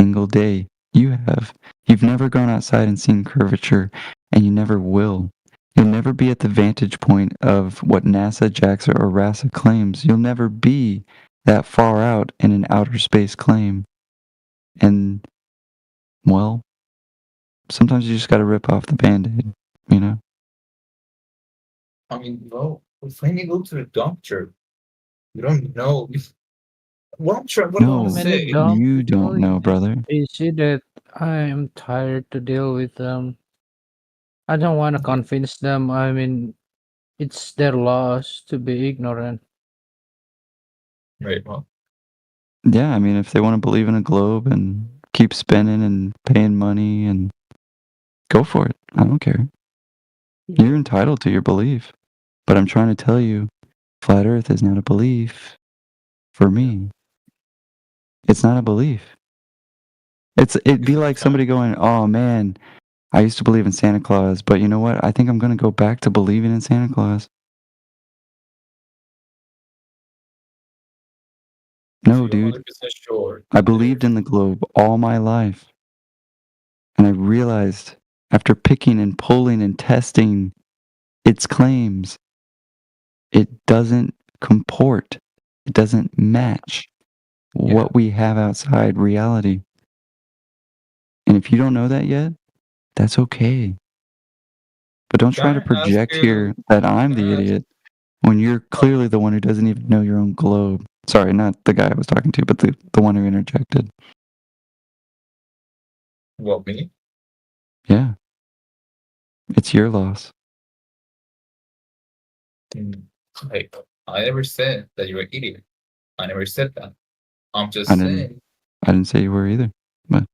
single day. You have. You've never gone outside and seen curvature, and you never will. You'll never be at the vantage point of what NASA, JAXA, or RASA claims. You'll never be that far out in an outer space claim. And, well, sometimes you just gotta rip off the Band-Aid, you know? I mean, well, when you go to the doctor, you don't know. What I'm No, to say. you don't know, brother. You see that I am tired to deal with them. I don't want to convince them. I mean, it's their loss to be ignorant. Right, well. Yeah, I mean, if they want to believe in a globe and keep spending and paying money and go for it. I don't care. You're entitled to your belief. But I'm trying to tell you, flat earth is not a belief for me. It's not a belief. It'd be like somebody going, "Oh man, I used to believe in Santa Claus, but you know what? I think I'm going to go back to believing in Santa Claus." No, dude. 100% sure. I believed in the globe all my life. And I realized after picking and pulling and testing its claims, it doesn't comport. It doesn't match what we have outside reality. And if you don't know that yet, that's okay. But don't try to Can I ask project you- here that I'm the idiot when you're clearly the one who doesn't even know your own globe. Sorry, not the guy I was talking to, but the one who interjected. What, me? Yeah. It's your loss. Like, I never said that you're an idiot. I never said that. I'm just I saying. didn't say you were either. But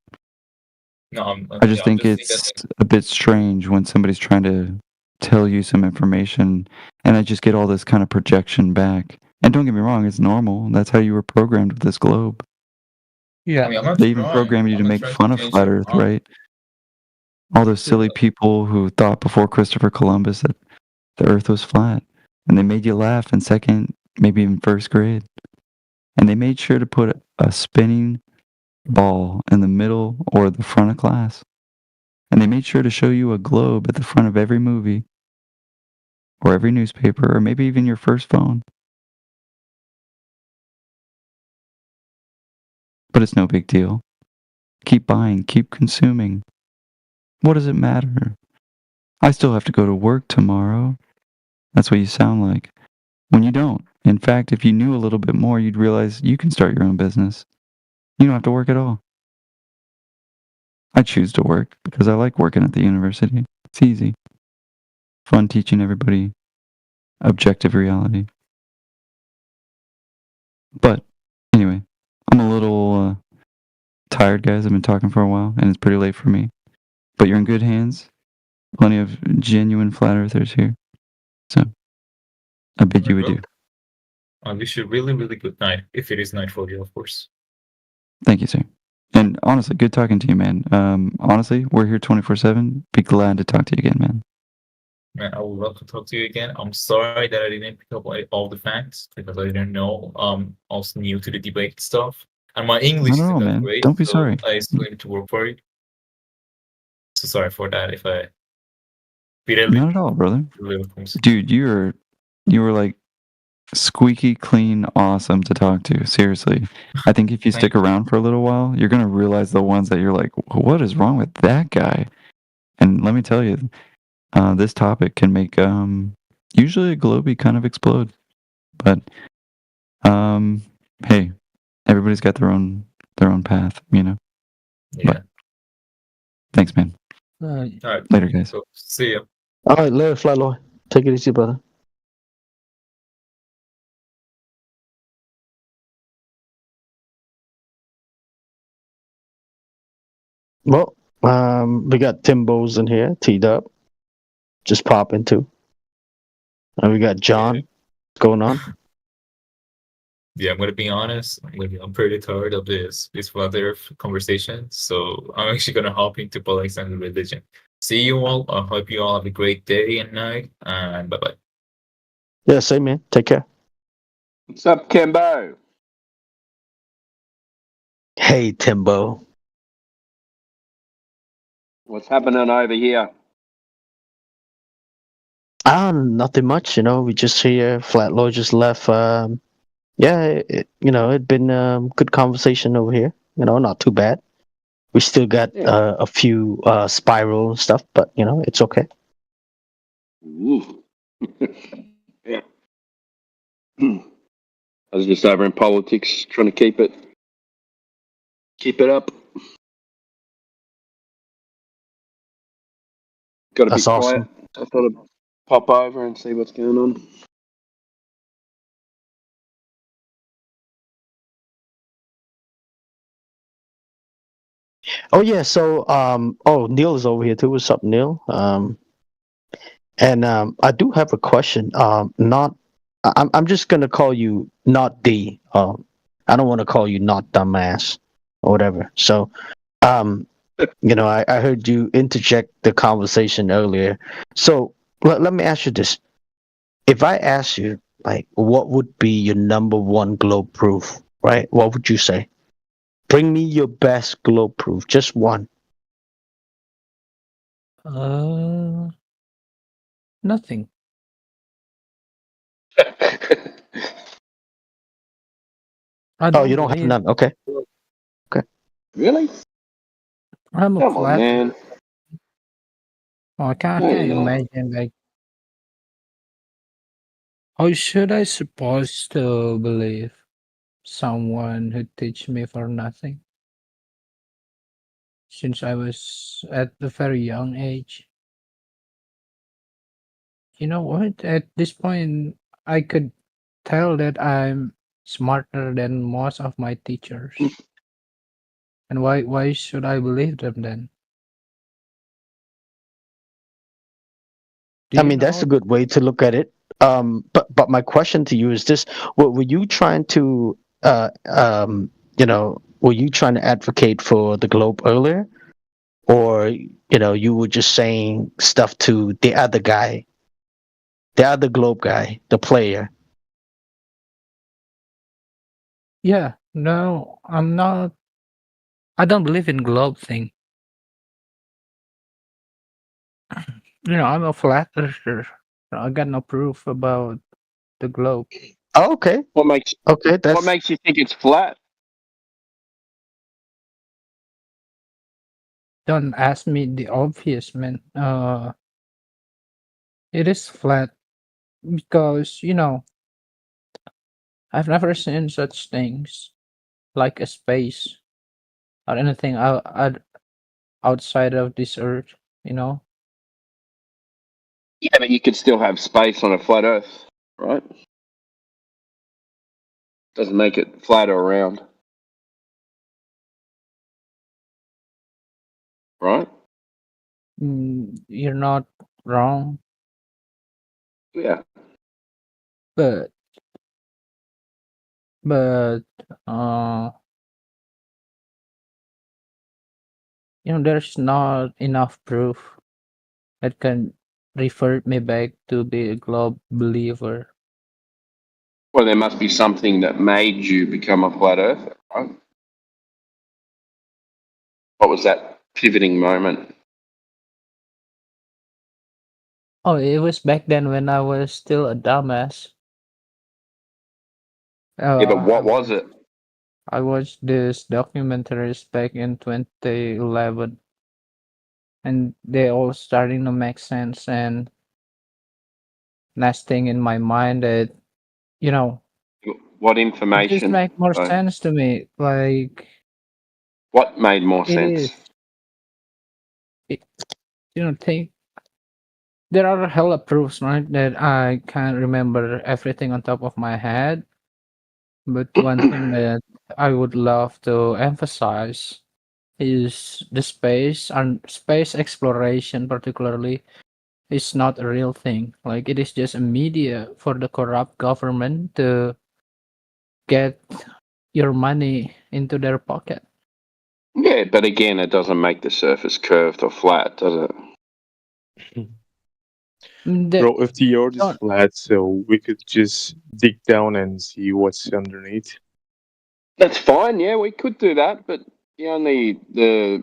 No, I just think it's a bit strange when somebody's trying to tell you some information and I just get all this kind of projection back. And don't get me wrong, it's normal. That's how you were programmed with this globe. Yeah. I mean, I'm not They even trying. programmed you I'm to not make trying fun to of change flat your Earth, mind. right? All those silly people who thought before Christopher Columbus that the Earth was flat. And they made you laugh in second, maybe even first grade. And they made sure to put a spinning ball in the middle or the front of class. And they made sure to show you a globe at the front of every movie. or every newspaper, or maybe even your first phone. But it's no big deal. Keep buying, keep consuming. What does it matter? I still have to go to work tomorrow. That's what you sound like. When you don't. In fact, if you knew a little bit more, you'd realize you can start your own business. You don't have to work at all. I choose to work because I like working at the university. It's easy. Fun teaching everybody objective reality. But anyway, I'm a little tired, guys. I've been talking for a while, and it's pretty late for me. But you're in good hands. Plenty of genuine flat earthers here. So I bid you adieu. I wish you a really, really good night, if it is night for you, of course. Thank you, sir. And honestly, good talking to you, man. Honestly, we're here 24/7. Be glad to talk to you again, man. Man, I would love to talk to you again. I'm sorry that I didn't pick up all the facts because I didn't know. I was new to the debate stuff, and my English Not at all, isn't that man. great. Don't be so sorry. I still need to work for it. So sorry for that. If I Not at all, brother. really Dude, you were like squeaky clean awesome to talk to. Seriously. I think if you stick around for a little while, you're going to realize the ones that you're like, what is wrong with that guy? And let me tell you, this topic can make usually a Globey kind of explode. But hey, everybody's got their own path, you know. Yeah. But, thanks, man. All right. Later, guys. So, see ya. All right, later, Flatloy. Take it easy, brother. Well, we got Timbo's in here, teed up. Just pop into. And we got John. What's going on? Yeah, I'm gonna be honest. I'm pretty tired of this flat earth conversation. So I'm actually gonna hop into politics and religion. See you all. I hope you all have a great day and night. And bye bye. Yeah, same man. Take care. What's up, Kimbo? Hey, Timbo. What's happening over here? Nothing much. You know, we just here. Flatloy just left. Yeah, it'd been good conversation over here. You know, not too bad. We still got a few spiral stuff, but you know, it's okay. Ooh. Yeah. I was just over in politics, trying to keep it up. Got to be That's quiet. awesome. I thought I'd pop over and see what's going on. Oh yeah, so Neil is over here too. What's up, Neil? And I do have a question. I'm just gonna call you not D. I don't want to call you not dumbass or whatever. So, you know, I heard you interject the conversation earlier. So let me ask you this: if I ask you, like, what would be your number one globe proof, right? What would you say? Bring me your best globe proof, just one. Nothing. Oh, you don't have believe- none. Okay. Okay. Really? I'm a Come on, flat. man. Oh, I can't Yeah, you know. imagine, like, how should I suppose to believe someone who teach me for nothing? Since I was at a very young age. You know what? At this point, I could tell that I'm smarter than most of my teachers. And why should I believe them then? I mean, that's a good way to look at it. But my question to you is this: were you trying to, were you trying to advocate for the globe earlier, or you were just saying stuff to the other guy, the other globe guy, the player? Yeah, no, I'm not. I don't believe in globe thing. I'm a flat earther. I got no proof about the globe. Oh, okay. What makes you think it's flat? Don't ask me the obvious, man. It is flat because I've never seen such things like a space or anything outside of this earth. Yeah, but you could still have space on a flat Earth, right? Doesn't make it flat or round, right? You're not wrong, Yeah. but uh, there's not enough proof that can refer me back to be a globe believer. Well, there must be something that made you become a flat Earther, right? What was that pivoting moment? Oh, it was back then when I was still a dumbass. Yeah, but what was it? I watched this documentaries back in 2011, and they all starting to make sense and nesting in my mind that What it just information? make more So, sense to me. Like what made more it sense? is, think there are hella proofs, right? That I can't remember everything on top of my head. But one thing that I would love to emphasize is the space and space exploration, particularly, is not a real thing. Like it is just a media for the corrupt government to get your money into their pocket. Yeah, but again, it doesn't make the surface curved or flat, does it? Bro, if the earth is flat, so we could just dig down and see what's underneath. That's fine. Yeah, we could do that, but the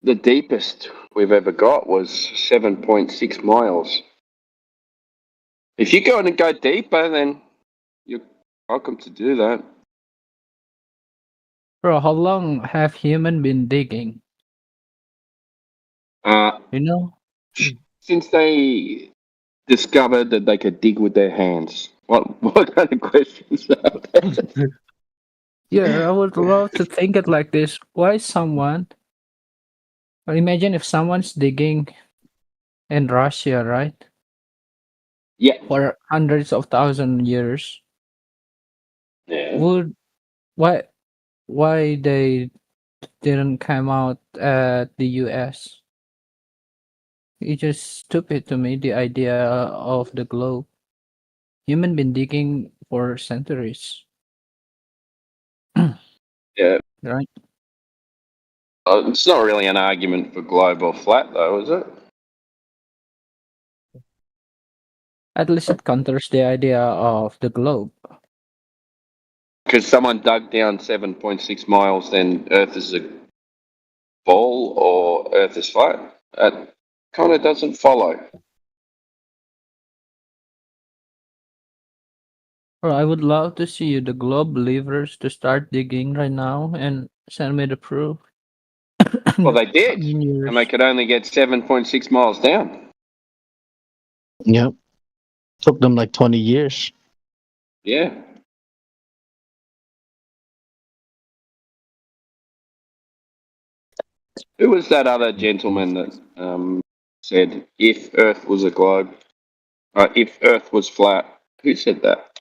deepest we've ever got was 7.6 miles. If you go in and go deeper, then you're welcome to do that. Bro, how long have humans been digging? Since they discovered that they could dig with their hands. What kind of questions are that? Yeah, I would love to think it like this. Why someone, or imagine if someone's digging in Russia, right? Yeah. For hundreds of thousand years. Yeah. Why they didn't come out at the US? It's just stupid to me, the idea of the globe. Human been digging for centuries. Yeah. Right? It's not really an argument for globe or flat, though, is it? At least it counters the idea of the globe. Because someone dug down 7.6 miles, then Earth is a ball or Earth is flat. That kind of doesn't follow. Or I would love to see the globe believers to start digging right now and send me the proof. Well, they did, and they could only get 7.6 miles down. Yep. Took them like 20 years. Yeah. Who was that other gentleman that said if Earth was a globe, if Earth was flat? Who said that?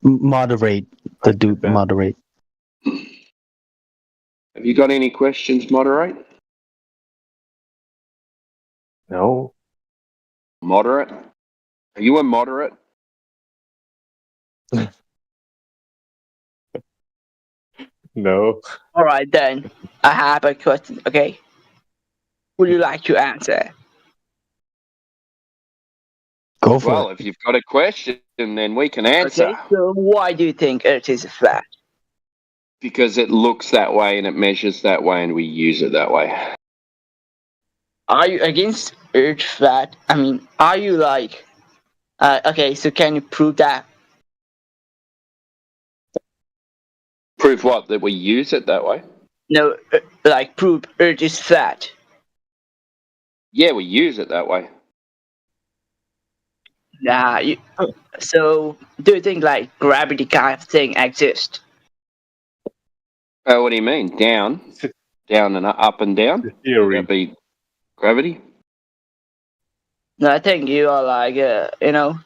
Moderate. The dude moderate. Have you got any questions, moderate? No. Moderate? Are you a moderate? No. All right, then. I have a question, okay? Would you like to answer? Go for Well, if you've got a question, then we can answer. Okay, so why do you think Earth is flat? Because it looks that way and it measures that way and we use it that way. are you against Earth flat? I mean, are you like, okay, so can you prove that? Prove what? That we use it that way? No, like prove Earth is flat. Yeah, we use it that way. Nah, so do you think like gravity kind of thing exists? What do you mean? Down and up and down? Theory. Would that be gravity? No, I think you are like,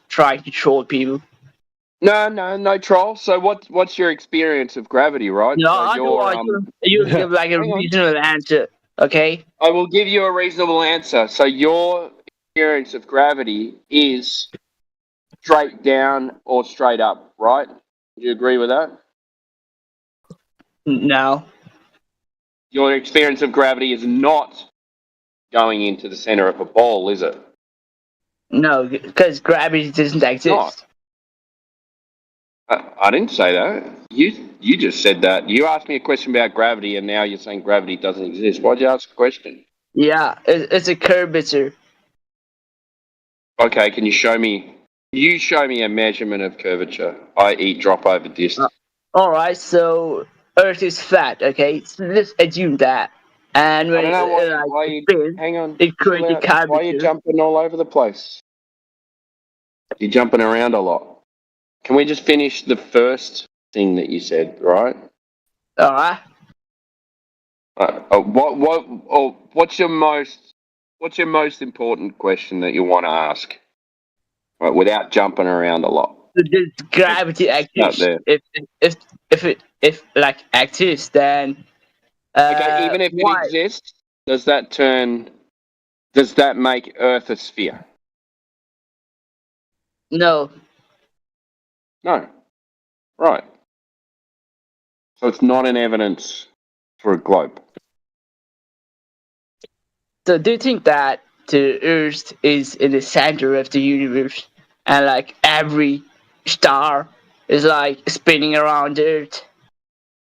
trying to troll people. No troll. So what's your experience of gravity, right? No, so I don't want you to give like a Hang on. reasonable answer, okay? I will give you a reasonable answer. So your experience of gravity is straight down or straight up, right? Do you agree with that? No. Your experience of gravity is not going into the center of a ball, is it? No, because gravity doesn't exist. I didn't say that. You just said that. You asked me a question about gravity, and now you're saying gravity doesn't exist. Why'd you ask a question? Yeah, it's a curvature. Okay, can you show me? You show me a measurement of curvature, i.e., drop over distance. All right, so Earth is flat. Okay, so let's assume that. And when I don't know hang on. it creates a curvature. Why are you jumping all over the place? You're jumping around a lot. Can we just finish the first thing that you said, right? All right. What's your most important question that you want to ask? Right, without jumping around a lot. So does gravity exist? If like exists, then okay. Even if it exists, does that make Earth a sphere? No. No. Right. So it's not an evidence for a globe. So do you think that the Earth is in the center of the universe, and like every star is like spinning around the Earth?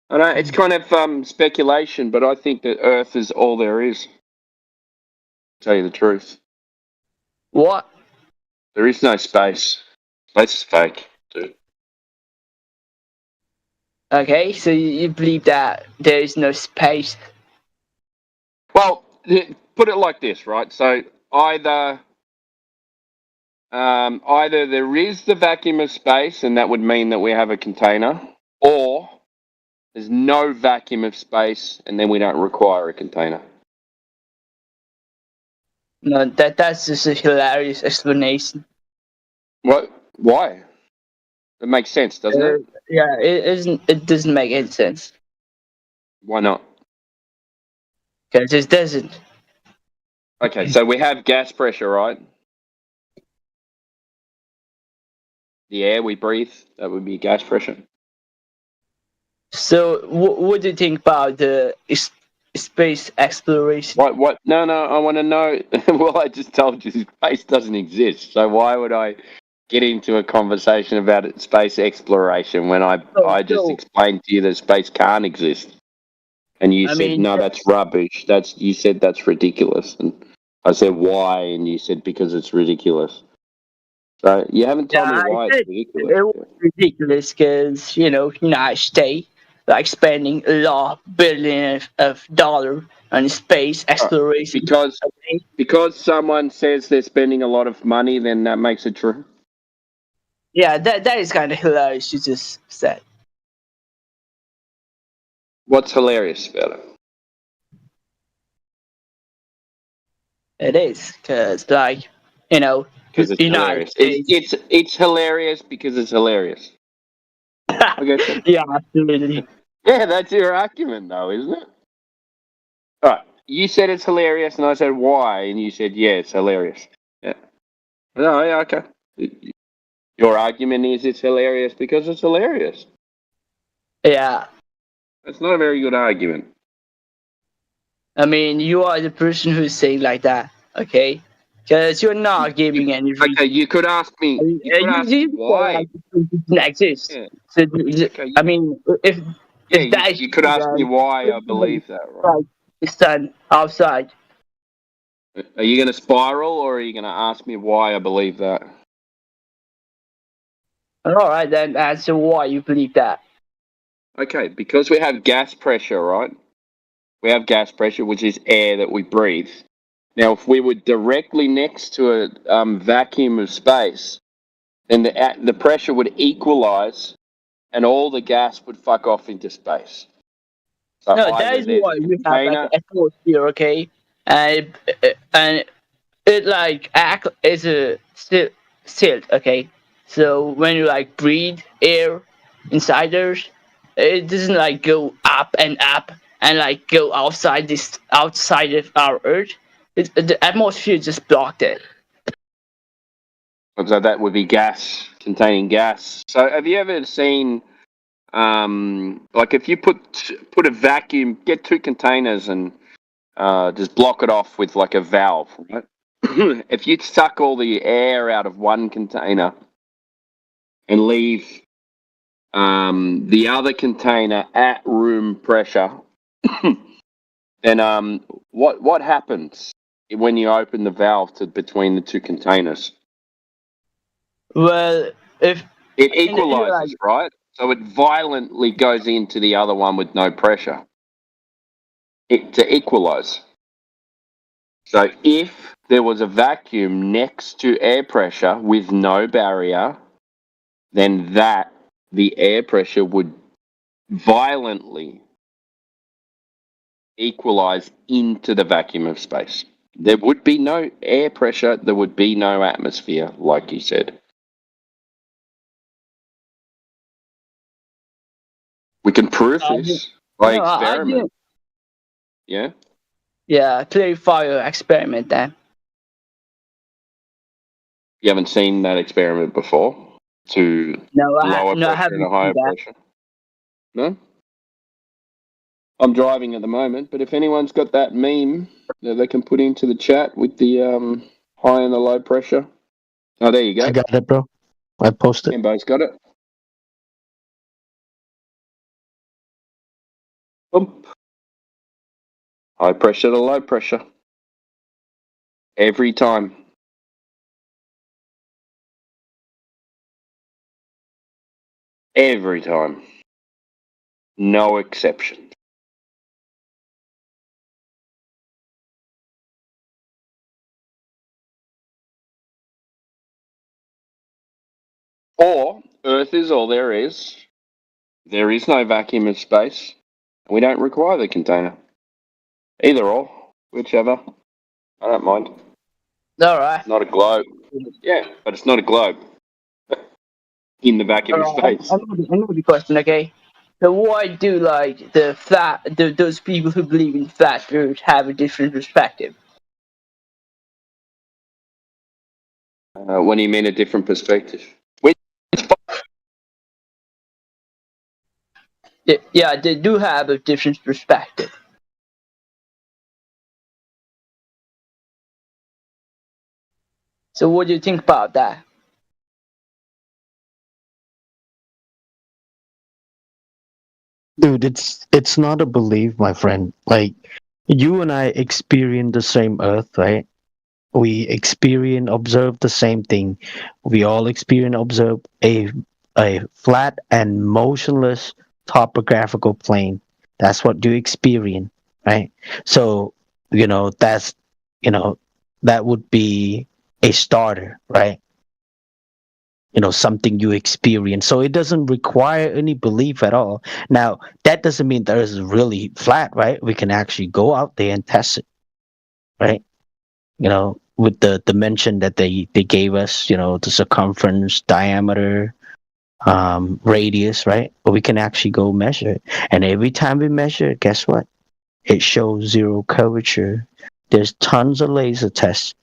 I know it's kind of speculation, but I think that Earth is all there is. To tell you the truth. What? There is no space. Space is fake, dude. Okay, so you believe that there is no space? Well, put it like this, right? So either there is the vacuum of space, and that would mean that we have a container, or there's no vacuum of space, and then we don't require a container. No, that's just a hilarious explanation. What? Why? It makes sense, doesn't it? Yeah, it isn't. It doesn't make any sense. Why not? Because it doesn't. Okay, so we have gas pressure, right? The air we breathe, that would be gas pressure. So, what do you think about the space exploration? What? No, I want to know. Well, I just told you space doesn't exist. So why would I get into a conversation about space exploration when I just explained to you that space can't exist? And you said, no, that's rubbish. You said that's ridiculous. And I said, why? And you said, because it's ridiculous. So you haven't told me why it's ridiculous. It was ridiculous because, United States, like spending a lot, billion of dollars on space exploration. Because someone says they're spending a lot of money, then that makes it true? Yeah, that is kind of hilarious, you just said. What's hilarious about it? It is, because, like, because it's hilarious. It's hilarious because it's hilarious. Okay. Yeah, absolutely. Yeah, that's your argument, though, isn't it? All right. You said it's hilarious, and I said why, and you said yeah, it's hilarious. Yeah. No, yeah, okay. Your argument is it's hilarious because it's hilarious. Yeah. That's not a very good argument. I mean, you are the person who's saying like that, okay? Because you're not giving any reason. Okay, you could ask me. You could ask me why. It doesn't exist. Yeah. So, I mean, if that you could ask me why I believe that, right? The sun outside. Are you going to spiral, or are you going to ask me why I believe that? All right, then answer why you believe that. Okay, because we have gas pressure, right? We have gas pressure, which is air that we breathe. Now, if we were directly next to a vacuum of space, then the pressure would equalize, and all the gas would fuck off into space. So No, that is why we have like an atmosphere, okay? And it like act as a silt, okay? So when you like breathe air inside there, it doesn't like go up and like go outside of our Earth. The atmosphere just blocked it. So that would be gas, containing gas. So have you ever seen, like if you put a vacuum, get two containers and just block it off with like a valve, right? If you suck all the air out of one container and leave the other container at room pressure, then what happens when you open the valve between the two containers? Well, if it equalizes, right? So it violently goes into the other one with no pressure. To equalize. So if there was a vacuum next to air pressure with no barrier, then the air pressure would violently equalize into the vacuum of space. There would be no air pressure, there would be no atmosphere, like you said. We can prove this by experiment. Yeah? Yeah, clarify your experiment then. You haven't seen that experiment before? To lower pressure and a higher pressure? No? I'm driving at the moment, but if anyone's got that meme that they can put into the chat with the high and the low pressure. Oh, there you go. I got it, bro. I posted. Kimbo's got it. Boom. High pressure to low pressure. Every time. Every time. No exception. Or Earth is all there is. There is no vacuum of space. And we don't require the container. Either or. Whichever. I don't mind. Alright. Not a globe. Yeah, but it's not a globe. In the vacuum of space. I know the question, okay? So why do like those people who believe in flat Earth have a different perspective? What do you mean a different perspective? Yeah, they do have a different perspective. So what do you think about that? Dude, it's not a belief, my friend. Like, you and I experience the same Earth, right? We observe the same thing. We all observe a flat and motionless topographical plane. That's what you experience, right? So, that would be a starter, right? Something you experience. So it doesn't require any belief at all. Now, that doesn't mean that it's really flat, right? We can actually go out there and test it, right? With the dimension that they gave us, the circumference, diameter, radius, right? But we can actually go measure it. And every time we measure it, guess what? It shows zero curvature. There's tons of laser tests.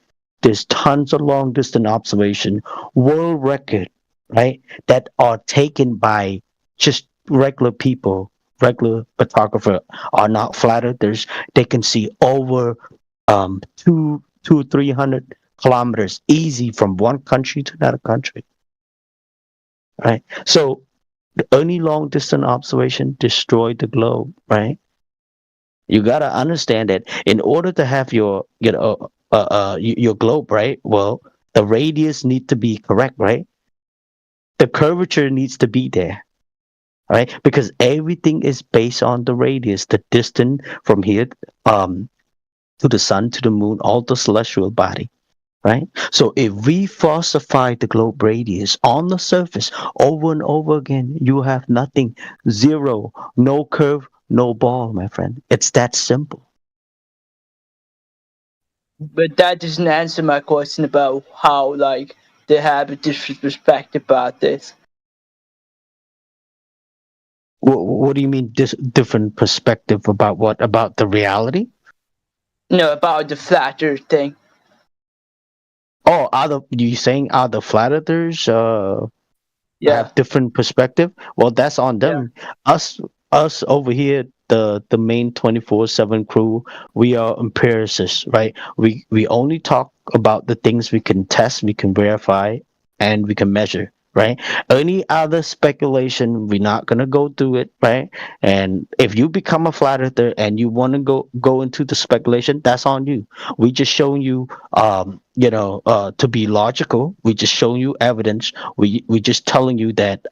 There's tons of long distance observation, world record, right? That are taken by just regular people, regular photographer are not flat earthers. They can see over 300 kilometers easy from one country to another country, right? So the only long distance observation destroyed the globe, right? You gotta understand that in order to have your your globe, right? Well, the radius need to be correct, right? The curvature needs to be there, right? Because everything is based on the radius, the distance from here to the sun, to the moon, all the celestial body, right? So if we falsify the globe radius on the surface over and over again, you have nothing, zero, no curve, no ball, my friend. It's that simple. But that doesn't answer my question about how like they have a different perspective about this. What do you mean different perspective about what? About the reality? No, about the flat earth thing. Oh, you saying other flat earthers have different perspective? Well, that's on them. Us over here, the main 24/7 crew, we are empiricists, right? We only talk about the things we can test, we can verify, and we can measure, right? Any other speculation, we're not gonna go through it, right? And if you become a flat earther and you want to go into the speculation, that's on you. We just showing you to be logical. We just showing you evidence. We just telling you that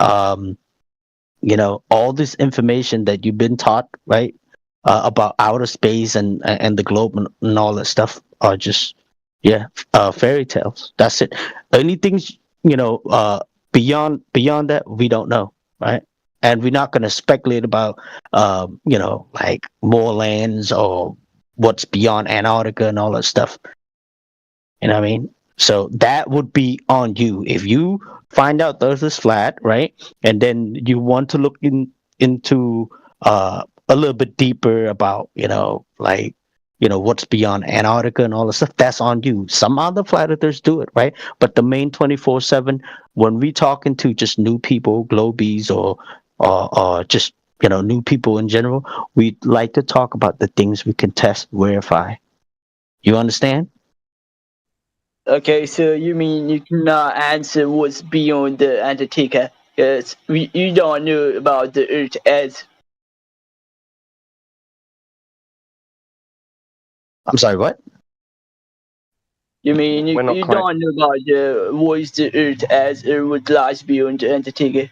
all this information that you've been taught, right, about outer space and the globe and all that stuff are just fairy tales. That's it. Anything beyond that, we don't know, right? And we're not going to speculate about like more lands or what's beyond Antarctica and all that stuff. You know what I mean? So that would be on you. If you find out the Earth is flat, right, and then you want to look into a little bit deeper about what's beyond Antarctica and all the stuff, that's on you. Some other flat earthers do it, right? But the main 24/7, when we talking to just new people, globies, or just new people in general, we like to talk about the things we can test, verify. You understand? Okay, so you mean you cannot answer what's beyond the Antarctica because you don't know about the Earth as. I'm sorry, what? You mean you don't know about what is the Earth as or what lies beyond the Antarctica?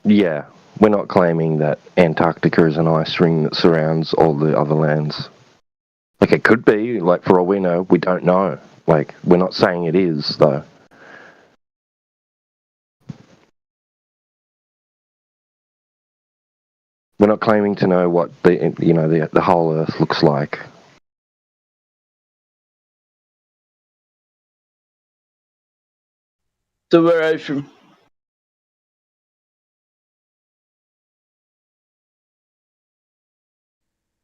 Yeah, we're not claiming that Antarctica is an ice ring that surrounds all the other lands. Like, it could be, like, for all we know, we don't know. Like, we're not saying it is, though. We're not claiming to know what the whole Earth looks like. So where are you from?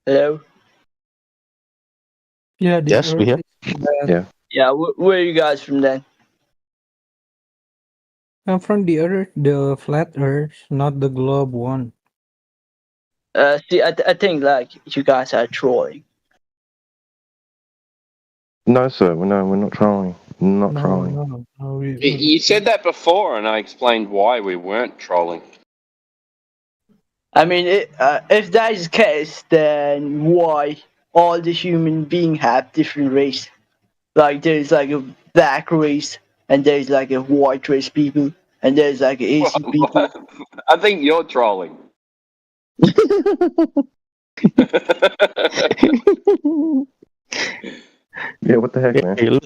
Hello? Yeah, yes, we hear. Yeah. Yeah, where are you guys from then? I'm from the Earth, the flat Earth, not the globe one. See, I think like you guys are trolling. No, sir. No, we're not trolling. Not trolling. No, You said that before, and I explained why we weren't trolling. I mean, if that is the case, then why all the human beings have different race? Like there's like a black race, and there's like a white race people, and there's like Asian people. I think you're trolling. Yeah, what the heck, man? Hey,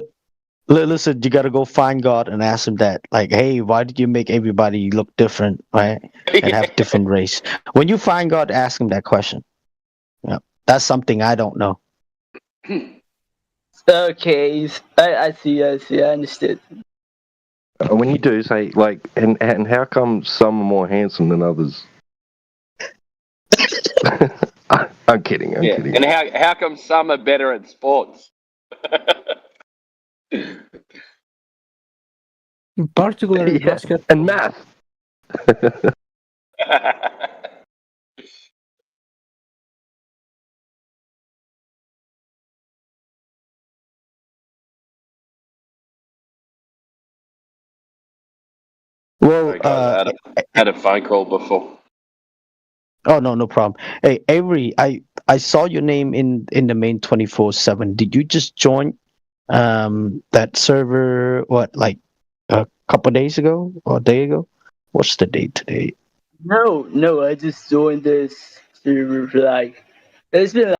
listen, you gotta go find God and ask him that. Like, hey, why did you make everybody look different, right? And have different race? When you find God, ask him that question. Yeah, that's something I don't know. Okay, I see, I understood. When you do say, like, and how come some are more handsome than others? I'm kidding. I'm kidding. And how come some are better at sports? Particularly basketball and math. Well, I had a phone call before. Oh no problem. Hey Avery, I saw your name in the main 24/7. Did you just join that server, what, like a couple days ago or a day ago? What's the date today? No, I just joined this server for like it's been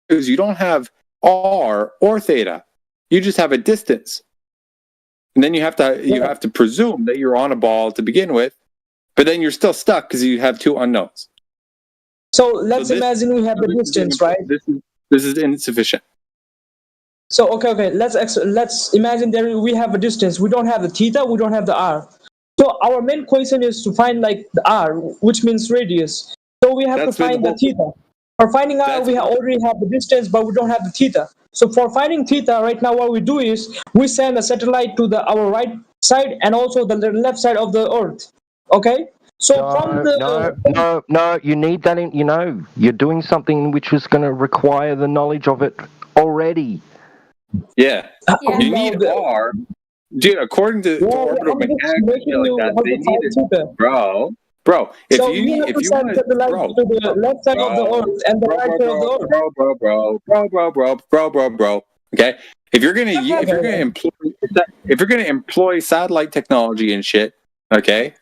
is you don't have r or theta. You just have a distance. And then you have to presume that you're on a ball to begin with, but then you're still stuck because you have two unknowns. So let's imagine we have the distance, right? This is insufficient. So okay. Let's imagine there we have a distance. We don't have the theta. We don't have the r. So our main question is to find like the r, which means radius. So we have to find the theta. For finding r, we already have the distance, but we don't have the theta. So for finding theta, right now what we do is we send a satellite to our right side and also the left side of the Earth. Okay. So No, you need that in, you're doing something which is going to require the knowledge of it already. Yeah. You need R. Dude, according to orbital mechanics, they need it. Bro, if so you need, if you want to the left side of the Earth and the right side of the Earth. Bro. Okay? If you're gonna employ satellite technology and shit, okay,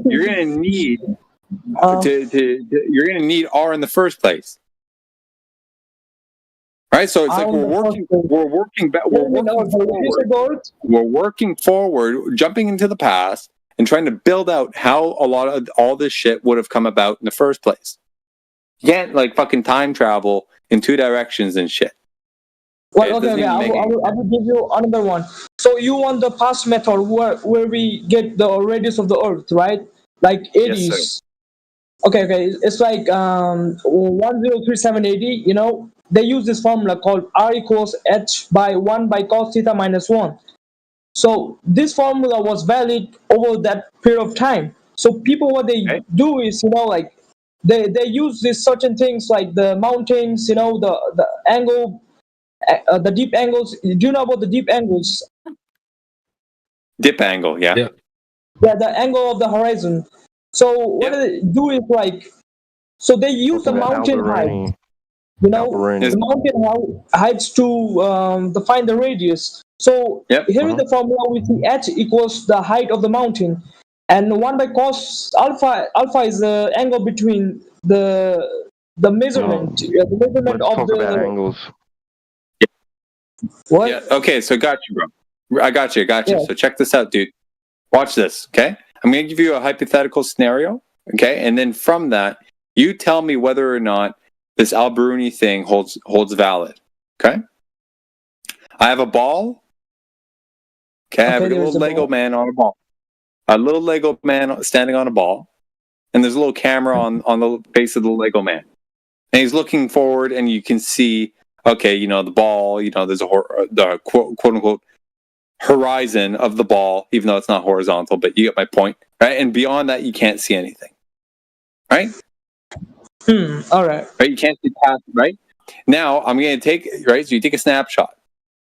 you're gonna need you're gonna need R in the first place. Right, so it's like we're working forward, jumping into the past, and trying to build out how a lot of all this shit would have come about in the first place. You can't like fucking time travel in two directions and shit. Well, okay. I will give you another one. So you want the past method where we get the radius of the Earth, right? Like 80s. Yes, Okay. It's like 103780. You know, they use this formula called R equals H by 1 by cos theta minus 1. So this formula was valid over that period of time. So people, what they do is, like they use these certain things like the mountains, the angle, the deep angles. Do you know about the deep angles? Dip angle, yeah. Yeah, the angle of the horizon. So what they do is so they use the mountain height. The mountain heights to define the radius. So here is the formula with the H equals the height of the mountain, and 1 by cos alpha. Alpha is the angle between the measurement. The measurement of the angles. What? Yeah. Okay, so got you, bro. I got you. Yeah. So check this out, dude. Watch this, okay? I'm going to give you a hypothetical scenario, okay? And then from that, you tell me whether or not this Al-Biruni thing holds valid, okay? I have a ball. Okay, I have a little Lego man on a ball. A little Lego man standing on a ball. And there's a little camera on the base of the Lego man. And he's looking forward, and you can see, okay, the ball, there's the quote unquote horizon of the ball, even though it's not horizontal, but you get my point, right? And beyond that, you can't see anything, right? All right. Right, you can't see past, right? Now, I'm going to take, right, so you take a snapshot,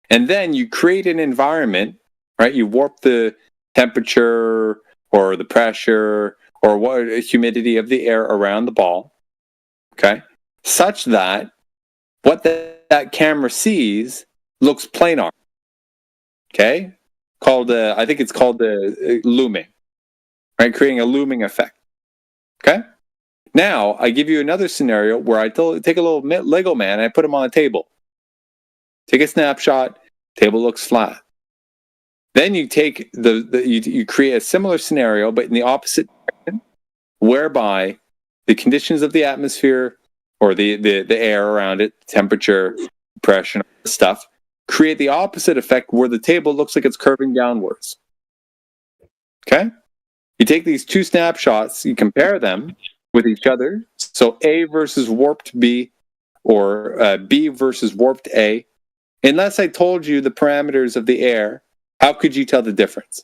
and then you create an environment, right? You warp the temperature or the pressure or what humidity of the air around the ball, okay? Such that what that camera sees looks planar. Okay, I think it's called the looming, right? Creating a looming effect. Okay. Now I give you another scenario where I take a little Lego man and I put him on a table. Take a snapshot. Table looks flat. Then you take you create a similar scenario, but in the opposite direction, whereby the conditions of the atmosphere or the air around it, temperature, pressure, stuff, create the opposite effect where the table looks like it's curving downwards. Okay? You take these two snapshots, you compare them with each other. So A versus warped B or B versus warped A. Unless I told you the parameters of the air, how could you tell the difference?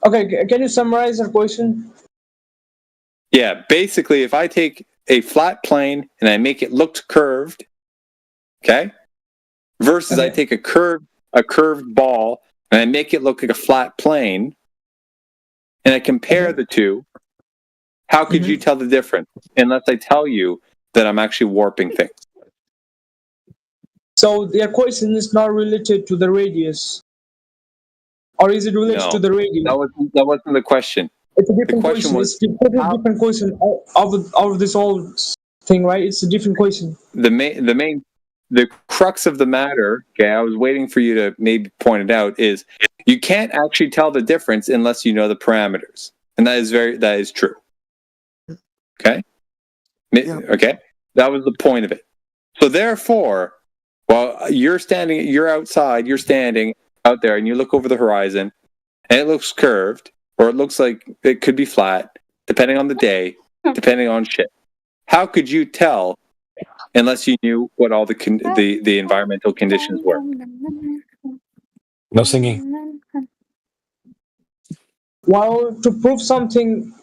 Okay, can you summarize your question? Yeah, basically, if I take a flat plane and I make it look curved, okay, versus I take a curved ball and I make it look like a flat plane, and I compare the two, how could you tell the difference? Unless I tell you that I'm actually warping things. So your question is not related to the radius, or is it related to the radius? That wasn't the question. It's a different question question. was It's a totally different question of this whole thing, right? It's a different question. The crux of the matter, okay, I was waiting for you to maybe point it out, is you can't actually tell the difference unless you know the parameters. And that is true. Okay? Okay? That was the point of it. So therefore, while you're outside, you're standing out there and you look over the horizon and it looks curved, or it looks like it could be flat, depending on the day, depending on shit. How could you tell unless you knew what all the environmental conditions were? No singing. Well, to prove something,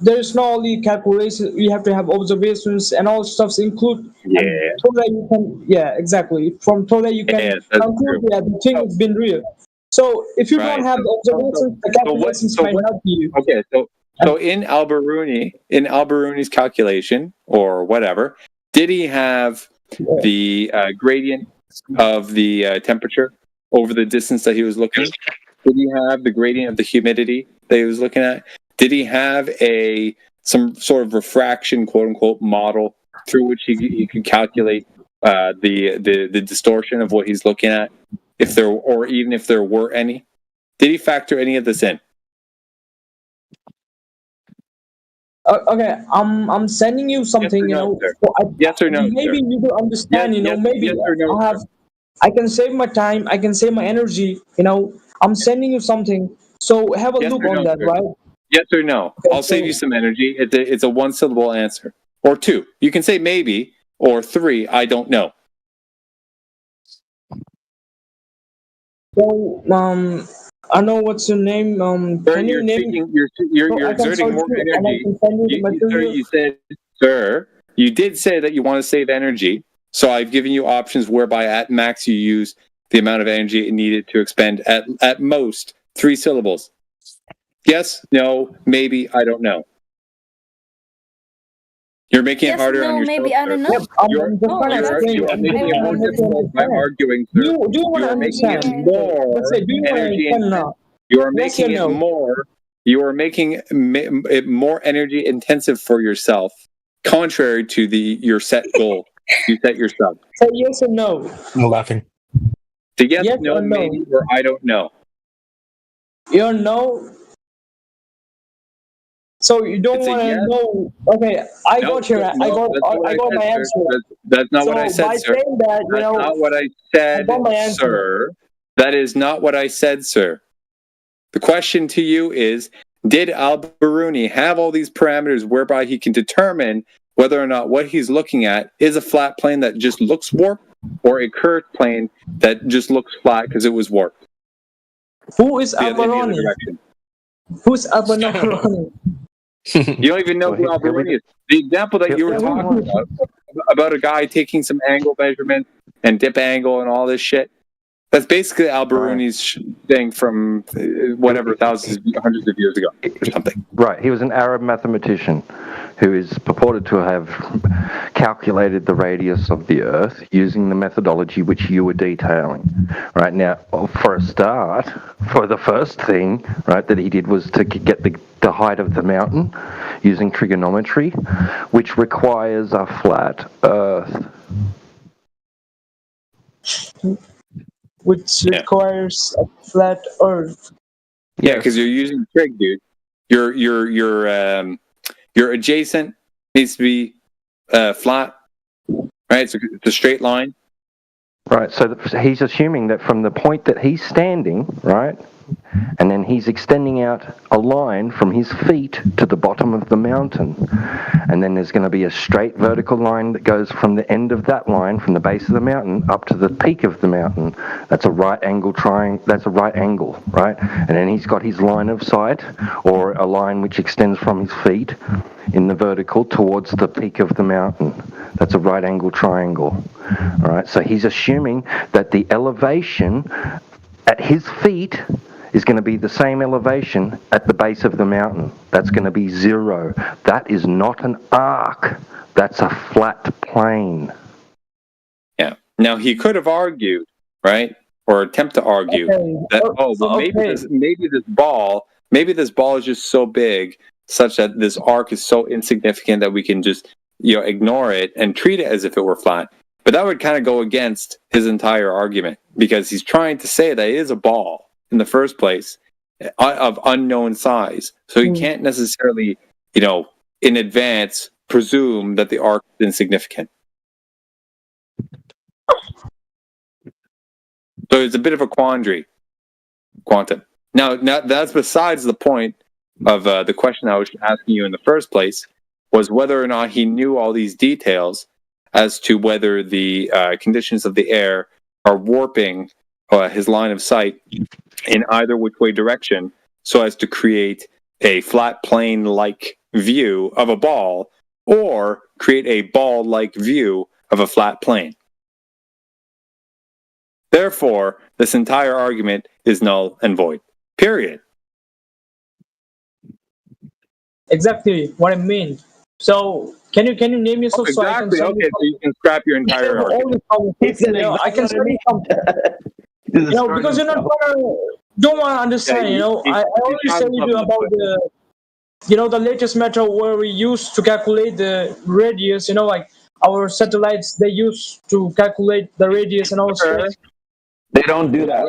there is not only calculation. You have to have observations and all stuffs include. Yeah. So that you can, yeah, exactly. From so that you can conclude that the thing has been real. So if you don't have the observations, the calculations might help you. Okay, so in Alberuni's calculation or whatever, did he have the gradient of the temperature over the distance that he was looking? Did he have the gradient of the humidity that he was looking at? Did he have some sort of refraction, quote unquote, model through which he could calculate the distortion of what he's looking at, even if there were any? Did he factor any of this in? Okay, I'm sending you something, Yes or no? Maybe you will understand, maybe I can save my time, I can save my energy, I'm sending you something. So have a look on that, right? Yes or no? I'll save you some energy. It's a one-syllable answer. Or two. You can say maybe, or three, I don't know. So, I know what's your name. Can you name? You're exerting more energy. You said, sir, you did say that you want to save energy. So I've given you options whereby at max you use the amount of energy needed to expend at most 3 syllables. Yes, no, maybe, I don't know. You're making it harder on yourself. Maybe I don't know. You're making it more difficult by arguing. Do you want to understand? You are making it more. You are making it more energy intensive for yourself, contrary to your set goal you set yourself. Say yes or no. I'm laughing. To yes, no, maybe, or I don't know. You no. So you don't want to know? Okay, I got my answer. That's not what I said, sir. That's not what I said, sir. That is not what I said, sir. The question to you is, did Alberuni have all these parameters whereby he can determine whether or not what he's looking at is a flat plane that just looks warped or a curved plane that just looks flat because it was warped? Who is Alberuni? Who's Alberuni? You don't even know who Alberuni is. The example that you were talking about a guy taking some angle measurements and dip angle and all this shit, that's basically Alberuni's thing from whatever hundreds of years ago or something. Right. He was an Arab mathematician who is purported to have calculated the radius of the Earth using the methodology which you were detailing. Right now, for a start, for the first thing, right, that he did was to get the height of the mountain using trigonometry, which requires a flat Earth. Which requires a flat Earth. Yeah, because you're using trig, dude. Your adjacent needs to be flat, right? So it's a straight line. Right. So he's assuming that from the point that he's standing, right, and then he's extending out a line from his feet to the bottom of the mountain, and then there's going to be a straight vertical line that goes from the end of that line, from the base of the mountain up to the peak of the mountain. That's a right angle triangle. That's a right angle, right? And then he's got his line of sight, or a line which extends from his feet in the vertical towards the peak of the mountain. That's a right angle triangle. All right. So he's assuming that the elevation at his feet is going to be the same elevation at the base of the mountain. That's going to be 0. That is not an arc. That's a flat plane. Yeah. Now, he could have argued, right, or attempt to argue that, maybe this ball maybe this ball is just so big such that this arc is so insignificant that we can just ignore it and treat it as if it were flat. But that would kind of go against his entire argument, because he's trying to say that it is a ball in the first place of unknown size. So he can't necessarily, in advance presume that the arc is insignificant. So it's a bit of a quandary, quantum. Now that's besides the point of the question I was asking you in the first place, was whether or not he knew all these details as to whether the conditions of the air are warping his line of sight in either which way direction, so as to create a flat plane-like view of a ball, or create a ball-like view of a flat plane. Therefore, this entire argument is null and void. Period. Exactly what I mean. So can you name yourself? Exactly. So okay, so you can scrap your entire argument. I can say because you're not don't want to understand. I always tell you about the latest method where we used to calculate the radius. Like our satellites, they used to calculate the radius and all space. They don't do that.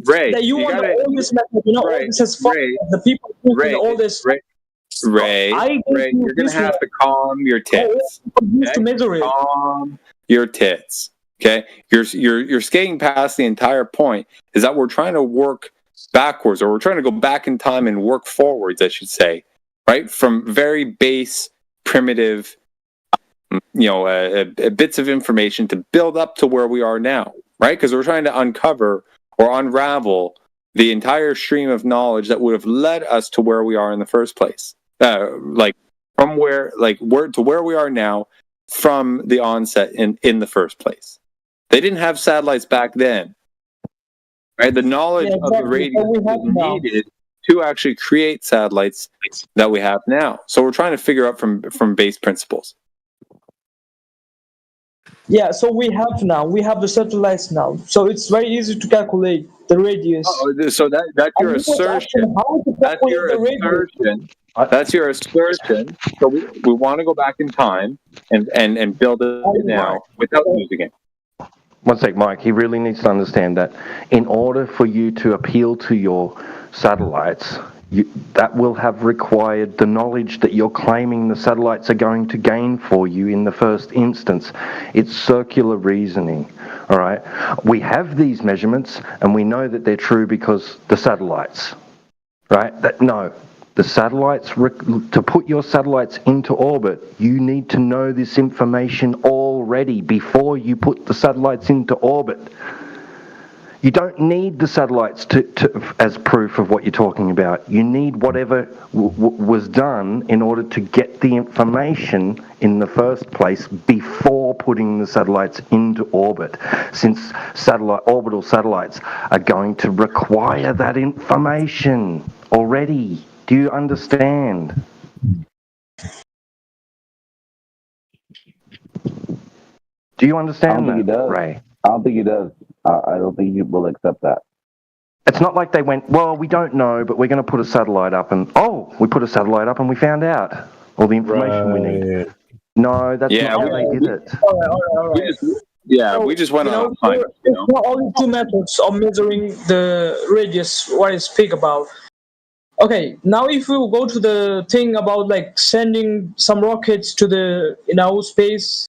Ray, that you want the oldest method. All this is fun. The people using all this. Ray, you're gonna have to calm your tits. Calm your tits. Okay, you're skating past the entire point. Is that we're trying to work backwards, or we're trying to go back in time and work forwards, I should say, right? From very base, primitive, bits of information to build up to where we are now, right? Because we're trying to uncover or unravel the entire stream of knowledge that would have led us to where we are in the first place. From where we are now, from the onset in the first place. They didn't have satellites back then, right? The knowledge of the radius is needed to actually create satellites that we have now. So we're trying to figure out from base principles. Yeah, so we have the satellites now. So it's very easy to calculate the radius. So that's your assertion. That's your assertion. That's your assertion. So we want to go back in time and build it now without losing it. One sec, Mike. He really needs to understand that in order for you to appeal to your satellites, that will have required the knowledge that you're claiming the satellites are going to gain for you in the first instance. It's circular reasoning, all right? We have these measurements, and we know that they're true because the satellites, right? The satellites, to put your satellites into orbit, you need to know this information already before you put the satellites into orbit. You don't need the satellites to as proof of what you're talking about. You need whatever was done in order to get the information in the first place before putting the satellites into orbit, since orbital satellites are going to require that information already. Do you understand? Do you understand that, Ray? I don't think he does. I don't think he will accept that. It's not like they went, well, we don't know, but we're going to put a satellite up, and we put a satellite up and we found out all the information we need. No, that's not how they did it. All right. We just went on time. There are only two methods of measuring the radius, what I speak about. Okay, now if we go to the thing about like sending some rockets to the space.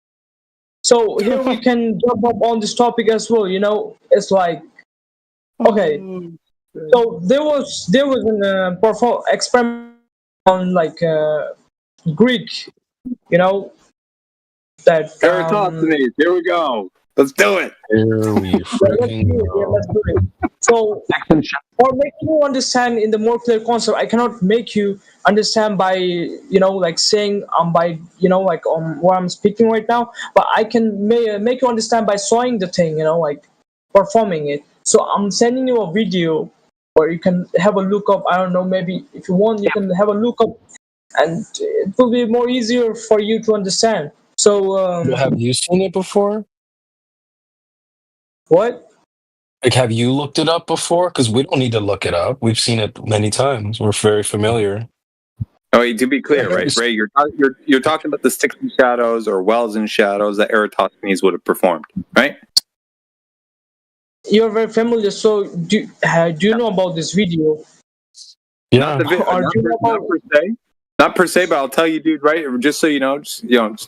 So here we can jump up on this topic as well. It's like, okay, so there was an experiment on like Greek, that. Eratosthenes, here we go. Let's do it. Here we freaking go. Let's do it. So, for making you understand in the more clear concept, I cannot make you understand by like saying by like what I'm speaking right now, but I can make you understand by showing the thing, like performing it. So I'm sending you a video where you can have a look up. I don't know, maybe if you want, you can have a look up, and it will be more easier for you to understand. So Have you seen it before? What? Like, have you looked it up before? Because we don't need to look it up. We've seen it many times. We're very familiar. Oh, to be clear, right, Ray, you're talking about the sticks and shadows or wells and shadows that Eratosthenes would have performed, right? You're very familiar. So do you know about this video? Yeah. Not per se, but I'll tell you, dude. Right, just so you know, just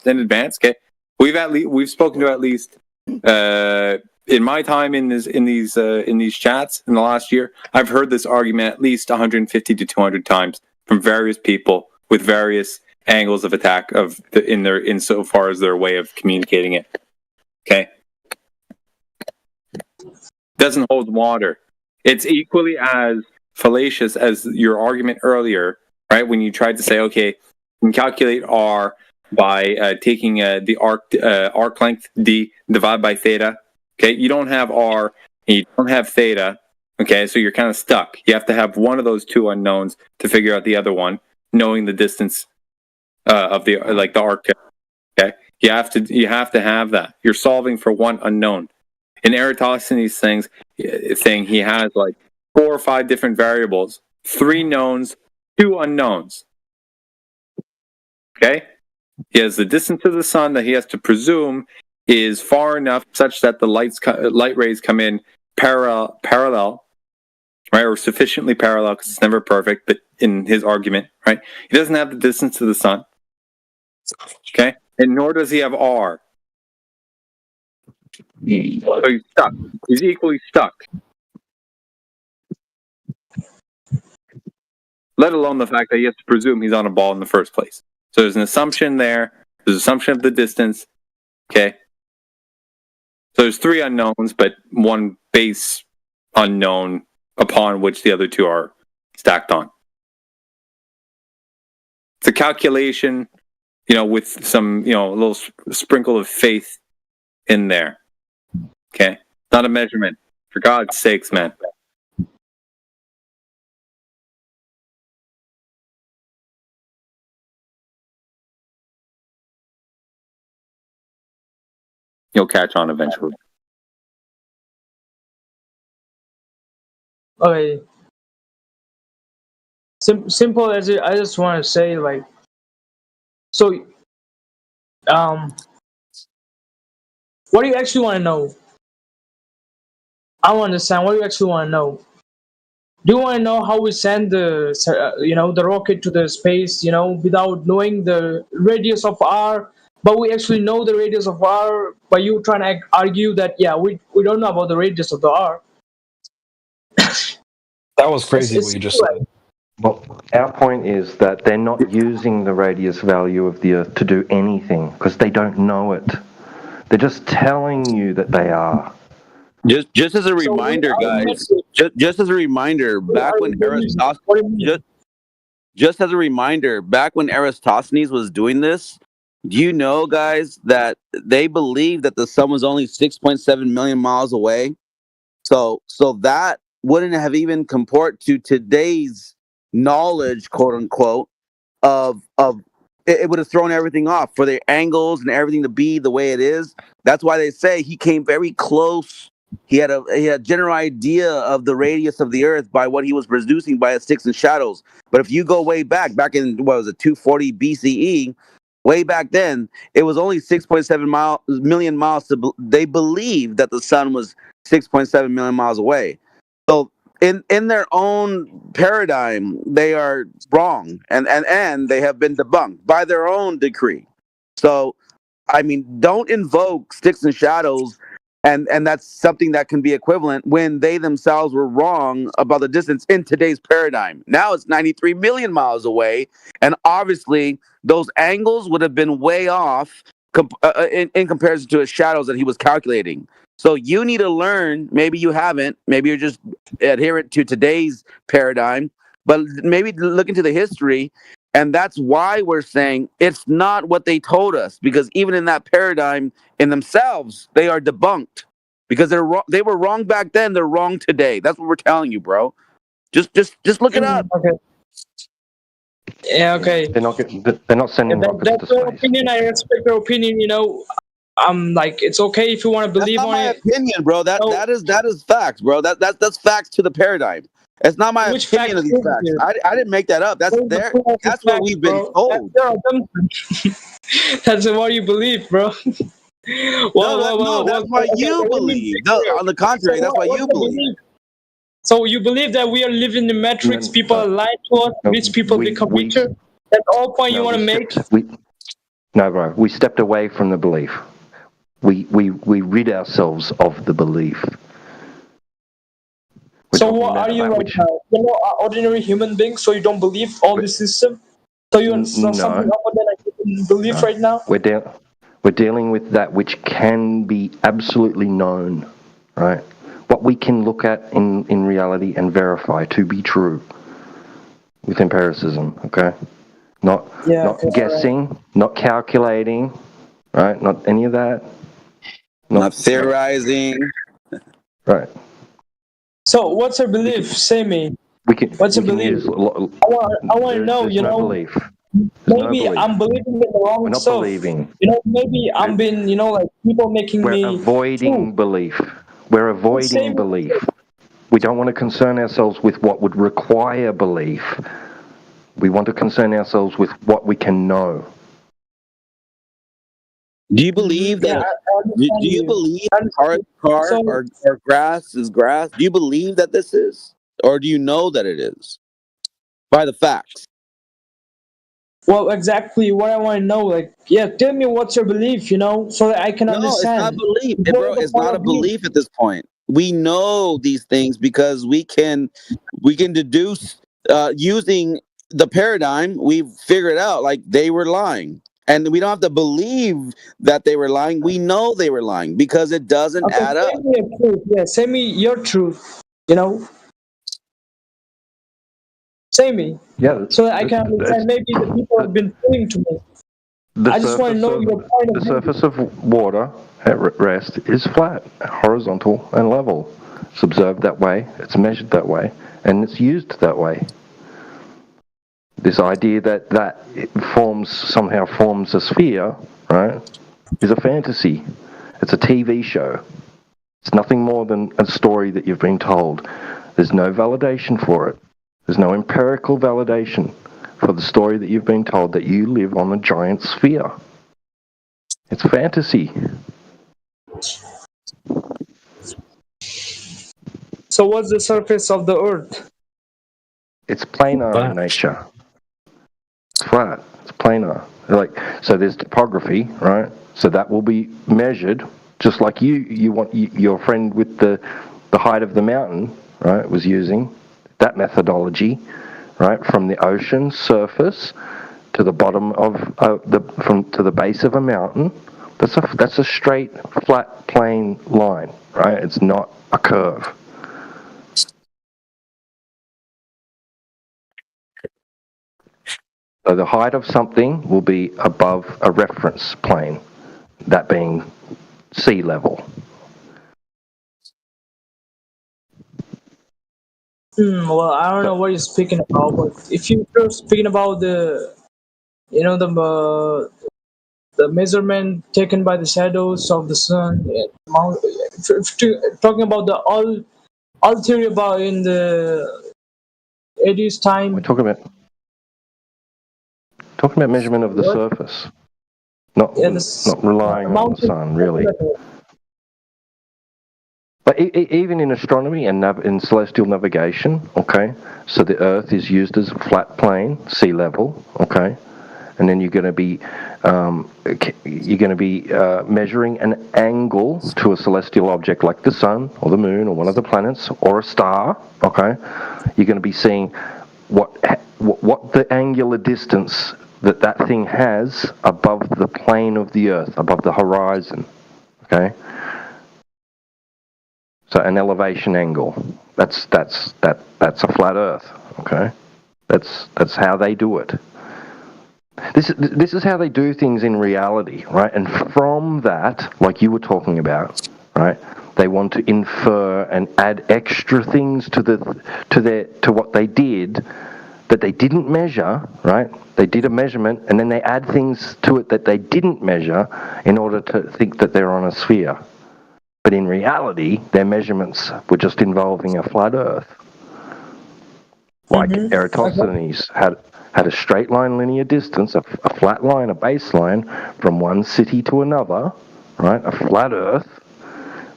in advance. Okay, we've spoken to at least in my time in these chats in the last year, I've heard this argument at least 150 to 200 times from various people with various angles of attack insofar as their way of communicating it. Okay, doesn't hold water. It's equally as fallacious as your argument earlier, right? When you tried to say, okay, you can calculate R by taking the arc length d divided by theta. Okay, you don't have R and you don't have theta. Okay, so you're kind of stuck. You have to have one of those two unknowns to figure out the other one, knowing the distance of the arc. Okay, you have to have that. You're solving for one unknown. In Eratosthenes' thing, he has like 4 or 5 different variables, 3 knowns, 2 unknowns. Okay, he has the distance of the sun that he has to presume is far enough such that the light rays come in parallel, right, or sufficiently parallel, because it's never perfect, but in his argument, right, he doesn't have the distance to the sun. Okay, and nor does he have R. So he's stuck. He's equally stuck. Let alone the fact that he has to presume he's on a ball in the first place. So there's an assumption there. There's an assumption of the distance. Okay. So there's 3 unknowns, but 1 base unknown upon which the other 2 are stacked on. It's a calculation, with some, a little sprinkle of faith in there. Okay. Not a measurement. For God's sakes, man. You'll catch on eventually. Okay. Simple as it. I just want to say, like, so, what do you actually want to know? I want to understand. What do you actually want to know? Do you want to know how we send the rocket to the space, without knowing the radius of R? But we actually know the radius of R. But you trying to argue that we don't know about the radius of the R. That was crazy what you just said. Well, our point is that they're not using the radius value of the Earth to do anything because they don't know it. They're just telling you that they are. Just as a reminder, guys. Just as a reminder, back when Eratosthenes, just as a reminder, back when Eratosthenes was doing this, do you know, guys, that they believed that the sun was only 6.7 million miles away? So that wouldn't have even comport to today's knowledge, quote unquote, of it would have thrown everything off for the angles and everything to be the way it is. That's why they say he came very close. He had a general idea of the radius of the Earth by what he was producing by his sticks and shadows. But if you go way back in 240 BCE, way back then, it was only 6.7 million miles. They believed that the sun was 6.7 million miles away. So in their own paradigm, they are wrong, and they have been debunked by their own decree. So, I mean, don't invoke sticks and shadows, and that's something that can be equivalent when they themselves were wrong about the distance in today's paradigm. Now it's 93 million miles away, and obviously those angles would have been way off in comparison to his shadows that he was calculating. So you need to learn, maybe you haven't, maybe you're just adherent to today's paradigm, but maybe look into the history. And that's why we're saying it's not what they told us, because even in that paradigm in themselves, they are debunked because they're wrong. They were wrong back then. They're wrong today. That's what we're telling you, bro. Just look it up. Okay. Yeah. Okay. They're not sending rockets That's to your space. opinion. I respect your opinion. like it's okay if you want to That's believe not on my it. opinion, bro. That is facts, bro. That's facts to the paradigm. It's not my Which opinion fact of these is facts. it? I didn't make that up. That's What is the there. proof of the That's what fact, we've been bro? told. That's your assumption. That's what you believe, bro. No, that's why you believe. No, on the contrary, that's why you believe. So you believe that we are living in the matrix, people are lying to us, rich people become richer? That's all point you want to make? No, bro. We stepped away from the belief. We rid ourselves of the belief. So what are you right now? You know, ordinary human beings, so you don't believe all this system? So you understand something other than I can believe right now? We're dealing with that which can be absolutely known, right? What we can look at in reality and verify to be true with empiricism, okay? Not guessing, not calculating, right? Not any of that. Not theorizing. Right. So what's your belief? Say me. What's your belief? I want to know, you know. Belief. Maybe I'm believing in the wrong We're not stuff. believing. You know, maybe I'm being, you know, like people making We're me. avoiding belief. We're avoiding belief. We don't want to concern ourselves with what would require belief. We want to concern ourselves with what we can know. Do you believe that? Do you believe car or grass is grass? Do you believe that this is, or do you know that it is by the facts? Well, exactly what I want to know. Like, yeah, tell me what's your belief, you know, so that I can understand. No, it's not belief, bro. It's not a belief at this point. We know these things because we can deduce using the paradigm. We've figured out like they were lying. And we don't have to believe that they were lying. We know they were lying because it doesn't add up. Send me your truth. Yeah, send me your truth. You know, say me. Yeah. So that I can understand. Maybe the people have been putting to me. I just want to know your point of The view. surface of water at rest is flat, horizontal, and level. It's observed that way, it's measured that way, and it's used that way. This idea that it somehow forms a sphere, right, is a fantasy. It's a TV show. It's nothing more than a story that you've been told. There's no validation for it. There's no empirical validation for the story that you've been told that you live on a giant sphere. It's fantasy. So what's the surface of the earth? It's planar in nature. It's flat. It's planar. So there's topography, right? So that will be measured, just like you want your friend with the height of the mountain, right, was using that methodology, right, from the ocean surface to the bottom of to the base of a mountain. That's a straight, flat, plain line, right? It's not a curve. So the height of something will be above a reference plane, that being sea level. Well, I don't know what you're speaking about, but if you're speaking about the measurement taken by the shadows of the sun, talking about the all theory about in the 80s time. We're talking about measurement of the surface, not relying on the sun, really. But even in astronomy and in celestial navigation, okay, so the Earth is used as a flat plane, sea level, okay, and then you're going to be measuring an angle to a celestial object like the sun or the moon or one of the planets or a star, okay. You're going to be seeing what the angular distance that thing has above the plane of the Earth, above the horizon, okay. So an elevation angle. That's a flat Earth. Okay, that's how they do it. This is how they do things in reality, right? And from that, like you were talking about, right? They want to infer and add extra things to what they did that they didn't measure, right? They did a measurement and then they add things to it that they didn't measure in order to think that they're on a sphere. But in reality, their measurements were just involving a flat Earth. Like Eratosthenes had a straight line linear distance, a flat line, a baseline from one city to another, right? A flat Earth,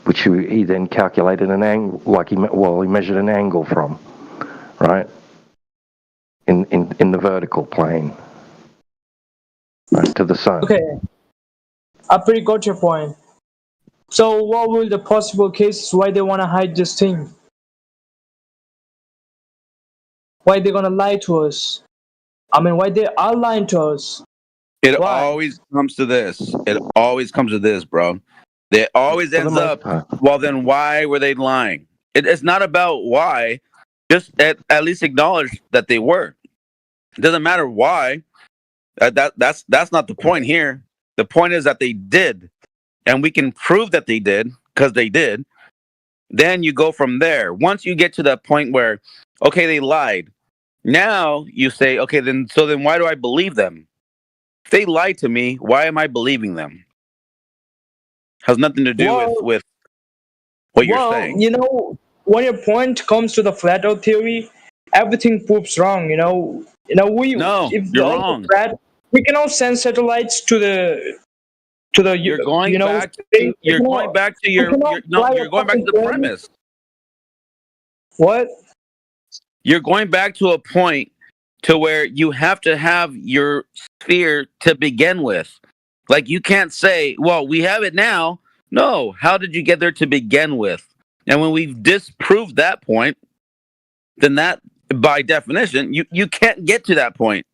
which he then calculated an angle, like he measured an angle from, right? In the vertical plane, right, to the sun. Okay, I pretty got your point. So what will the possible cases why they want to hide this thing? Why they're gonna lie to us? I mean, why they are lying to us? It always comes to this. It always comes to this, bro. It always ends up, well, then why were they lying? It's not about why. Just at least acknowledge that they were. It doesn't matter why. That's not the point here. The point is that they did. And we can prove that they did, because they did. Then you go from there. Once you get to that point where, okay, they lied. Now you say, okay, then why do I believe them? If they lied to me, why am I believing them? Has nothing to do with what you're saying. You know, when your point comes to the flat Earth theory, everything proves wrong. You're wrong. Flat, we cannot send satellites to the. You're going back to the premise. What? You're going back to a point to where you have to have your sphere to begin with. Like, you can't say, well, we have it now. No, how did you get there to begin with? And when we've disproved that point, then that, by definition, you can't get to that point.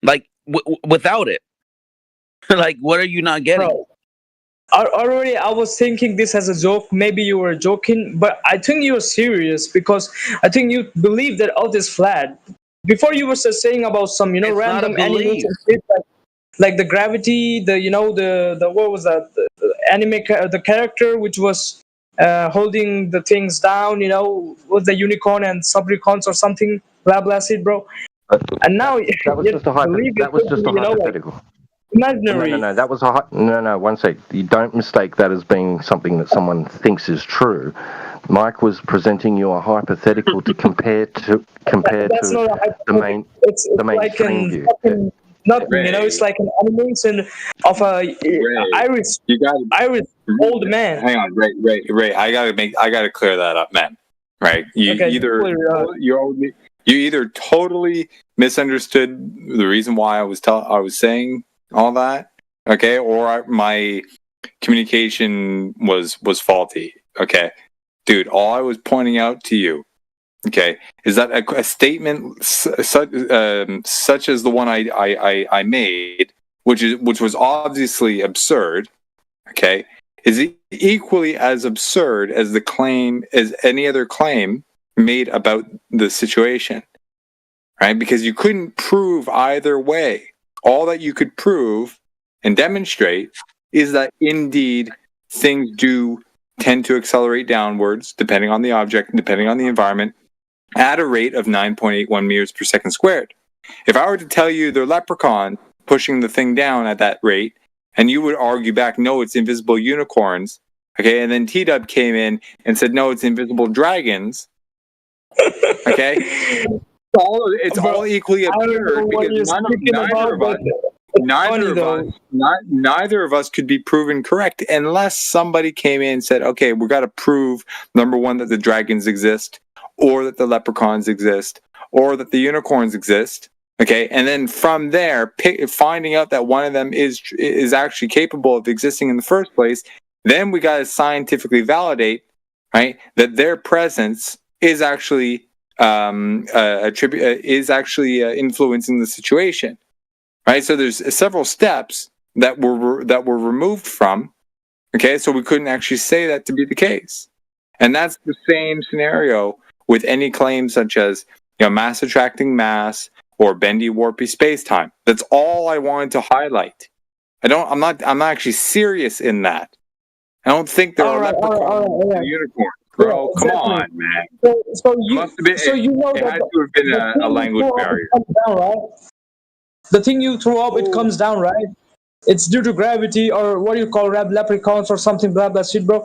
Like, without it. Like, what are you not getting? Bro, already I was thinking this as a joke. Maybe you were joking, but I think you're serious, because I think you believe that Earth is flat. Before you were just saying about some, random animation, like the gravity, the what was that? The character which was holding the things down, with the unicorn and subricons or something, blah blah shit, bro. And now that was just a hypothetical. Imaginary. No. That was no. One sec. You don't mistake that as being something that someone thinks is true. Mike was presenting you a hypothetical to compare to the mainstream view. Nothing, it's like an animation of a Irish old man. Hang on, Ray. I gotta clear that up, man. Right? You either totally misunderstood the reason why I was saying all that, okay, or my communication was faulty, okay, dude. All I was pointing out to you, okay, is that a statement such as the one I made, which was obviously absurd, okay, is equally as absurd as any other claim made about the situation, right? Because you couldn't prove either way. All that you could prove and demonstrate is that indeed things do tend to accelerate downwards, depending on the object and depending on the environment, at a rate of 9.81 meters per second squared. If I were to tell you the leprechaun pushing the thing down at that rate, and you would argue back, no, it's invisible unicorns, okay, and then T-Dub came in and said, no, it's invisible dragons, okay, it's all equally absurd, because neither of us could be proven correct unless somebody came in and said, okay, we've got to prove, number one, that the dragons exist, or that the leprechauns exist, or that the unicorns exist, okay, and then from there, finding out that one of them is actually capable of existing in the first place, then we got to scientifically validate, right, that their presence is actually influencing the situation, right? So there's several steps that were removed from, okay, so we couldn't actually say that to be the case, and that's the same scenario with any claim such as mass attracting mass or bendy warpy space-time. That's all I wanted to highlight. I'm not actually serious in that. I don't think there are leprechauns and unicorns. Bro, come exactly. on, man. So you Must have been, so you know it that had to have been the a thing you language throw up, barrier. it comes down, right? The thing you throw up, it comes down, right? It's due to gravity or what you call leprechauns or something, blah blah shit, bro.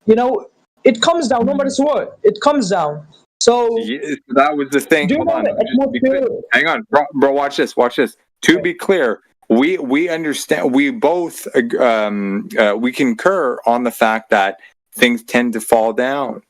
You know, it comes down no matter what. It comes down. So Yes, that was the thing. do you Hold know on. the Just to be clear. atmosphere? Hang on, bro. Watch this. Watch this. To be clear, we understand. We both we concur on the fact that things tend to fall down.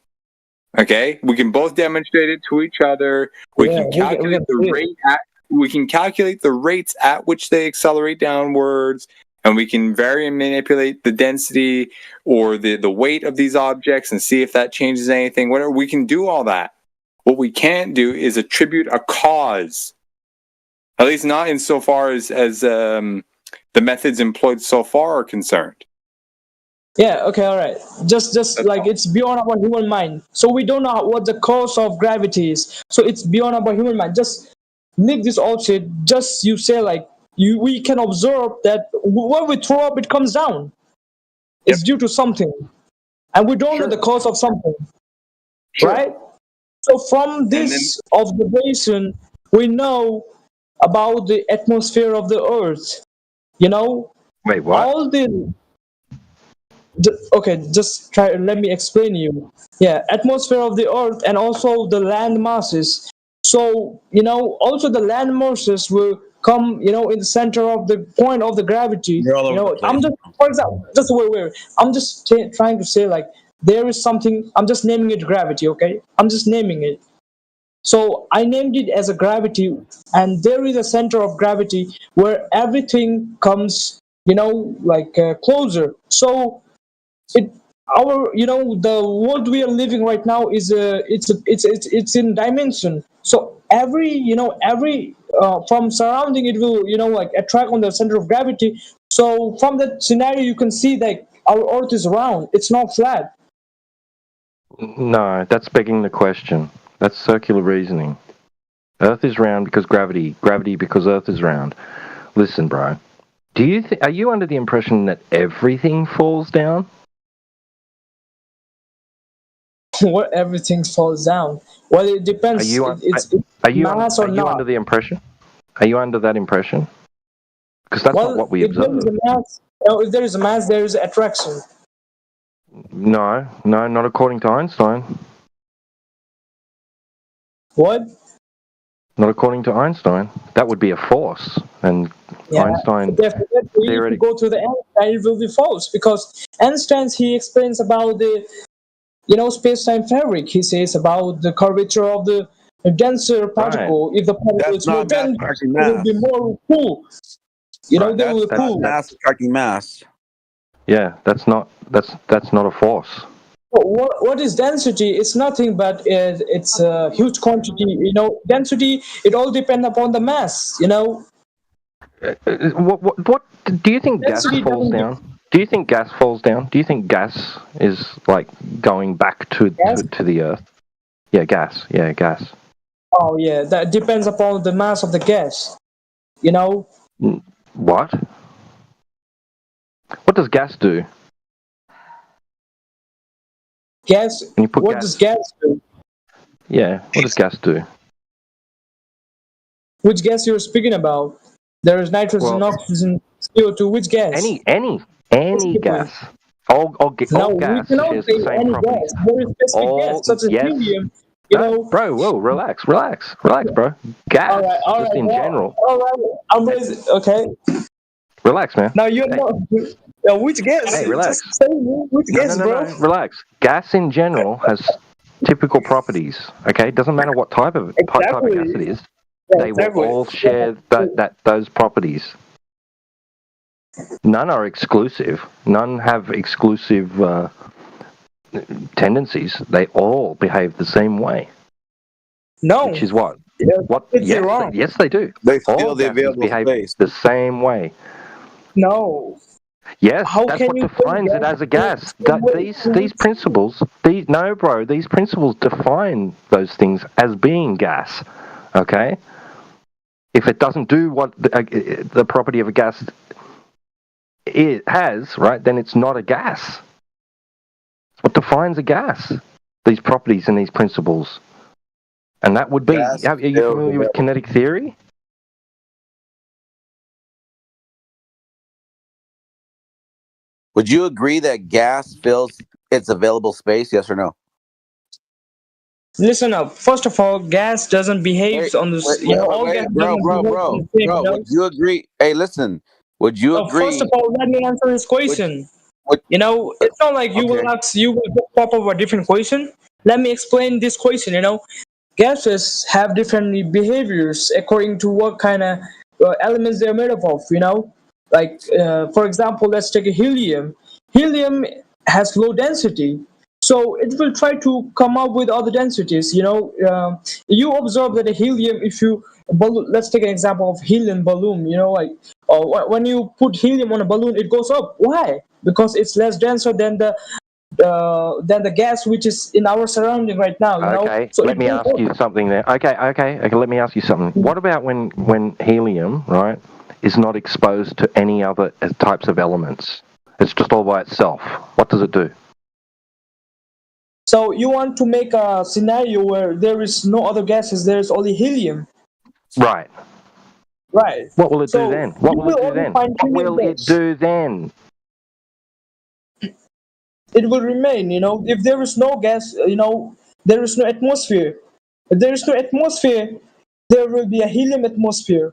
Okay, we can both demonstrate it to each other. We Yeah, can calculate the see it. rate at. We can calculate the rates at which they accelerate downwards, and we can vary and manipulate the density or the weight of these objects and see if that changes anything. Whatever, we can do all that. What we can't do is attribute a cause, at least not insofar as the methods employed so far are concerned. Yeah, okay, all right. Just like it's beyond our human mind. So we don't know what the cause of gravity is. So it's beyond our human mind. Just leave this all shit. Just you say like we can observe that when we throw up, it comes down. It's due to something, and we don't know the cause of something, right? So from this observation, we know about the atmosphere of the Earth. You know, Wait, what? all the okay, just try. Let me explain you. Yeah, atmosphere of the Earth and also the land masses. So you know, also the land masses will come. You know, in the center of the point of the gravity. You're all You over know, the place. I'm just, for example, just wait. I'm just trying to say like there is something. I'm just naming it gravity. Okay, I'm just naming it. So I named it as a gravity, and there is a center of gravity where everything comes. You know, like closer. So it our the world we are living right now is it's in dimension. So every from surrounding it will like attract on the center of gravity. So from that scenario you can see that our earth is round, it's not flat. No, that's begging the question. That's circular reasoning. Earth is round because gravity because Earth is round. Listen, bro. Are you under the impression that everything falls down? What everything falls down, well it depends. It's mass or not. Under the impression? Are you under that impression? Because that's not what we if there is observe. a mass, if there is a mass, there is attraction. No, not according to Einstein. What? Not according to Einstein. That would be a force, and Einstein. Definitely, if you go to the Einstein, it will be false because Einstein he explains about the space-time fabric. He says about the curvature of the denser particle. If the particle is more dense, it will be more cool. They will cool. Mass attracting mass. Yeah, that's not a force. What is density? It's nothing but it's a huge quantity. Density. It all depends upon the mass. What do you think Density gas falls down? Do you think gas falls down? Do you think gas is like going back to the Earth? Yeah, gas. Yeah, gas. Oh yeah, that depends upon the mass of the gas. What? What does gas do? Gas. What does gas do? Yeah, what does gas do? Which gas you're speaking about? There is nitrogen, oxygen, CO2. Which gas? Any gas. All gas shares the same properties. There is specific gas, such as helium. Bro, whoa, relax, bro. Gas, in general. All right, I'm ready. Okay. Relax, man. Now you're not. Which gas? Hey, relax. Just say which gas, bro? No, relax. Gas in general has typical properties. Okay, doesn't matter what type of gas it is. They will all share those properties. None are exclusive. None have exclusive tendencies. They all behave the same way. No. Which is what? Yes, they do. They all fill the gases available behave space. the same way. No. Yes, that's what defines it as a gas. These principles, these principles define those things as being gas. Okay? If it doesn't do what the property of a gas it has, right, then it's not a gas. What defines a gas? these properties and these principles. And that would be, Gas are you fills familiar with kinetic theory? Would you agree that gas fills its available space? Yes or no? Listen up. First of all, gas doesn't behave on this. All gas bro, doesn't behave on the same. would you agree? Hey, listen, would you agree? First of all, let me answer this question. It's not like you will ask, you will just pop up a different question. Let me explain this question. Gases have different behaviors according to what kind of elements they're made up of. Like for example, let's take a helium. Helium has low density, so it will try to come up with other densities. You observe that a helium, if you let's take an example of helium balloon. When you put helium on a balloon, it goes up. Why? Because it's less denser than the gas which is in our surrounding right now. Okay, So let me ask you something there. Okay, let me ask you something. What about when helium, right, is not exposed to any other types of elements? It's just all by itself. What does it do? So you want to make a scenario where there is no other gases, there is only helium. Right. Right. What will it do then? What will it do then? What will it do then? It will remain, if there is no gas, there is no atmosphere. If there is no atmosphere, there will be a helium atmosphere.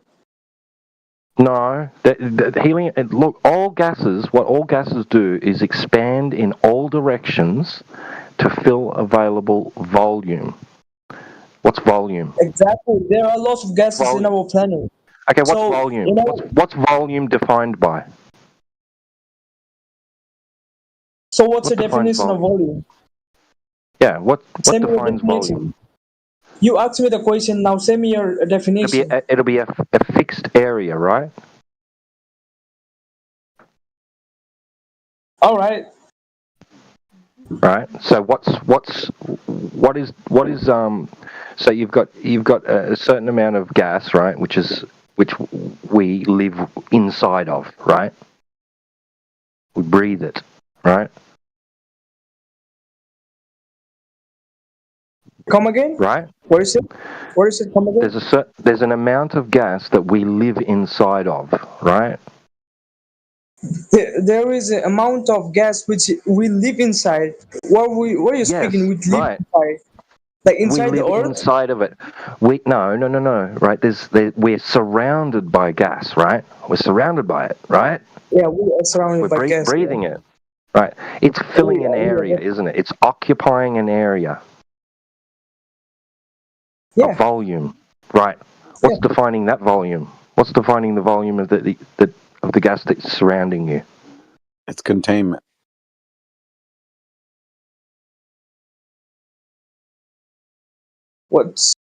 No, the helium. Look, what all gases do is expand in all directions to fill available volume. What's volume? Exactly. There are lots of gases in our planet. Okay, what's volume? What's volume defined by? So what's the definition of volume? Yeah, what defines volume? You asked me the question, now send me your definition. It'll be a fixed area, right? All right. Right. So what is so you've got a certain amount of gas, right, which we live inside of, right? We breathe it, right? Come again? Right. What is it? What is it? Come again? There's an amount of gas that we live inside of, right? There is an amount of gas which we live inside. What are you speaking? We live inside, like inside the earth. Inside of it. No. Right? We're surrounded by gas, right? We're surrounded by it, right? Yeah, we are surrounded by gas. We're breathing it, right? It's filling an area, isn't it? It's occupying an area. Yeah. A volume, right? What's defining that volume? What's defining the volume of the gas that's surrounding you? It's containment. Was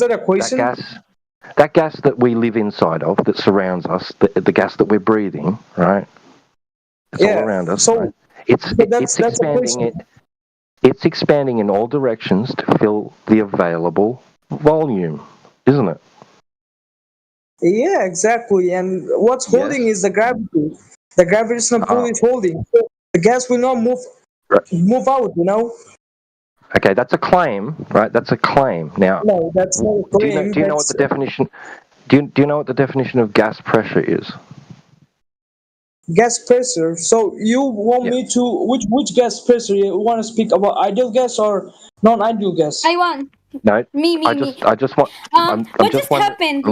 that a question? That gas that we live inside of, that surrounds us, the gas that we're breathing, right? It's all around us. So right? It's expanding. It's expanding in all directions to fill the available volume, isn't it? Yeah, exactly. And what's holding is the gravity. The gravitational pull is holding. So the gas will not move out. Okay, that's a claim, right? That's a claim. Now, no, that's not a claim. Do you know what the definition? Do you know what the definition of gas pressure is? Gas pressure. So you want me to which gas pressure? You want to speak about ideal gas or non-ideal gas? I want. No. Me. I just want. What just happened?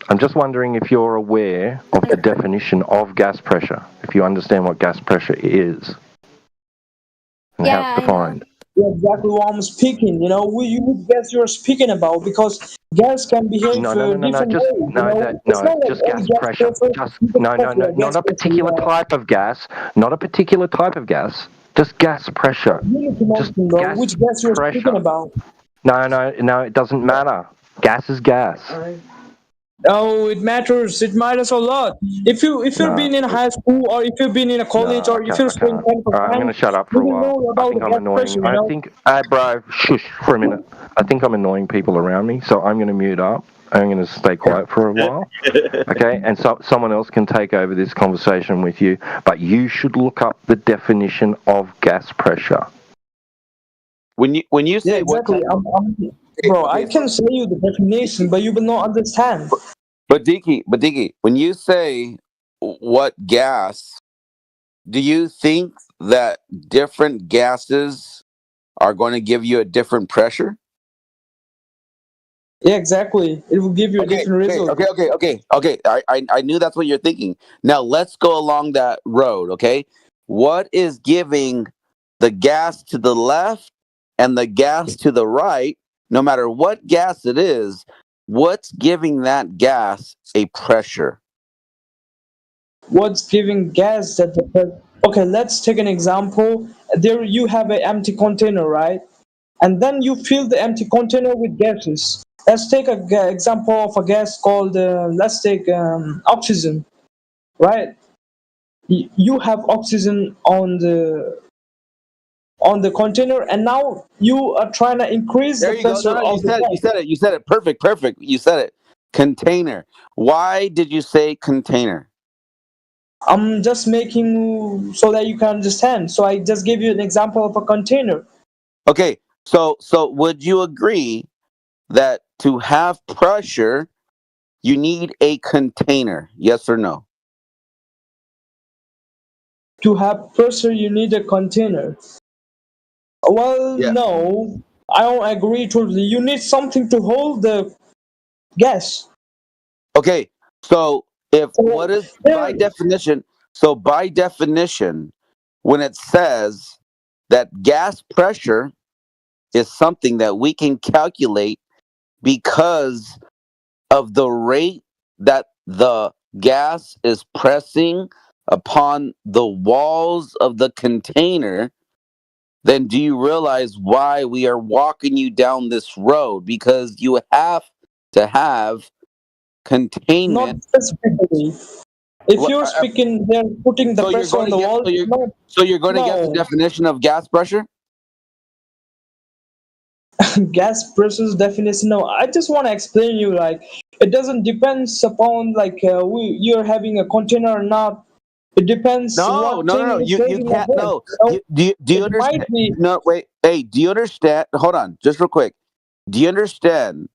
I'm just wondering if you're aware of the definition of gas pressure. If you understand what gas pressure is and how it's defined. Yeah, exactly what I'm speaking. Which gas you're speaking about, because gas can behave different ways. Just gas pressure. Not a particular type of gas. Not a particular type of gas. Just gas pressure. Which gas you're speaking about? No, it doesn't matter. Gas is gas. Oh, it matters. It matters a lot. If you've been in high school, or if you've been in a college, or if you're spending time for I'm going to shut up for a while. I think I'm annoying. Bro, shush for a minute. I think I'm annoying people around me, so I'm going to mute up. I'm going to stay quiet for a while. Okay, and so someone else can take over this conversation with you. But you should look up the definition of gas pressure. When you say exactly. Bro, I can say you the definition, but you will not understand. But Diki, when you say what gas, do you think that different gases are going to give you a different pressure? Yeah, exactly. It will give you a different result. Okay. I knew that's what you're thinking. Now let's go along that road, okay? What is giving the gas to the left and the gas to the right, no matter what gas it is, what's giving that gas a pressure? What's giving gas that okay, let's take an example. There you have an empty container, right? And then you fill the empty container with gases. Let's take an example of a gas called let's take oxygen, right? You have oxygen on the container, and now you are trying to increase There the you go. pressure No, of the gas. you said it. Perfect. You said it. Container. Why did you say container? I'm just making so that you can understand. So I just gave you an example of a container. Okay, so would you agree that to have pressure, you need a container? Yes or no? To have pressure, you need a container. Well, Yeah. no, I don't agree totally. You need something to hold the gas. Okay, so if what is by definition? So by definition, when it says that gas pressure is something that we can calculate because of the rate that the gas is pressing upon the walls of the container, then do you realize why we are walking you down this road? Because you have to have containment. Not specifically. If you're speaking, they're putting the pressure on the wall. So you're going to guess the definition of gas pressure? Gas pressure's definition. No, I just want to explain you like it doesn't depends upon like you're having a container or not. It depends. No. You can't. No. Do you understand? Be, no, wait. Hey, do you understand? Hold on, just real quick. Do you understand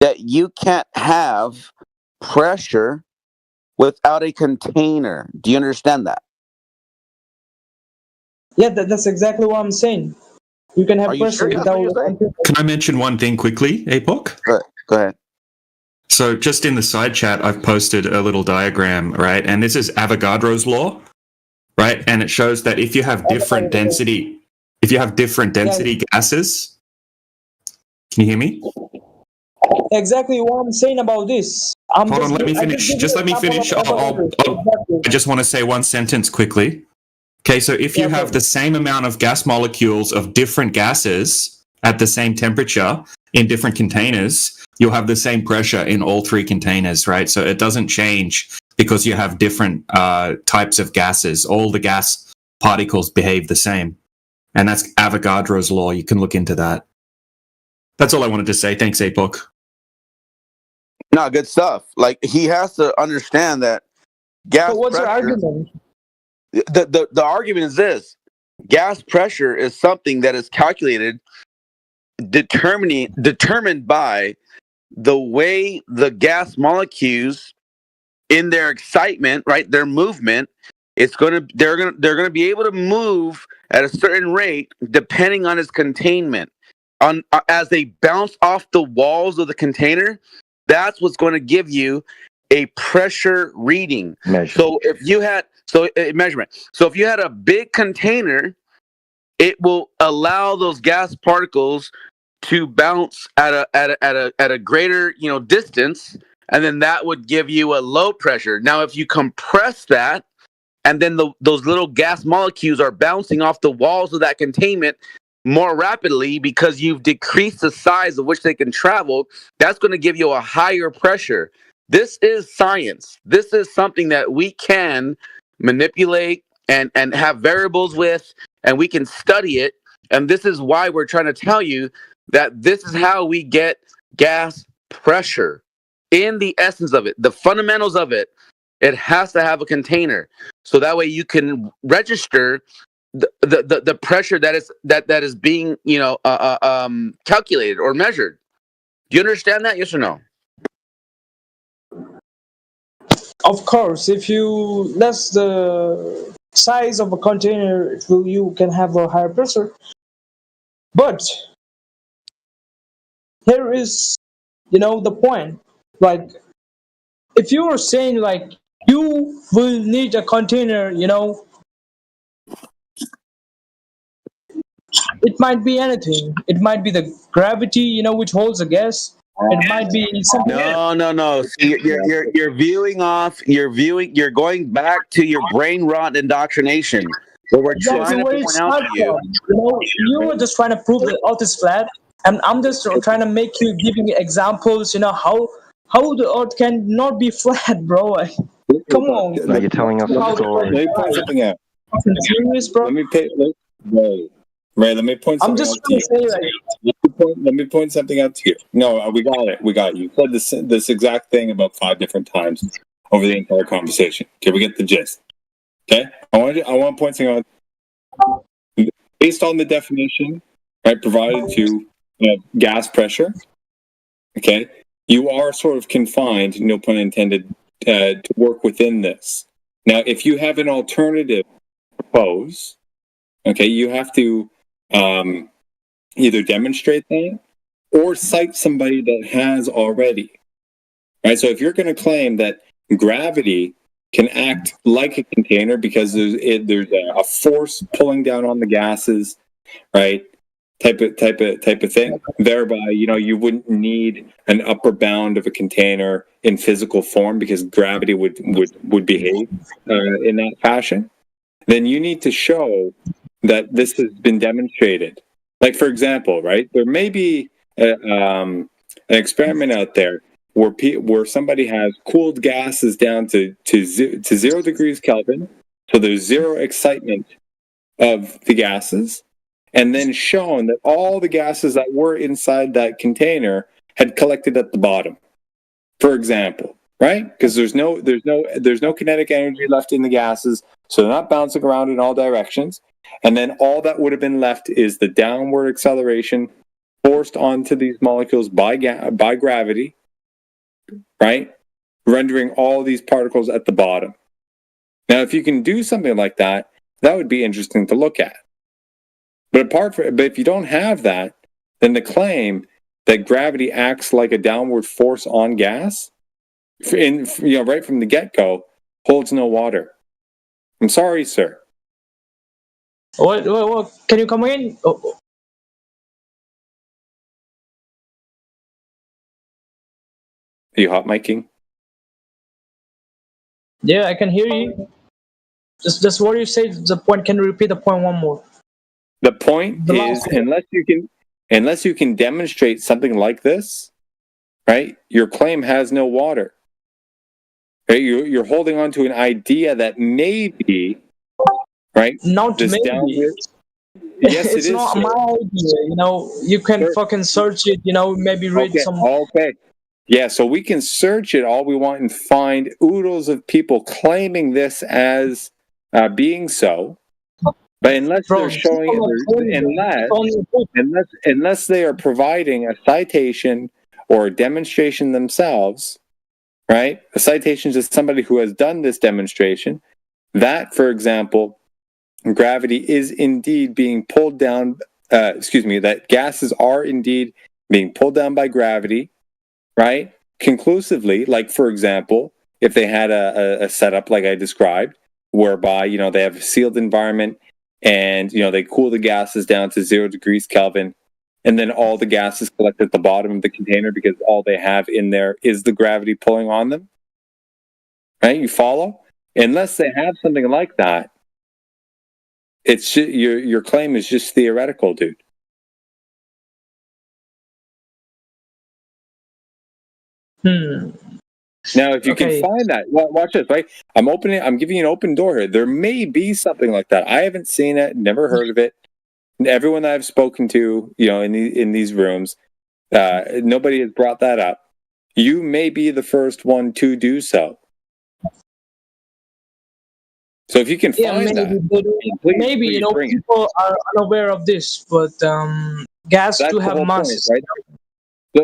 that you can't have pressure without a container? Do you understand that? Yeah, that's exactly what I'm saying. You can have pressure without a container. Can I mention one thing quickly, Apoc? Go ahead. So just in the side chat, I've posted a little diagram, right? And this is Avogadro's law, right? And it shows that if you have different density, gases, can you hear me? Exactly what I'm saying about this. Hold on, let me finish. Just let me finish. I just want to say one sentence quickly. Okay, so if you have the same amount of gas molecules of different gases at the same temperature in different containers, you'll have the same pressure in all three containers, right? So it doesn't change because you have different types of gases. All the gas particles behave the same. And that's Avogadro's law. You can look into that. That's all I wanted to say. Thanks, Apoc. No, good stuff. Like, he has to understand that gas So what's pressure... your argument? The argument is this. Gas pressure is something that is calculated, determined by the way the gas molecules in their excitement, right, their movement, they're gonna be able to move at a certain rate depending on its containment. As they bounce off the walls of the container, that's what's going to give you a pressure reading. So if you had measurement. So if you had a big container, it will allow those gas particles to bounce at a greater distance, and then that would give you a low pressure. Now, if you compress that, and then those little gas molecules are bouncing off the walls of that containment more rapidly because you've decreased the size of which they can travel, that's going to give you a higher pressure. This is science. This is something that we can manipulate and have variables with, and we can study it. And this is why we're trying to tell you that this is how we get gas pressure in the essence of it, the fundamentals of it. It has to have a container. So that way you can register the pressure that is being calculated or measured. Do you understand that? Yes or no? Of course, if you less the size of a container, you can have a higher pressure. But here is, the point. Like, if you were saying like you will need a container, it might be anything. It might be the gravity, which holds the gas. It might be something. No. See, you're viewing off. You're going back to your brain rot indoctrination. What we're Exactly trying to where it point out starts to you. from. You were just trying to prove that Earth is flat, and I'm just trying to make you giving examples. How the Earth can not be flat, bro. Come on. No, you're telling us a story. Let me point something out. Serious, bro? Let me let me point something I'm just out to trying you. to say, like, Let me point something out to you. No, we got it. We got it. You said this exact thing about 5 different times over the entire conversation. Okay, we get the gist. Okay, I want to point something out. Based on the definition, right, provided to gas pressure. Okay, you are sort of confined, no pun intended, to work within this. Now, if you have an alternative to propose, okay, you have to either demonstrate that or cite somebody that has already. Right? So if you're going to claim that gravity can act like a container because there's a force pulling down on the gases, right? Type of thing. Thereby, you wouldn't need an upper bound of a container in physical form because gravity would behave in that fashion. Then you need to show that this has been demonstrated. Like, for example, right? There may be an experiment out there where somebody has cooled gases down to 0 degrees Kelvin, so there's zero excitement of the gases, and then shown that all the gases that were inside that container had collected at the bottom. For example, right? Because there's no kinetic energy left in the gases, so they're not bouncing around in all directions. And then all that would have been left is the downward acceleration forced onto these molecules by gravity, right? Rendering all these particles at the bottom. Now, if you can do something like that, that would be interesting to look at. But if you don't have that, then the claim that gravity acts like a downward force on gas, right from the get-go, holds no water. I'm sorry, sir. What? Can you come in? Oh. Are you hot miking? Yeah, I can hear you. Just what you say. The point. Can you repeat the point one more? The point is, unless you can demonstrate something like this, right? Your claim has no water. Right? You're holding on to an idea that maybe, right? Not this maybe. downward. Yes, It's it is. not sir. my idea. You can fucking search it. Maybe read some. Okay. Yeah, so we can search it all we want and find oodles of people claiming this as being so. But unless they're showing unless they are providing a citation or a demonstration themselves, right? A citation to somebody who has done this demonstration, that, for example, gravity is indeed being pulled down, that gases are indeed being pulled down by gravity, right? Conclusively, like, for example, if they had a setup like I described, whereby, they have a sealed environment and, they cool the gases down to 0 degrees Kelvin, and then all the gases collect at the bottom of the container because all they have in there is the gravity pulling on them. Right? You follow? Unless they have something like that, it's your claim is just theoretical, dude. Now, if you can find that, watch this, right? I'm giving you an open door here. There may be something like that. I haven't seen it, never heard of it. Everyone that I've spoken to, in these rooms, nobody has brought that up. You may be the first one to do so. So if you can Yeah, find maybe that, they don't, please, maybe please bring it. people are unaware of this, but gas That's do the have whole point, masses. right?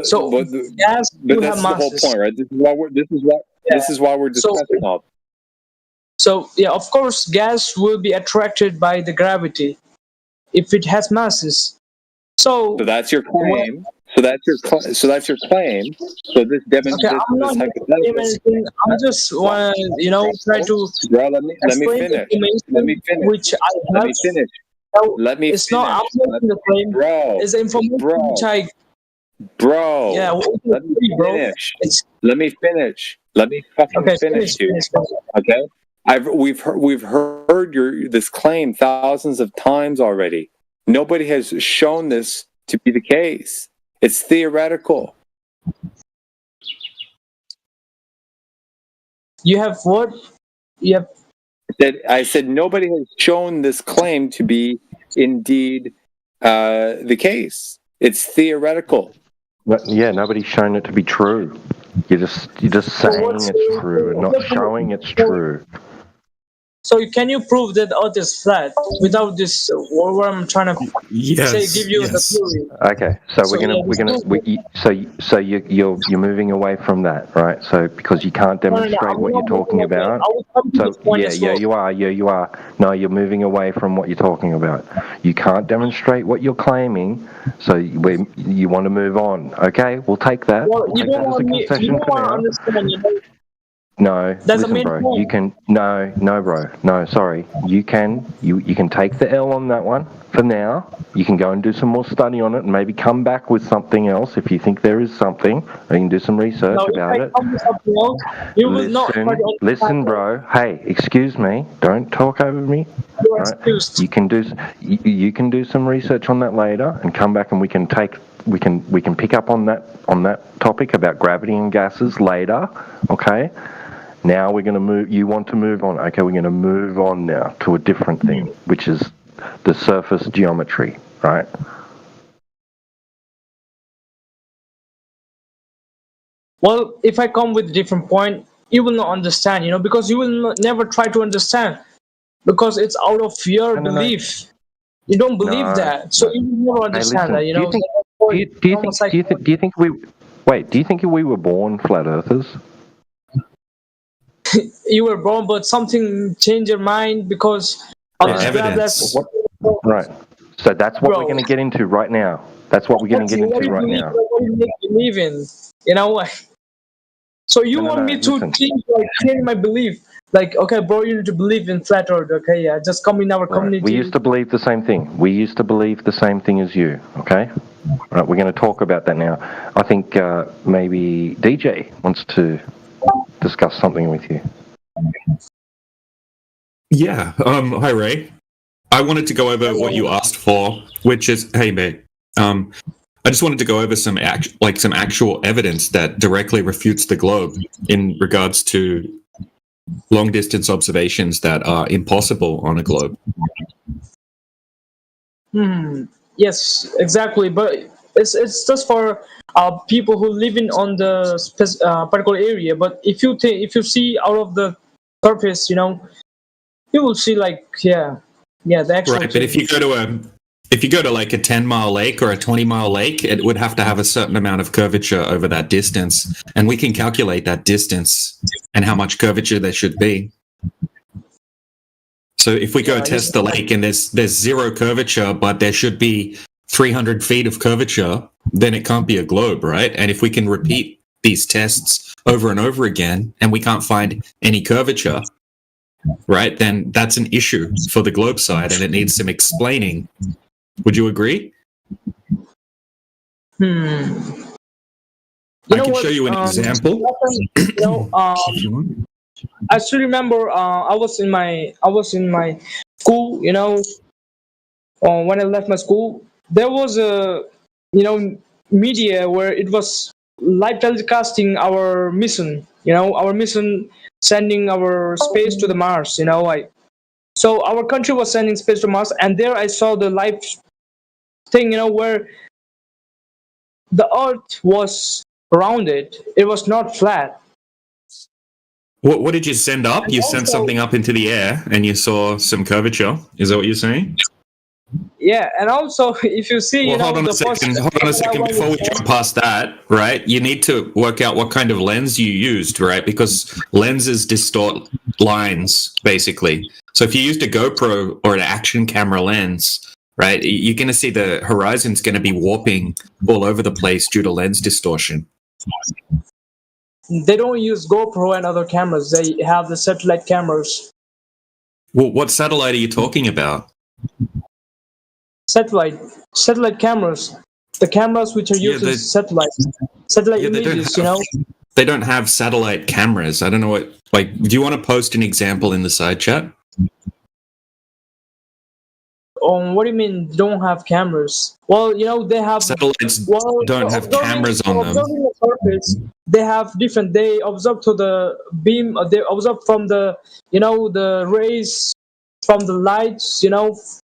So But, gas but do this have is the whole masses. point, right? This is why we're discussing all. So yeah, of course, gas will be attracted by the gravity if it has masses. So that's your claim. So that's your claim. So this okay, I'm not hypothetical. saying anything. I'm just want to try to Bro, let me explain finish. information Let me finish. which I have. Let me finish. Now, Let me it's finish. not I'm making the claim. Bro, It's the information which I. Bro, Yeah, let me finish. Let me finish. Let me fucking Okay, finish, dude. finish. Okay, we've heard this claim thousands of times already. Nobody has shown this to be the case. It's theoretical. You have what? You have. I said nobody has shown this claim to be indeed the case. It's theoretical. But yeah, nobody's shown it to be true. You're just saying it's true and not showing it's true. So can you prove that Earth is flat without this? What I'm trying to say, give you the theory. Okay, so you're moving away from that, right? So because you can't demonstrate what you're talking about. So yeah, you are. No, you're moving away from what you're talking about. You can't demonstrate what you're claiming, so you want to move on. Okay, we'll take that. Well, We'll you take don't that as a want me. You concession don't for want to now. understand. No, That's the listen, main bro. point. You can no, bro. No, sorry. You can take the L on that one for now. You can go and do some more study on it and maybe come back with something else if you think there is something. Or you can do some research Now, about it. Come with something else, you will not try to understand. Listen, bro. Hey, excuse me. Don't talk over me. You're Right? excused. You can do some research on that later and come back and we can pick up on that topic about gravity and gases later. Okay. Now we're going to move. You want to move on? Okay, we're going to move on now to a different thing, which is the surface geometry, right? Well, if I come with a different point, you will not understand. Because you will never try to understand, because it's out of your belief. You don't believe that, so you will never understand that. Do you think we were born flat earthers? You were born, but something changed your mind because of this Evidence. Right. So that's what we're going to get into right now. That's what we're going to get into right now. What do you make believe in? So you want me to change my belief? Like, okay, bro, you need to believe in flat earth. Okay, yeah, just come in our community. We used to believe the same thing. We used to believe the same thing as you. Okay. Right, we're going to talk about that now. I think maybe DJ wants to discuss something with you. Yeah. Hi, Ray. I wanted to go over what you asked for, which is, hey, mate. I just wanted to go over some actual evidence that directly refutes the globe in regards to long distance observations that are impossible on a globe. Yes, exactly. But it's just for people who live in on the particular area. But if you see out of the surface, you will see the actual. Right, but if you go to like a 10-mile lake or a 20-mile lake, it would have to have a certain amount of curvature over that distance, and we can calculate that distance and how much curvature there should be. So if we go test the lake and there's zero curvature, but there should be 300 feet of curvature, then it can't be a globe, right? And if we can repeat these tests over and over again and we can't find any curvature, right, then that's an issue for the globe side and it needs some explaining. Would you agree? I can show you an example. I still remember I was in my school, when I left my school, there was a media where it was live telecasting our mission, sending our space to the Mars, so our country was sending space to Mars, and there I saw the live thing, where the Earth was rounded, it was not flat. What did you send up? You sent something up into the air and you saw some curvature. Is that what you're saying? Yeah, and also if you see, Well, hold on a second. Hold on a second. Before we jump past that, right? You need to work out what kind of lens you used, right? Because lenses distort lines, basically. So if you used a GoPro or an action camera lens, right, you're going to see the horizon's going to be warping all over the place due to lens distortion. They don't use GoPro and other cameras. They have the satellite cameras. Well, what satellite are you talking about? Satellite cameras. The cameras which are used as satellite images, They don't have satellite cameras. I don't know what. Like, do you want to post an example in the side chat? What do you mean don't have cameras? Well, they have satellites. Don't have cameras on them. The surface, they have different. They observe to the beam. They observe from the the rays from the lights.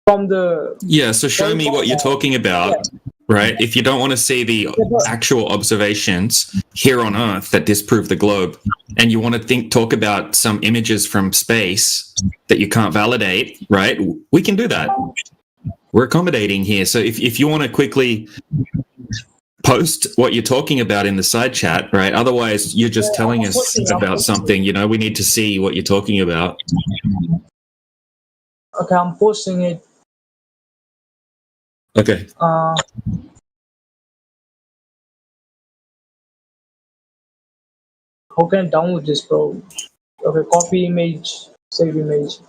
From the Yeah. So show me what you're talking about. Right? If you don't want to see the actual observations here on Earth that disprove the globe, and you want to talk about some images from space that you can't validate, right? We can do that. We're accommodating here. So if you want to quickly post what you're talking about in the side chat, right? Otherwise, you're just telling us about something. We need to see what you're talking about. Okay, I'm posting it. Okay. How can I download this, bro? Okay, copy image, save image.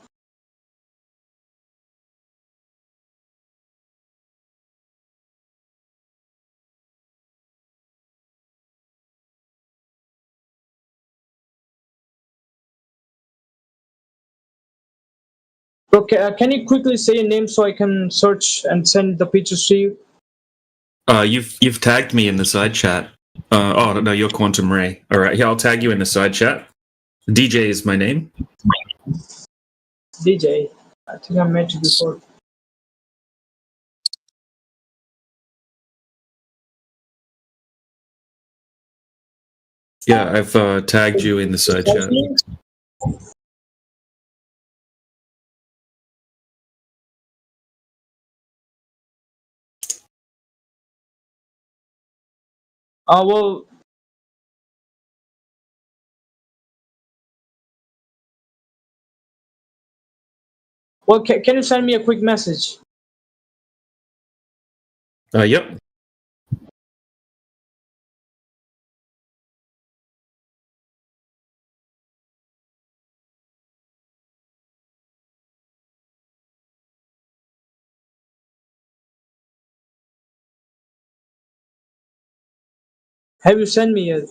Okay, can you quickly say your name so I can search and send the pictures to you? You've tagged me in the side chat. Oh no, you're Quantum Ray. All right, yeah, I'll tag you in the side chat. DJ is my name. DJ, I think I met you before. Yeah, I've tagged you in the side chat. Well, can you send me a quick message? Yep. Have you sent me it?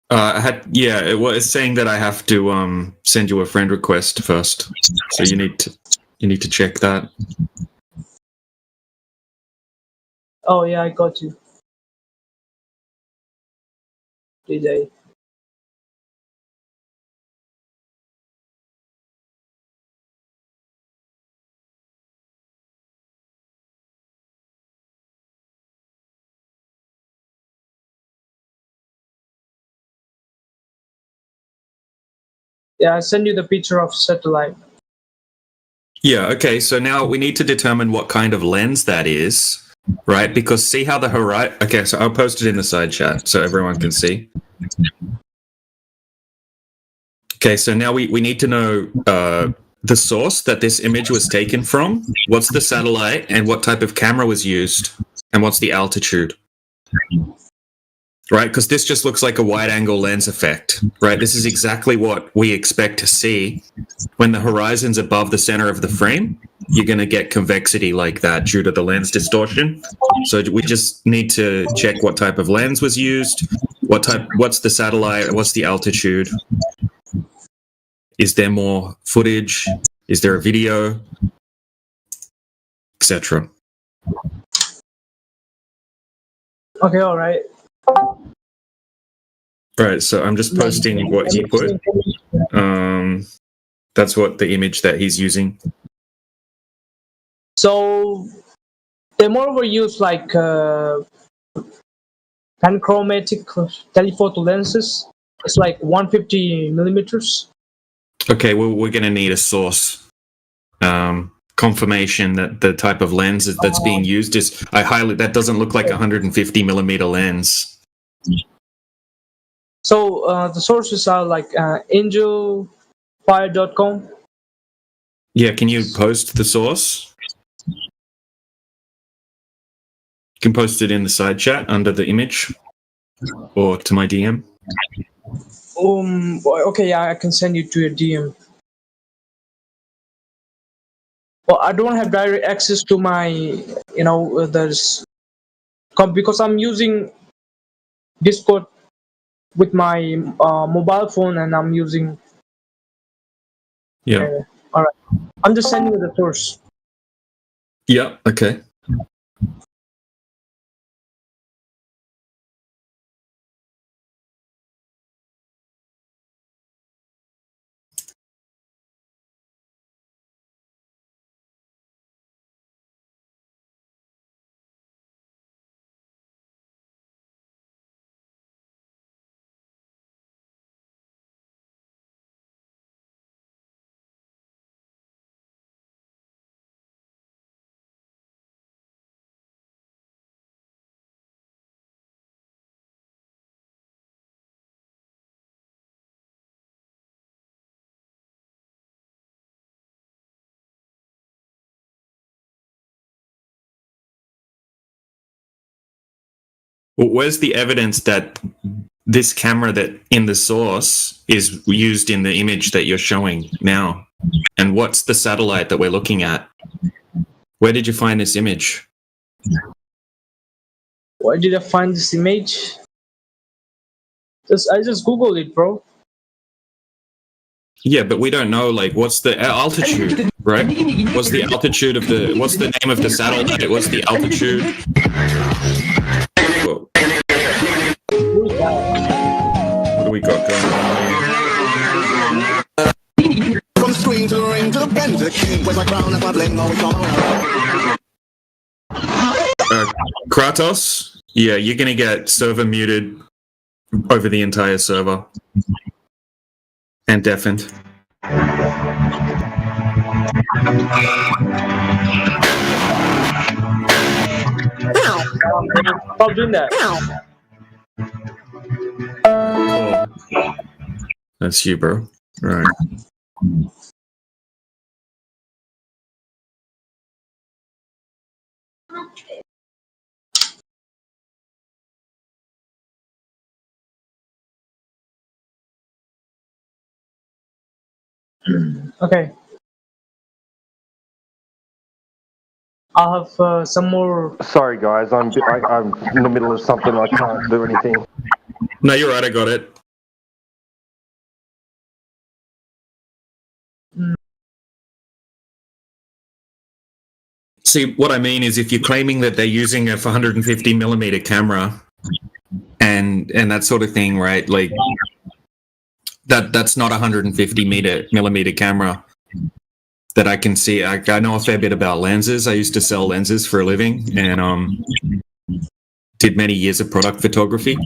It's saying that I have to send you a friend request first. So you need to check that. Oh yeah, I got you. DJ. Yeah, I send you the picture of satellite. Yeah, okay, so now we need to determine what kind of lens that is, right? Because see how the horizon... Okay, so I'll post it in the side chat so everyone can see. Okay, so now we need to know the source that this image was taken from, what's the satellite, and what type of camera was used, and what's the altitude. Right, because this just looks like a wide-angle lens effect, right? This is exactly what we expect to see. When the horizon's above the center of the frame, you're going to get convexity like that due to the lens distortion. So we just need to check what type of lens was used, what's the satellite, what's the altitude. Is there more footage? Is there a video? Etc. Okay, all right. Right, so I'm just posting what he put. That's what the image that he's using. So they moreover use like panchromatic telephoto lenses It's like 150 millimeters. Okay, well, we're going to need a source confirmation that the type of lens that's being used is. That doesn't look like a 150 millimeter lens. So the sources are like angelfire.com. Yeah, can you post the source? You can post it in the side chat under the image or to my DM. Okay, yeah, I can send you to your DM. Well, I don't have direct access to my, because I'm using Discord with my mobile phone, and I'm using. Yeah. All right. I'm just sending you the source. Yeah. Okay. Well, where's the evidence that this camera that in the source is used in the image that you're showing now? And what's the satellite that we're looking at? Where did you find this image? Where did I find this image? I just Googled it, bro. Yeah, but we don't know, like, what's the altitude, right? What's the altitude of what's the name of the satellite? What's the altitude? Whoa. What do we got going on here? From screen to the ring to the pen to the king, with my crown and my bling all Kratos? Yeah, you're going to get server muted over the entire server. And deafened. Stop doing that. Oh. That's you, bro. Right. Okay. I'll have some more. Sorry, guys. I'm in the middle of something. I can't do anything. No, you're right. I got it. See, what I mean is if you're claiming that they're using a 150 millimeter camera and that sort of thing, right? Like that's not a 150 millimeter camera that I can see. I know a fair bit about lenses. I used to sell lenses for a living and did many years of product photography.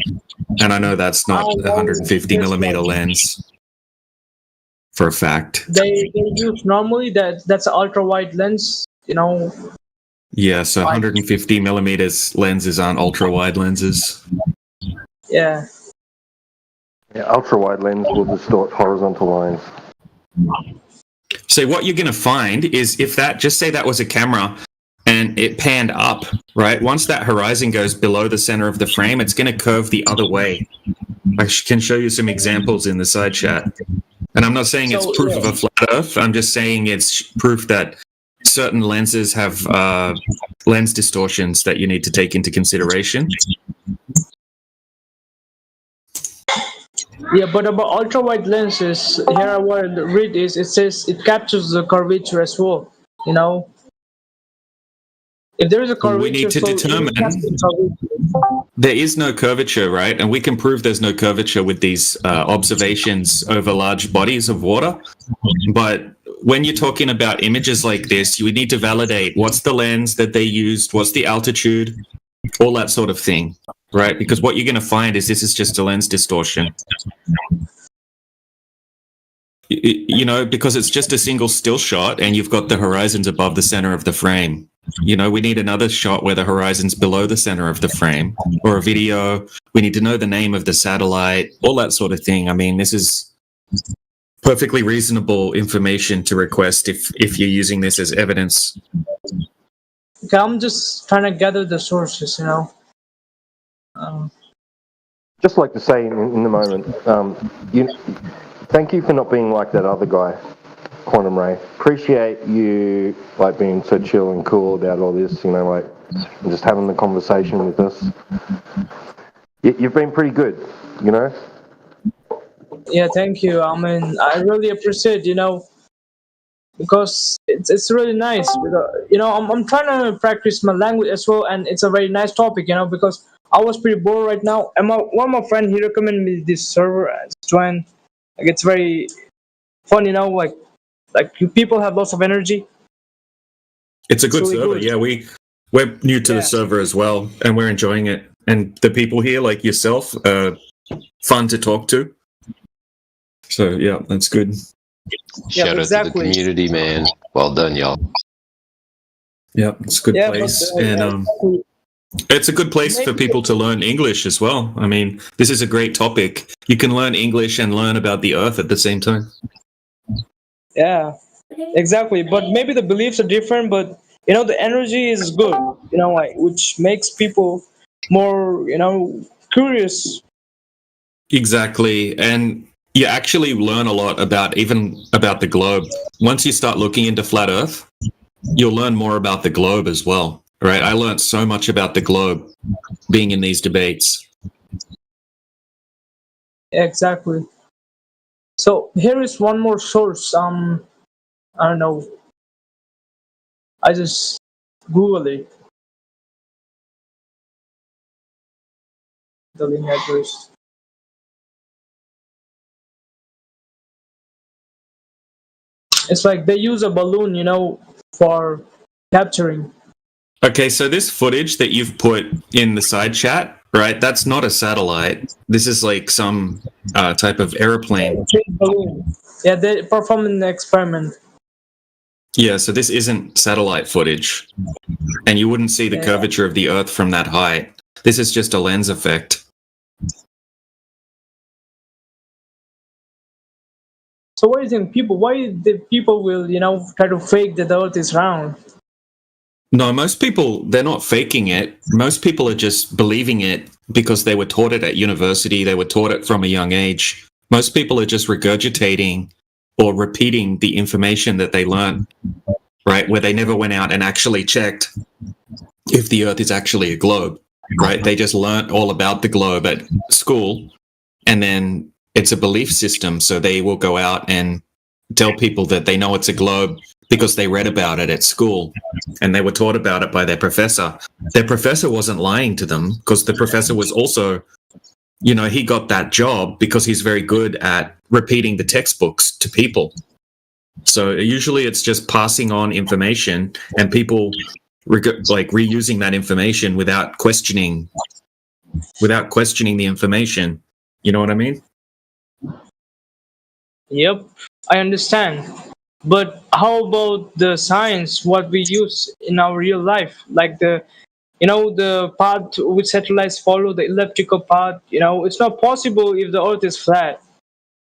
And I know that's not a 150 millimeter lens for a fact. They use normally that's an ultra wide lens, Yeah, so 150 millimeters lenses aren't ultra wide lenses. Yeah. Yeah, ultra wide lens will distort horizontal lines. So what you're going to find is if just say that was a camera and it panned up, right? Once that horizon goes below the center of the frame, it's going to curve the other way. I can show you some examples in the side chat. And I'm not saying it's proof of a flat earth. I'm just saying it's proof that certain lenses have lens distortions that you need to take into consideration. Yeah, but about ultra wide lenses, here what I read is it says it captures the curvature as well. If there is a curvature, we need to determine there is no curvature, right? And we can prove there's no curvature with these observations over large bodies of water. But when you're talking about images like this, you would need to validate what's the lens that they used, what's the altitude, all that sort of thing, right? Because what you're going to find is this is just a lens distortion. You know, because it's just a single still shot and you've got the horizons above the center of the frame. You know, we need another shot where the horizon's below the center of the frame, or a video. We need to know the name of the satellite, all that sort of thing. I mean, this is perfectly reasonable information to request if you're using this as evidence. Okay, I'm just trying to gather the sources, you know. Just like to say in the moment, thank you for not being like that other guy, Quantum Ray. Appreciate you like being so chill and cool about all this, you know, like just having the conversation with us. You've been pretty good, you know. Yeah, thank you. I mean, I really appreciate, you know, because it's really nice. You know, I'm trying to practice my language as well, and it's a very nice topic, you know, because I was pretty bored right now. And one of my friend, he recommended me this server and join. Like, it's very fun, you know, like people have lots of energy. It's a good It's really server. good. Yeah, we're new to the server as well, and we're enjoying it. And the people here, like yourself, are fun to talk to. So yeah, that's good. Shout out to the community, man. Well done, y'all. Yeah, it's a good Yeah, place, but, and it's a good place for people to learn English as well. I mean, this is a great topic. You can learn English and learn about the Earth at the same time. Yeah, exactly. But maybe the beliefs are different, but you know, the energy is good, you know, like, which makes people more, you know, curious. Exactly, and you actually learn a lot about the globe. Once you start looking into flat Earth, you'll learn more about the globe as well. Right? I learned so much about the globe being in these debates. Exactly. So here is one more source. I don't know. I just Google it. The link address. It's like they use a balloon, you know, for capturing. Okay, so this footage that you've put in the side chat, right? That's not a satellite. This is like some type of airplane. Yeah, they performed an experiment. Yeah, so this isn't satellite footage. And you wouldn't see the curvature of the Earth from that height. This is just a lens effect. So what do you think, people? Why the people will, you know, try to fake that the Earth is round? No, most people, they're not faking it. Most people are just believing it because they were taught it at university. They were taught it from a young age. Most people are just regurgitating or repeating the information that they learned, right? Where they never went out and actually checked if the Earth is actually a globe, right? They just learned all about the globe at school, and then it's a belief system. So they will go out and tell people that they know it's a globe because they read about it at school and they were taught about it by their professor. Their professor wasn't lying to them because the professor was also, you know, he got that job because he's very good at repeating the textbooks to people. So usually it's just passing on information and people like reusing that information without questioning the information. You know what I mean? Yep, I understand. But how about the science, what we use in our real life? Like the path which satellites follow, the elliptical path, you know, it's not possible if the Earth is flat.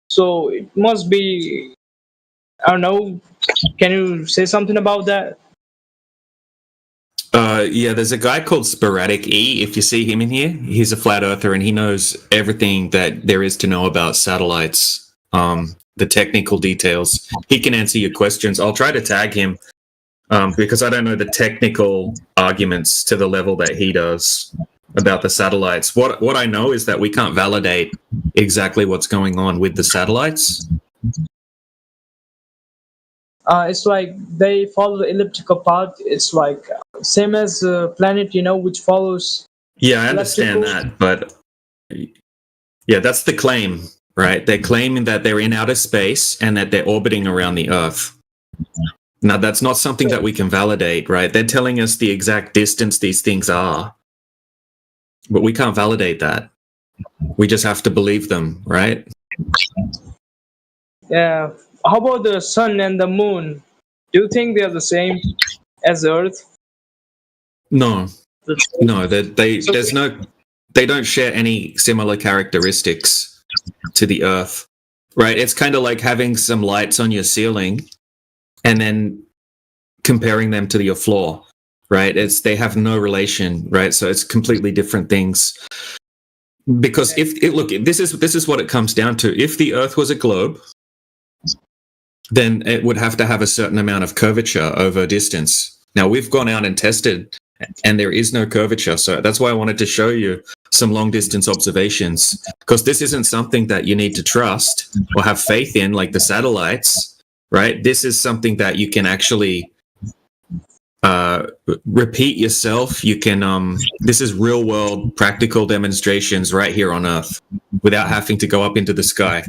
So it must be, I don't know, can you say something about that? Yeah, there's a guy called Sporadic E. If you see him in here, he's a flat earther and he knows everything that there is to know about satellites, the technical details. He can answer your questions. I'll try to tag him because I don't know the technical arguments to the level that he does about the satellites. What I know is that we can't validate exactly what's going on with the satellites. It's like they follow the elliptical path. It's like same as a planet, you know, which follows. Yeah, I understand that, but yeah, that's the claim, right? They're claiming that they're in outer space and that they're orbiting around the Earth. Now, that's not something that we can validate, right? They're telling us the exact distance these things are. but we can't validate that. We just have to believe them, right? Yeah. How about the sun and the moon? Do you think they are the same as Earth? No, they don't share any similar characteristics to the Earth, right? It's kind of like having some lights on your ceiling and then comparing them to your floor, right? They have no relation, right? So it's completely different things. Because this is what it comes down to. If the Earth was a globe, then it would have to have a certain amount of curvature over distance. Now we've gone out and tested, and there is no curvature. So that's why I wanted to show you some long distance observations, because this isn't something that you need to trust or have faith in, like the satellites, right? This is something that you can actually repeat yourself. You can this is real world practical demonstrations right here on Earth without having to go up into the sky.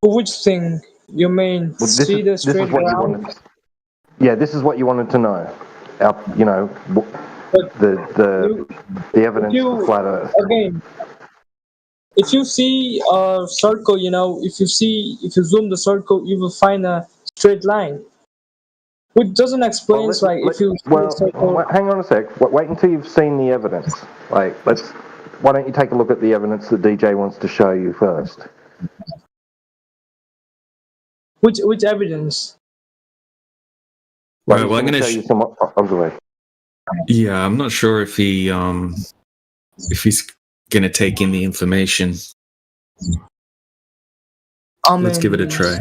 Which thing you mean? See the straight line? Yeah, this is what you wanted to know. The evidence for flat Earth. Again, if you see a circle, if you zoom the circle, you will find a straight line. Which doesn't explain if you hang on a sec. Wait until you've seen the evidence. Why don't you take a look at the evidence that DJ wants to show you first? Which evidence? Right, well, I'm going to show you some observations. Yeah, I'm not sure if he's going to take in the information. Let's give it a try.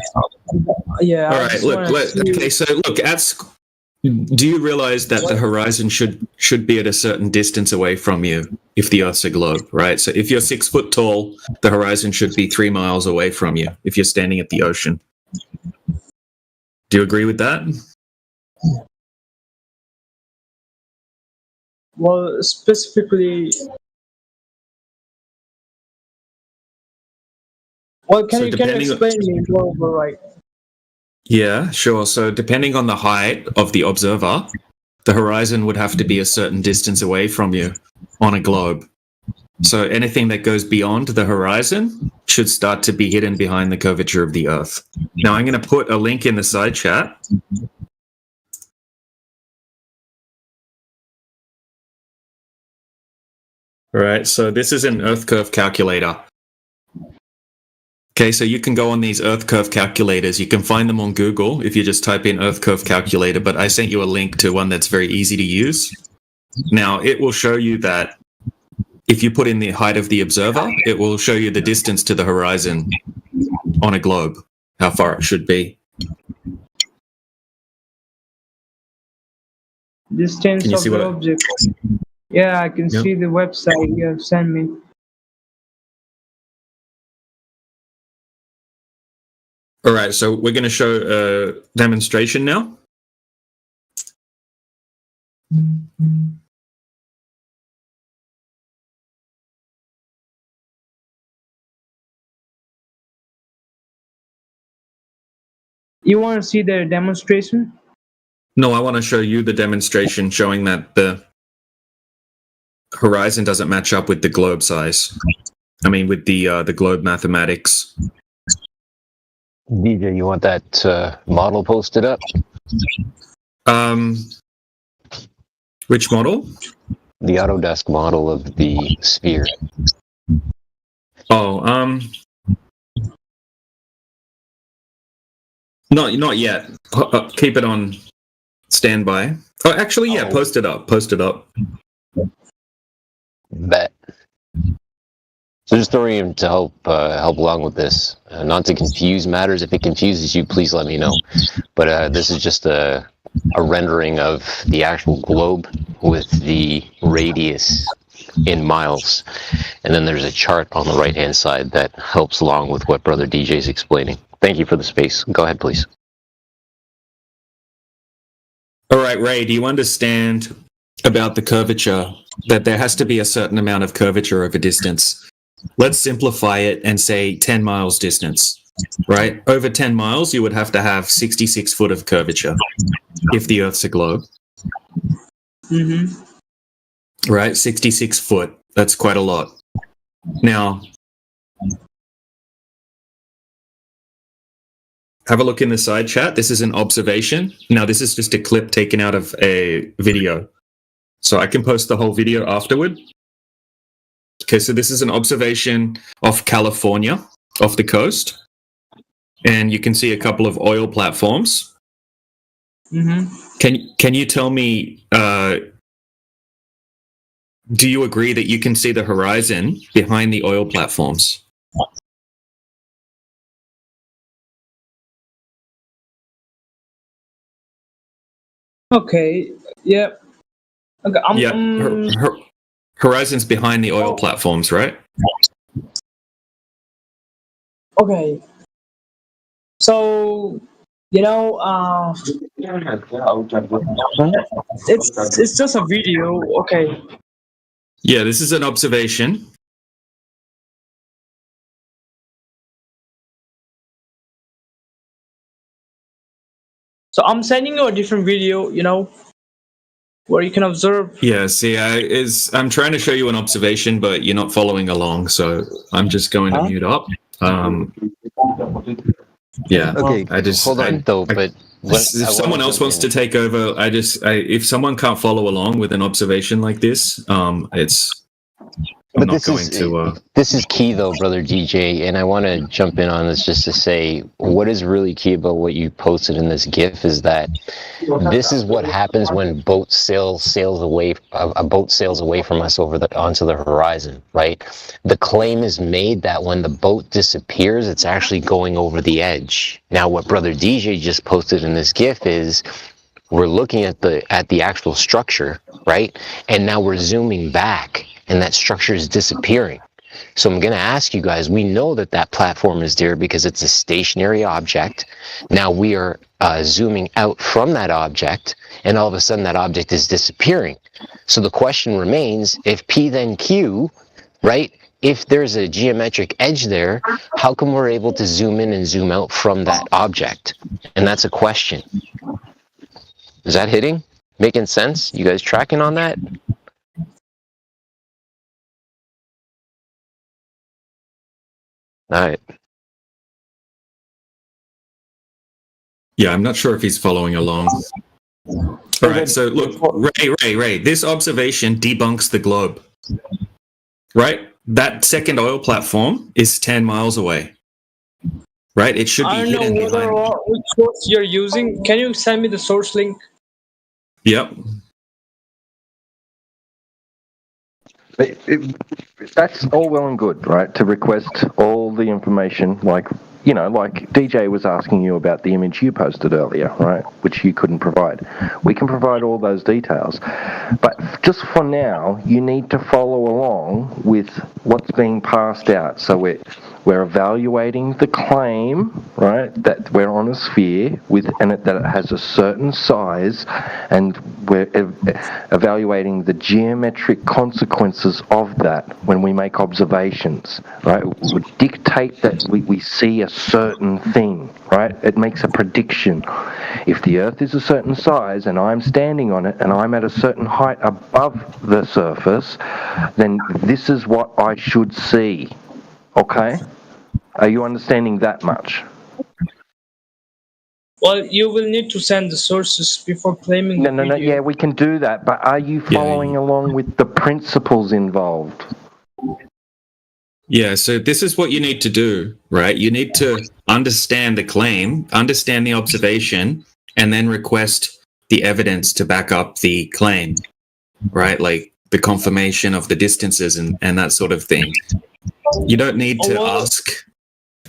Yeah. All right. Okay. So look, do you realize that the horizon should be at a certain distance away from you if the Earth's a globe, right? So if you're 6 foot tall, the horizon should be 3 miles away from you if you're standing at the ocean. Do you agree with that? Well, specifically, can you explain me more, right? Yeah, sure. So depending on the height of the observer, the horizon would have to be a certain distance away from you on a globe. So anything that goes beyond the horizon should start to be hidden behind the curvature of the Earth. Now I'm going to put a link in the side chat. All right, so this is an Earth curve calculator. Okay, so you can go on these Earth curve calculators. You can find them on Google if you just type in Earth curve calculator, but I sent you a link to one that's very easy to use. Now, it will show you that if you put in the height of the observer, it will show you the distance to the horizon on a globe, how far it should be. Distance of the object. Yeah, I can see the website you have sent me. All right, so we're going to show a demonstration now. You want to see the demonstration? No, I want to show you the demonstration showing that the horizon doesn't match up with the globe size. I mean, with the globe mathematics. DJ, you want that model posted up? Which model? The Autodesk model of the sphere. Oh, not yet. Keep it on standby. Oh, actually, yeah, post it up. Bet. So just throwing him to help along with this, not to confuse matters. If it confuses you, please let me know. But this is just a rendering of the actual globe with the radius in miles, and then there's a chart on the right-hand side that helps along with what Brother DJ is explaining. Thank you for the space. Go ahead, please. All right, Ray, do you understand about the curvature, that there has to be a certain amount of curvature over distance? Let's simplify it and say 10 miles distance, right? Over 10 miles, you would have to have 66 foot of curvature if the Earth's a globe. Mm-hmm. Right, 66 foot. That's quite a lot. Now, have a look in the side chat. This is an observation. Now, this is just a clip taken out of a video. So I can post the whole video afterward. Okay, so this is an observation of California, off the coast. And you can see a couple of oil platforms. Mm-hmm. Can you tell me, do you agree that you can see the horizon behind the oil platforms? Okay. Yeah. Okay. Horizon's behind the oil platforms, right? Okay. So, it's just a video. Okay. Yeah, this is an observation. So I'm sending you a different video, where you can observe. Yeah, see, I'm trying to show you an observation, but you're not following along, so I'm just going to mute up. Yeah. Okay. Hold on, though. But if someone else wants to take over, if someone can't follow along with an observation like this, This is key, though, brother DJ, and I want to jump in on this just to say what is really key about what you posted in this GIF is that this is what happens when a boat sails away from us onto the horizon, right? The claim is made that when the boat disappears, it's actually going over the edge. Now, what brother DJ just posted in this GIF is we're looking at the actual structure, right? And now we're zooming back, and that structure is disappearing. So I'm going to ask you guys, we know that platform is there because it's a stationary object. Now we are zooming out from that object, and all of a sudden that object is disappearing. So the question remains, if P then Q, right? If there's a geometric edge there, how come we're able to zoom in and zoom out from that object? And that's a question. Is that hitting? Making sense? You guys tracking on that? All right. Yeah, I'm not sure if he's following along. All right, so look, Ray, this observation debunks the globe. Right? That second oil platform is 10 miles away. Right? It should be hidden behind. Which source you're using. Can you send me the source link? Yep. That's all well and good, right? To request all the information, like DJ was asking you about the image you posted earlier, right? Which you couldn't provide. We can provide all those details. But just for now, you need to follow along with what's being passed out. So we're evaluating the claim, right, that we're on a sphere that it has a certain size, and we're evaluating the geometric consequences of that when we make observations, right? It would dictate that we see a certain thing, right? It makes a prediction. If the Earth is a certain size and I'm standing on it and I'm at a certain height above the surface, then this is what I should see. Okay? Are you understanding that much? Well, you will need to send the sources before claiming the video. Yeah, we can do that, but are you following along with the principles involved? Yeah, so this is what you need to do, right? You need to understand the claim, understand the observation, and then request the evidence to back up the claim, right? Like the confirmation of the distances and that sort of thing. You don't need to ask.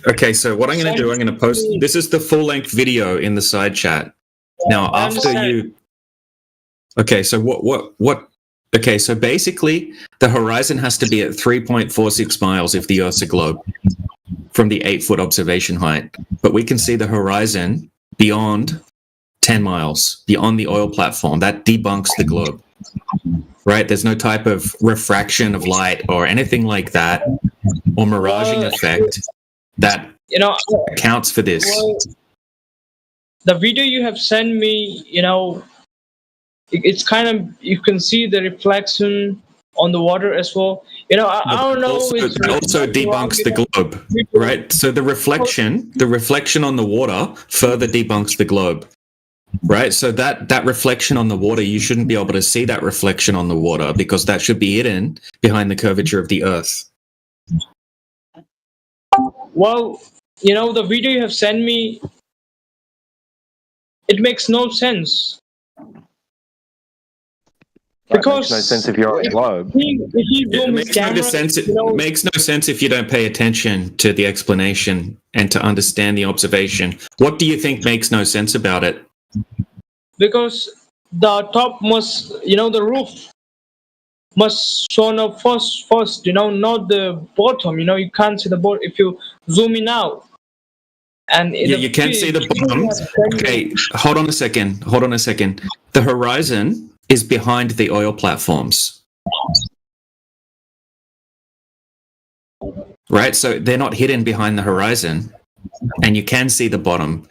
Okay, so what I'm going to do, I'm going to post, this is the full-length video in the side chat. Now, after you... Okay, so okay, so basically, the horizon has to be at 3.46 miles if the Earth's a globe from the 8-foot observation height. But we can see the horizon beyond 10 miles, beyond the oil platform. That debunks the globe, right? There's no type of refraction of light or anything like that, or miraging effect that accounts for this. The video you have sent me, it's kind of, you can see the reflection on the water as well. You know, I don't know. It also debunks the globe, right? So the reflection on the water further debunks the globe, right? So that reflection on the water, you shouldn't be able to see that reflection on the water because that should be hidden behind the curvature of the Earth. Well, you know, the video you have sent me, it makes no sense. Because it makes no sense if you're on a globe. It makes no sense if you don't pay attention to the explanation and to understand the observation. What do you think makes no sense about it? Because the top must, you know, the roof must show up first, you know, not the bottom. You know, you can't see the bottom if you zoom in out. And Yeah, you can see the bottom. Okay, hold on a second. The horizon is behind the oil platforms. Right? So they're not hidden behind the horizon, and you can see the bottom.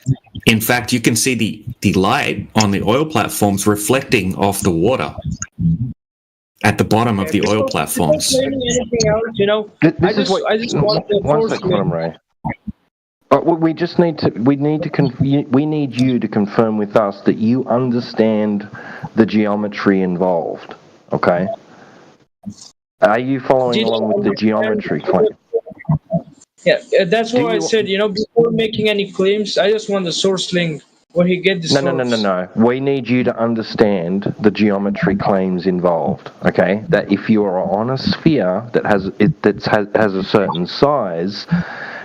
In fact, you can see the light on the oil platforms reflecting off the water at the bottom of the oil platforms. Anything else, you know, I just want the One sec, Quantum Ray. We just need to. We need you to confirm with us that you understand the geometry involved. Okay. Are you following along with the geometry? Yeah, that's why I said, you know, before making any claims, I just want the source link where he get the source. No. We need you to understand the geometry claims involved. Okay, that if you are on a sphere that has a certain size,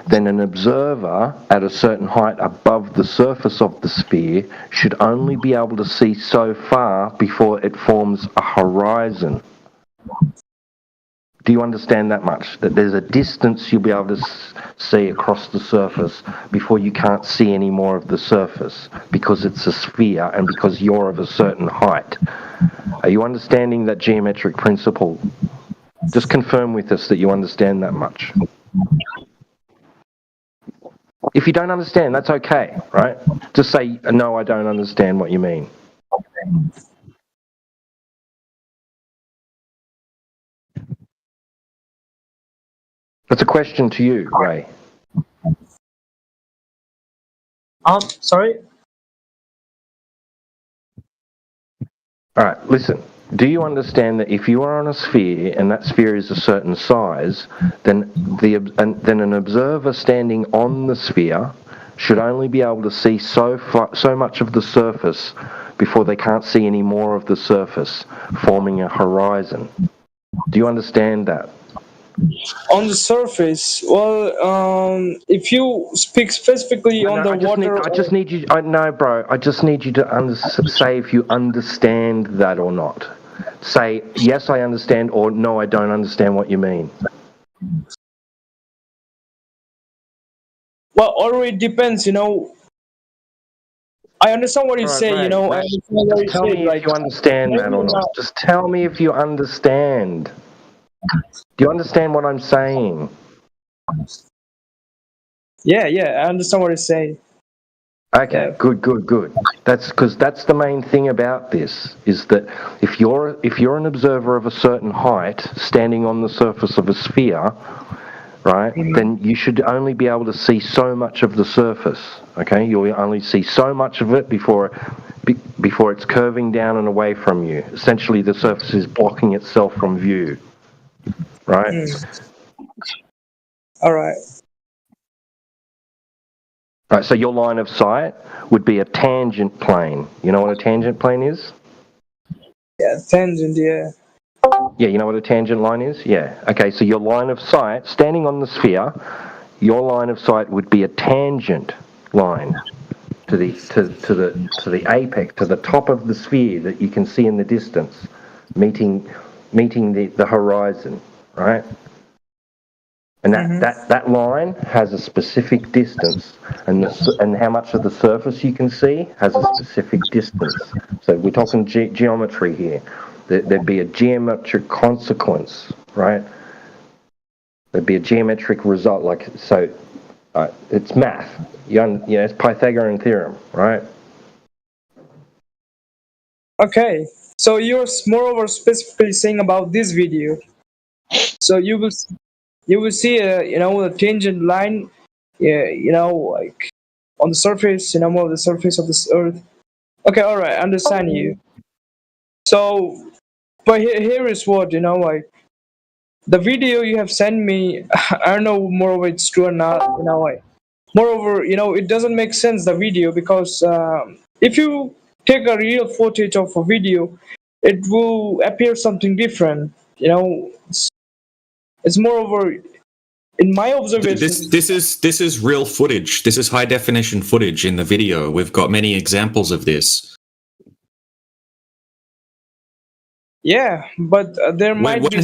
then an observer at a certain height above the surface of the sphere should only be able to see so far before it forms a horizon. Do you understand that much? That there's a distance you'll be able to see across the surface before you can't see any more of the surface because it's a sphere and because you're of a certain height. Are you understanding that geometric principle? Just confirm with us that you understand that much. If you don't understand, that's okay, right? Just say, no, I don't understand what you mean. That's a question to you, Ray. Sorry? All right, listen. Do you understand that if you are on a sphere and that sphere is a certain size, then an observer standing on the sphere should only be able to see so much of the surface before they can't see any more of the surface, forming a horizon? Do you understand that? On the surface, well, if you speak specifically on the water... I just need you to say if you understand that or not. Say, yes, I understand, or no, I don't understand what you mean. Well, already depends, you know. I understand what you say, Ray, you know. Ray, just tell me if you understand that or not. Just tell me if you understand. Do you understand what I'm saying? Yeah, I understand what you're saying. Okay, good. That's because that's the main thing about this, is that if you're an observer of a certain height standing on the surface of a sphere, right, then you should only be able to see so much of the surface. Okay, you'll only see so much of it before it's curving down and away from you. Essentially, the surface is blocking itself from view. Right. All right. Right. So your line of sight would be a tangent plane. You know what a tangent plane is? Yeah, tangent. Yeah. Yeah. You know what a tangent line is? Yeah. Okay. So your line of sight, standing on the sphere, your line of sight would be a tangent line to the apex, to the top of the sphere that you can see in the distance, meeting the horizon. Right, and that line has a specific distance, and how much of the surface you can see has a specific distance. So we're talking geometry here. There'd be a geometric consequence, right? There'd be a geometric result, like so. It's math. It's Pythagorean theorem, right? Okay. So you're moreover specifically saying about this video. So you will see a tangent line, like on the surface, more of the surface of this Earth. Okay, all right, I understand you. So, but here is what like the video you have sent me. I don't know moreover it's true or not. Like moreover, it doesn't make sense the video because if you take a real footage of a video, it will appear something different. It's moreover in my observation. This is real footage. This is high definition footage in the video. We've got many examples of this. Yeah, but there might When be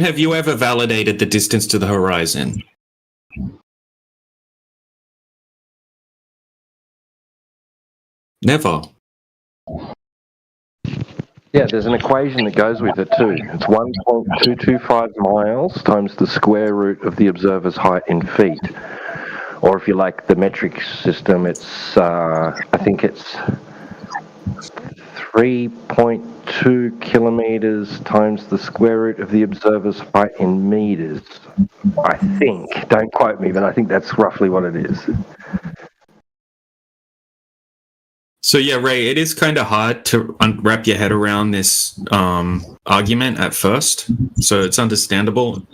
have you ever validated the distance to the horizon? Never. Yeah, there's an equation that goes with it too. It's 1.225 miles times the square root of the observer's height in feet. Or if you like the metric system, it's I think it's 3.2 kilometers times the square root of the observer's height in meters. I think. Don't quote me, but I think that's roughly what it is. So yeah, Ray, it is kind of hard to wrap your head around this argument at first. So it's understandable,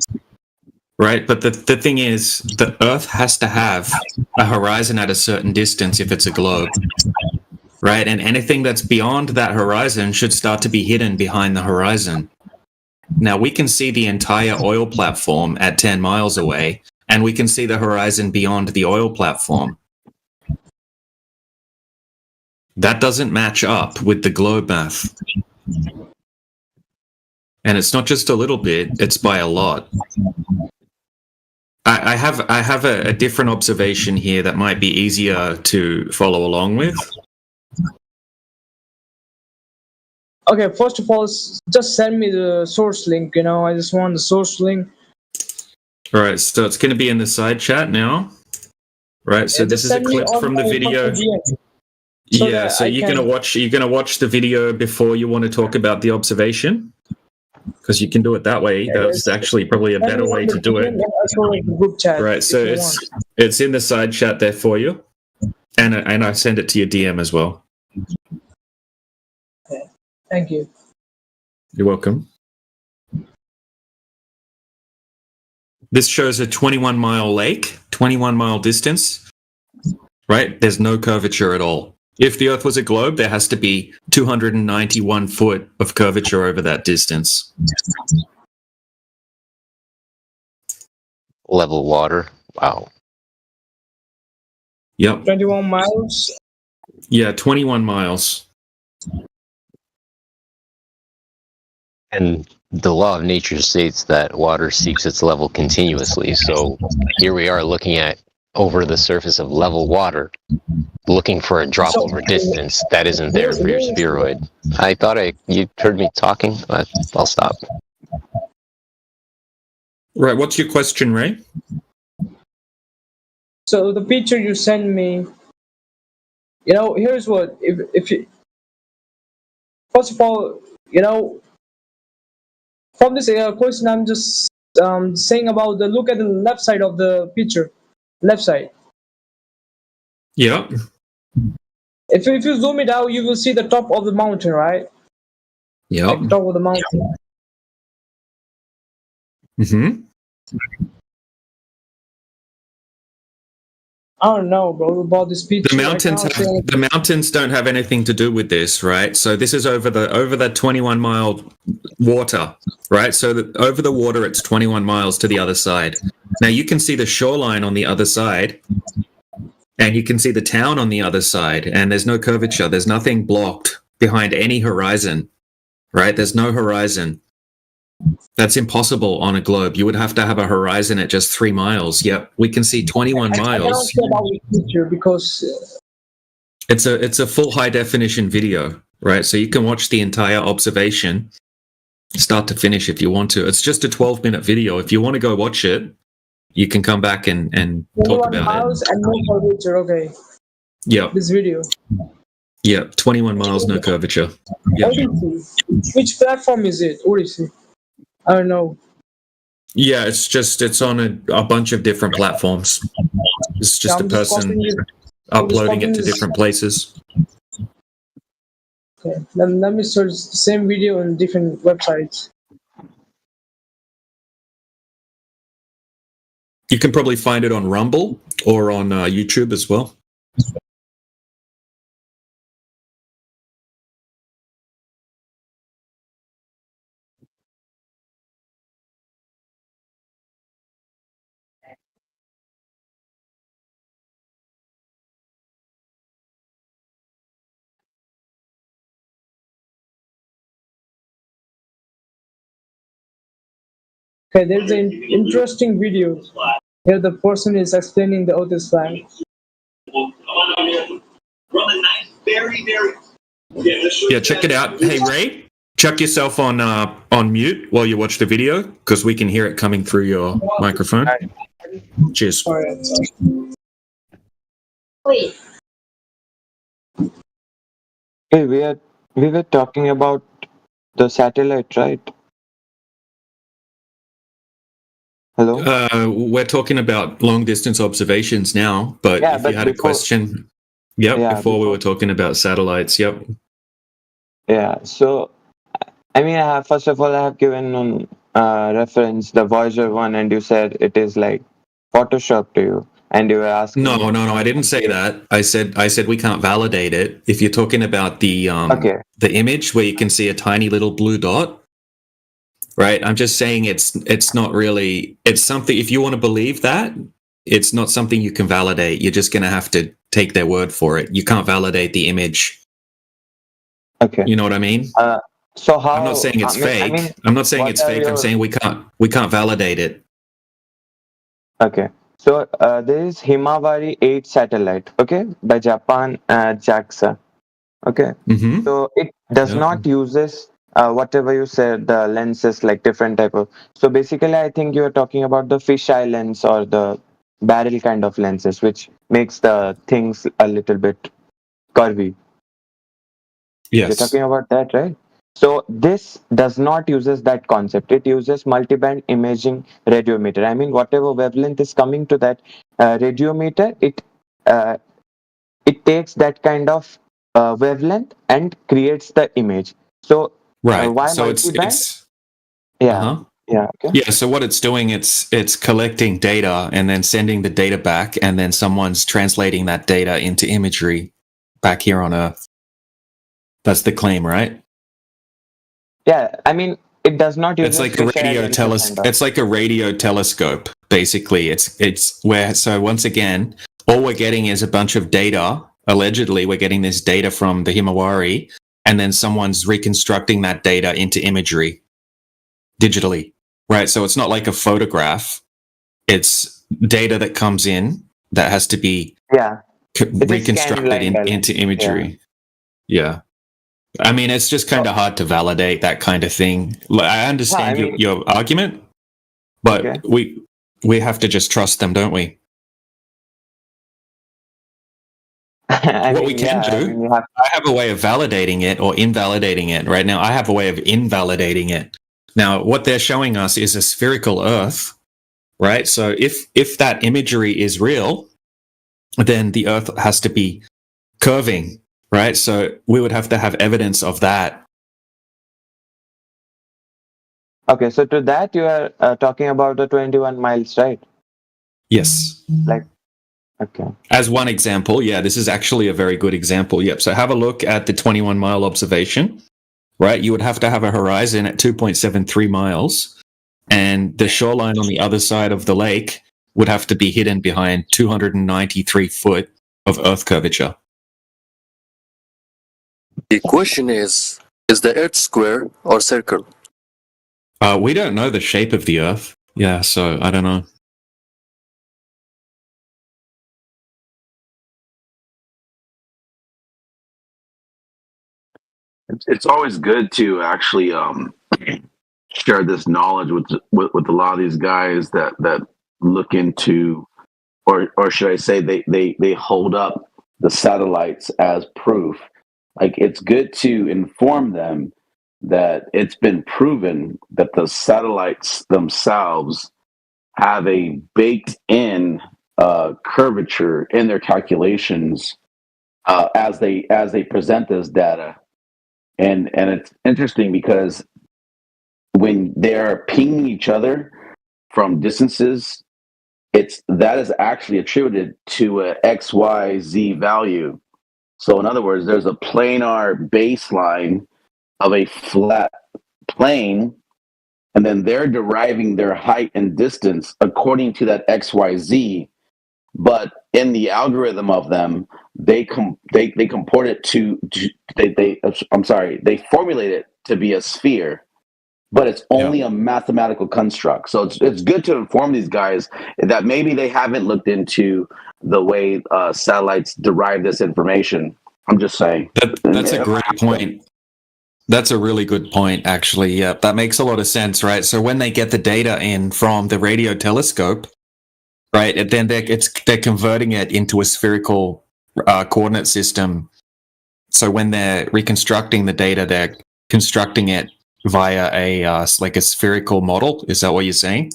right? But the thing is, the Earth has to have a horizon at a certain distance if it's a globe, right? And anything that's beyond that horizon should start to be hidden behind the horizon. Now, we can see the entire oil platform at 10 miles away, and we can see the horizon beyond the oil platform. That doesn't match up with the globe math. And it's not just a little bit, it's by a lot. I have a different observation here that might be easier to follow along with. Okay, first of all, just send me the source link, I just want the source link. All right, so it's going to be in the side chat now. Right, so this is a clip from the video. Yeah, so you're gonna watch the video before you want to talk about the observation, because you can do it that way. That's actually probably a better way to do it. Right, so it's in the side chat there for you, and I send it to your DM as well. Okay. Thank you. You're welcome. This shows a 21-mile lake, 21-mile distance. Right, there's no curvature at all. If the Earth was a globe, there has to be 291 foot of curvature over that distance. Level water. Wow. Yep. 21 miles? Yeah, 21 miles. And the law of nature states that water seeks its level continuously. So here we are looking at over the surface of level water, looking for a drop over distance that isn't there for your spheroid. I thought you heard me talking, but I'll stop. Right, what's your question, Ray? So the picture you sent me, here's what, if you, first of all, from this question, I'm just saying about look at the left side of the picture. Left side. Yeah. If you zoom it out, you will see the top of the mountain, right? Yeah. Like top of the mountain. Mm-hmm. I don't know, bro, about this picture. The mountains don't have anything to do with this, right? So this is over that 21-mile water, right? So over the water, it's 21 miles to the other side. Now you can see the shoreline on the other side, and you can see the town on the other side, and there's no curvature. There's nothing blocked behind any horizon, right? There's no horizon. That's impossible on a globe. You would have to have a horizon at just 3 miles. Yep, we can see 21 miles. I don't care about the picture because it's a full high definition video, right? So you can watch the entire observation, start to finish if you want to. It's just a 12-minute video. If you want to go watch it, you can come back and talk about it. And no curvature, okay. Yeah. This video. Yeah, 21 miles, no curvature. Yeah. Odyssey. Which platform is it? Odyssey. I don't know. Yeah, it's on a bunch of different platforms. It's just a person uploading it to different places. Okay, let me search the same video on different websites. You can probably find it on Rumble or on YouTube as well. Okay, there's an interesting video. Here the person is explaining the Otis flag. Yeah, check it out. Hey, Ray, chuck yourself on mute while you watch the video because we can hear it coming through your microphone. Cheers. Wait. Hey, we were talking about the satellite, right? Hello? We're talking about long distance observations now, but Yeah, if but you had a before- question, before we were talking about satellites, Yeah, so I mean, first of all, I have given reference the Voyager one, and you said it is like Photoshop to you, and you were asking. No, I didn't say that. I said we can't validate it. If you're talking about the image where you can see a tiny little blue dot, right? I'm just saying it's not really. It's something. If you want to believe that, it's not something you can validate. You're just going to have to take their word for it. You can't validate the image. Okay. You know what I mean? So how? I'm not saying it's fake. I'm not saying it's fake. I'm saying we can't validate it. Okay. So there is Himawari 8 satellite, okay, by Japan JAXA. Okay. Mm-hmm. So it does not uses whatever you said, the lenses, like different type of. So basically, I think you are talking about the fisheye lens or the barrel kind of lenses, which makes the things a little bit curvy. Yes. You're talking about that, right? So this does not uses that concept. It uses multiband imaging radiometer. I mean, whatever wavelength is coming to that radiometer, it takes that kind of wavelength and creates the image. So Right. why So multiband? it's Yeah. Yeah. Okay. Yeah, so what it's doing, it's collecting data and then sending the data back, and then someone's translating that data into imagery back here on Earth. That's the claim, right? Yeah. I mean, it does not use. It's like a radio telescope. It's like a radio telescope, basically. It's where, so once again, all we're getting is a bunch of data. Allegedly, we're getting this data from the Himawari, and then someone's reconstructing that data into imagery digitally. Right, so it's not like a photograph. It's data that comes in that has to be reconstructed into imagery. Yeah. I mean, it's just kind of hard to validate that kind of thing. I understand your argument, but we have to just trust them, don't we? What we can do, I have a way of validating it or invalidating it. Right now, I have a way of invalidating it. Now, what they're showing us is a spherical Earth, right? So if that imagery is real, then the Earth has to be curving, right? So we would have to have evidence of that. Okay, so to that you are talking about the 21 miles, right? Yes. Okay. As one example, yeah, this is actually a very good example. Yep. So have a look at the 21-mile observation. Right, you would have to have a horizon at 2.73 miles, and the shoreline on the other side of the lake would have to be hidden behind 293 foot of Earth curvature. The question is the Earth square or circle? We don't know the shape of the Earth. Yeah, so I don't know. It's always good to actually share this knowledge with a lot of these guys that look into, or should I say, they hold up the satellites as proof Like, it's good to inform them that it's been proven that the satellites themselves have a baked in curvature in their calculations as they present this data. And it's interesting because when they're pinging each other from distances, that is actually attributed to a XYZ value. So in other words, there's a planar baseline of a flat plane, and then they're deriving their height and distance according to that XYZ. But in the algorithm of them, they comport it they formulate it to be a sphere, but it's only a mathematical construct. So it's good to inform these guys that maybe they haven't looked into the way satellites derive this information. I'm just saying. That's a great point. That's a really good point, actually. Yeah, that makes a lot of sense, right? So when they get the data in from the radio telescope, right, and then they're converting it into a spherical coordinate system. So when they're reconstructing the data, they're constructing it via a like a spherical model. Is that what you're saying?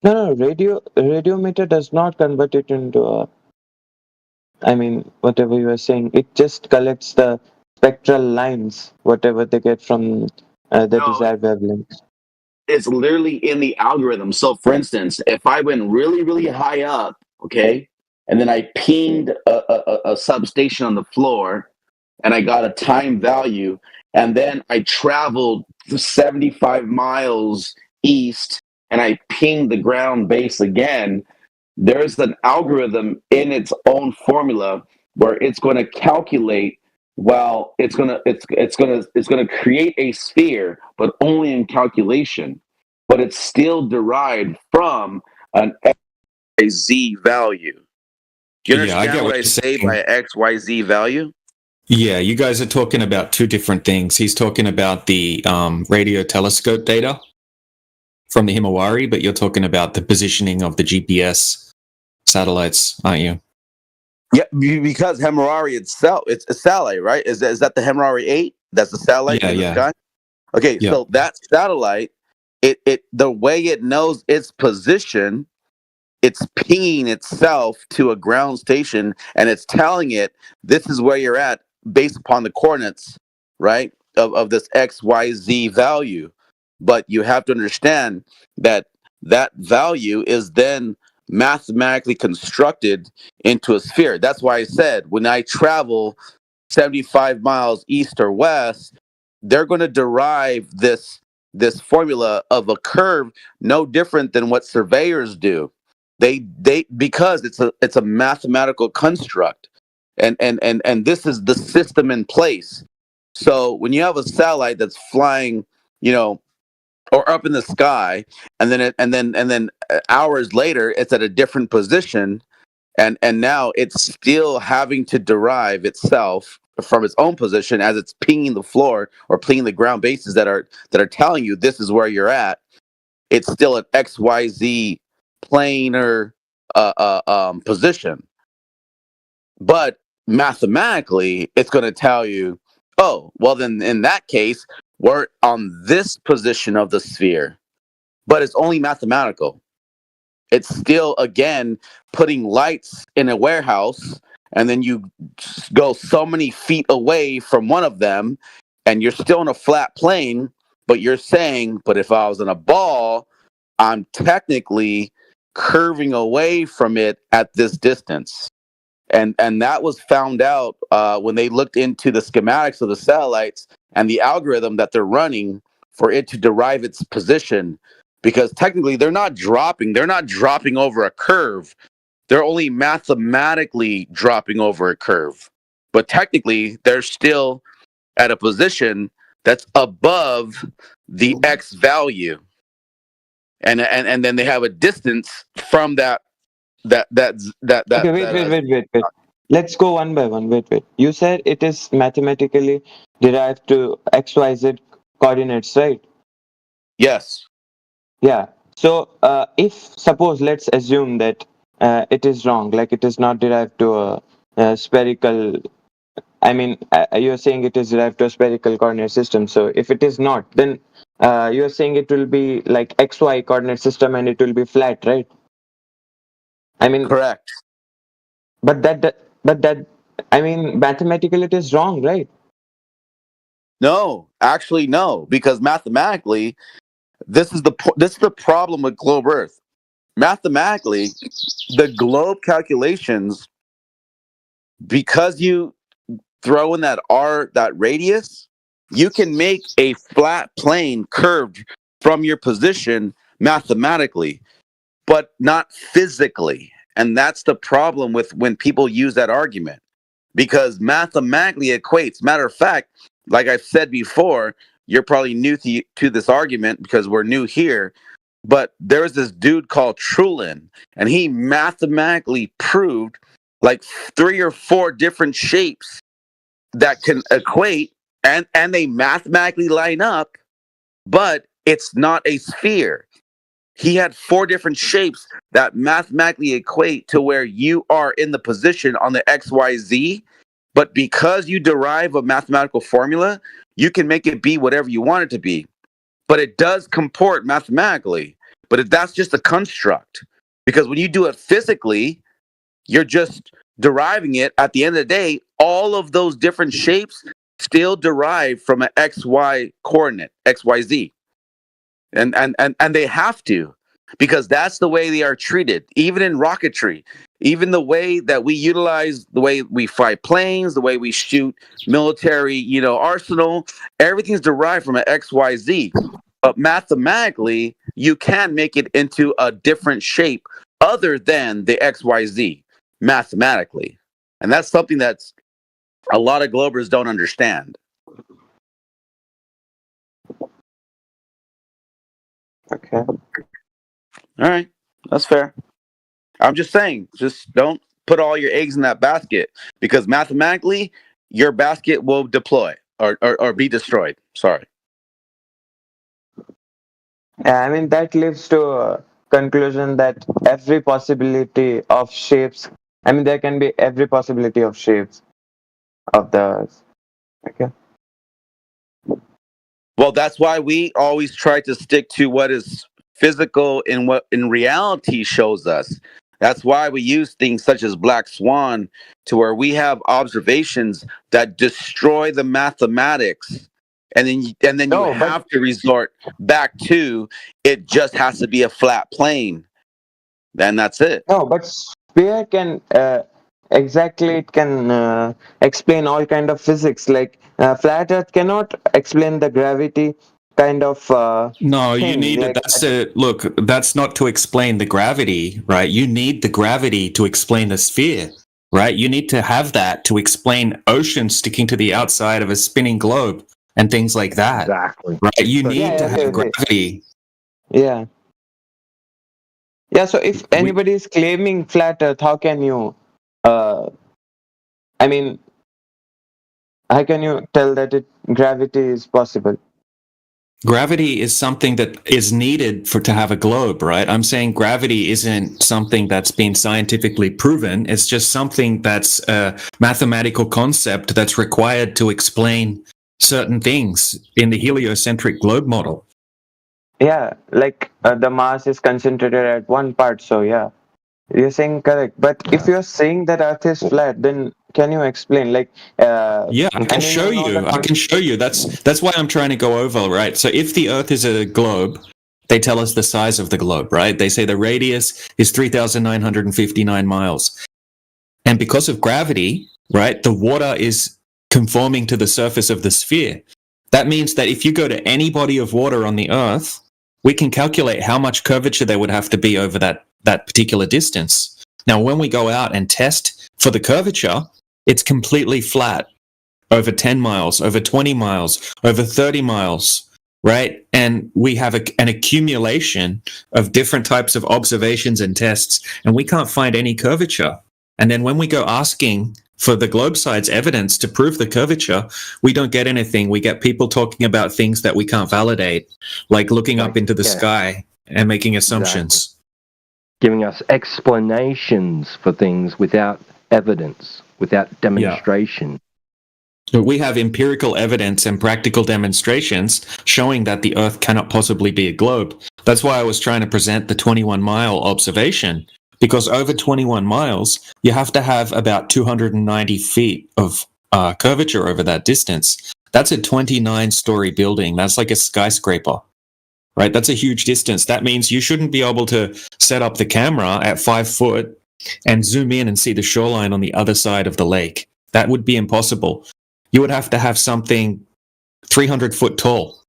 No, radiometer does not convert it into a. I mean, whatever you are saying, it just collects the spectral lines, whatever they get from the desired wavelength. It's literally in the algorithm. So, for instance, if I went really, really high up, okay, and then I pinged a substation on the floor, and I got a time value, and then I traveled 75 miles east, and I pinged the ground base again, there's an algorithm in its own formula where it's going to calculate. Well, it's going to create a sphere, but only in calculation. But it's still derived from an XYZ value. Do you understand what I say by XYZ value? Yeah, you guys are talking about two different things. He's talking about the radio telescope data from the Himawari, but you're talking about the positioning of the GPS satellites, aren't you? Yeah, because Himawari itself, it's a satellite, right? Is that the Himawari 8? That's the satellite in the sky? Okay, so that satellite, it the way it knows its position, it's pinging itself to a ground station, and it's telling it this is where you're at based upon the coordinates, right, of this XYZ value. But you have to understand that value is then mathematically constructed into a sphere. That's why I said when I travel 75 miles east or west, they're going to derive this formula of a curve no different than what surveyors do. They because it's a mathematical construct, and this is the system in place. So when you have a satellite that's flying, or up in the sky, and then hours later it's at a different position, and now it's still having to derive itself from its own position as it's pinging the floor or pinging the ground bases that are telling you this is where you're at. It's still an XYZ planar position, but mathematically it's going to tell you, oh, well, then in that case we're on this position of the sphere. But it's only mathematical. It's still, again, putting lights in a warehouse, and then you go so many feet away from one of them, and you're still in a flat plane, but you're saying, but if I was in a ball, I'm technically curving away from it at this distance. And that was found out when they looked into the schematics of the satellites and the algorithm that they're running for it to derive its position. Because technically they're not dropping over a curve. They're only mathematically dropping over a curve. But technically they're still at a position that's above the X value. And then they have a distance from that. Okay, wait. Let's go one by one. Wait. You said it is mathematically derived to XYZ coordinates, right? Yes. Yeah. So if suppose let's assume that it is wrong, like it is not derived to spherical. I mean, you're saying it is derived to a spherical coordinate system. So if it is not, then you're saying it will be like XY coordinate system and it will be flat, right? I mean, correct. But that, I mean, mathematically it is wrong, right? No, actually, no, because mathematically, this is the problem with globe Earth. Mathematically, the globe calculations, because you throw in that radius, you can make a flat plane curved from your position mathematically, but not physically. And that's the problem with when people use that argument, because mathematically equates. Matter of fact, like I've said before, you're probably new to this argument because we're new here, but there was this dude called Trulin, and he mathematically proved like 3 or 4 different shapes that can equate, and they mathematically line up, but it's not a sphere. He had 4 different shapes that mathematically equate to where you are in the position on the XYZ. But because you derive a mathematical formula, you can make it be whatever you want it to be. But it does comport mathematically. But that's just a construct. Because when you do it physically, you're just deriving it. At the end of the day, all of those different shapes still derive from an XY coordinate, XYZ. And they have to, because that's the way they are treated, even in rocketry. Even the way that we utilize, the way we fly planes, the way we shoot military, arsenal, everything's derived from an XYZ. But mathematically, you can make it into a different shape other than the XYZ, mathematically. And that's something that's a lot of globers don't understand. Okay. All right. That's fair. I'm just saying, just don't put all your eggs in that basket, because mathematically your basket will deploy or be destroyed. Sorry. Yeah, I mean, that leads to a conclusion that every possibility of shapes, I mean, there can be every possibility of shapes of the Earth. Okay. Well, that's why we always try to stick to what is physical and what in reality shows us. That's why we use things such as Black Swan, to where we have observations that destroy the mathematics, and then you have to resort back to it. Just has to be a flat plane, then that's it. No, but sphere can exactly, it can explain all kind of physics. Like flat Earth cannot explain the gravity kind of no, you thing. need Like, look, that's not to explain the gravity, right? You need the gravity to explain the sphere, right? You need to have that to explain oceans sticking to the outside of a spinning globe and things like that. Exactly. Right? You need to have gravity. Yeah. Yeah, so if anybody is claiming flat Earth, how can you I mean, how can you tell that gravity is possible? Gravity is something that is needed to have a globe, right? I'm saying gravity isn't something that's been scientifically proven. It's just something that's a mathematical concept that's required to explain certain things in the heliocentric globe model. Yeah, like the mass is concentrated at one part, so yeah, you're saying correct. But if you're saying that Earth is flat, then can you explain? Like, yeah, I can show you. I can show you. That's why I'm trying to go over, right? So if the Earth is a globe, they tell us the size of the globe, right? They say the radius is 3,959 miles, and because of gravity, right, the water is conforming to the surface of the sphere. That means that if you go to any body of water on the Earth, we can calculate how much curvature there would have to be over that particular distance. Now, when we go out and test for the curvature, it's completely flat over 10 miles, over 20 miles, over 30 miles, right? And we have an accumulation of different types of observations and tests, and we can't find any curvature. And then when we go asking for the globe side's evidence to prove the curvature, we don't get anything. We get people talking about things that we can't validate, like looking up into the sky and making assumptions. Exactly. Giving us explanations for things without evidence, without demonstration. So we have empirical evidence and practical demonstrations showing that the Earth cannot possibly be a globe. That's why I was trying to present the 21-mile observation, because over 21 miles, you have to have about 290 feet of curvature over that distance. That's a 29-story building. That's like a skyscraper, right? That's a huge distance. That means you shouldn't be able to set up the camera at 5 foot and zoom in and see the shoreline on the other side of the lake. That would be impossible. You would have to have something 300 foot tall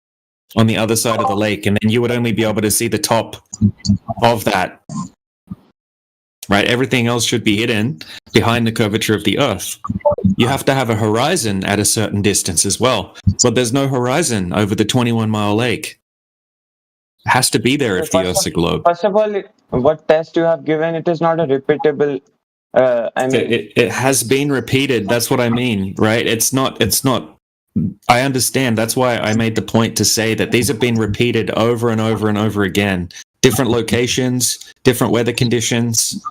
on the other side of the lake, and then you would only be able to see the top of that. Right? Everything else should be hidden behind the curvature of the Earth. You have to have a horizon at a certain distance as well. But there's no horizon over the 21-mile lake. It has to be there if the Earth's a globe. First of all, what test you have given, it is not a repeatable. It has been repeated. That's what I mean, right? It's not. I understand. That's why I made the point to say that these have been repeated over and over and over again. Different locations, different weather conditions,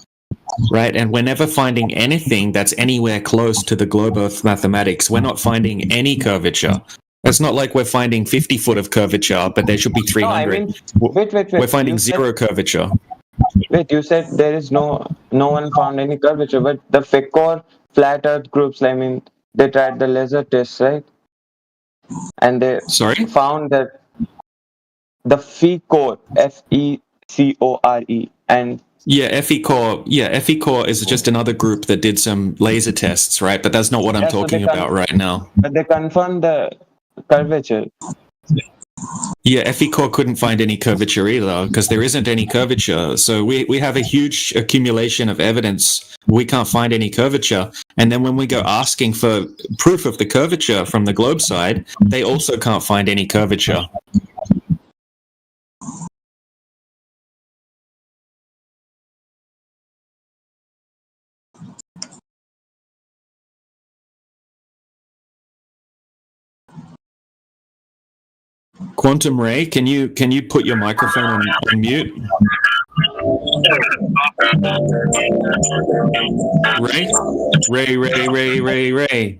right? And we're never finding anything that's anywhere close to the globe Earth mathematics. We're not finding any curvature. It's not like we're finding 50 foot of curvature, but there should be 300. Wait. We're finding zero curvature. Wait, you said there is no one found any curvature, but the FECOR flat Earth groups, I mean, they tried the laser test, right? And they found that the FECOR, FECORE, and FECOR is just another group that did some laser tests, right? But that's not what I'm talking about right now. But they confirmed the curvature. Yeah, FECOR couldn't find any curvature either because there isn't any curvature. So we have a huge accumulation of evidence. We can't find any curvature. And then when we go asking for proof of the curvature from the globe side, they also can't find any curvature. Quantum Ray, can you put your microphone on mute? Ray.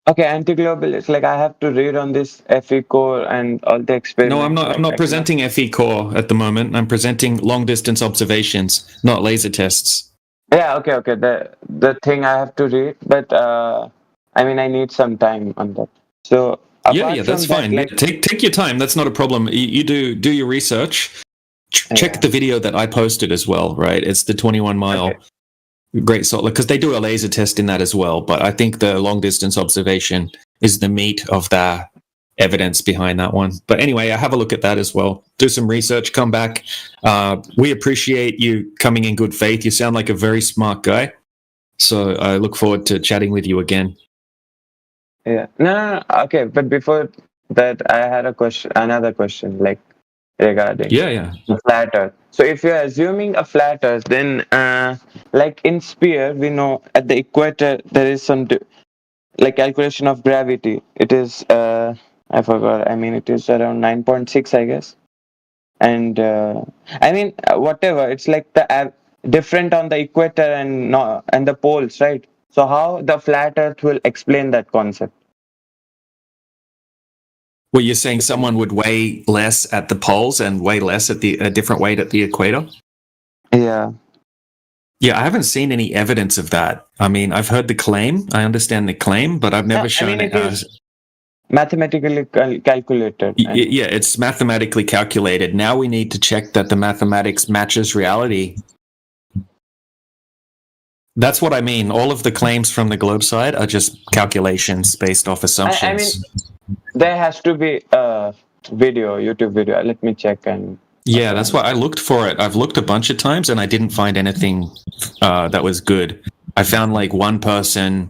Okay, anti-globalist. Like I have to read on this FECOR and all the experiments. No, I'm not presenting FECOR at the moment. I'm presenting long distance observations, not laser tests. Yeah, okay. The thing I have to read, but I mean I need some time on that. So yeah, that's fine. Take your time. That's not a problem. You do your research. Check the video that I posted as well, right? It's the 21-mile Great Salt Lake, because they do a laser test in that as well. But I think the long distance observation is the meat of the evidence behind that one. But anyway, I have a look at that as well. Do some research, come back. We appreciate you coming in good faith. You sound like a very smart guy. So I look forward to chatting with you again. Yeah. No. Okay, but before that, I had another question, like regarding the flat Earth. So if you're assuming a flat Earth, then like in sphere, we know at the equator there is some like calculation of gravity. It is I forgot. I mean, it is around 9.6, I guess. And I mean, whatever. It's like the different on the equator and the poles, right? So how the flat Earth will explain that concept? Well, you're saying someone would weigh less at the poles and weigh less at a different weight at the equator? Yeah. Yeah, I haven't seen any evidence of that. I mean, I've heard the claim. I understand the claim, but I've never shown it as mathematically calculated. Yeah, it's mathematically calculated. Now we need to check that the mathematics matches reality. That's what I mean. All of the claims from the globe side are just calculations based off assumptions. I mean, there has to be a YouTube video. Let me check. Yeah, that's why I looked for it. I've looked a bunch of times and I didn't find anything that was good. I found like one person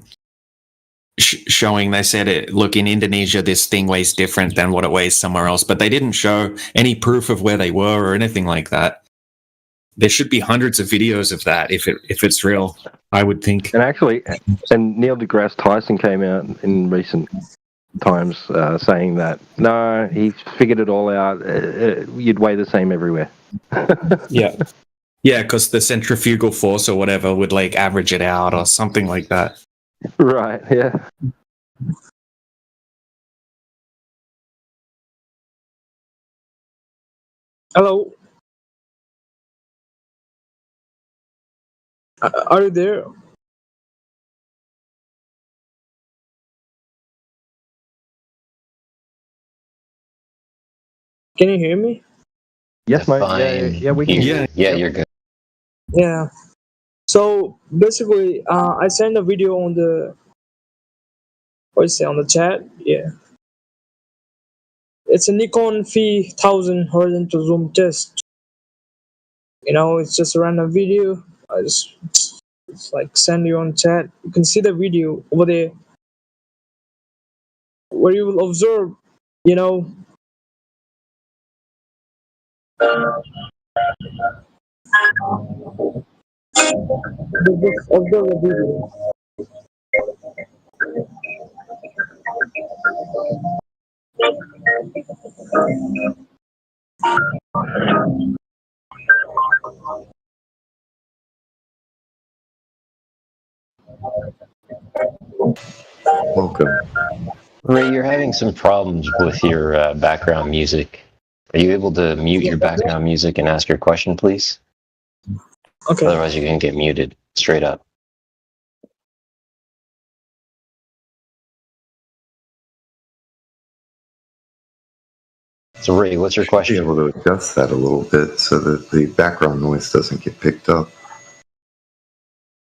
showing, they said, look, in Indonesia, this thing weighs different than what it weighs somewhere else, but they didn't show any proof of where they were or anything like that. There should be hundreds of videos of that if it's real, I would think. And actually, Neil deGrasse Tyson came out in recent times saying that, no, he figured it all out. You'd weigh the same everywhere. Yeah. Yeah, because the centrifugal force or whatever would like average it out or something like that. Right, yeah. Hello. Are you there? Can you hear me? Yes, mate. Fine. Yeah, we can hear you. Yeah, you're good. Yeah. So basically, I sent a video on the on the chat. Yeah. It's a Nikon F1000 horizontal zoom test. It's just a random video. I just it's like send you on chat. You can see the video over there where you will observe, observe the video. Welcome. Ray, you're having some problems with your background music. Are you able to mute your background music and ask your question, please? Okay. Otherwise, you're going to get muted straight up. So, Ray, what's your question? Be able to adjust that a little bit so that the background noise doesn't get picked up.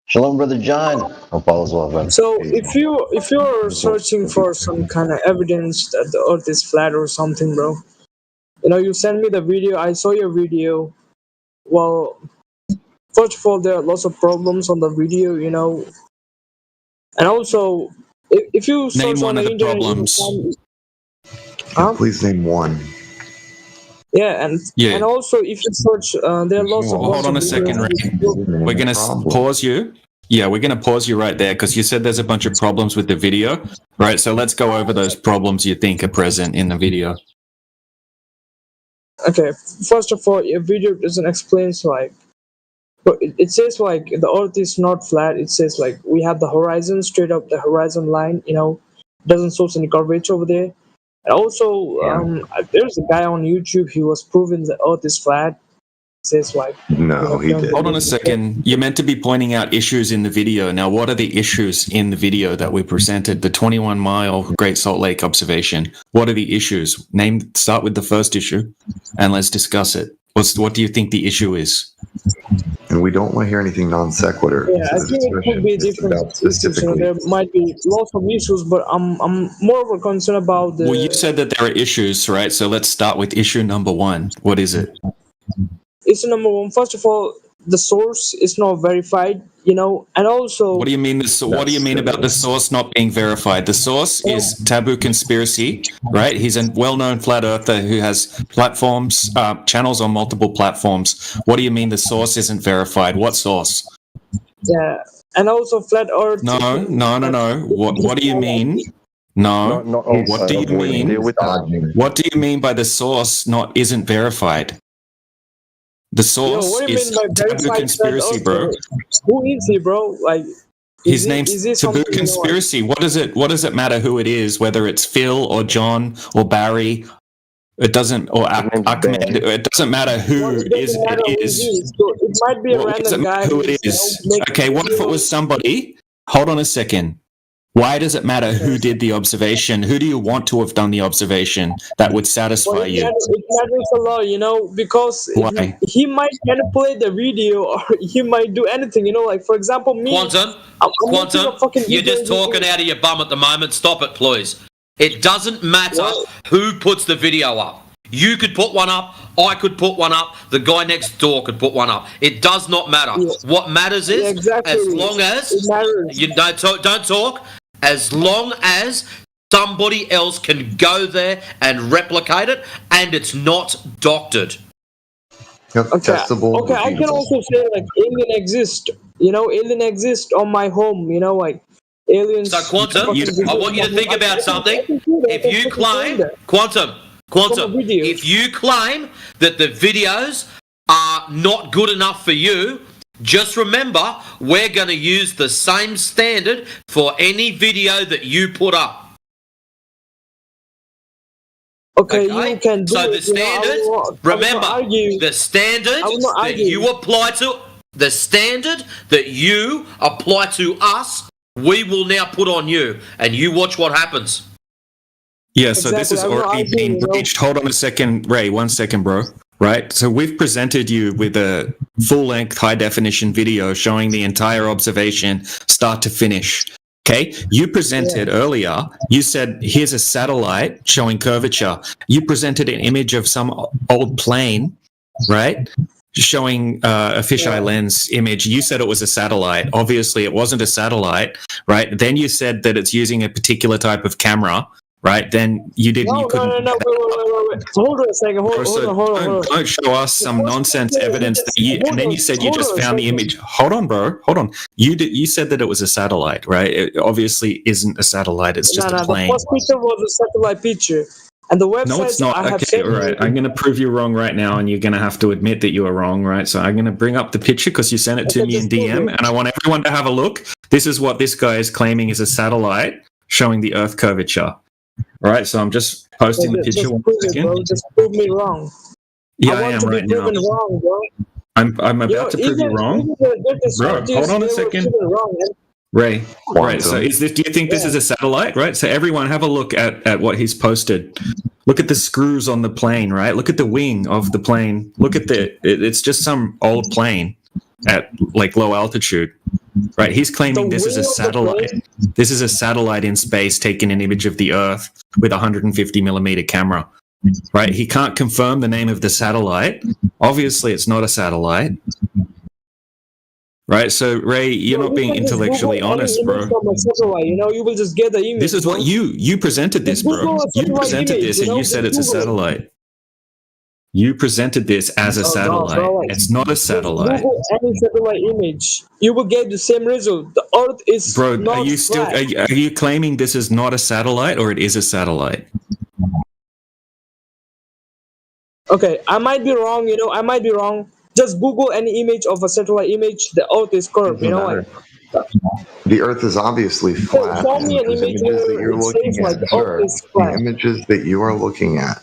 Shalom, Brother John. Hope all is well, brother. So if you're searching for some kind of evidence that the Earth is flat or something, bro, you send me the video. I saw your video. Well, first of all, there are lots of problems on the video, and also if you search Name one on of the the internet, problems. Please name one. Yeah, and also if you search, there are lots of. Hold on a second, Ray. We're going to pause you. Yeah, we're going to pause you right there because you said there's a bunch of problems with the video, right? So let's go over those problems you think are present in the video. Okay, first of all, your video doesn't explain but it says the Earth is not flat. It says we have the horizon straight up the horizon line. Doesn't show any curvature over there. And also, there's a guy on YouTube. He was proving the Earth is flat. It says no, he didn't. Hold on a second. You're meant to be pointing out issues in the video. Now, what are the issues in the video that we presented? The 21-mile Great Salt Lake observation. What are the issues? Start with the first issue, and let's discuss it. What do you think the issue is? And we don't want to hear anything non sequitur. Yeah, I think it could be different issues. There might be lots of issues, but I'm more of a concern about the. Well, you said that there are issues, right? So let's start with issue number one. What is it? Issue number one. First of all, the source is not verified. And also. What do you mean? What do you mean about the source not being verified? The source is Taboo Conspiracy, right? He's a well-known flat earther who has platforms, channels on multiple platforms. What do you mean the source isn't verified? What source? Yeah, and also flat earth. No. What do you mean? No. What do you mean? What do you mean by the source isn't verified? The source is Taboo Conspiracy, bro. Who is he, bro? His name's Taboo Conspiracy. What does it matter who it is? Whether it's Phil or John or Barry, it doesn't. Or Ahmed. It doesn't matter who it is. It might be a random guy. Who it is? Okay. What if it was somebody? Hold on a second. Why does it matter who did the observation? Who do you want to have done the observation that would satisfy you? It matters a lot, because he might manipulate the video or he might do anything, for example, me. Quantum, you're just talking out of your bum at the moment. Stop it, please. It doesn't matter who puts the video up. You could put one up, I could put one up, the guy next door could put one up. It does not matter. What matters is, as long as you don't talk, as long as somebody else can go there and replicate it, and it's not doctored. Testable. Okay, I can also say alien exist. Alien exist on my home. Aliens. So Quantum, I want you to think about something. If you claim Quantum, if you claim that the videos are not good enough for you, just remember we're going to use the same standard for any video that you put up. Okay, you can do so it. the standard, remember, the standard that you apply to, the standard that you apply to us, we will now put on you, and you watch what happens. Yeah, so this has already been breached. Hold on a second, Ray. 1 second, bro. Right? So we've presented you with a full-length, high-definition video showing the entire observation, start to finish. Okay? You presented earlier, you said, here's a satellite showing curvature. You presented an image of some old plane, right? Showing a fisheye lens image. You said it was a satellite. Obviously, it wasn't a satellite, right? Then you said that it's using a particular type of camera. Right, then you didn't. No, you couldn't. no. Wait. Hold on a second. Hold on. Don't show us some nonsense evidence that you. And then you said you just found the image. Hold on, bro. Hold on. You said that it was a satellite, right? It obviously isn't a satellite. It's just a plane. The first picture was a satellite picture, and the website. No, it's not. I have Okay, all right. I'm going to prove you wrong right now, and you're going to have to admit that you are wrong, right? So I'm going to bring up the picture because you sent it to me in DM, and I want everyone to have a look. This is what this guy is claiming is a satellite showing the Earth curvature. All right, so I'm just posting the picture. 1 second. Bro. Just prove me wrong. Yeah, I am right now. Wrong, bro. I'm about to prove you wrong. Bro, hold on a second. Ray, right, so do you think this is a satellite, right? So everyone have a look at what he's posted. Look at the screws on the plane, right? Look at the wing of the plane. Look at it's just some old plane at like low altitude. Right, he's claiming this is a satellite. This is a satellite in space taking an image of the Earth with a 150 millimeter camera. Right, he can't confirm the name of the satellite. Obviously, it's not a satellite. Right, so Ray, you're not being intellectually honest, bro. You know, you will just get the image. This is what you presented this, bro. You presented this, and you said it's a satellite. You presented this as a satellite. It's not a satellite. Google any satellite image, you will get the same result. The Earth is bro. not Are you still? Are you claiming this is not a satellite or it is a satellite? Okay, I might be wrong. You know, I might be wrong. Just Google any image of a satellite image. The Earth is curved. You know, like. The Earth is obviously flat. Show me an image that you're looking at, the images that you are looking at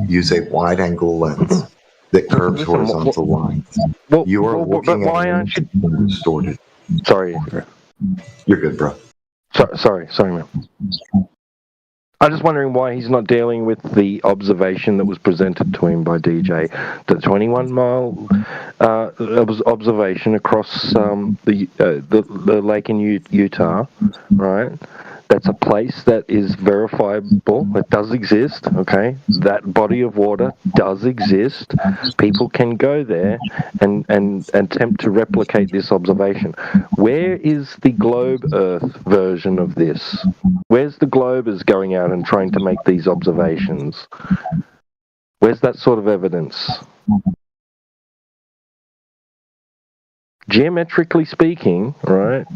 use a wide-angle lens that curves horizontal lines. You are looking at an image distorted. Sorry. You're good, bro. Sorry, man. I'm just wondering why he's not dealing with the observation that was presented to him by DJ, the 21-mile observation across the lake in Utah, right? That's a place that is verifiable. It does exist, okay? That body of water does exist. People can go there and attempt to replicate this observation. Where is the globe Earth version of this? Where's the globers going out and trying to make these observations? Where's that sort of evidence? Geometrically speaking, right,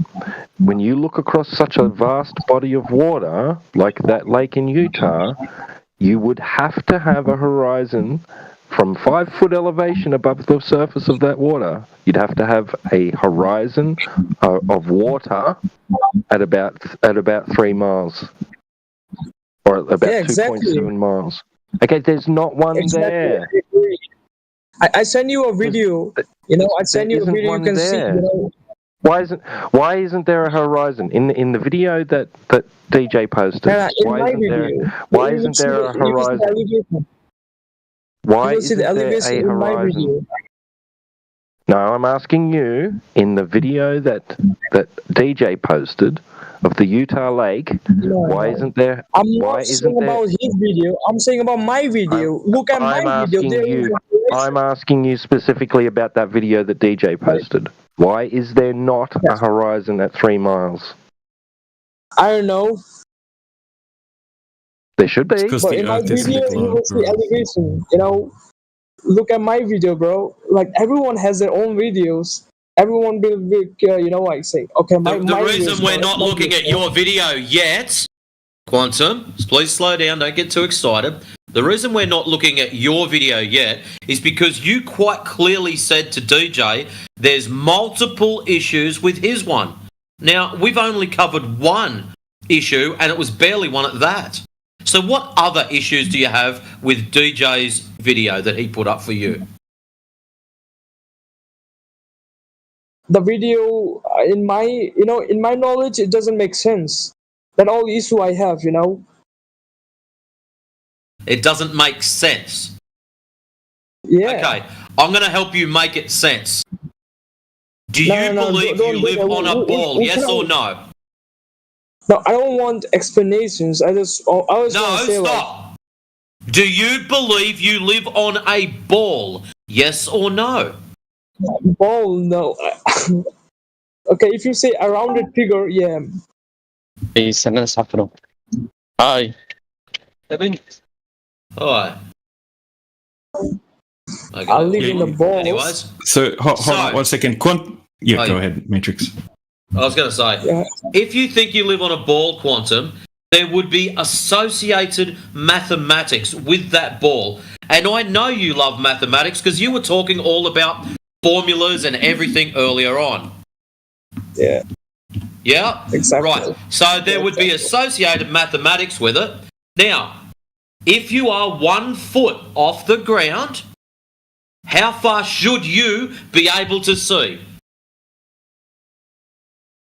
when you look across such a vast body of water, like that lake in Utah, you would have to have a horizon from 5-foot elevation above the surface of that water. You'd have to have a horizon of water at about 3 miles, or about 2.7 miles. Okay, there's not one there. I send you a video. You know, I send you a video. You can see. You know, why isn't there a horizon in the video that DJ posted? Why isn't there a horizon? Why isn't there a horizon? No, I'm asking you, in the video that DJ posted of the Utah Lake, why isn't there? I'm not saying about his video. I'm saying about my video. Look at my video. I'm asking you specifically about that video that DJ posted. Why is there not a horizon at 3 miles? I don't know. There should be. But in my video, you will see elevation. You know, look at my video, bro. Like, everyone has their own videos. Everyone will, you know, like say, okay, the reason we're not looking at your video yet, Quantum, please slow down, don't get too excited. The reason we're not looking at your video yet is because you quite clearly said to DJ there's multiple issues with his one. Now, we've only covered one issue, and it was barely one at that. So what other issues do you have with DJ's video that he put up for you? The video, in my knowledge, it doesn't make sense. That all issue I have, It doesn't make sense. Yeah. Okay, I'm going to help you make it sense. Do you believe you live on a ball, yes or no? No, I don't want explanations. I just want to say stop. Do you believe you live on a ball, yes or no? Ball, no. Okay, if you say a rounded figure, yeah. Hey, send us up. Hi. Alright. Okay. I live in a ball. Anyways. So, hold on 1 second. Go ahead, Matrix. I was going to say, if you think you live on a ball, Quantum, there would be associated mathematics with that ball. And I know you love mathematics because you were talking all about formulas and everything earlier on. Yeah. Yeah? Exactly. Right. So there would be associated mathematics with it. Now, if you are 1 foot off the ground, how far should you be able to see?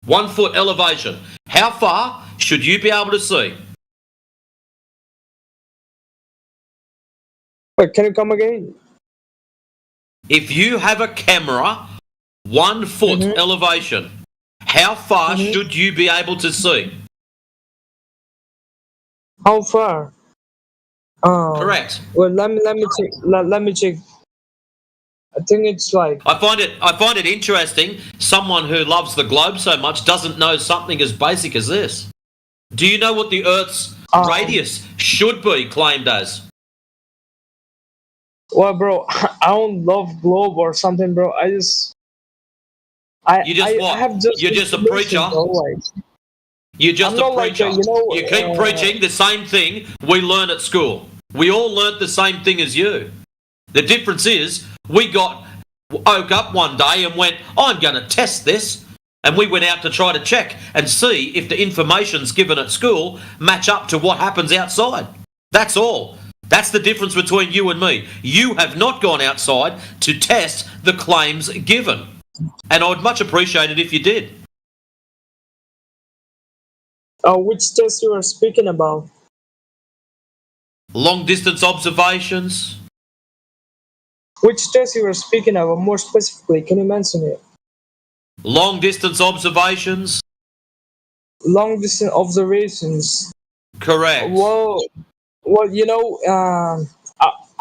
1 foot elevation. How far should you be able to see? Wait, can you come again? If you have a camera, 1 foot elevation, how far should you be able to see? How far? Correct. Well, let me check. Let me check. I think it's like. I find it interesting. Someone who loves the globe so much doesn't know something as basic as this. Do you know what the Earth's radius should be claimed as? Well, bro, I don't love globe or something, bro. You're just a preacher. You're just a preacher. You keep preaching the same thing we learn at school. We all learnt the same thing as you. The difference is we woke up one day and went, I'm going to test this. And we went out to try to check and see if the information's given at school match up to what happens outside. That's all. That's the difference between you and me. You have not gone outside to test the claims given. And I would much appreciate it if you did. Which test you are speaking about? Long distance observations. Which test you are speaking about more specifically? Can you mention it? Long distance observations. Long distance observations. Correct. Well, I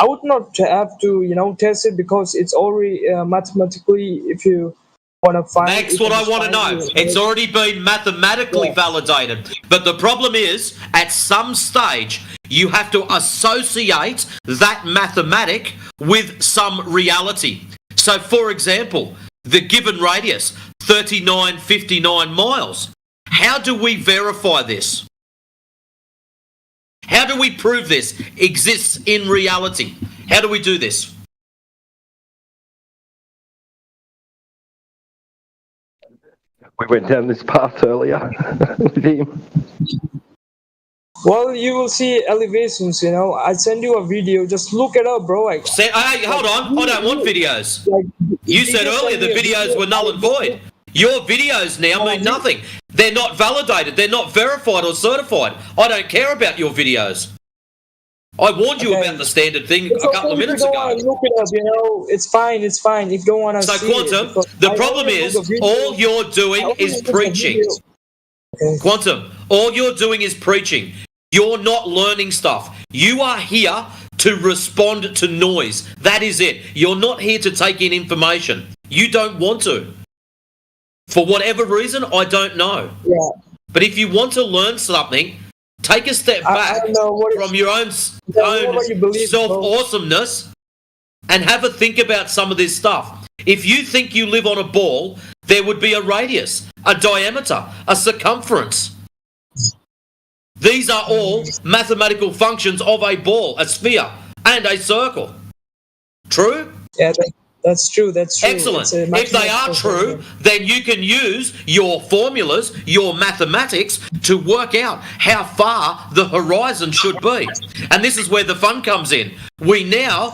would not have to, test it because it's already mathematically, if you want to find. That's what I want to know. It's already been mathematically validated. But the problem is, at some stage, you have to associate that mathematic with some reality. So, for example, the given radius, 3959 miles. How do we verify this? How do we prove this exists in reality? How do we do this? We went down this path earlier with him. Well, you will see elevations, I send you a video. Just look it up, bro. Hey, hold on. I don't want videos. You said earlier the videos were null and void. Your videos now mean nothing. They're not validated. They're not verified or certified. I don't care about your videos. I warned you about the standard thing a couple of minutes ago. Look it up, it's fine. If you don't want to see Quantum, the problem is all you're doing is preaching. Quantum, all you're doing is preaching. You're not learning stuff. You are here to respond to noise. That is it. You're not here to take in information. You don't want to. For whatever reason, I don't know. Yeah. But if you want to learn something, take a step back from your own self-awesomeness and have a think about some of this stuff. If you think you live on a ball, there would be a radius, a diameter, a circumference. These are all mathematical functions of a ball, a sphere, and a circle. True? Yeah, that's true. That's true. Excellent. If they are true, then you can use your formulas, your mathematics, to work out how far the horizon should be. And this is where the fun comes in. We now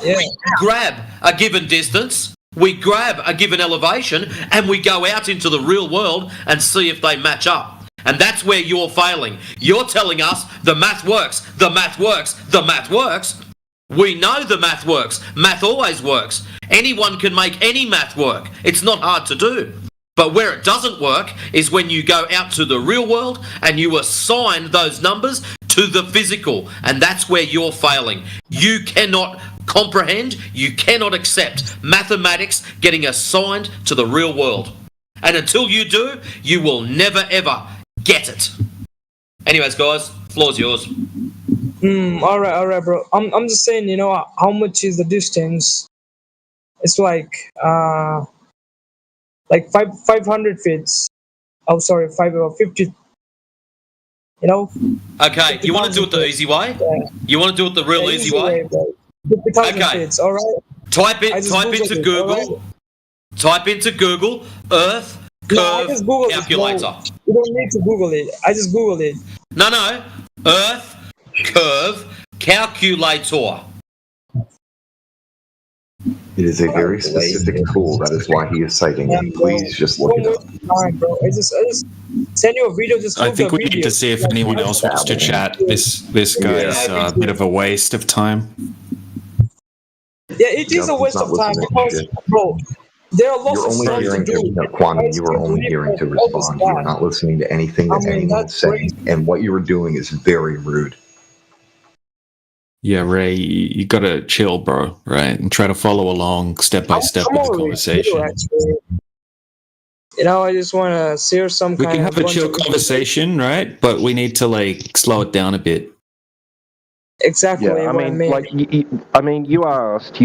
grab a given distance, we grab a given elevation, and we go out into the real world and see if they match up. And that's where you're failing. You're telling us the math works, the math works, the math works. We know the math works. Math always works. Anyone can make any math work. It's not hard to do. But where it doesn't work is when you go out to the real world and you assign those numbers to the physical. And that's where you're failing. You cannot comprehend, you cannot accept mathematics getting assigned to the real world. And until you do, you will never ever get it. Anyways, guys, floor's yours. All right, bro. I'm just saying, you know, how much is the distance? It's like 500 feet. Oh, sorry, 550. You know. Okay, you want to do it the easy way? Yeah. You want to do it the real easy way? 50,000 feet. All right. Type into Google. Right? Type into Google Earth curve calculator. You don't need to Google it. I just Googled it. No. Earth curve calculator. It is a very specific tool. That is why he is citing it. Please just look it up. Bro. I just send you a video. I think we need to see if anyone else wants to chat. This guy's a bit of a waste of time. Yeah, it is a waste of time because, bro, there are lots of stuff to do. Quantum, you are only hearing to respond. You are not listening to anything that anyone is saying. And what you are doing is very rude. Yeah, Ray, you gotta chill, bro, right? And try to follow along step by step with the conversation. You know, I just want to share some we can have a chill conversation, right? But we need to, like, slow it down a bit. Exactly. Yeah, I mean, you asked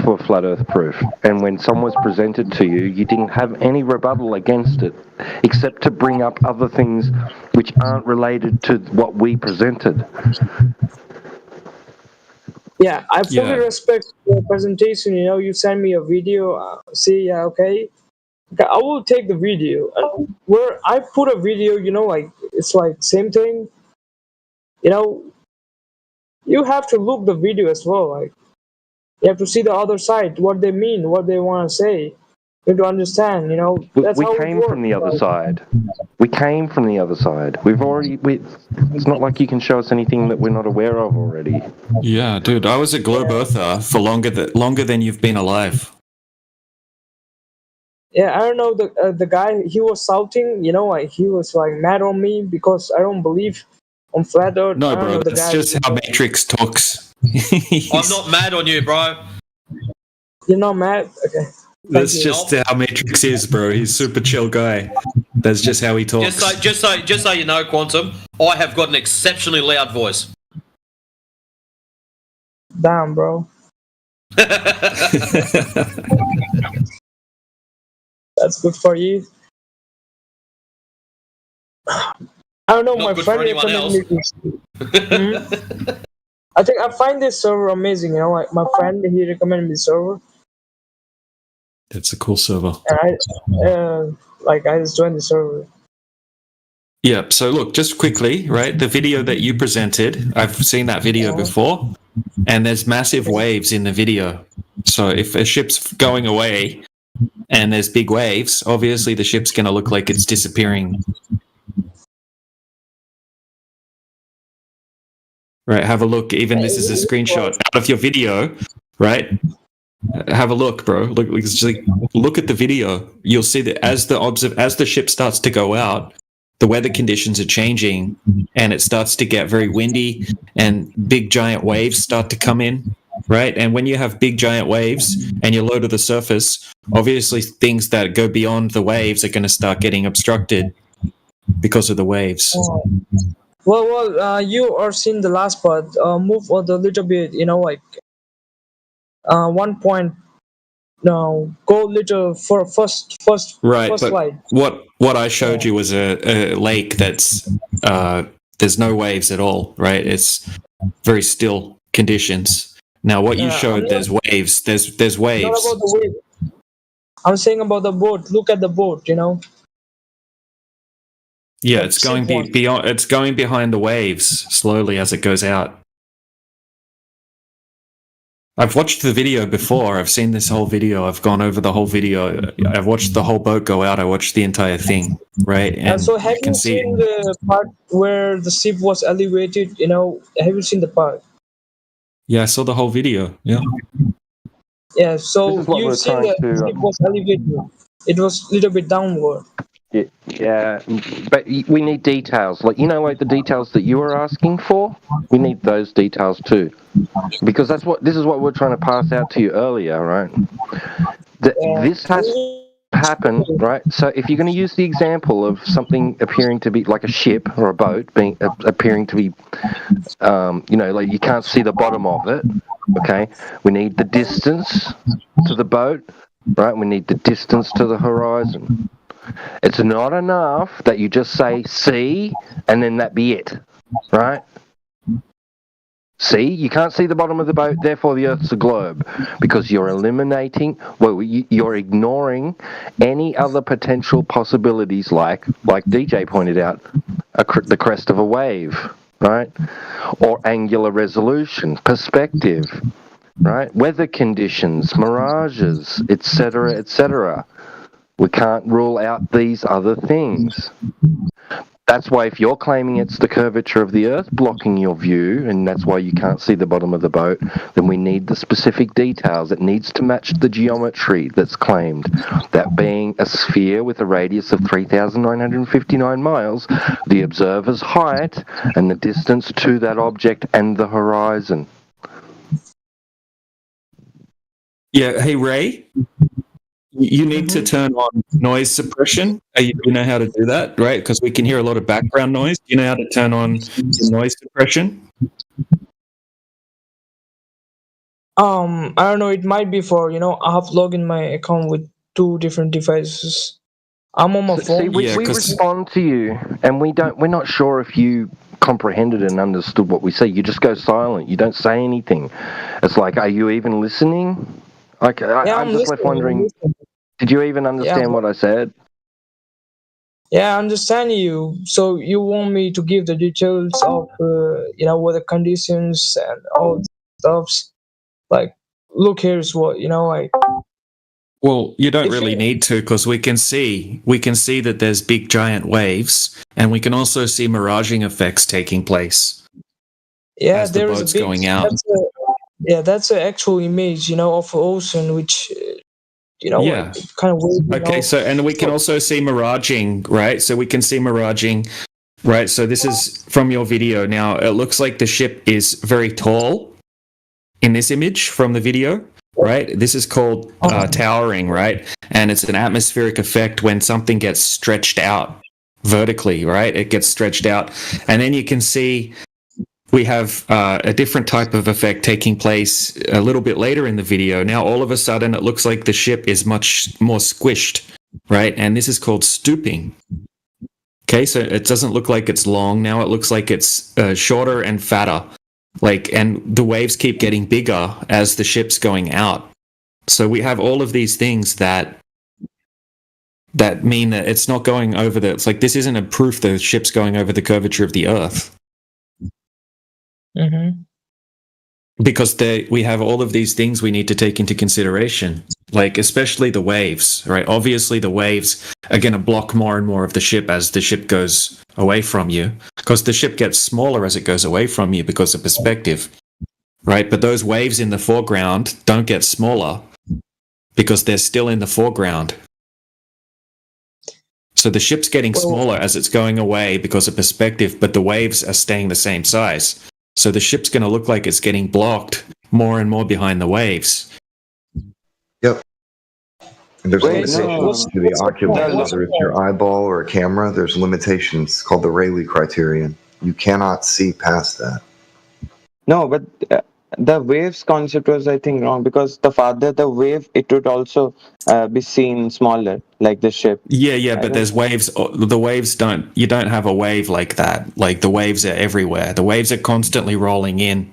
for flat Earth proof, and when someone was presented to you, you didn't have any rebuttal against it, except to bring up other things which aren't related to what we presented. Yeah, I fully respect your presentation. You know, you send me a video. Okay, I will take the video. Where I put a video, you know, like it's like same thing. You know, you have to look the video as well. Like you have to see the other side, what they mean, what they want to say. You have to understand. You know, that's we came from the other side. We came from the other side. It's not like you can show us anything that we're not aware of already. Yeah, dude, I was at Globe Earther for longer than you've been alive. Yeah, I don't know, the guy, he was shouting, you know, like he was like mad on me because I don't believe on flat Earth. No, bro, that's just how Matrix talks. I'm not mad on you, bro. You're not mad? Okay. That's just how Matrix is, bro. He's a super chill guy. That's just how he talks. Just so you know, Quantum, I have got an exceptionally loud voice. Damn, bro. That's good for you. I don't know, Not my friend recommended me. I think I find this server amazing, you know, like my friend, he recommended me the server. It's a cool server. And I just joined the server. Yeah, so look, just quickly, right? The video that you presented, I've seen that video before, and there's massive waves in the video. So if a ship's going away and there's big waves, obviously the ship's going to look like it's disappearing. Right, have a look. Even this is a screenshot out of your video, right? Have a look, bro. Look at the video. You'll see that as the ship starts to go out, the weather conditions are changing, and it starts to get very windy, and big giant waves start to come in, right? And when you have big giant waves and you're low to the surface, obviously things that go beyond the waves are going to start getting obstructed because of the waves. Well, you are seeing the last part. Move a little bit, you know, like 1 point. No, go little for first right, first but slide. what I showed you was a lake that's There's no waves at all, right? It's very still conditions. Now, what you showed, there's waves. There's Not waves. about the wave. I'm saying about the boat. Look at the boat. Yeah, it's going beyond. It's going behind the waves slowly as it goes out. I've watched the video before. I've seen this whole video. I've gone over the whole video. I've watched the whole boat go out. I watched the entire thing, right? And so have you seen the part where the ship was elevated? Have you seen the part? Yeah, I saw the whole video. Yeah. Yeah, so you've seen the ship was elevated. It was a little bit downward. Yeah, but we need details. Like the details that you were asking for. We need those details too, because this is what we're trying to pass out to you earlier, right? This has to happen, right? So if you're going to use the example of something appearing to be like a ship or a boat appearing to be, like you can't see the bottom of it. Okay, we need the distance to the boat, right? We need the distance to the horizon. It's not enough that you just say, see, and then that be it, right? See, you can't see the bottom of the boat, therefore the Earth's a globe, because you're you're ignoring any other potential possibilities like DJ pointed out, the crest of a wave, right? Or angular resolution, perspective, right? Weather conditions, mirages, etc., etc. We can't rule out these other things. That's why if you're claiming it's the curvature of the Earth blocking your view, and that's why you can't see the bottom of the boat, then we need the specific details. It needs to match the geometry that's claimed. That being a sphere with a radius of 3,959 miles, the observer's height, and the distance to that object and the horizon. Yeah, hey Ray, you need to turn on noise suppression. You know how to do that, right? Because we can hear a lot of background noise. Do you know how to turn on noise suppression? I don't know. It might be for I have logged in my account with 2 different devices. I'm on my phone. See, we respond to you, and we're not sure if you comprehended and understood what we say. You just go silent. You don't say anything. It's like, are you even listening? Like, I'm just left wondering, did you even understand what I said? Yeah, I understand you. So you want me to give the details of, weather conditions and all stuffs. Like, look, here's what, Well, you don't really need to, because we can see that there's big giant waves, and we can also see miraging effects taking place. Yeah, as the boat's going out. That's an actual image, of ocean, which, yeah, kind of weird. Okay, so and we can also see miraging, right? So we can see miraging, right? So this is from your video. Now it looks like the ship is very tall in this image from the video, right? This is called towering, right? And it's an atmospheric effect when something gets stretched out vertically, right? It gets stretched out, and then you can see. We have a different type of effect taking place a little bit later in the video. Now, all of a sudden, it looks like the ship is much more squished, right? And this is called stooping. Okay, so it doesn't look like it's long. Now it looks like it's shorter and fatter. And the waves keep getting bigger as the ship's going out. So we have all of these things that mean that it's not going over it's like this isn't a proof the ship's going over the curvature of the Earth. Mm-hmm. Because we have all of these things we need to take into consideration, like especially the waves, right? Obviously, the waves are going to block more and more of the ship as the ship goes away from you, because the ship gets smaller as it goes away from you because of perspective, right? But those waves in the foreground don't get smaller because they're still in the foreground. So the ship's getting smaller as it's going away because of perspective, but the waves are staying the same size. So the ship's going to look like it's getting blocked more and more behind the waves. Yep. And there's limitations to the ocular, whether it's your eyeball or a camera, there's limitations called the Rayleigh criterion. You cannot see past that. No, but the waves concept was, I think, wrong because the farther the wave, it would also be seen smaller, like the ship. Yeah, I but don't- there's waves. The waves you don't have a wave like that. Like the waves are everywhere. The waves are constantly rolling in,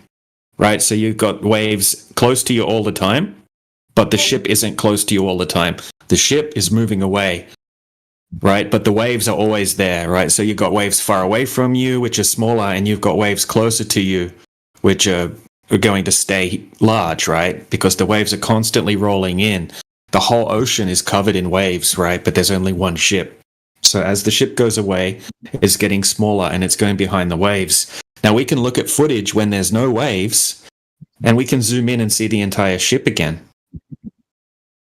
right? So you've got waves close to you all the time, but the ship isn't close to you all the time. The ship is moving away, right? But the waves are always there, right? So you've got waves far away from you, which are smaller, and you've got waves closer to you, which are going to stay large, right? Because the waves are constantly rolling in. The whole ocean is covered in waves, right? But there's only one ship. So as the ship goes away, it's getting smaller and it's going behind the waves. Now we can look at footage when there's no waves and we can zoom in and see the entire ship again.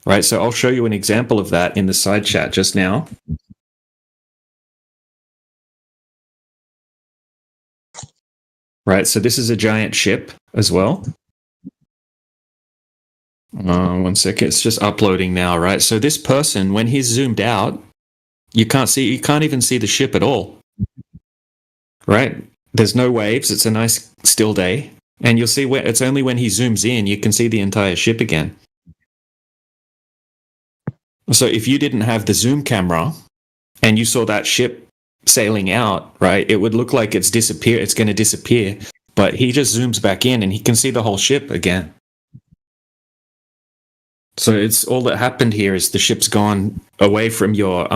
Right? So I'll show you an example of that in the side chat just now. Right, so this is a giant ship as well. One second, it's just uploading now, right? So this person, when he's zoomed out, you can't even see the ship at all. Right? There's no waves, it's a nice still day. And you'll see it's only when he zooms in, you can see the entire ship again. So if you didn't have the zoom camera and you saw that ship sailing out, right, it would look like it's going to disappear. But he just zooms back in and he can see the whole ship again. So it's all that happened here is the ship's gone away from your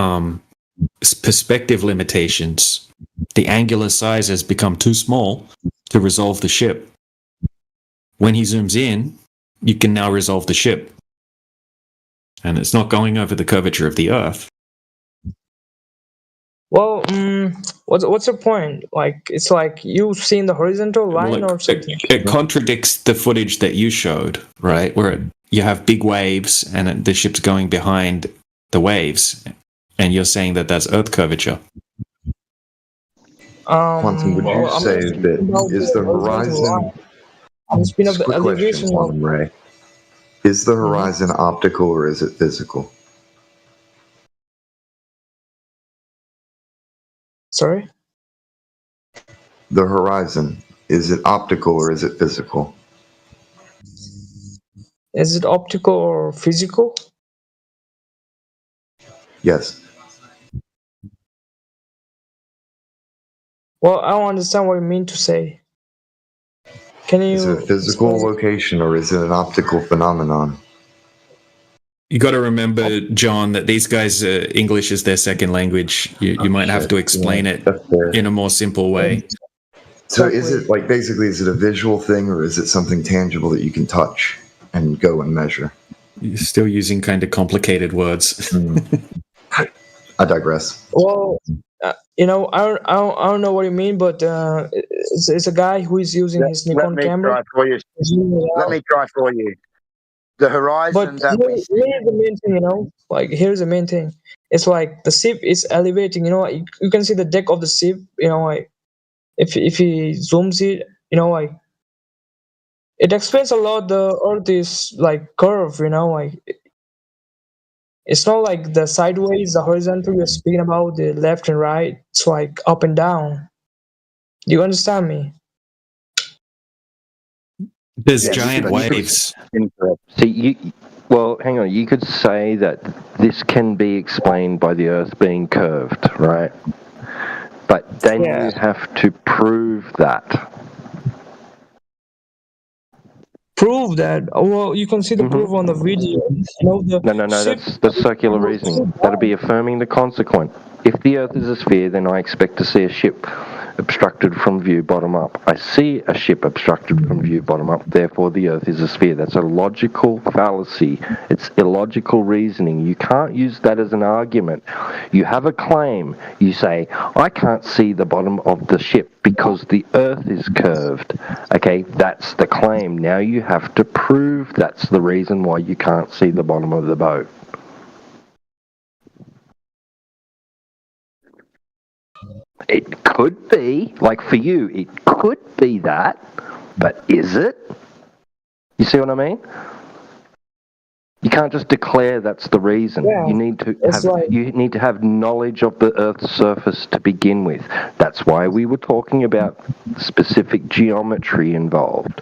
perspective limitations. The angular size has become too small to resolve the ship. When he zooms in, you can now resolve the ship. And it's not going over the curvature of the Earth. Well, what's your point? Like, it's like you've seen the horizontal line or something. It contradicts the footage that you showed, right? Where you have big waves and the ship's going behind the waves, and you're saying that that's Earth curvature. Quantum, would you say that is the horizon? Speed of the Quick question, elevation. Quantum Ray. Is the horizon optical or is it physical? Sorry? The horizon, is it optical or is it physical? Is it optical or physical? Yes. Well, I don't understand what you mean to say. Can you? Is it a physical location or is it an optical phenomenon? You got to remember, John, that these guys, English is their second language. You might have to explain it in a more simple way. So is it like basically, is it a visual thing or is it something tangible that you can touch and go and measure? You're still using kind of complicated words. I digress. Well, I don't know what you mean, but it's a guy who is using his Nikon camera. Let me try for you. The horizon But here's the main thing, like here's the main thing. It's like the ship is elevating, you can see the deck of the ship, like if he zooms it, like it explains a lot. The Earth is like curved, like it's not like the sideways, the horizontal you're speaking about, the left and right. It's like up and down. Do you understand me? There's giant waves. See, hang on. You could say that this can be explained by the Earth being curved, right? But then you have to prove that. Prove that? Well, you can see the proof on the video. No, that's circular reasoning. That'll be affirming the consequent. If the Earth is a sphere, then I expect to see a ship obstructed from view bottom up. I see a ship obstructed from view bottom up, therefore the Earth is a sphere. That's a logical fallacy. It's illogical reasoning. You can't use that as an argument. You have a claim. You say, I can't see the bottom of the ship because the Earth is curved. Okay, that's the claim. Now you have to prove that's the reason why you can't see the bottom of the boat. It could be, like for you, it could be that, but is it? You see what I mean? You can't just declare that's the reason. Yeah, you need to have knowledge of the Earth's surface to begin with. That's why we were talking about specific geometry involved.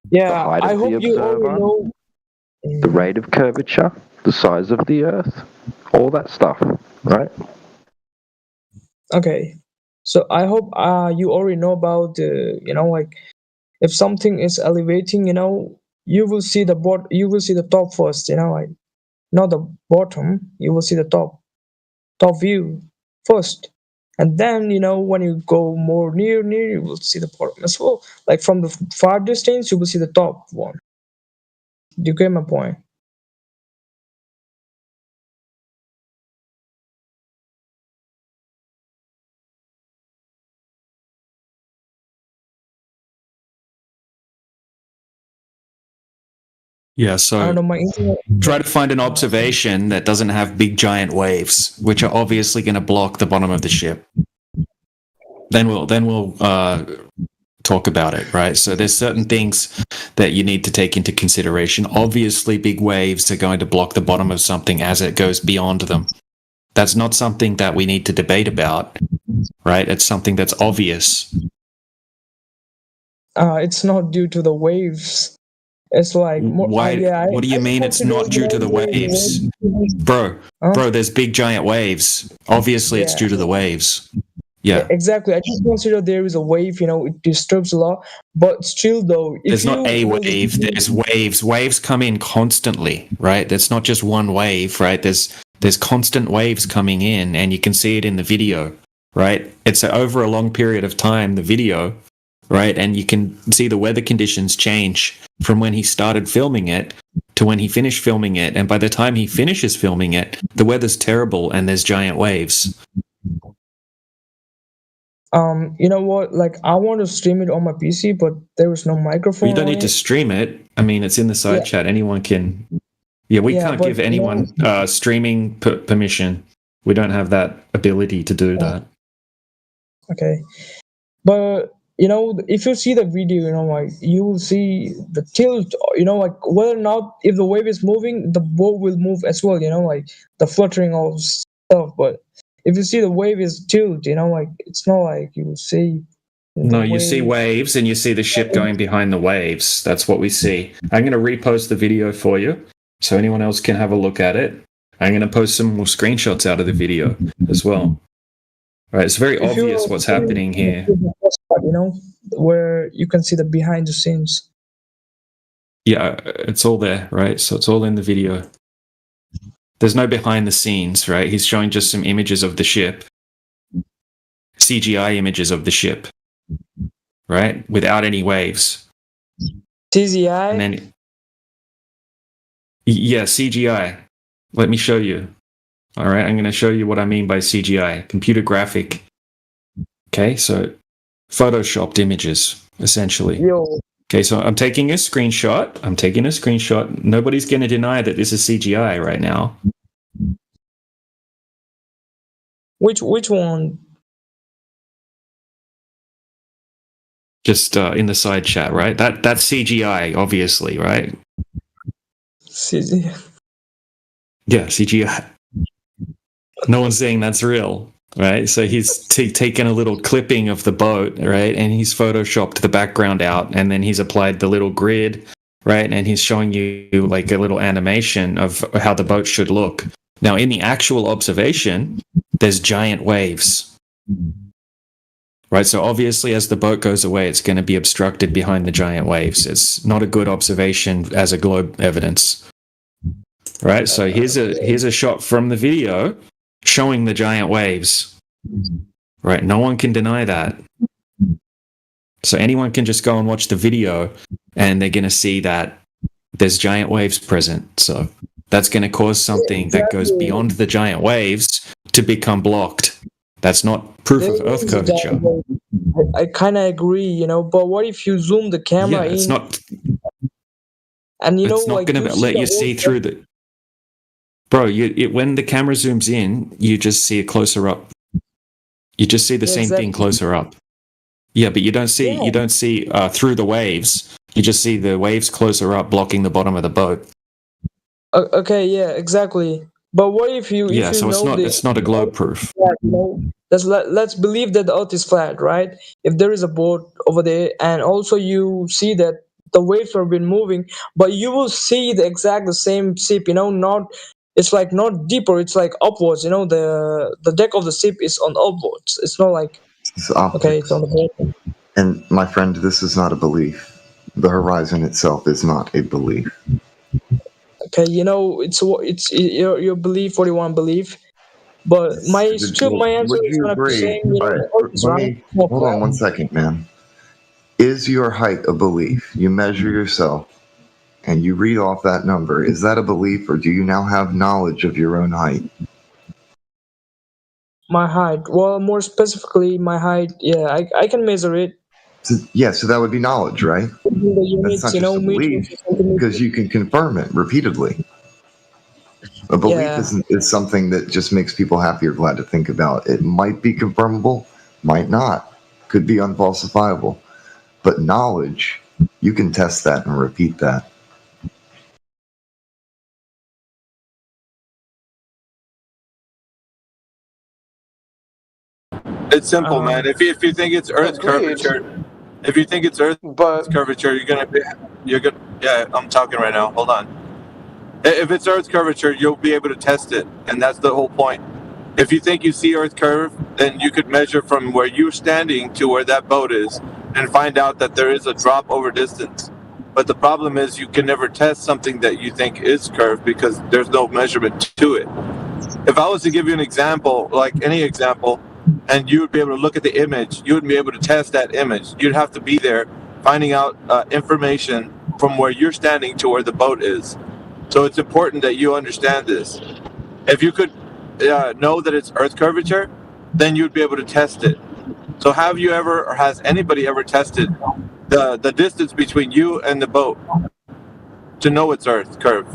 Yeah, height I of hope the you already observer, know. the rate of curvature, the size of the Earth, all that stuff, right? Okay, so I hope you already know about like if something is elevating, you will see you will see the top first, like not the bottom. You will see the top view first, and then when you go more near, you will see the bottom as well. Like from the far distance, you will see the top one. Do you get my point? Yeah, I so don't know, my internet. try to find an observation that doesn't have big giant waves, which are obviously going to block the bottom of the ship. Then we'll talk about it, right? So there's certain things that you need to take into consideration. Obviously, big waves are going to block the bottom of something as it goes beyond them. That's not something that we need to debate about, right? It's something that's obvious. It's not due to the waves. It's like more. Why? What do you mean it's not due to the waves, bro? Bro, there's big giant waves. Obviously, it's due to the waves. Yeah. Exactly. I just consider there is a wave. It disturbs a lot, but still, though, if There's not a wave. There's waves. Waves come in constantly, right? There's not just one wave, right? There's constant waves coming in, and you can see it in the video, right? It's over a long period of time, the video, right? And you can see the weather conditions change from when he started filming it to when he finished filming it. And by the time he finishes filming it, the weather's terrible and there's giant waves. You know what? Like, I want to stream it on my PC, but there is no microphone. You don't need to stream it. I mean, it's in the side chat. Anyone can. Yeah, we can't give anyone streaming permission. We don't have that ability to do that. Okay, but if you see the video, like you will see the tilt. Like whether or not if the wave is moving, the boat will move as well. Like the fluttering of stuff. But if you see the wave is tilt, like it's not like you will see. No, you see waves and you see the ship going behind the waves. That's what we see. I'm going to repost the video for you so anyone else can have a look at it. I'm going to post some more screenshots out of the video as well. All right, it's very obvious what's happening here. Where you can see the behind the scenes. Yeah, it's all there, right? So it's all in the video. There's no behind the scenes, right? He's showing just some images of the ship. CGI images of the ship. Right? Without any waves. CGI? And then, yeah, CGI. Let me show you. All right, I'm going to show you what I mean by CGI. Computer graphic. Okay, so photoshopped images, essentially. Yo. Okay, so I'm taking a screenshot. Nobody's going to deny that this is CGI right now. Which one? Just in the side chat, right? That's CGI, obviously, right? CGI. Yeah, CGI. No one's saying that's real, right? So he's taken a little clipping of the boat, right? And he's photoshopped the background out, and then he's applied the little grid, right? And he's showing you like a little animation of how the boat should look. Now, in the actual observation, there's giant waves. Right, so obviously as the boat goes away, it's going to be obstructed behind the giant waves. It's not a good observation as a globe evidence. Right, so here's a shot from the video showing the giant waves. Right, no one can deny that. So anyone can just go and watch the video and they're going to see that there's giant waves present. So that's going to cause something that goes beyond the giant waves to become blocked. That's not proof of Earth curvature. I kind of agree, but what if you zoom the camera it's in? Not. And it's not going to let you see through the. Bro, when the camera zooms in, you just see it closer up. You just see the same thing closer up. Yeah, but you don't see through the waves. You just see the waves closer up, blocking the bottom of the boat. Okay, yeah, exactly. But what if you? Yeah, if you so it's not a globe proof. Let's believe that the Earth is flat, right? If there is a boat over there, and also you see that the waves have been moving, but you will see the same ship. Not it's like not deeper. It's like upwards. The deck of the ship is on upwards. It's not like It's optics. okay, it's on the bottom. And my friend, this is not a belief. The horizon itself is not a belief. Okay, it's your belief what you want to believe, but my answer Would is you gonna be the agree? same. All right, It's let right. me hold on 1 second, man. Is your height a belief? You measure yourself and you read off that number. Is that a belief, or do you now have knowledge of your own height? My height. Well, more specifically, my height. Yeah, I can measure it. So that would be knowledge, right? The units, That's not just a belief, because you can confirm it repeatedly. A belief is something that just makes people happy or glad to think about. It might be confirmable, might not, could be unfalsifiable. But knowledge, you can test that and repeat that. It's simple, man. If you think it's Earth's curvature, if you think it's Earth's curvature, you're gonna. Yeah, I'm talking right now. Hold on. If it's Earth's curvature, you'll be able to test it, and that's the whole point. If you think you see Earth curve, then you could measure from where you're standing to where that boat is, and find out that there is a drop over distance. But the problem is you can never test something that you think is curved because there's no measurement to it. If I was to give you an example, like any example, and you would be able to look at the image, you would be able to test that image. You'd have to be there finding out information from where you're standing to where the boat is. So it's important that you understand this. If you could know that it's Earth curvature, then you'd be able to test it. So have you ever, or has anybody ever tested the distance between you and the boat to know it's Earth curve?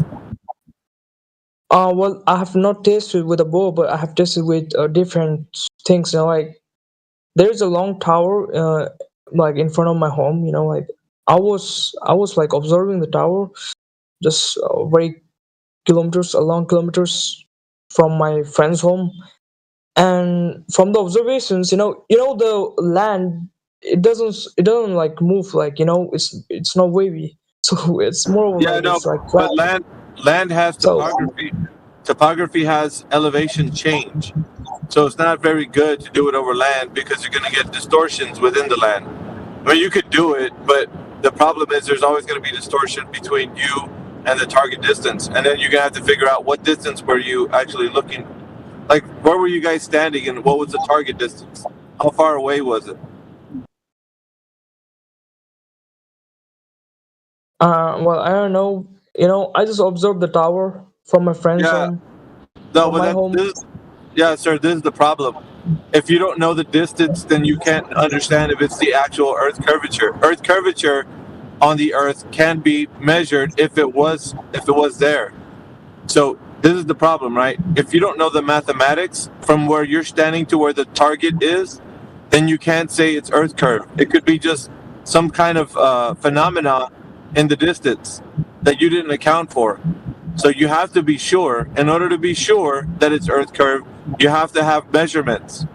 Well, I have not tested with a bow, but I have tested with different things. Like there's a long tower, like in front of my home. Like I was like observing the tower, just very long kilometers from my friend's home, and from the observations, the land, it doesn't like move, like it's not wavy, so it's more like it's like flat. But land has topography. Topography has elevation change. So it's not very good to do it over land because you're going to get distortions within the land. I mean, you could do it, but the problem is there's always going to be distortion between you and the target distance. And then you're going to have to figure out what distance were you actually looking. Like, where were you guys standing and what was the target distance? How far away was it? Well, I don't know. I just observed the tower from my friend's home. No, but sir, this is the problem. If you don't know the distance, then you can't understand if it's the actual Earth curvature. Earth curvature on the Earth can be measured if it was there. So this is the problem, right? If you don't know the mathematics from where you're standing to where the target is, then you can't say it's Earth curve. It could be just some kind of phenomena in the distance that you didn't account for. So you have to be sure. In order to be sure that it's Earth curve, you have to have measurements.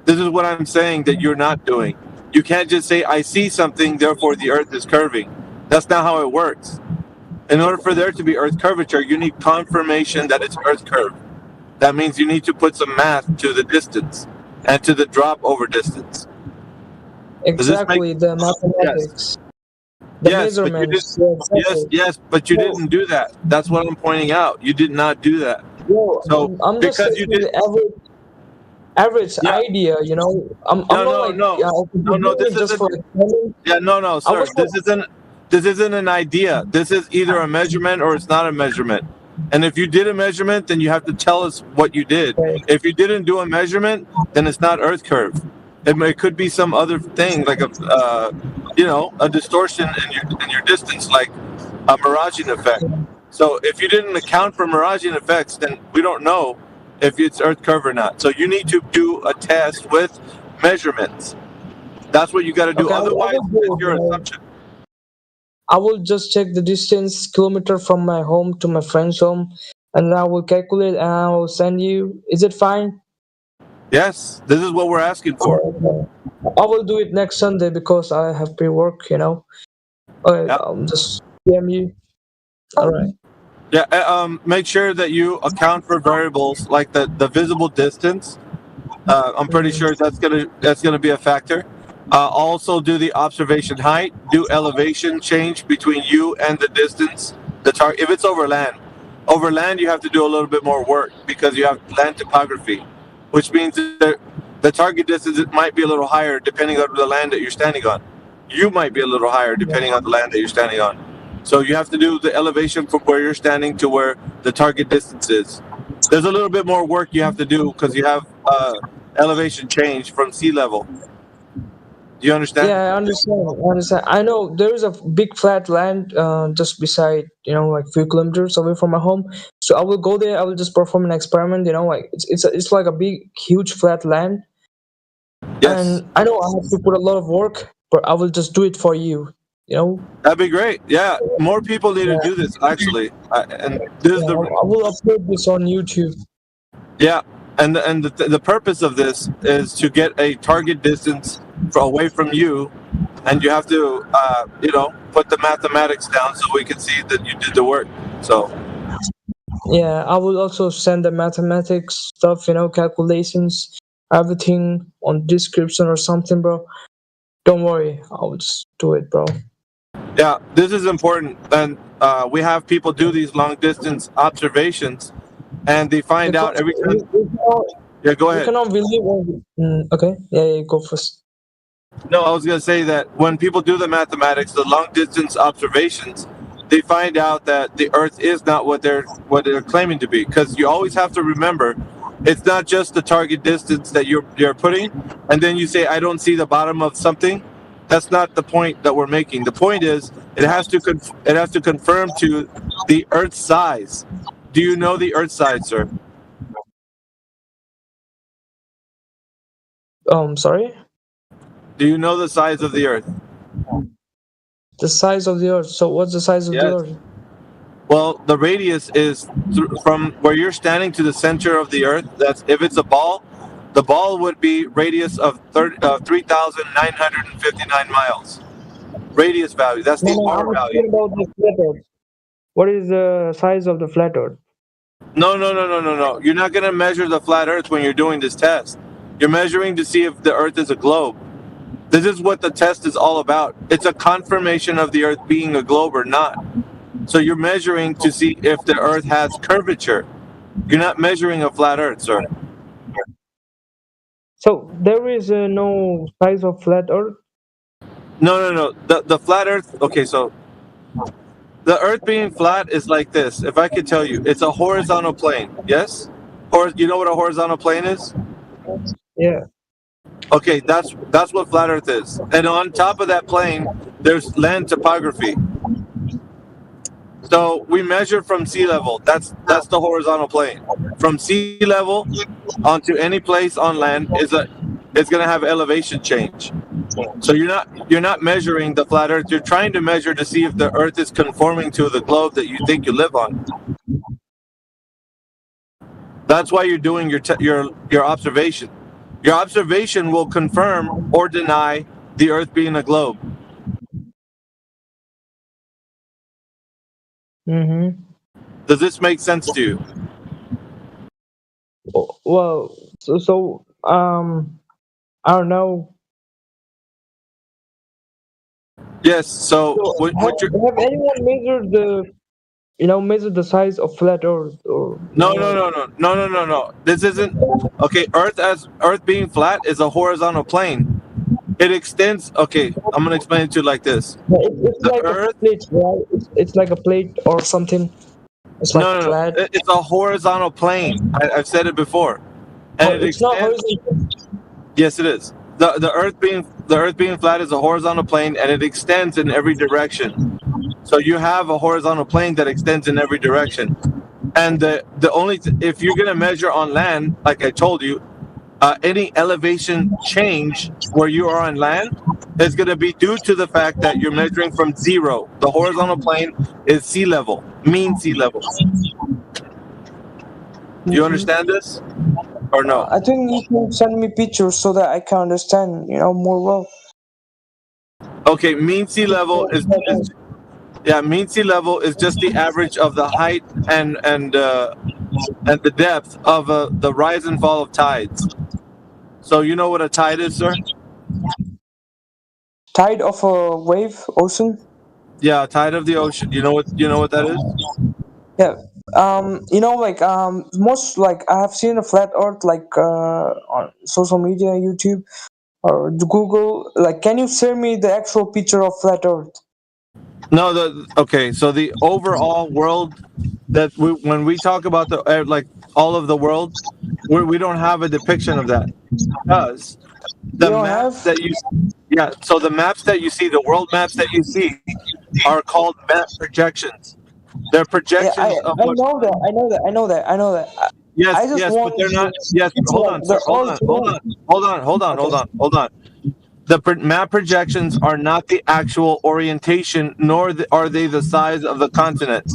This is what I'm saying that you're not doing. You can't just say, I see something, therefore the Earth is curving. That's not how it works. In order for there to be Earth curvature, you need confirmation that it's Earth curve. That means you need to put some math to the distance and to the drop over distance. Exactly, the mathematics. The measurements. Yes, but you didn't do that. That's what I'm pointing out. You did not do that. So I'm just because you did the average idea, I'm no, this isn't. Sir. This isn't an idea. This is either a measurement or it's not a measurement. And if you did a measurement, then you have to tell us what you did. If you didn't do a measurement, then it's not Earth curve. It could be some other thing, like a distortion in your distance, like a miraging effect. So if you didn't account for miraging effects, then we don't know if it's Earth curve or not. So you need to do a test with measurements. That's what you got to do. Otherwise, it's your assumption. I will just check the distance kilometer from my home to my friend's home, and I will calculate and I will send you. Is it fine? Yes, this is what we're asking for. I will do it next Sunday because I have pre-work, Okay, Yeah. just DM you. All right. Yeah. Make sure that you account for variables like the visible distance. I'm pretty sure that's gonna be a factor. Also, do the observation height. Do elevation change between you and the distance. The target. If it's over land you have to do a little bit more work because you have land topography, which means that the target distance might be a little higher depending on the land that you're standing on. You might be a little higher depending on the land that you're standing on. So you have to do the elevation from where you're standing to where the target distance is. There's a little bit more work you have to do because you have elevation change from sea level. Do you understand? Yeah, I understand. I know there is a big flat land just beside, like few kilometers away from my home. So I will go there. I will just perform an experiment. Like it's like a big, huge flat land. Yes. And I know I have to put a lot of work, but I will just do it for you. That'd be great. Yeah, more people need to do this actually. And this is the I will upload this on YouTube. Yeah, and the purpose of this is to get a target distance away from you, and you have to put the mathematics down so we can see that you did the work. So Yeah, I will also send the mathematics stuff, calculations, everything on description or something, bro. Don't worry, I'll just do it, bro. yeah, this is important. And we have people do these long distance observations, and they find out every time. Yeah, go ahead. You cannot believe. Okay, yeah, go first. No, I was going to say that when people do the mathematics, the long distance observations, they find out that the Earth is not what they're claiming to be. Because you always have to remember, it's not just the target distance that you're putting, and then you say I don't see the bottom of something. That's not the point that we're making. The point is it has to confirm to the Earth's size. Do you know the Earth's size, sir? Sorry. Do you know the size of the Earth? The size of the Earth. So what's the size of the Earth? Well, the radius is from where you're standing to the center of the Earth. That's if it's a ball, the ball would be radius of 3,959 miles. Radius value. That's the R value. About the flat Earth. What is the size of the flat Earth? No. You're not going to measure the flat Earth when you're doing this test. You're measuring to see if the Earth is a globe. This is what the test is all about. It's a confirmation of the Earth being a globe or not. So you're measuring to see if the Earth has curvature. You're not measuring a flat Earth, sir. So there is no size of flat Earth? No. The flat Earth, okay, so the Earth being flat is like this. If I could tell you, it's a horizontal plane, yes? Or you know what a horizontal plane is? Yeah. Okay, that's what flat Earth is. And on top of that plane, there's land topography. So we measure from sea level. That's the horizontal plane. From sea level onto any place on land it's going to have elevation change. So you're not measuring the flat Earth. You're trying to measure to see if the Earth is conforming to the globe that you think you live on. That's why you're doing your observation. Your observation will confirm or deny the Earth being a globe. Mm-hmm. Does this make sense to you? Well, so I don't know. Yes. So have anyone measured the size of flat Earth? Or No. This isn't okay. Earth being flat is a horizontal plane. It extends. Okay, I'm gonna explain it to you like this. It's like Earth, a plate, right? It's like a plate or something. It's like flat. It's a horizontal plane. I've said it before. And it's not horizontal. Yes, it is. The Earth being flat is a horizontal plane, and it extends in every direction. So you have a horizontal plane that extends in every direction. And if you're gonna measure on land, like I told you, any elevation change where you are on land is going to be due to the fact that you're measuring from zero. The horizontal plane is sea level, mean sea level. Do you understand this or no? I think you can send me pictures so that I can understand, more well. Okay, mean sea level is mean sea level is just the average of the height and the depth of the rise and fall of tides. So you know what a tide is, sir? Tide of a wave, ocean. Yeah, tide of the ocean. You know what that is? Yeah. Most like I have seen a flat Earth like on social media, YouTube or Google. Like, can you share me the actual picture of flat Earth? No, okay. So the overall world that when we talk about the like all of the world, we don't have a depiction of that because the maps that you so the maps that you see, the world maps that you see, are called map projections. They're projections of what. I know that. Yes, I just yes, want but they're not. to- Yes, it's hold like on, sir. Hold on. The map projections are not the actual orientation, nor are they the size of the continent.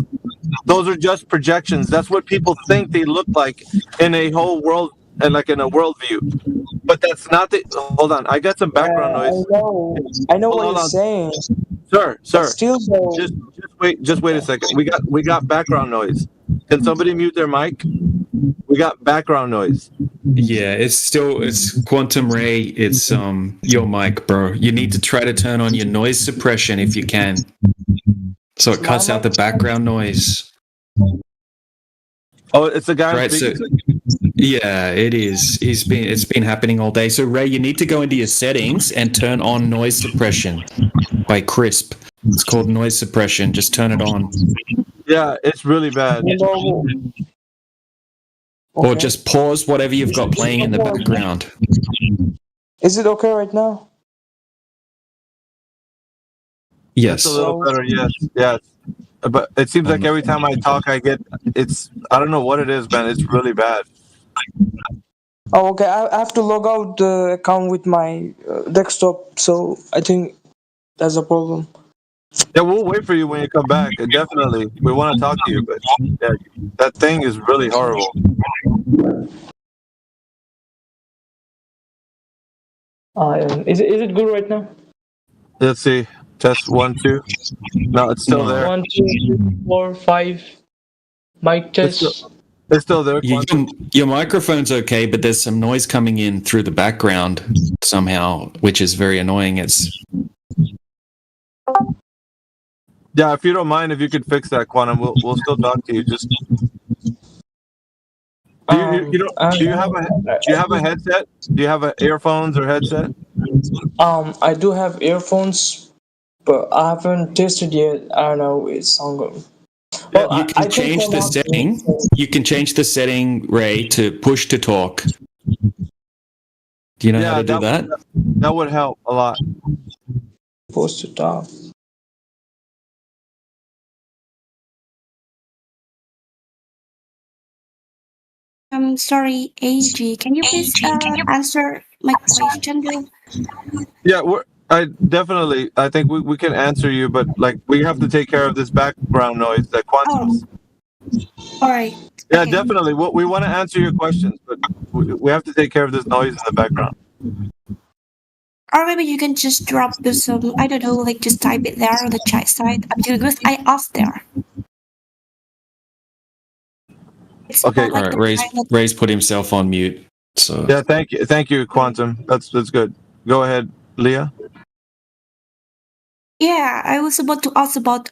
Those are just projections. That's what people think they look like in a whole world, like in a world view. But that's not the. Hold on, I got some background noise. I know what Hold you're on. saying. Sir, Still, though, just wait a second. We got background noise. Can somebody mute their mic? We got background noise. Yeah, it's Quantum Ray. It's your mic, bro. You need to try to turn on your noise suppression if you can, so it cuts out the background noise. Oh, it's a guy. Right. So, yeah, it is. It's been happening all day. So Ray, you need to go into your settings and turn on noise suppression by Crisp. It's called noise suppression. Just turn it on. Yeah, it's really bad. Or just pause whatever you've got playing in the background. Is it okay right now? Yes. It's a little better. Yes. But it seems like every time I talk, I don't know what it is, man. It's really bad. Oh, okay. I have to log out the account with my desktop, so I think that's a problem. Yeah, we'll wait for you when you come back. Definitely, we want to talk to you, but yeah, that thing is really horrible. Is it good right now? Let's see. Test 1, 2. No, it's still there. 1, 2, 3, 4, 5. Mic test. It's still there. Your microphone's okay, but there's some noise coming in through the background somehow, which is very annoying. Yeah, if you don't mind, if you could fix that, Quantum, we'll still talk to you. Just do you have a headset? Do you have earphones or headset? I do have earphones, but I haven't tested yet. I don't know. It's ongoing. Well, you can change the setting. You can change the setting, Ray, to push to talk. Do you know how to do that? That would help a lot. Push to talk. Sorry, AG. Can you please answer my question, though? Yeah, I think we can answer you, but like we have to take care of this background noise that Quantum's. All right. Yeah, definitely. We want to answer your questions, but we have to take care of this noise in the background. Or maybe you can just drop this, I don't know, like just type it there on the chat side. Because I asked there. It's Okay, about, like, all right. Ray's put himself on mute. So yeah, thank you, Quantum. That's good. Go ahead, Leah. Yeah, I was about to ask about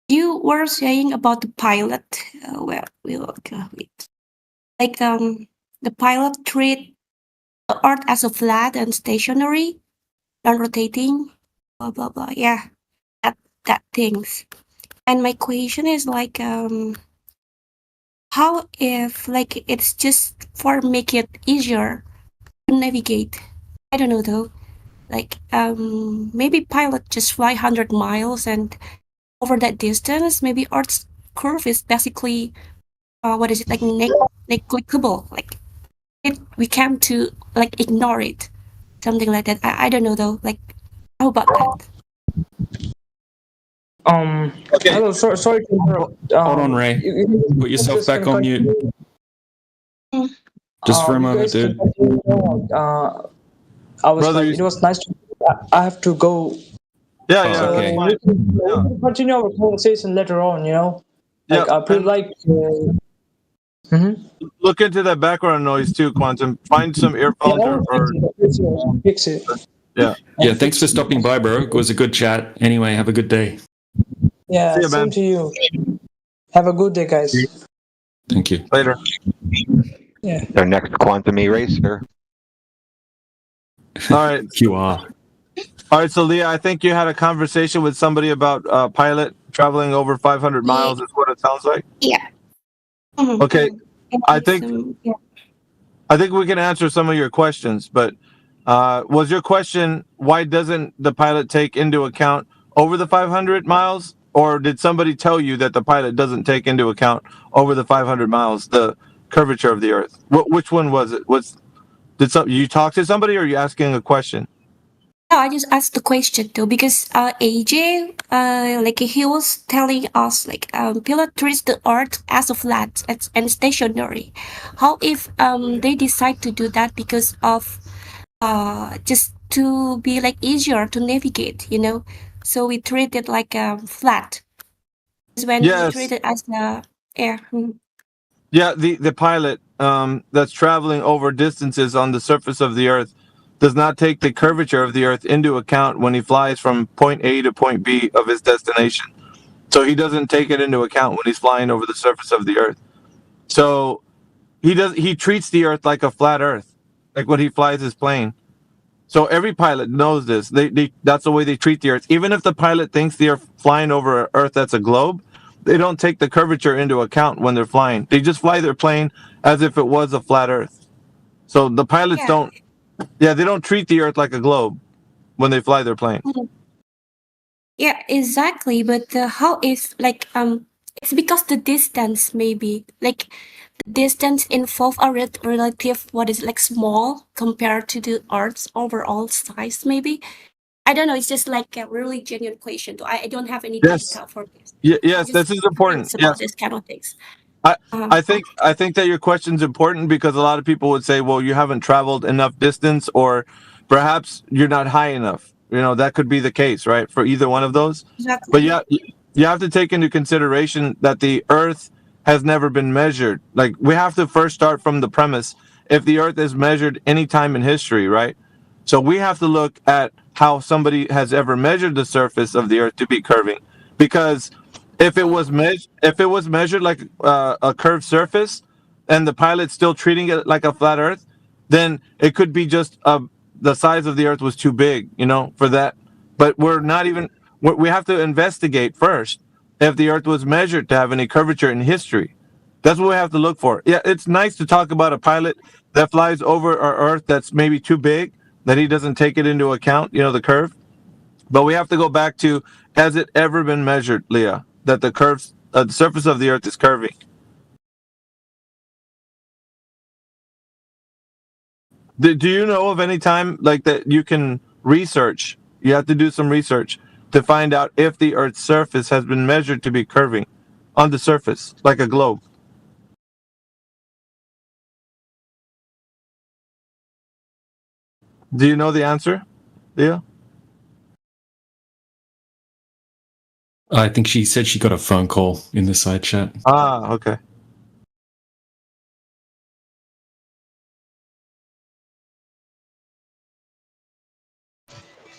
you were saying about the pilot. Well, we'll wait. Like the pilot treat the Earth as a flat and stationary, non-rotating, blah blah blah. Yeah, that things. And my question is like how if like it's just for make it easier to navigate? I don't know though. Like maybe pilot just fly 100 miles and over that distance maybe Earth's curve is basically what is it like negligible, like we came to like ignore it, something like that. I don't know though, like how about that? Okay. Hello, sorry to interrupt. Hold on, Ray. Put yourself back on mute. Just for a moment, dude. It was nice to. I have to go Yeah, Oh, yeah. okay. That's We fine. can continue our conversation later on. You know, like Yeah, I feel and like. look into that background noise too, Quantum. Find some Yeah, earphones I will fix it. yeah. Yeah, thanks for stopping by, bro. It was a good chat. Anyway, have a good day. Yeah, See ya, same man. to you. Have a good day, guys. Thank you. Later. Yeah. Our next quantum eraser. All right. You are. All right, so Leah, I think you had a conversation with somebody about pilot traveling over 500 miles. Is what it sounds like. Yeah. Okay, I think Yeah. I think we can answer some of your questions. But was your question why doesn't the pilot take into account over the 500 miles, or did somebody tell you that the pilot doesn't take into account over the 500 miles the curvature of the Earth? Which one was it? You talk to somebody, or are you asking a question? No, I just asked the question though because AJ, like he was telling us like pilot treats the Earth as a flat and stationary. How if they decide to do that because of just to be like easier to navigate, you know? So we treat it like flat. Because when we Yes. treat it as the air. Yeah, the pilot that's traveling over distances on the surface of the Earth does not take the curvature of the Earth into account when he flies from point A to point B of his destination. So he doesn't take it into account when he's flying over the surface of the Earth. So he treats the Earth like a flat Earth, like when he flies his plane. So every pilot knows this. They that's the way they treat the Earth. Even if the pilot thinks they're flying over an Earth that's a globe, they don't take the curvature into account when they're flying. They just fly their plane as if it was a flat Earth. So the pilots they don't treat the Earth like a globe when they fly their plane. Yeah, exactly. But how if like it's because the distance maybe like the distance involve a relative what is like small compared to the Earth's overall size maybe. I don't know. It's just like a really genuine question. Though I don't have any Yes. data for this. Yes, this is important. It's about Yes. this kind of things. I think that your question's important because a lot of people would say, well, you haven't traveled enough distance, or perhaps you're not high enough. You know, that could be the case, right? For either one of those. Exactly. But you have to take into consideration that the Earth has never been measured. Like, we have to first start from the premise if the Earth is measured any time in history, right? So we have to look at how somebody has ever measured the surface of the Earth to be curving, because if it was measured like a curved surface, and the pilot's still treating it like a flat Earth, then it could be just the size of the Earth was too big, you know, for that. But we have to investigate first if the Earth was measured to have any curvature in history. That's what we have to look for. Yeah, it's nice to talk about a pilot that flies over our Earth that's maybe too big, that he doesn't take it into account, you know, the curve. But we have to go back to, has it ever been measured, Leah, that the surface of the Earth is curving? Do you know of any time like that you can research? You have to do some research to find out if the Earth's surface has been measured to be curving on the surface, like a globe. Do you know the answer, Leah? I think she said she got a phone call in the side chat. Ah, okay.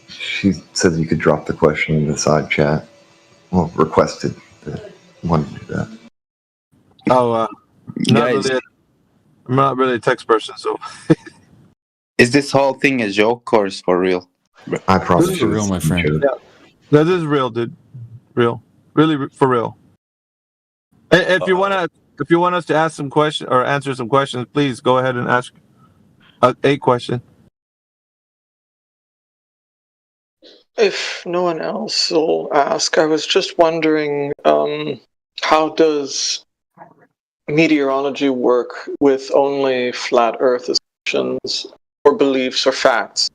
She says you could drop the question in the side chat. Well, requested that you wanted to do that. Oh, I'm not really a text person, so. Is this whole thing a joke or is for real? I promise This is for real, my friend. Yeah, that is real, dude. Real, really for real. If you want us to ask some questions or answer some questions, please go ahead and ask a question. If no one else will ask, I was just wondering, how does meteorology work with only flat Earth assumptions or beliefs or facts?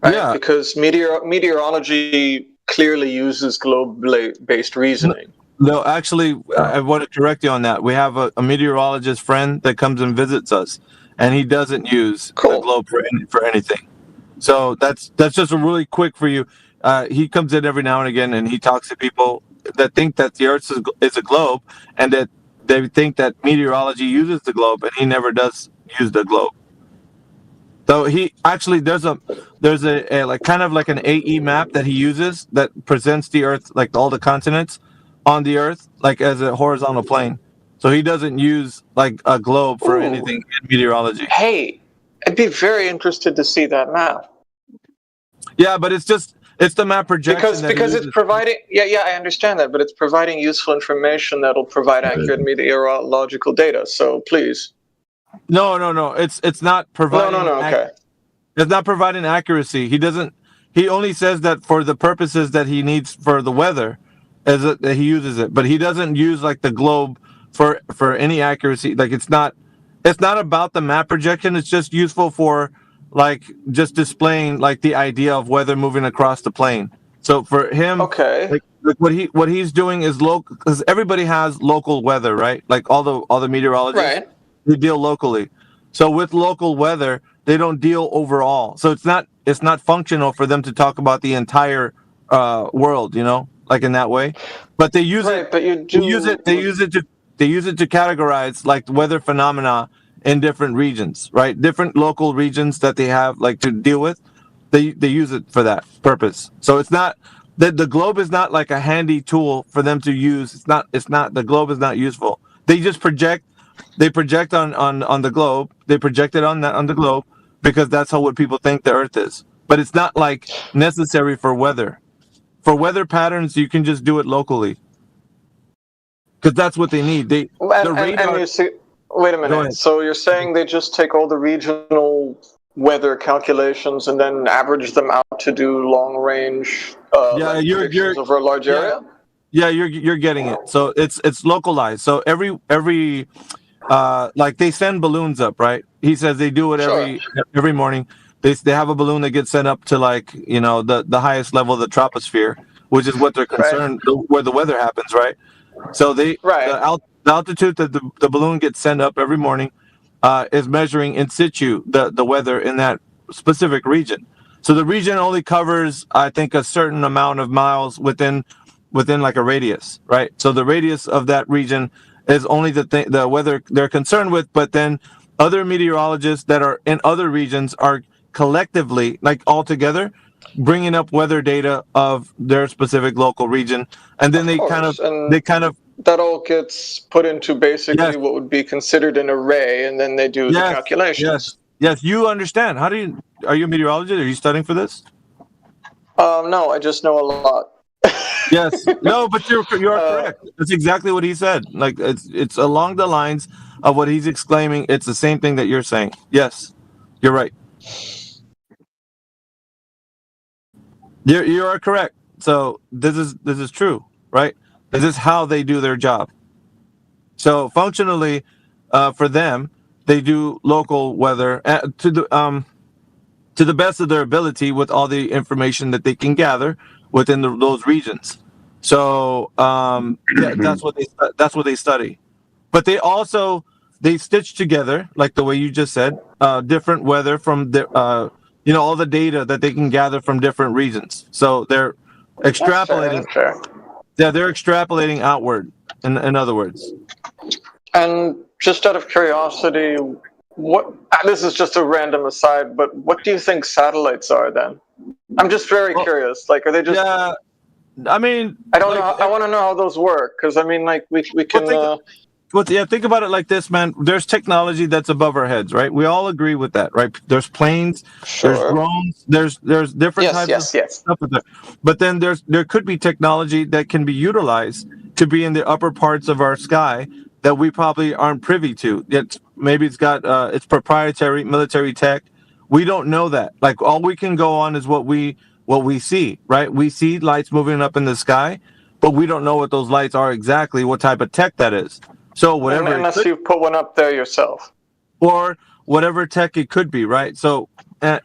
Right? Yeah. Because meteorology clearly uses globe-based reasoning. No, actually, I want to correct you on that. We have a meteorologist friend that comes and visits us, and he doesn't use the globe for anything. So that's just a really quick for you. he comes in every now and again, and he talks to people that think that the Earth is a globe, and that they think that meteorology uses the globe, and he never does use the globe. So he actually there's a like kind of like an AE map that he uses that presents the Earth, like all the continents on the Earth, like as a horizontal plane. So he doesn't use like a globe for anything in meteorology. Hey, I'd be very interested to see that map. Yeah, but it's the map projection because it's providing. Yeah, I understand that, but it's providing useful information that'll provide accurate meteorological data. So please. No. It's not providing. No. Okay. It's not providing accuracy. He only says that for the purposes that he needs for the weather, that he uses it. But he doesn't use like the globe for any accuracy. Like it's not about the map projection. It's just useful for like just displaying like the idea of weather moving across the plane. So for him, like what he's doing is local, because everybody has local weather, right? Like all the meteorologists. Right. They deal locally. So with local weather, they don't deal overall. So it's not functional for them to talk about the entire world, like in that way. But they use it. But they use it to categorize like weather phenomena in different regions, right? Different local regions that they have like to deal with. They use it for that purpose. So it's not that the globe is not like a handy tool for them to use. It's not the globe is not useful. They just project. They project on the globe. They project it on the globe because that's what people think the Earth is. But it's not like necessary for weather. For weather patterns, you can just do it locally because that's what they need. And you see, wait a minute. So you're saying they just take all the regional weather calculations and then average them out to do long range predictions over a large area? Yeah, you're getting it. So it's localized. So every like they send balloons up, right? He says they do it every morning. They have a balloon that gets sent up to like the highest level of the troposphere, which is what they're concerned where the weather happens, right? So the altitude that the balloon gets sent up every morning is measuring in situ the weather in that specific region. So the region only covers, I think, a certain amount of miles within like a radius, right? So the radius of that region is only the weather they're concerned with, but then other meteorologists that are in other regions are collectively, like all together, bringing up weather data of their specific local region, and then they kind of that all gets put into basically what would be considered an array, and then they do the calculations. Yes, you understand. Are you a meteorologist? Are you studying for this? No, I just know a lot. Yes. No, but you are correct. That's exactly what he said. Like it's along the lines of what he's exclaiming. It's the same thing that you're saying. Yes, you're right. You are correct. So this is true, right? This is how they do their job. So functionally, for them, they do local weather to the best of their ability with all the information that they can gather within those regions. So that's what they study. But they stitch together, like the way you just said, different weather from all the data that they can gather from different regions. So they're extrapolating. Yeah, they're extrapolating outward. In other words. And just out of curiosity, this is just a random aside, but what do you think satellites are then? I'm just very curious. Like, are they just? Yeah, I mean, I don't know. I want to know how those work because I mean, like, we can. Think about it like this, man. There's technology that's above our heads, right? We all agree with that, right? There's planes, there's drones, there's different types of stuff with there. But then there could be technology that can be utilized to be in the upper parts of our sky that we probably aren't privy to. Maybe it's got it's proprietary military tech. We don't know that. Like all we can go on is what we see, right? We see lights moving up in the sky, but we don't know what those lights are exactly, what type of tech that is. So whatever, unless you put one up there yourself, or whatever tech it could be, right? So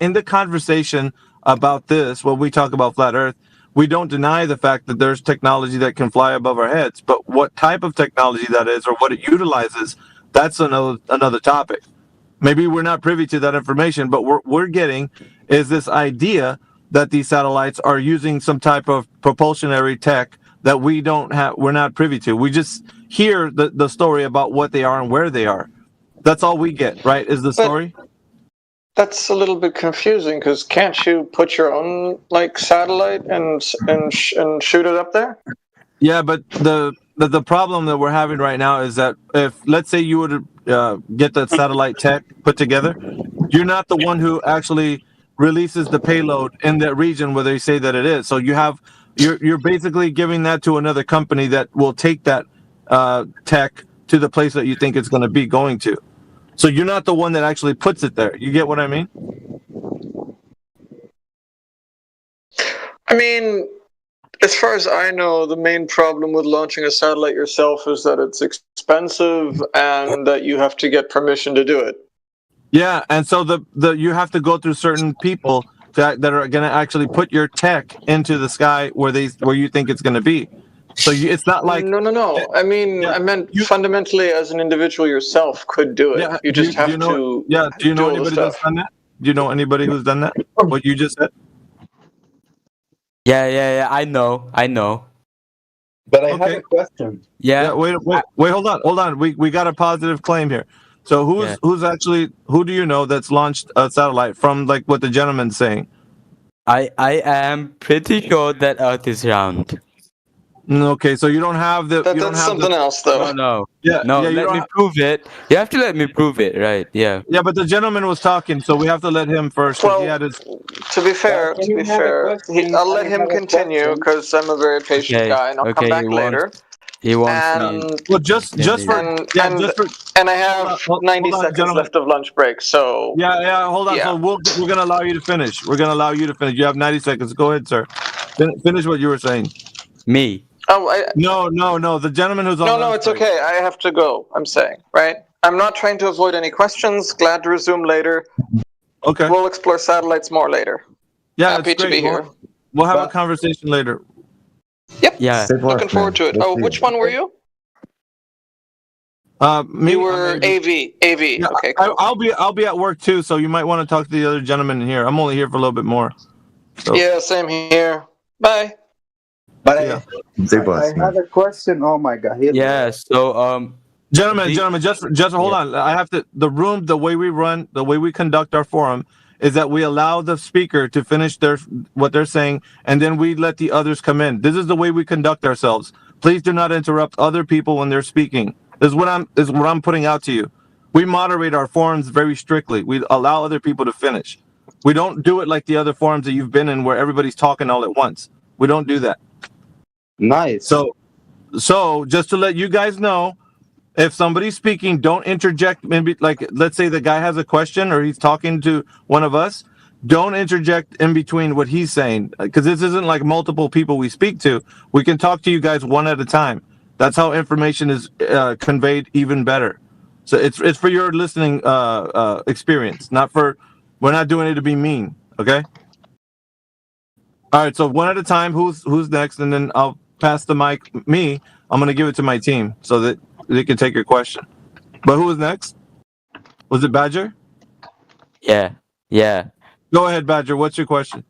in the conversation about this, when we talk about flat Earth, we don't deny the fact that there's technology that can fly above our heads. But what type of technology that is, or what it utilizes, that's another topic. Maybe we're not privy to that information, but what we're getting is this idea that these satellites are using some type of propulsionary tech that we're not privy to. We just hear the story about what they are and where they are. That's all we get, right? Is the story? That's a little bit confusing because can't you put your own like satellite and shoot it up there? Yeah, but the problem that we're having right now is that if, let's say, you were to get that satellite tech put together, you're not the one who actually releases the payload in that region where they say that it is. So you're basically giving that to another company that will take that tech to the place that you think it's going to be going to. So you're not the one that actually puts it there. You get what I mean? I mean, as far as I know, the main problem with launching a satellite yourself is that it's expensive and that you have to get permission to do it. Yeah, and so you have to go through certain people that are going to actually put your tech into the sky where you think it's going to be. So it's not like no. I mean, I meant fundamentally, as an individual yourself, could do it. Yeah, you just have to. Yeah. Do you know do all the anybody that's stuff. done that? Do you know anybody who's done that? What you just said? Yeah. I know. But I have a question. Yeah. Wait. Hold on. We got a positive claim here. So who do you know that's launched a satellite from, like what the gentleman's saying? I am pretty sure that Earth is round. Okay, so you don't have the. That's something else, though. No. Yeah. No, yeah, you let don't me have- prove it. You have to let me prove it, right? Yeah. Yeah, but the gentleman was talking, so we have to let him first. 'cause he had his. To be fair, I'll let him continue because I'm a very patient guy, and I'll come back later. He wants And me. Well, just for and I have 90 seconds left of lunch break, so Yeah, hold on. Yeah. So we're gonna allow you to finish. We're gonna allow you to finish. You have 90 seconds. Go ahead, sir. Finish what you were saying. Me. No. The gentleman who's on. No, it's okay. I have to go. I'm saying, right? I'm not trying to avoid any questions. Glad to resume later. Okay. We'll explore satellites more later. Yeah, Happy it's to great. be here. We'll have a conversation later. Yep. Yeah. Looking forward to it. Oh, which one were you? Me. You were AV. Yeah, Okay, cool. I'll be at work too, so you might want to talk to the other gentleman in here. I'm only here for a little bit more. So. Yeah, same here. Bye. But Yeah. I have a question. Oh my god. Yeah. So Gentlemen, just hold on. I have to. The room, the way we conduct our forum, is that we allow the speaker to finish what they're saying, and then we let the others come in. This is the way we conduct ourselves. Please do not interrupt other people when they're speaking. This is what I'm putting out to you. We moderate our forums very strictly. We allow other people to finish. We don't do it like the other forums that you've been in, where everybody's talking all at once. We don't do that. Nice. So just to let you guys know, if somebody's speaking, don't interject. Maybe, like, let's say the guy has a question or he's talking to one of us. Don't interject in between what he's saying, because this isn't like multiple people we speak to. We can talk to you guys one at a time. That's how information is conveyed even better. So it's for your listening experience, we're not doing it to be mean. Okay. All right. So one at a time. Who's next? And then I'll pass the mic. I'm going to give it to my team so that they can take your question. But who was next? Was it Badger? Yeah. Go ahead, Badger. What's your question?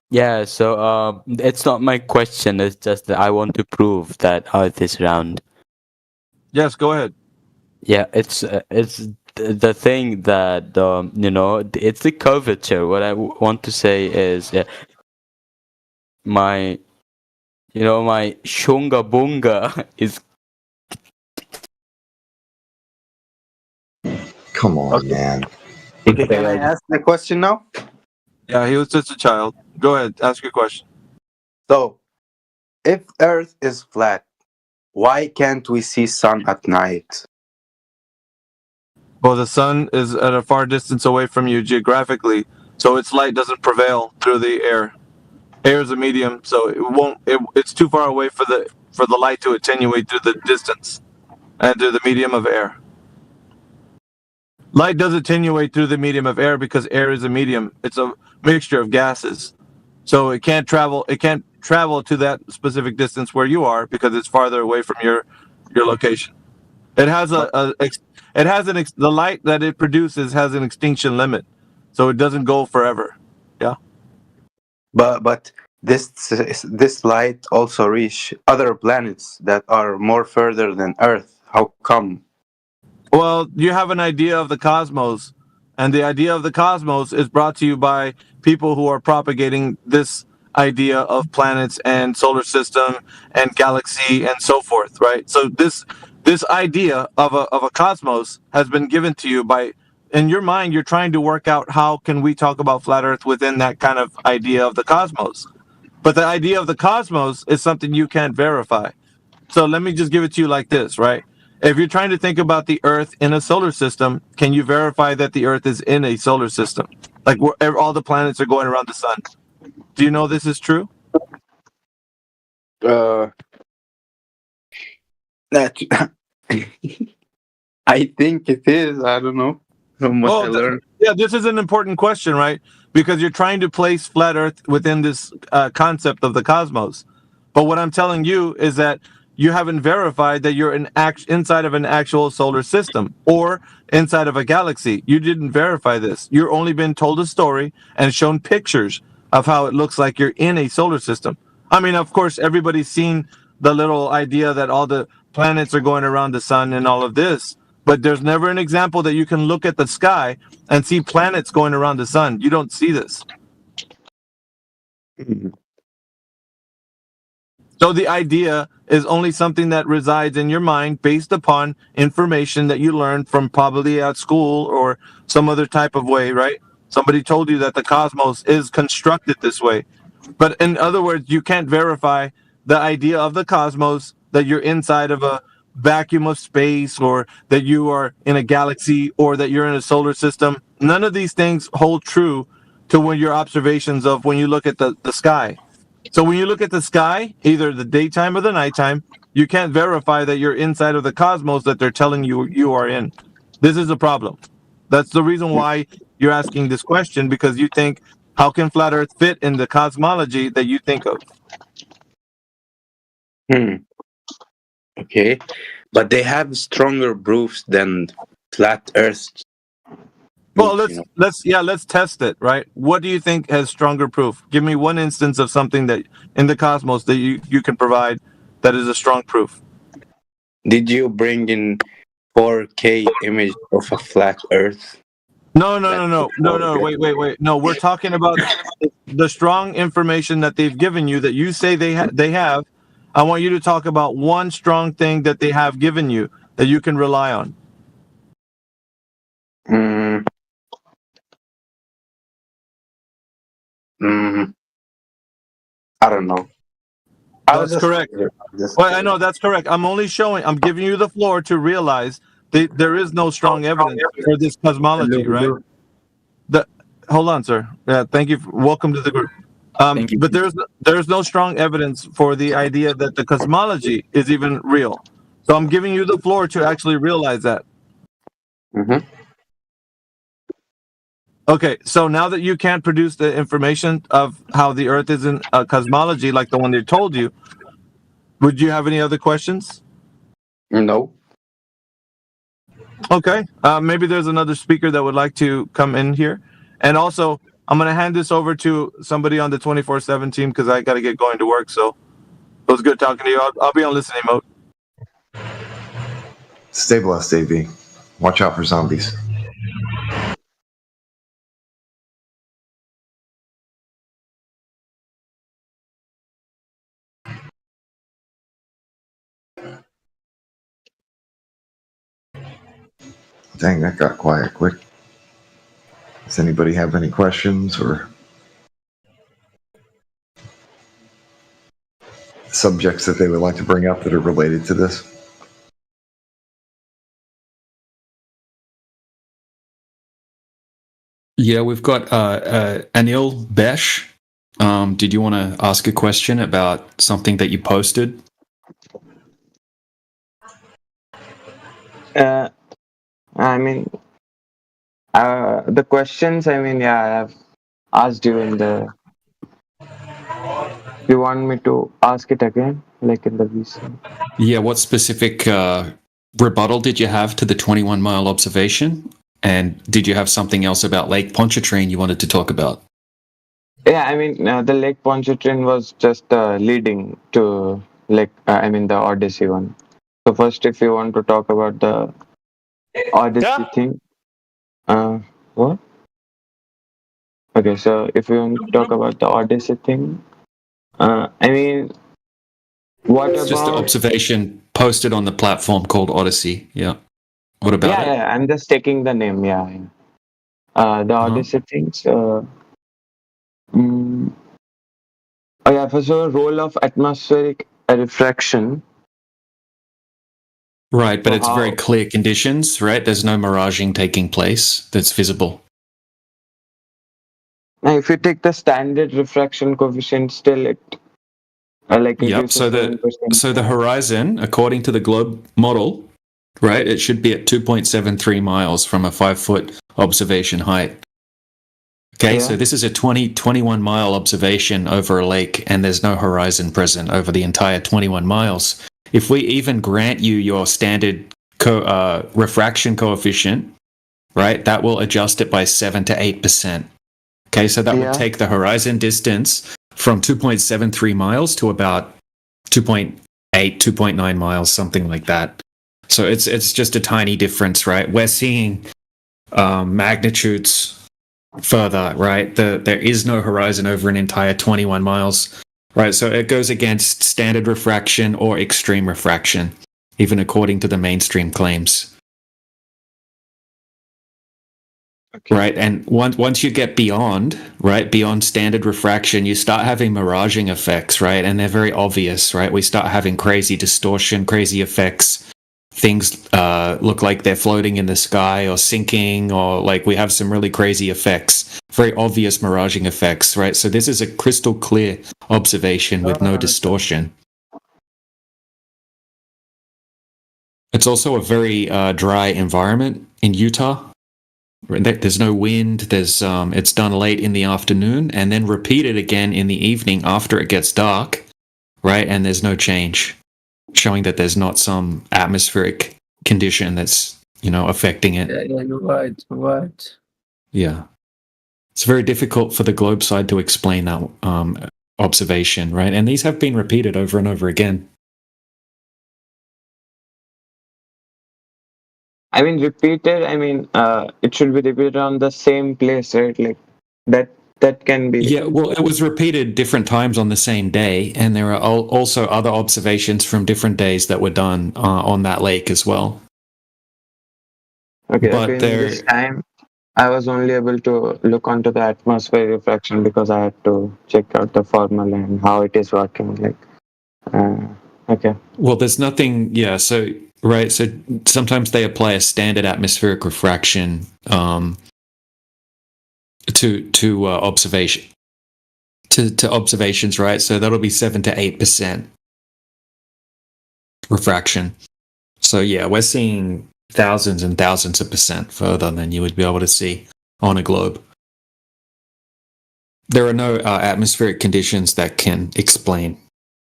Yeah. So it's not my question. It's just that I want to prove that Earth is round. Yes. Go ahead. Yeah. It's the thing that it's the curvature. What I want to say is my shunga bunga is. Come on, man. Okay, can I ask the question now? Yeah, he was just a child. Go ahead, ask your question. So, if Earth is flat, why can't we see sun at night? Well, the sun is at a far distance away from you geographically, so its light doesn't prevail through the air. Air is a medium, so it's too far away for the light to attenuate through the distance and through the medium of air. Light does attenuate through the medium of air because air is a medium. It's a mixture of gases. So it can't travel to that specific distance where you are because it's farther away from your location. It has the light that it produces has an extinction limit. So it doesn't go forever. Yeah. But this light also reach other planets that are more further than Earth. How come? Well, you have an idea of the cosmos, and the idea of the cosmos is brought to you by people who are propagating this idea of planets and solar system and galaxy and so forth, right? So this idea of a cosmos has been given to you by, in your mind, you're trying to work out how can we talk about flat Earth within that kind of idea of the cosmos. But the idea of the cosmos is something you can't verify. So let me just give it to you like this, right? If you're trying to think about the Earth in a solar system, can you verify that the Earth is in a solar system? Like where all the planets are going around the sun. Do you know this is true? That I think it is. I don't know. From what I learned. Yeah, this is an important question, right? Because you're trying to place flat Earth within this concept of the cosmos. But what I'm telling you is that you haven't verified that you're inside of an actual solar system or inside of a galaxy. You didn't verify this. You've only been told a story and shown pictures of how it looks like you're in a solar system. I mean, of course, everybody's seen the little idea that all the planets are going around the sun and all of this, but there's never an example that you can look at the sky and see planets going around the sun. You don't see this. So the idea is only something that resides in your mind based upon information that you learned from probably at school or some other type of way, right? Somebody told you that the cosmos is constructed this way. But in other words, you can't verify the idea of the cosmos, that you're inside of a vacuum of space or that you are in a galaxy or that you're in a solar system. None of these things hold true to when your observations of when you look at the sky. So when you look at the sky, either the daytime or the nighttime, you can't verify that you're inside of the cosmos that they're telling you you are in. This is a problem. That's the reason why you're asking this question, because you think, how can flat Earth fit in the cosmology that you think of? Okay, but they have stronger proofs than flat Earth. Well, let's test it, right? What do you think has stronger proof? Give me one instance of something that in the cosmos that you can provide that is a strong proof. Did you bring in 4K image of a flat Earth? No. Wait. No, we're talking about the strong information that they've given you that you say they have. I want you to talk about one strong thing that they have given you that you can rely on. I don't know. That's correct. Well, I know that's correct. I'm giving you the floor to realize that there is no strong evidence for this cosmology, right? Hold on, sir. Thank you. Welcome to the group. But there's no strong evidence for the idea that the cosmology is even real. So I'm giving you the floor to actually realize that. Okay, so now that you can't produce the information of how the Earth is in a cosmology like the one they told you, would you have any other questions? No. Okay, maybe there's another speaker that would like to come in here. And also, I'm going to hand this over to somebody on the 24/7 team because I got to get going to work. So it was good talking to you. I'll be on listening mode. Stay blessed, AV. Watch out for zombies. Dang, that got quiet quick. Does anybody have any questions or subjects that they would like to bring up that are related to this? Yeah, we've got Anil Besh. Did you want to ask a question about something that you posted? I mean, the questions, I mean, yeah, I have asked you in the... You want me to ask it again, like in the VC? Yeah, what specific rebuttal did you have to the 21-mile observation? And did you have something else about Lake Pontchartrain you wanted to talk about? Yeah, I mean, the Lake Pontchartrain was just leading to the Odyssey one. So first, if you want to talk about the Odyssey thing, what? Okay, so if you want to talk about the Odyssey thing, I mean, what It's just an about? observation posted on the platform called Odyssey. Yeah. What about Yeah, it? yeah, I'm just taking the name. Yeah, yeah. The Odyssey things. Mm, oh yeah, for so role of atmospheric refraction. Right, but So it's very how? clear conditions, right? There's no miraging taking place that's visible. Now, if you take the standard refraction coefficient, still it Yep. reduces So 7%. the horizon, according to the globe model, right, it should be at 2.73 miles from a 5-foot observation height. Okay, so this is a 21 mile observation over a lake, and there's no horizon present over the entire 21 miles. If we even grant you your standard refraction coefficient, right, that will adjust it by 7 to 8%. Okay, so that would take the horizon distance from 2.73 miles to about 2.8, 2.9 miles, something like that. So it's just a tiny difference, right? We're seeing magnitudes further, right? There is no horizon over an entire 21 miles, right? So it goes against standard refraction or extreme refraction, even according to the mainstream claims. Okay. Right, and once you get beyond standard refraction, you start having miraging effects, right? And they're very obvious, right? We start having crazy distortion, crazy effects. Things look like they're floating in the sky or sinking, or like we have some really crazy effects, very obvious miraging effects, right? So this is a crystal clear observation with no distortion. It's also a very dry environment in Utah. There's no wind. There's it's done late in the afternoon and then repeated again in the evening after it gets dark, right? And there's no change, showing that there's not some atmospheric condition that's affecting it. Yeah, you're right. Right. Yeah, it's very difficult for the globe side to explain that observation, right? And these have been repeated over and over again. I mean, repeated. I mean, it should be repeated on the same place, right? Like that can be. Yeah, well, it was repeated different times on the same day, and there are also other observations from different days that were done on that lake as well. Okay, but this time I was only able to look onto the atmosphere refraction because I had to check out the formula and how it is working. Okay. Well, there's nothing. Yeah. So right. So sometimes they apply a standard atmospheric refraction to observation to observations, right? So that'll be 7 to 8% refraction. So yeah, we're seeing thousands and thousands of percent further than you would be able to see on a globe. There are no atmospheric conditions that can explain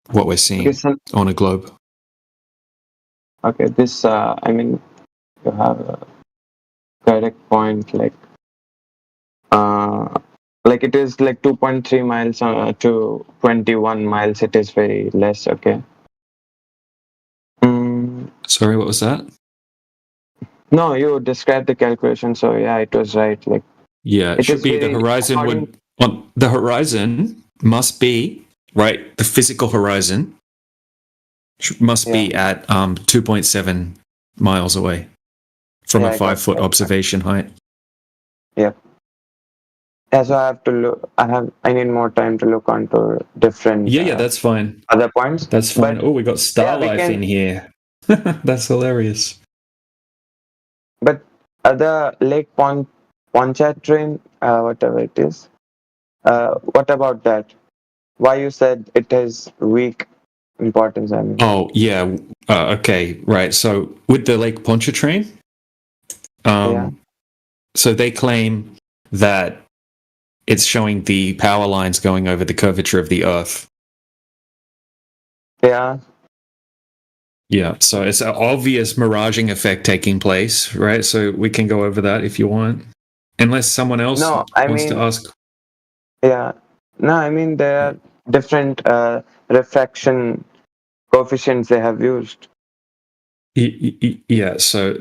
what we're seeing on a globe. Okay, this I mean, you have a correct point. Like it is like 2.3 miles to 21 miles. It is very less. Okay. Sorry, what was that? No, you described the calculation, so yeah, it was right. Like yeah, it should be the horizon the horizon must be right. The physical horizon must be at 2.7 miles away from a 5-foot observation height. Yeah. Yeah, so I have to look. I need more time to look onto different. Yeah, that's fine. Other points. That's fine. Oh, we got Star Life in here. That's hilarious. But other Lake Pontchartrain, whatever it is. What about that? Why you said it has weak importance? I mean. Oh yeah. Okay. Right. So with the Lake Pontchartrain, so they claim that it's showing the power lines going over the curvature of the Earth. Yeah. Yeah, so it's an obvious miraging effect taking place, right? So we can go over that if you want. Unless someone else wants to ask. Yeah, No, I mean there are different refraction coefficients they have used. Yeah, so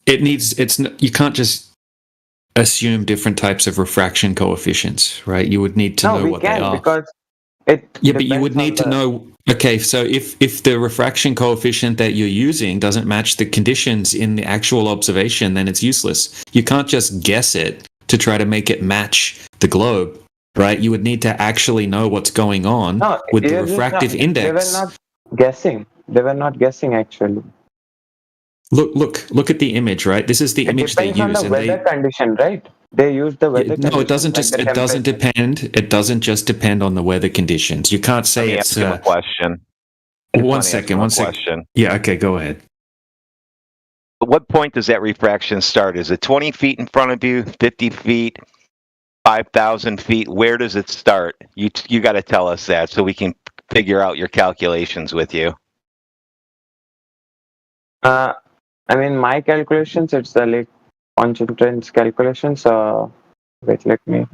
you can't just assume different types of refraction coefficients, right? You would need to know what they are. Because it but you would need to know. Okay, so if the refraction coefficient that you're using doesn't match the conditions in the actual observation, then it's useless. You can't just guess it to try to make it match the globe, right? You would need to actually know what's going on with the refractive index. They were not guessing. They were not guessing actually. Look at the image, right? This is the image they use. It depends on the weather condition, right? They use the weather condition. No, it doesn't just. It doesn't depend. It doesn't just depend on the weather conditions. You can't say it's a question. One second. Yeah. Okay. Go ahead. At what point does that refraction start? Is it 20 feet in front of you, 50 feet, 5,000 feet? Where does it start? You got to tell us that so we can figure out your calculations with you. I mean, my calculations, it's the Lake Pontchartrain's calculations. Wait, let me.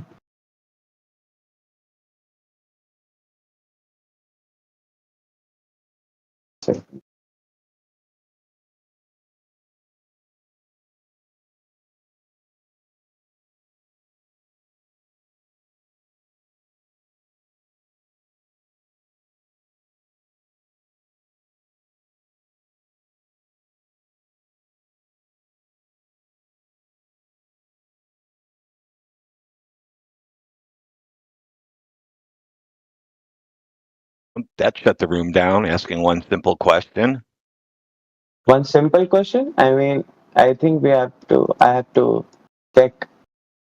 That shut the room down, asking one simple question. One simple question? I mean, I think I have to check.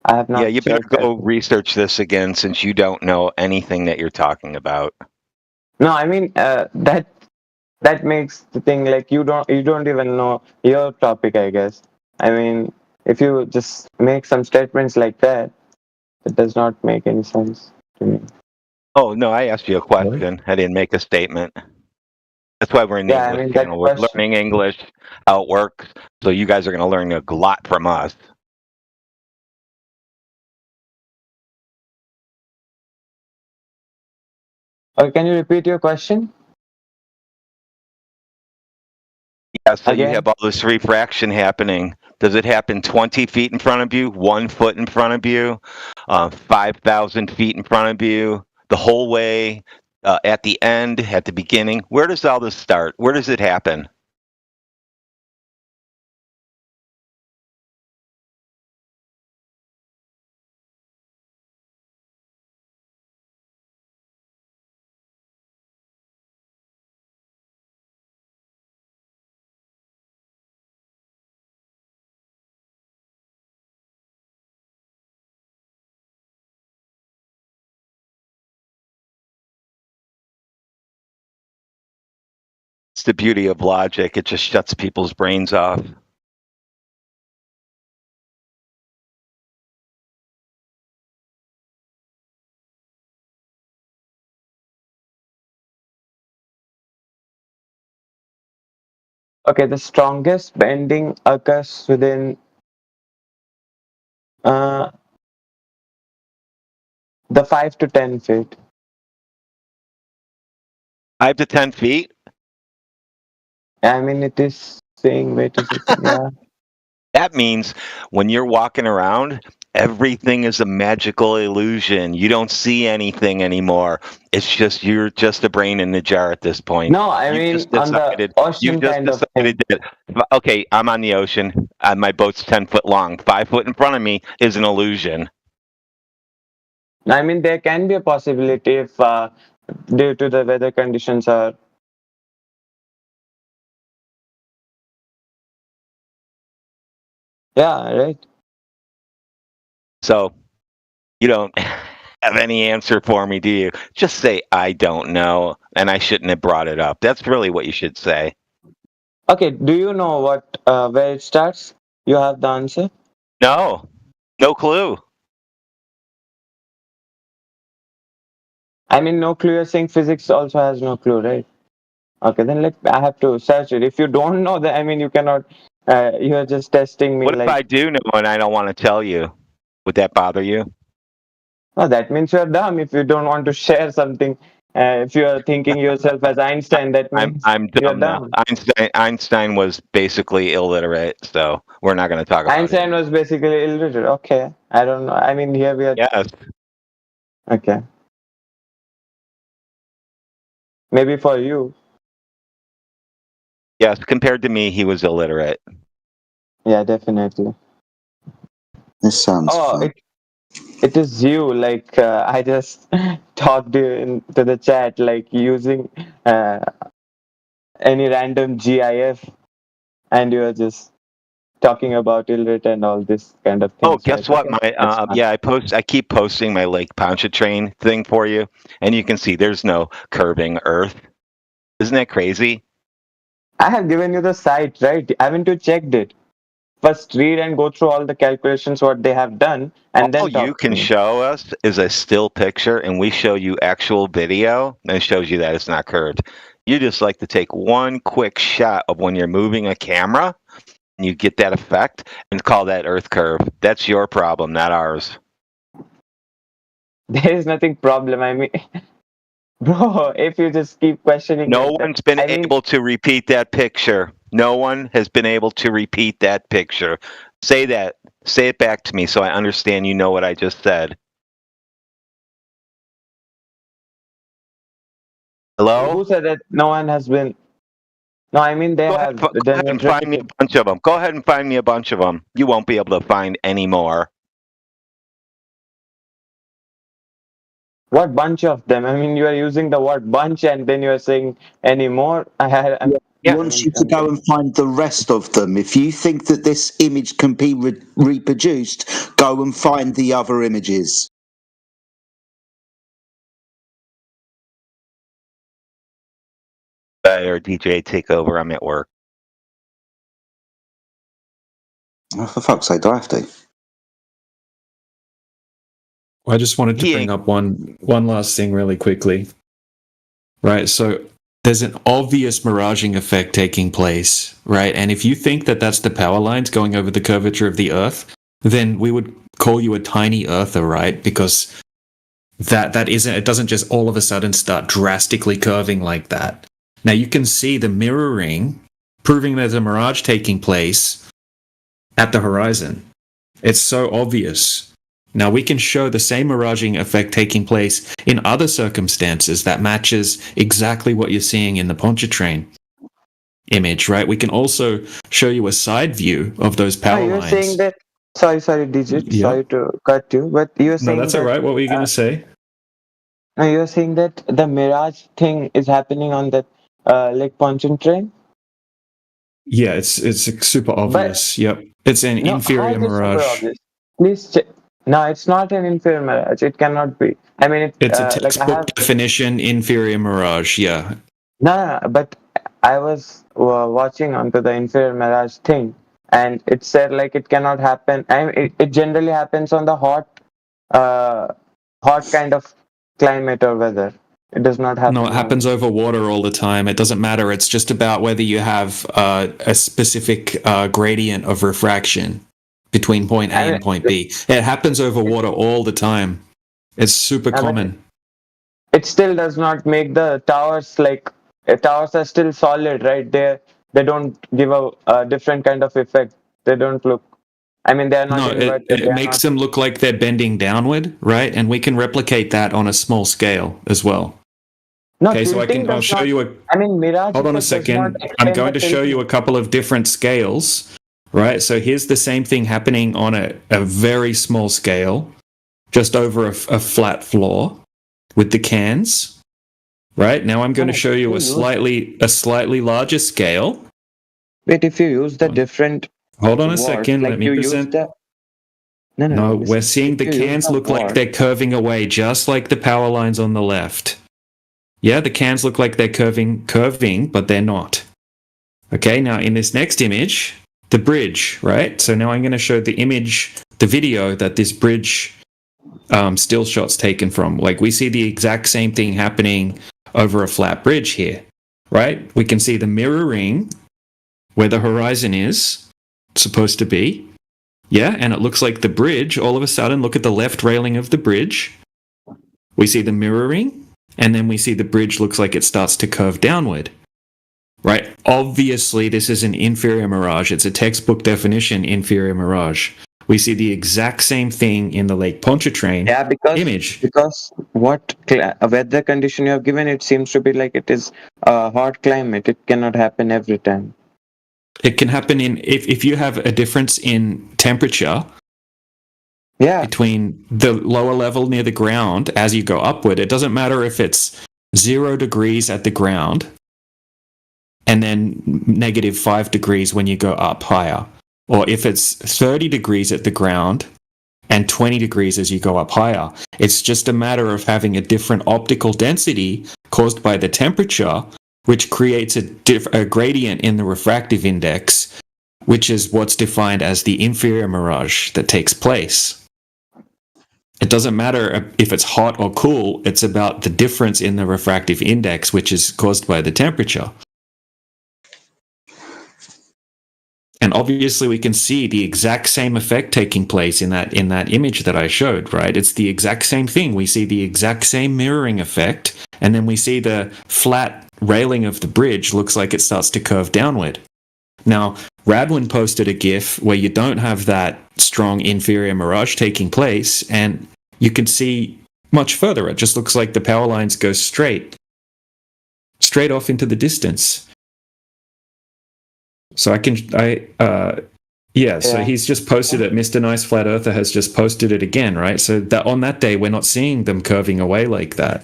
I have not. Yeah, you better go research this again since you don't know anything that you're talking about. No, I mean that makes the thing like you don't even know your topic, I guess. I mean, if you just make some statements like that, it does not make any sense to me. Oh no, I asked you a question. I didn't make a statement. That's why we're in the English channel. We're learning English, how it works. So you guys are going to learn a lot from us. Okay, can you repeat your question? Yeah, so you have all this refraction happening. Does it happen 20 feet in front of you, 1 foot in front of you, 5,000 feet in front of you, the whole way, at the end, at the beginning? Where does all this start? Where does it happen? It's the beauty of logic. It just shuts people's brains off. Okay, the strongest bending occurs within the 5 to 10 feet. 5 to 10 feet? I mean, it is saying, wait a second, yeah. That means when you're walking around, everything is a magical illusion. You don't see anything anymore. It's just you're just a brain in the jar at this point. No, I mean on the ocean kind of thing. Okay, I'm on the ocean. My boat's 10 foot long. 5 foot in front of me is an illusion. I mean, there can be a possibility if due to the weather conditions are. Yeah, right. So you don't have any answer for me, do you? Just say, I don't know, and I shouldn't have brought it up. That's really what you should say. Okay, do you know what where it starts? You have the answer? No clue. I mean, no clue. You're saying physics also has no clue, right? Okay, then I have to search it. If you don't know that, I mean, you cannot. You're just testing me. What if I do know and I don't want to tell you? Would that bother you? No, that means you're dumb if you don't want to share something. If you're thinking yourself as Einstein, that means I'm you're dumb now. dumb. Einstein was basically illiterate, so we're not going to talk about Einstein was basically illiterate. Okay, I don't know. I mean, here we are. Yes. Okay. Maybe for you. Yes, compared to me, he was illiterate. Yeah, definitely. This sounds fun. It is you. Like I just talked into the chat, like using any random GIF, and you are just talking about illiterate and all this kind of things. Oh, guess right? what? Okay, I keep posting my Lake Pontchartrain thing for you, and you can see there's no curving Earth. Isn't that crazy? I have given you the site, right? Haven't you checked it? First, read and go through all the calculations what they have done, and All then talk you to can me. show us is a still picture, and we show you actual video, and it shows you that it's not curved. You just like to take one quick shot of when you're moving a camera, and you get that effect, and call that Earth curve. That's your problem, not ours. There is nothing problem. I mean, bro, if you just keep questioning No it, one's been able to repeat that picture. No one has been able to repeat that picture. Say that. Say it back to me so I understand you know what I just said. Hello? Who said that no one has been? No, I mean they have. Go ahead and find me a bunch of them. Go ahead and find me a bunch of them. You won't be able to find any more. What bunch of them? I mean, you are using the word bunch, and then you are saying any more. He wants you to go and find the rest of them. If you think that this image can be reproduced, go and find the other images. Or DJ, take over. I'm at work. Oh, for fuck's sake, do I have to? I just wanted to bring up one last thing really quickly. Right, so there's an obvious miraging effect taking place, right? And if you think that that's the power lines going over the curvature of the Earth, then we would call you a tiny earther, right? Because that isn't, it doesn't just all of a sudden start drastically curving like that. Now you can see the mirroring, proving there's a mirage taking place at the horizon. It's so obvious. Now we can show the same miraging effect taking place in other circumstances that matches exactly what you're seeing in the Pontchartrain image, right? We can also show you a side view of those power you're lines. saying that. Sorry, Digit. Yeah. Sorry to cut you, but you're saying No, that's that, all right. What were you going to say? No, you're saying that the mirage thing is happening on that Lake Pontchartrain. Yeah, it's super obvious. Yep, it's an inferior mirage. Please check. No, it's not an inferior mirage. It cannot be. I mean, It's a like textbook definition inferior mirage. Yeah. No, but I was watching onto the inferior mirage thing, and it said like it cannot happen. I mean, it generally happens on the hot kind of climate or weather. It does not happen. No, it happens over water all the time. It doesn't matter. It's just about whether you have a specific gradient of refraction between point A and point B. It happens over water all the time. It's super common. It still does not make the towers like towers are still solid, right? They don't give a different kind of effect. They don't look. I mean, they are not inverted. It makes them look like they're bending downward, right? And we can replicate that on a small scale as well. No, okay, so I'll show you a. I mean, mirage. Hold on a second. I'm going to show you a couple of different scales, right? So here's the same thing happening on a very small scale, just over a flat floor with the cans, right? Now I'm going to show you a slightly larger scale. Wait, if you use the different. Hold on a second. Let me present. No, we're seeing the cans look like they're curving away, just like the power lines on the left. Yeah, the cans look like they're curving, but they're not. Okay, now in this next image, the bridge, right? So now I'm going to show the image, the video that this bridge still shot's taken from. Like we see the exact same thing happening over a flat bridge here, right? We can see the mirroring where the horizon is supposed to be. Yeah, and it looks like the bridge, all of a sudden, look at the left railing of the bridge. we see the mirroring, and then we see the bridge looks like it starts to curve downward. Right? Obviously, this is an inferior mirage. It's a textbook definition, inferior mirage. We see the exact same thing in the Lake Pontchartrain image. Because what weather condition you have given, it seems to be like it is a hot climate. It cannot happen every time. It can happen if you have a difference in temperature between the lower level near the ground as you go upward. It doesn't matter if it's 0 degrees at the ground and then -5 degrees when you go up higher. Or if it's 30 degrees at the ground and 20 degrees as you go up higher. It's just a matter of having a different optical density caused by the temperature, which creates a gradient in the refractive index, which is what's defined as the inferior mirage that takes place. It doesn't matter if it's hot or cool, it's about the difference in the refractive index, which is caused by the temperature. And obviously we can see the exact same effect taking place in that image that I showed, right? It's the exact same thing. We see the exact same mirroring effect, and then we see the flat railing of the bridge looks like it starts to curve downward. Now, Radwin posted a GIF where you don't have that strong inferior mirage taking place, and you can see much further. It just looks like the power lines go straight off into the distance. So so he's just posted it. Mr. Nice Flat Earther has just posted it again, right? So that on that day, we're not seeing them curving away like that.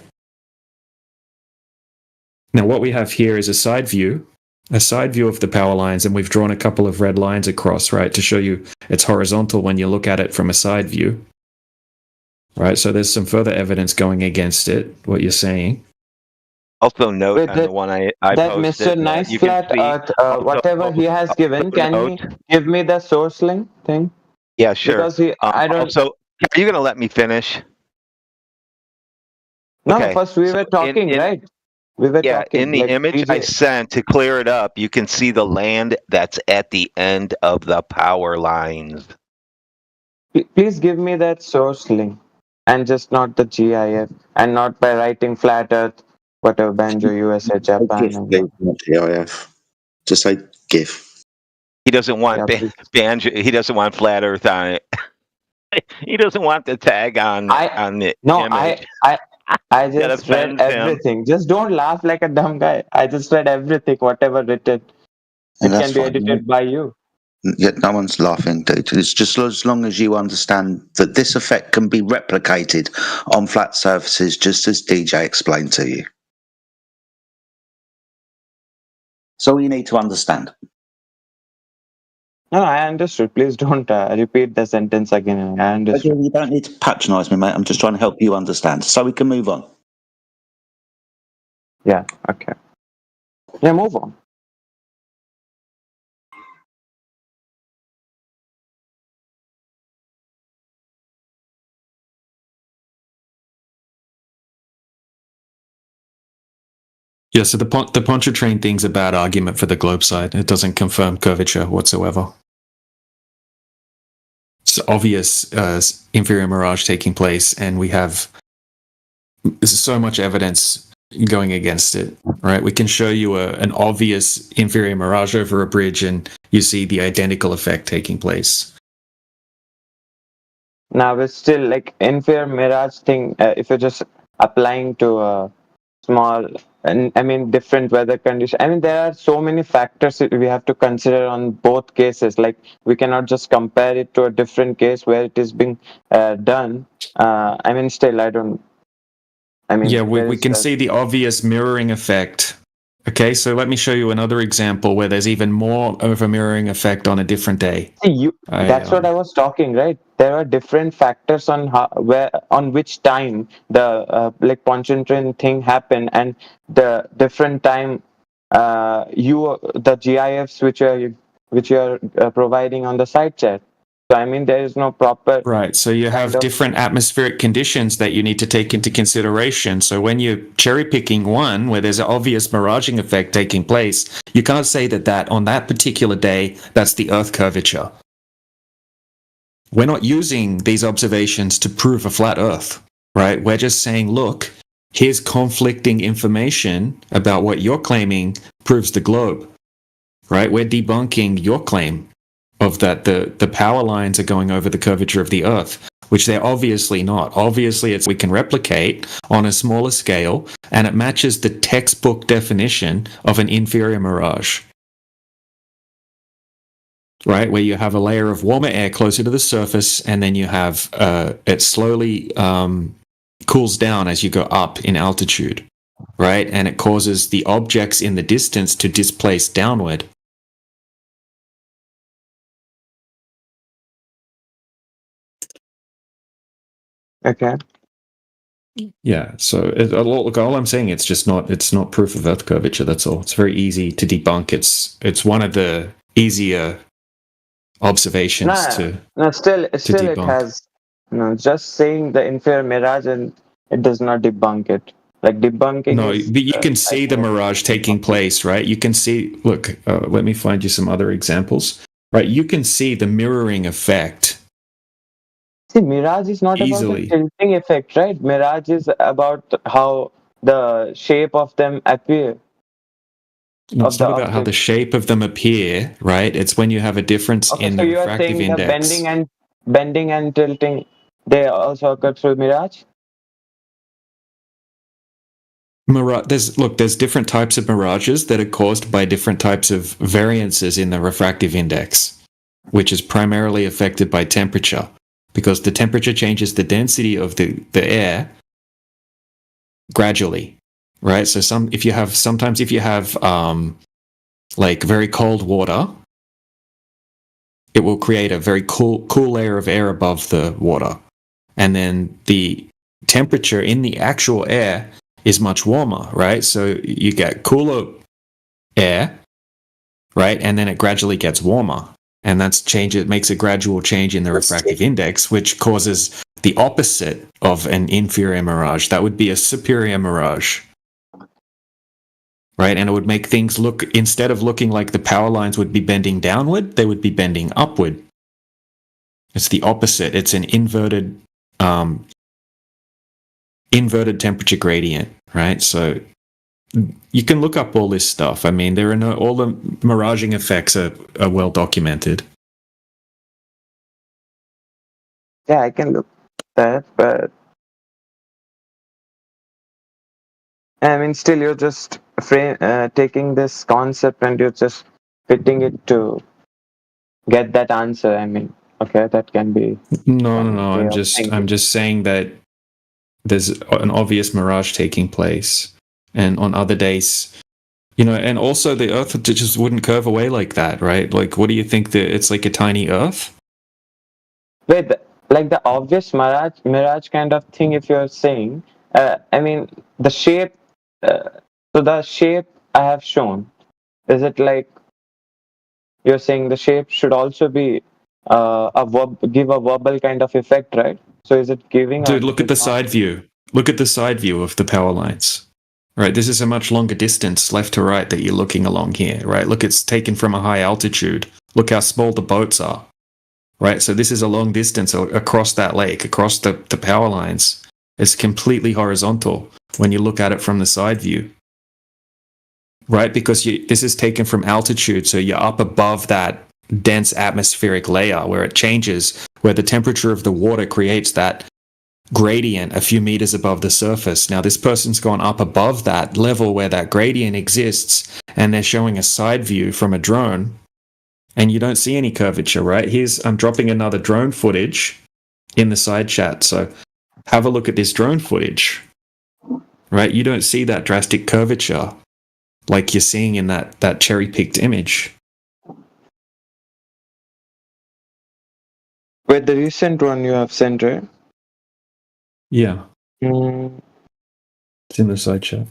Now, what we have here is a side view of the power lines, and we've drawn a couple of red lines across, right, to show you it's horizontal when you look at it from a side view. Right, so there's some further evidence going against it, what you're saying. Also note on the one I that posted, Mr. Nice Flat Earth, whatever he has given, can you give me the source link thing? Yeah, sure. Because I don't. So, are you going to let me finish? No, first we were talking, right? We were talking. In the image I sent to clear it up, you can see the land that's at the end of the power lines. Please give me that source link, and just not the GIF, and not by writing Flat Earth. Whatever, Banjo, USA, Japan. GIF. Just say GIF. He doesn't want Banjo. He doesn't want Flat Earth on it. He doesn't want the tag on the image. I just read everything. Just don't laugh like a dumb guy. I just read everything, whatever written. It can be edited by you. Yeah, no one's laughing, dude. It's just as long as you understand that this effect can be replicated on flat surfaces, just as DJ explained to you. So you need to understand. No, I understood. Please don't repeat the sentence again. I understood. Okay, you don't need to patronise me, mate. I'm just trying to help you understand, so we can move on. Yeah. Okay. Yeah, move on. Yeah, so the Pontchartrain thing's a bad argument for the globe side. It doesn't confirm curvature whatsoever. It's obvious inferior mirage taking place, and we have so much evidence going against it, right? We can show you an obvious inferior mirage over a bridge, and you see the identical effect taking place. Now, it's still like inferior mirage thing, if you're just applying to a small... And I mean, different weather conditions. I mean, there are so many factors that we have to consider on both cases. Like, we cannot just compare it to a different case where it is being done. I mean, still, I don't. I mean, yeah, we can see the obvious mirroring effect. Okay, so let me show you another example where there's even more of a mirroring effect on a different day. That's what I was talking, right? There are different factors on on which time the like Pontchartrain thing happened, and the different time the GIFs which you are providing on the side chat. So I mean, there is no proper... Right, so you have different atmospheric conditions that you need to take into consideration. So when you're cherry-picking one where there's an obvious miraging effect taking place, you can't say that on that particular day, that's the Earth curvature. We're not using these observations to prove a flat Earth. right? We're just saying, look, here's conflicting information about what you're claiming proves the globe, right? We're debunking your claim of that the power lines are going over the curvature of the Earth, which they're obviously not. Obviously, it's we can replicate on a smaller scale, and it matches the textbook definition of an inferior mirage, right? Where you have a layer of warmer air closer to the surface, and then you have it slowly cools down as you go up in altitude, right? And it causes the objects in the distance to displace downward. Okay. Yeah, so look, all I'm saying, it's not proof of Earth curvature. That's all. It's very easy to debunk. It's one of the easier observations to Still it debunk. has just saying the inferior mirage, and it does not debunk it. Like debunking. No, is, but you can see the mirage taking place, right? You can see. Look, let me find you some other examples. Right, you can see the mirroring effect. See, mirage is not easily. about the tilting effect, right? Mirage is about how the shape of them appear. No, it's not about how the shape of them appear, right? It's when you have a difference in So the you are refractive saying the index. bending and tilting, they also occur through mirage? There's different types of mirages that are caused by different types of variances in the refractive index, which is primarily affected by temperature, because the temperature changes the density of the air gradually, right? So if you have like very cold water, it will create a very cool layer of air above the water, and then the temperature in the actual air is much warmer, right? So you get cooler air, right? And then it gradually gets warmer. And it makes a gradual change in the refractive index, which causes the opposite of an inferior mirage. That would be a superior mirage, right? And it would make things look, instead of looking like the power lines would be bending downward, they would be bending upward. It's the opposite. It's an inverted temperature gradient, right? So you can look up all this stuff. I mean, all the miraging effects are well documented. Yeah, I can look at that, but I mean, still you're just taking this concept and you're just fitting it to get that answer. I mean, okay, that can be. No. I'm just saying that there's an obvious mirage taking place, and on other days, and also the Earth just wouldn't curve away like that, right? Like, what do you think? It's like a tiny Earth? Wait, like the obvious mirage kind of thing. If you're saying, I mean, the shape. So the shape I have shown, is it like you're saying the shape should also be give a wobble kind of effect, right? So is it giving? Dude, look at the side view. Look at the side view of the power lines. Right, this is a much longer distance left to right that you're looking along here, right? Look, it's taken from a high altitude. Look how small the boats are, right? So this is a long distance across that lake, across the power lines. It's completely horizontal when you look at it from the side view, right? Because this is taken from altitude, so you're up above that dense atmospheric layer where it changes, where the temperature of the water creates that gradient a few meters above the surface. Now, this person's gone up above that level where that gradient exists, and they're showing a side view from a drone, and you don't see any curvature, right? I'm dropping another drone footage in the side chat, so have a look at this drone footage, right? You don't see that drastic curvature like you're seeing in that cherry-picked image. With the recent one you have sent, right? Yeah. It's in the side chat.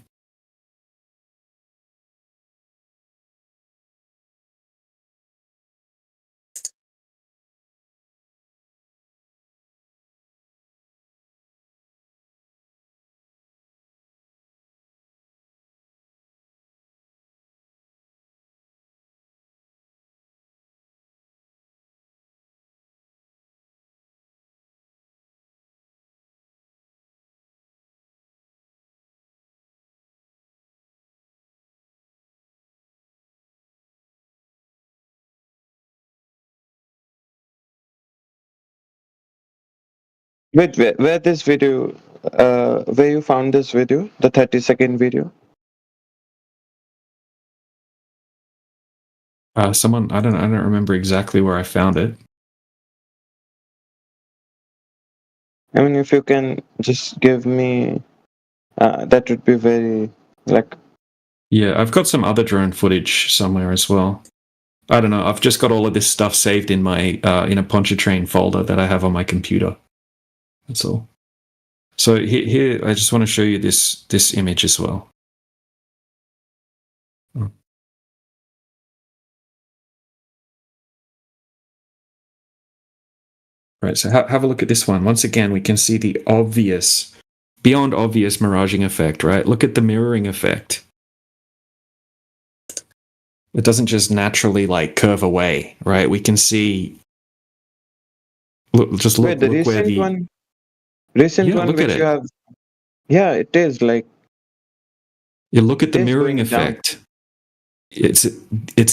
Wait, where this video, where you found this video, the 30-second video? Someone, I don't remember exactly where I found it. I mean, if you can just give me, that would be very, like... Yeah, I've got some other drone footage somewhere as well. I don't know. I've just got all of this stuff saved in my in a Pontchartrain folder that I have on my computer. That's all. So here I just want to show you this image as well. Right, so have a look at this one. Once again, we can see the obvious, beyond obvious miraging effect, right? Look at the mirroring effect. It doesn't just naturally like curve away, right? We can see. Look, just look, Wait, the look where recent the one, recent one look at which it. you have... Yeah, it is like... You look at the it is mirroring going down. effect. It's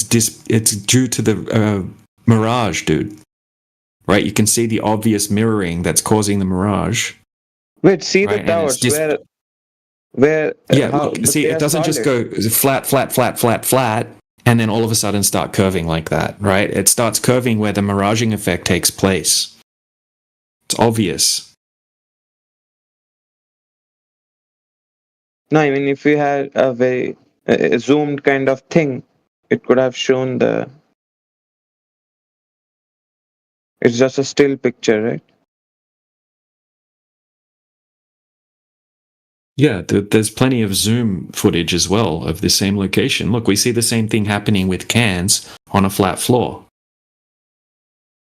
due to the mirage, dude. Right? You can see the obvious mirroring that's causing the mirage. Wait, see right? the And it's towers where yeah, how, look, but see, they it are doesn't just solid. go flat, flat, flat, flat, flat, and then all of a sudden start curving like that, right? It starts curving where the miraging effect takes place. It's obvious. No, I mean, if we had a very zoomed kind of thing, it could have shown the... It's just a still picture, right? Yeah, there's plenty of zoom footage as well of the same location. Look, we see the same thing happening with cans on a flat floor.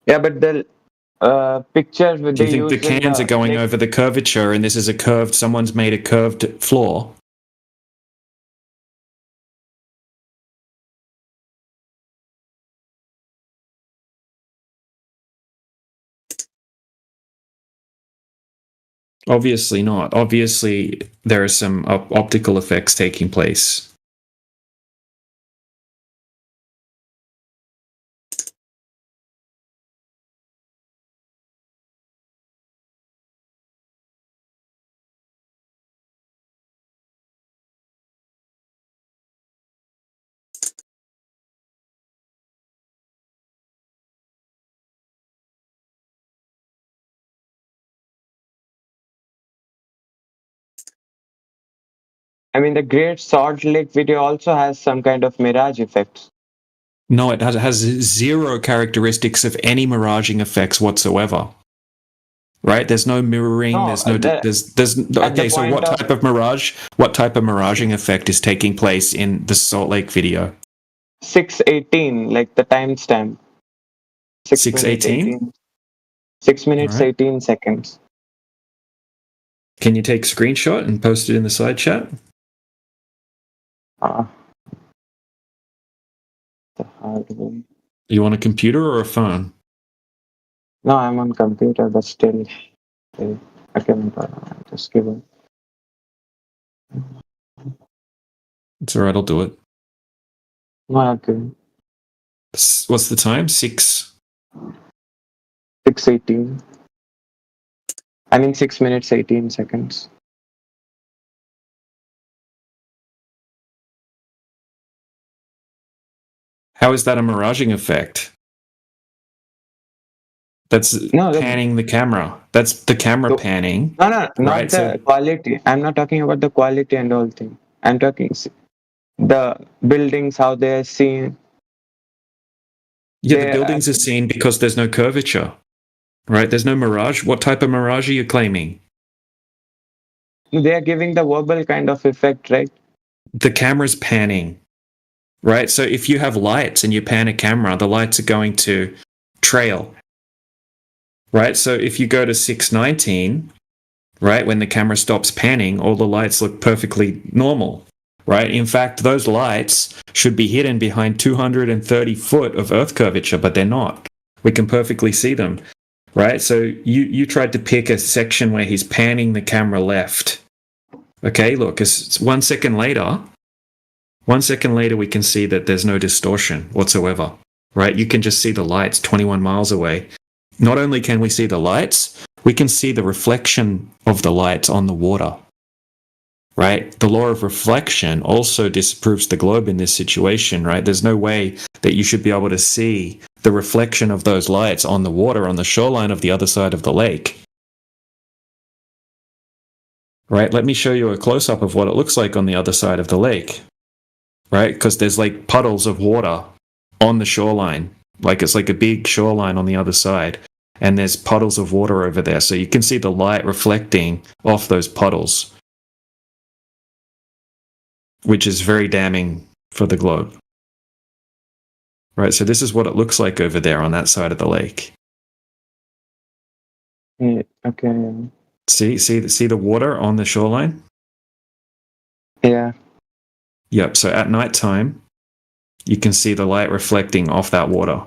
Yeah, but the picture with Do you they think the use in cans are going like, over the curvature and this is a curved, someone's made a curved floor? Obviously not. Obviously, there are some optical effects taking place. I mean, the Great Salt Lake video also has some kind of mirage effects. No, it has zero characteristics of any miraging effects whatsoever. Right? There's no mirroring. No, there's no. at the Okay. So point what of- type of mirage? What type of miraging effect is taking place in the Salt Lake video? 6:18, like the timestamp. 6:18. 6 minutes Alright. 18 seconds. Can you take a screenshot and post it in the side chat? The hard way. You want a computer or a phone? No, I'm on computer, but still, I can just give it. It's alright. I'll do it. No, okay. What's the time? 6. 6:18. I mean 6 minutes 18 seconds. How is that a miraging effect? That's panning the camera. That's the camera panning. No, not Right, the so- quality. I'm not talking about the quality and all thing. I'm talking the buildings, how they are seen. Yeah, They the buildings are seen because there's no curvature. Right? There's no mirage. What type of mirage are you claiming? They are giving the verbal kind of effect, right? The camera's panning. Right? So if you have lights and you pan a camera, the lights are going to trail. Right? So if you go to 6:19, right, when the camera stops panning, all the lights look perfectly normal. Right? In fact, those lights should be hidden behind 230 foot of Earth curvature, but they're not. We can perfectly see them. Right? So you tried to pick a section where he's panning the camera left. Okay, look, it's 1 second later. 1 second later, we can see that there's no distortion whatsoever. Right? You can just see the lights 21 miles away. Not only can we see the lights, we can see the reflection of the light on the water. Right? The law of reflection also disproves the globe in this situation, right? There's no way that you should be able to see the reflection of those lights on the water on the shoreline of the other side of the lake. Right? Let me show you a close-up of what it looks like on the other side of the lake. Right? Because there's like puddles of water on the shoreline. Like it's like a big shoreline on the other side. And there's puddles of water over there. So you can see the light reflecting off those puddles, which is very damning for the globe. Right, so this is what it looks like over there on that side of the lake. Yeah, okay. See the water on the shoreline? Yeah. Yep, so at night time, you can see the light reflecting off that water.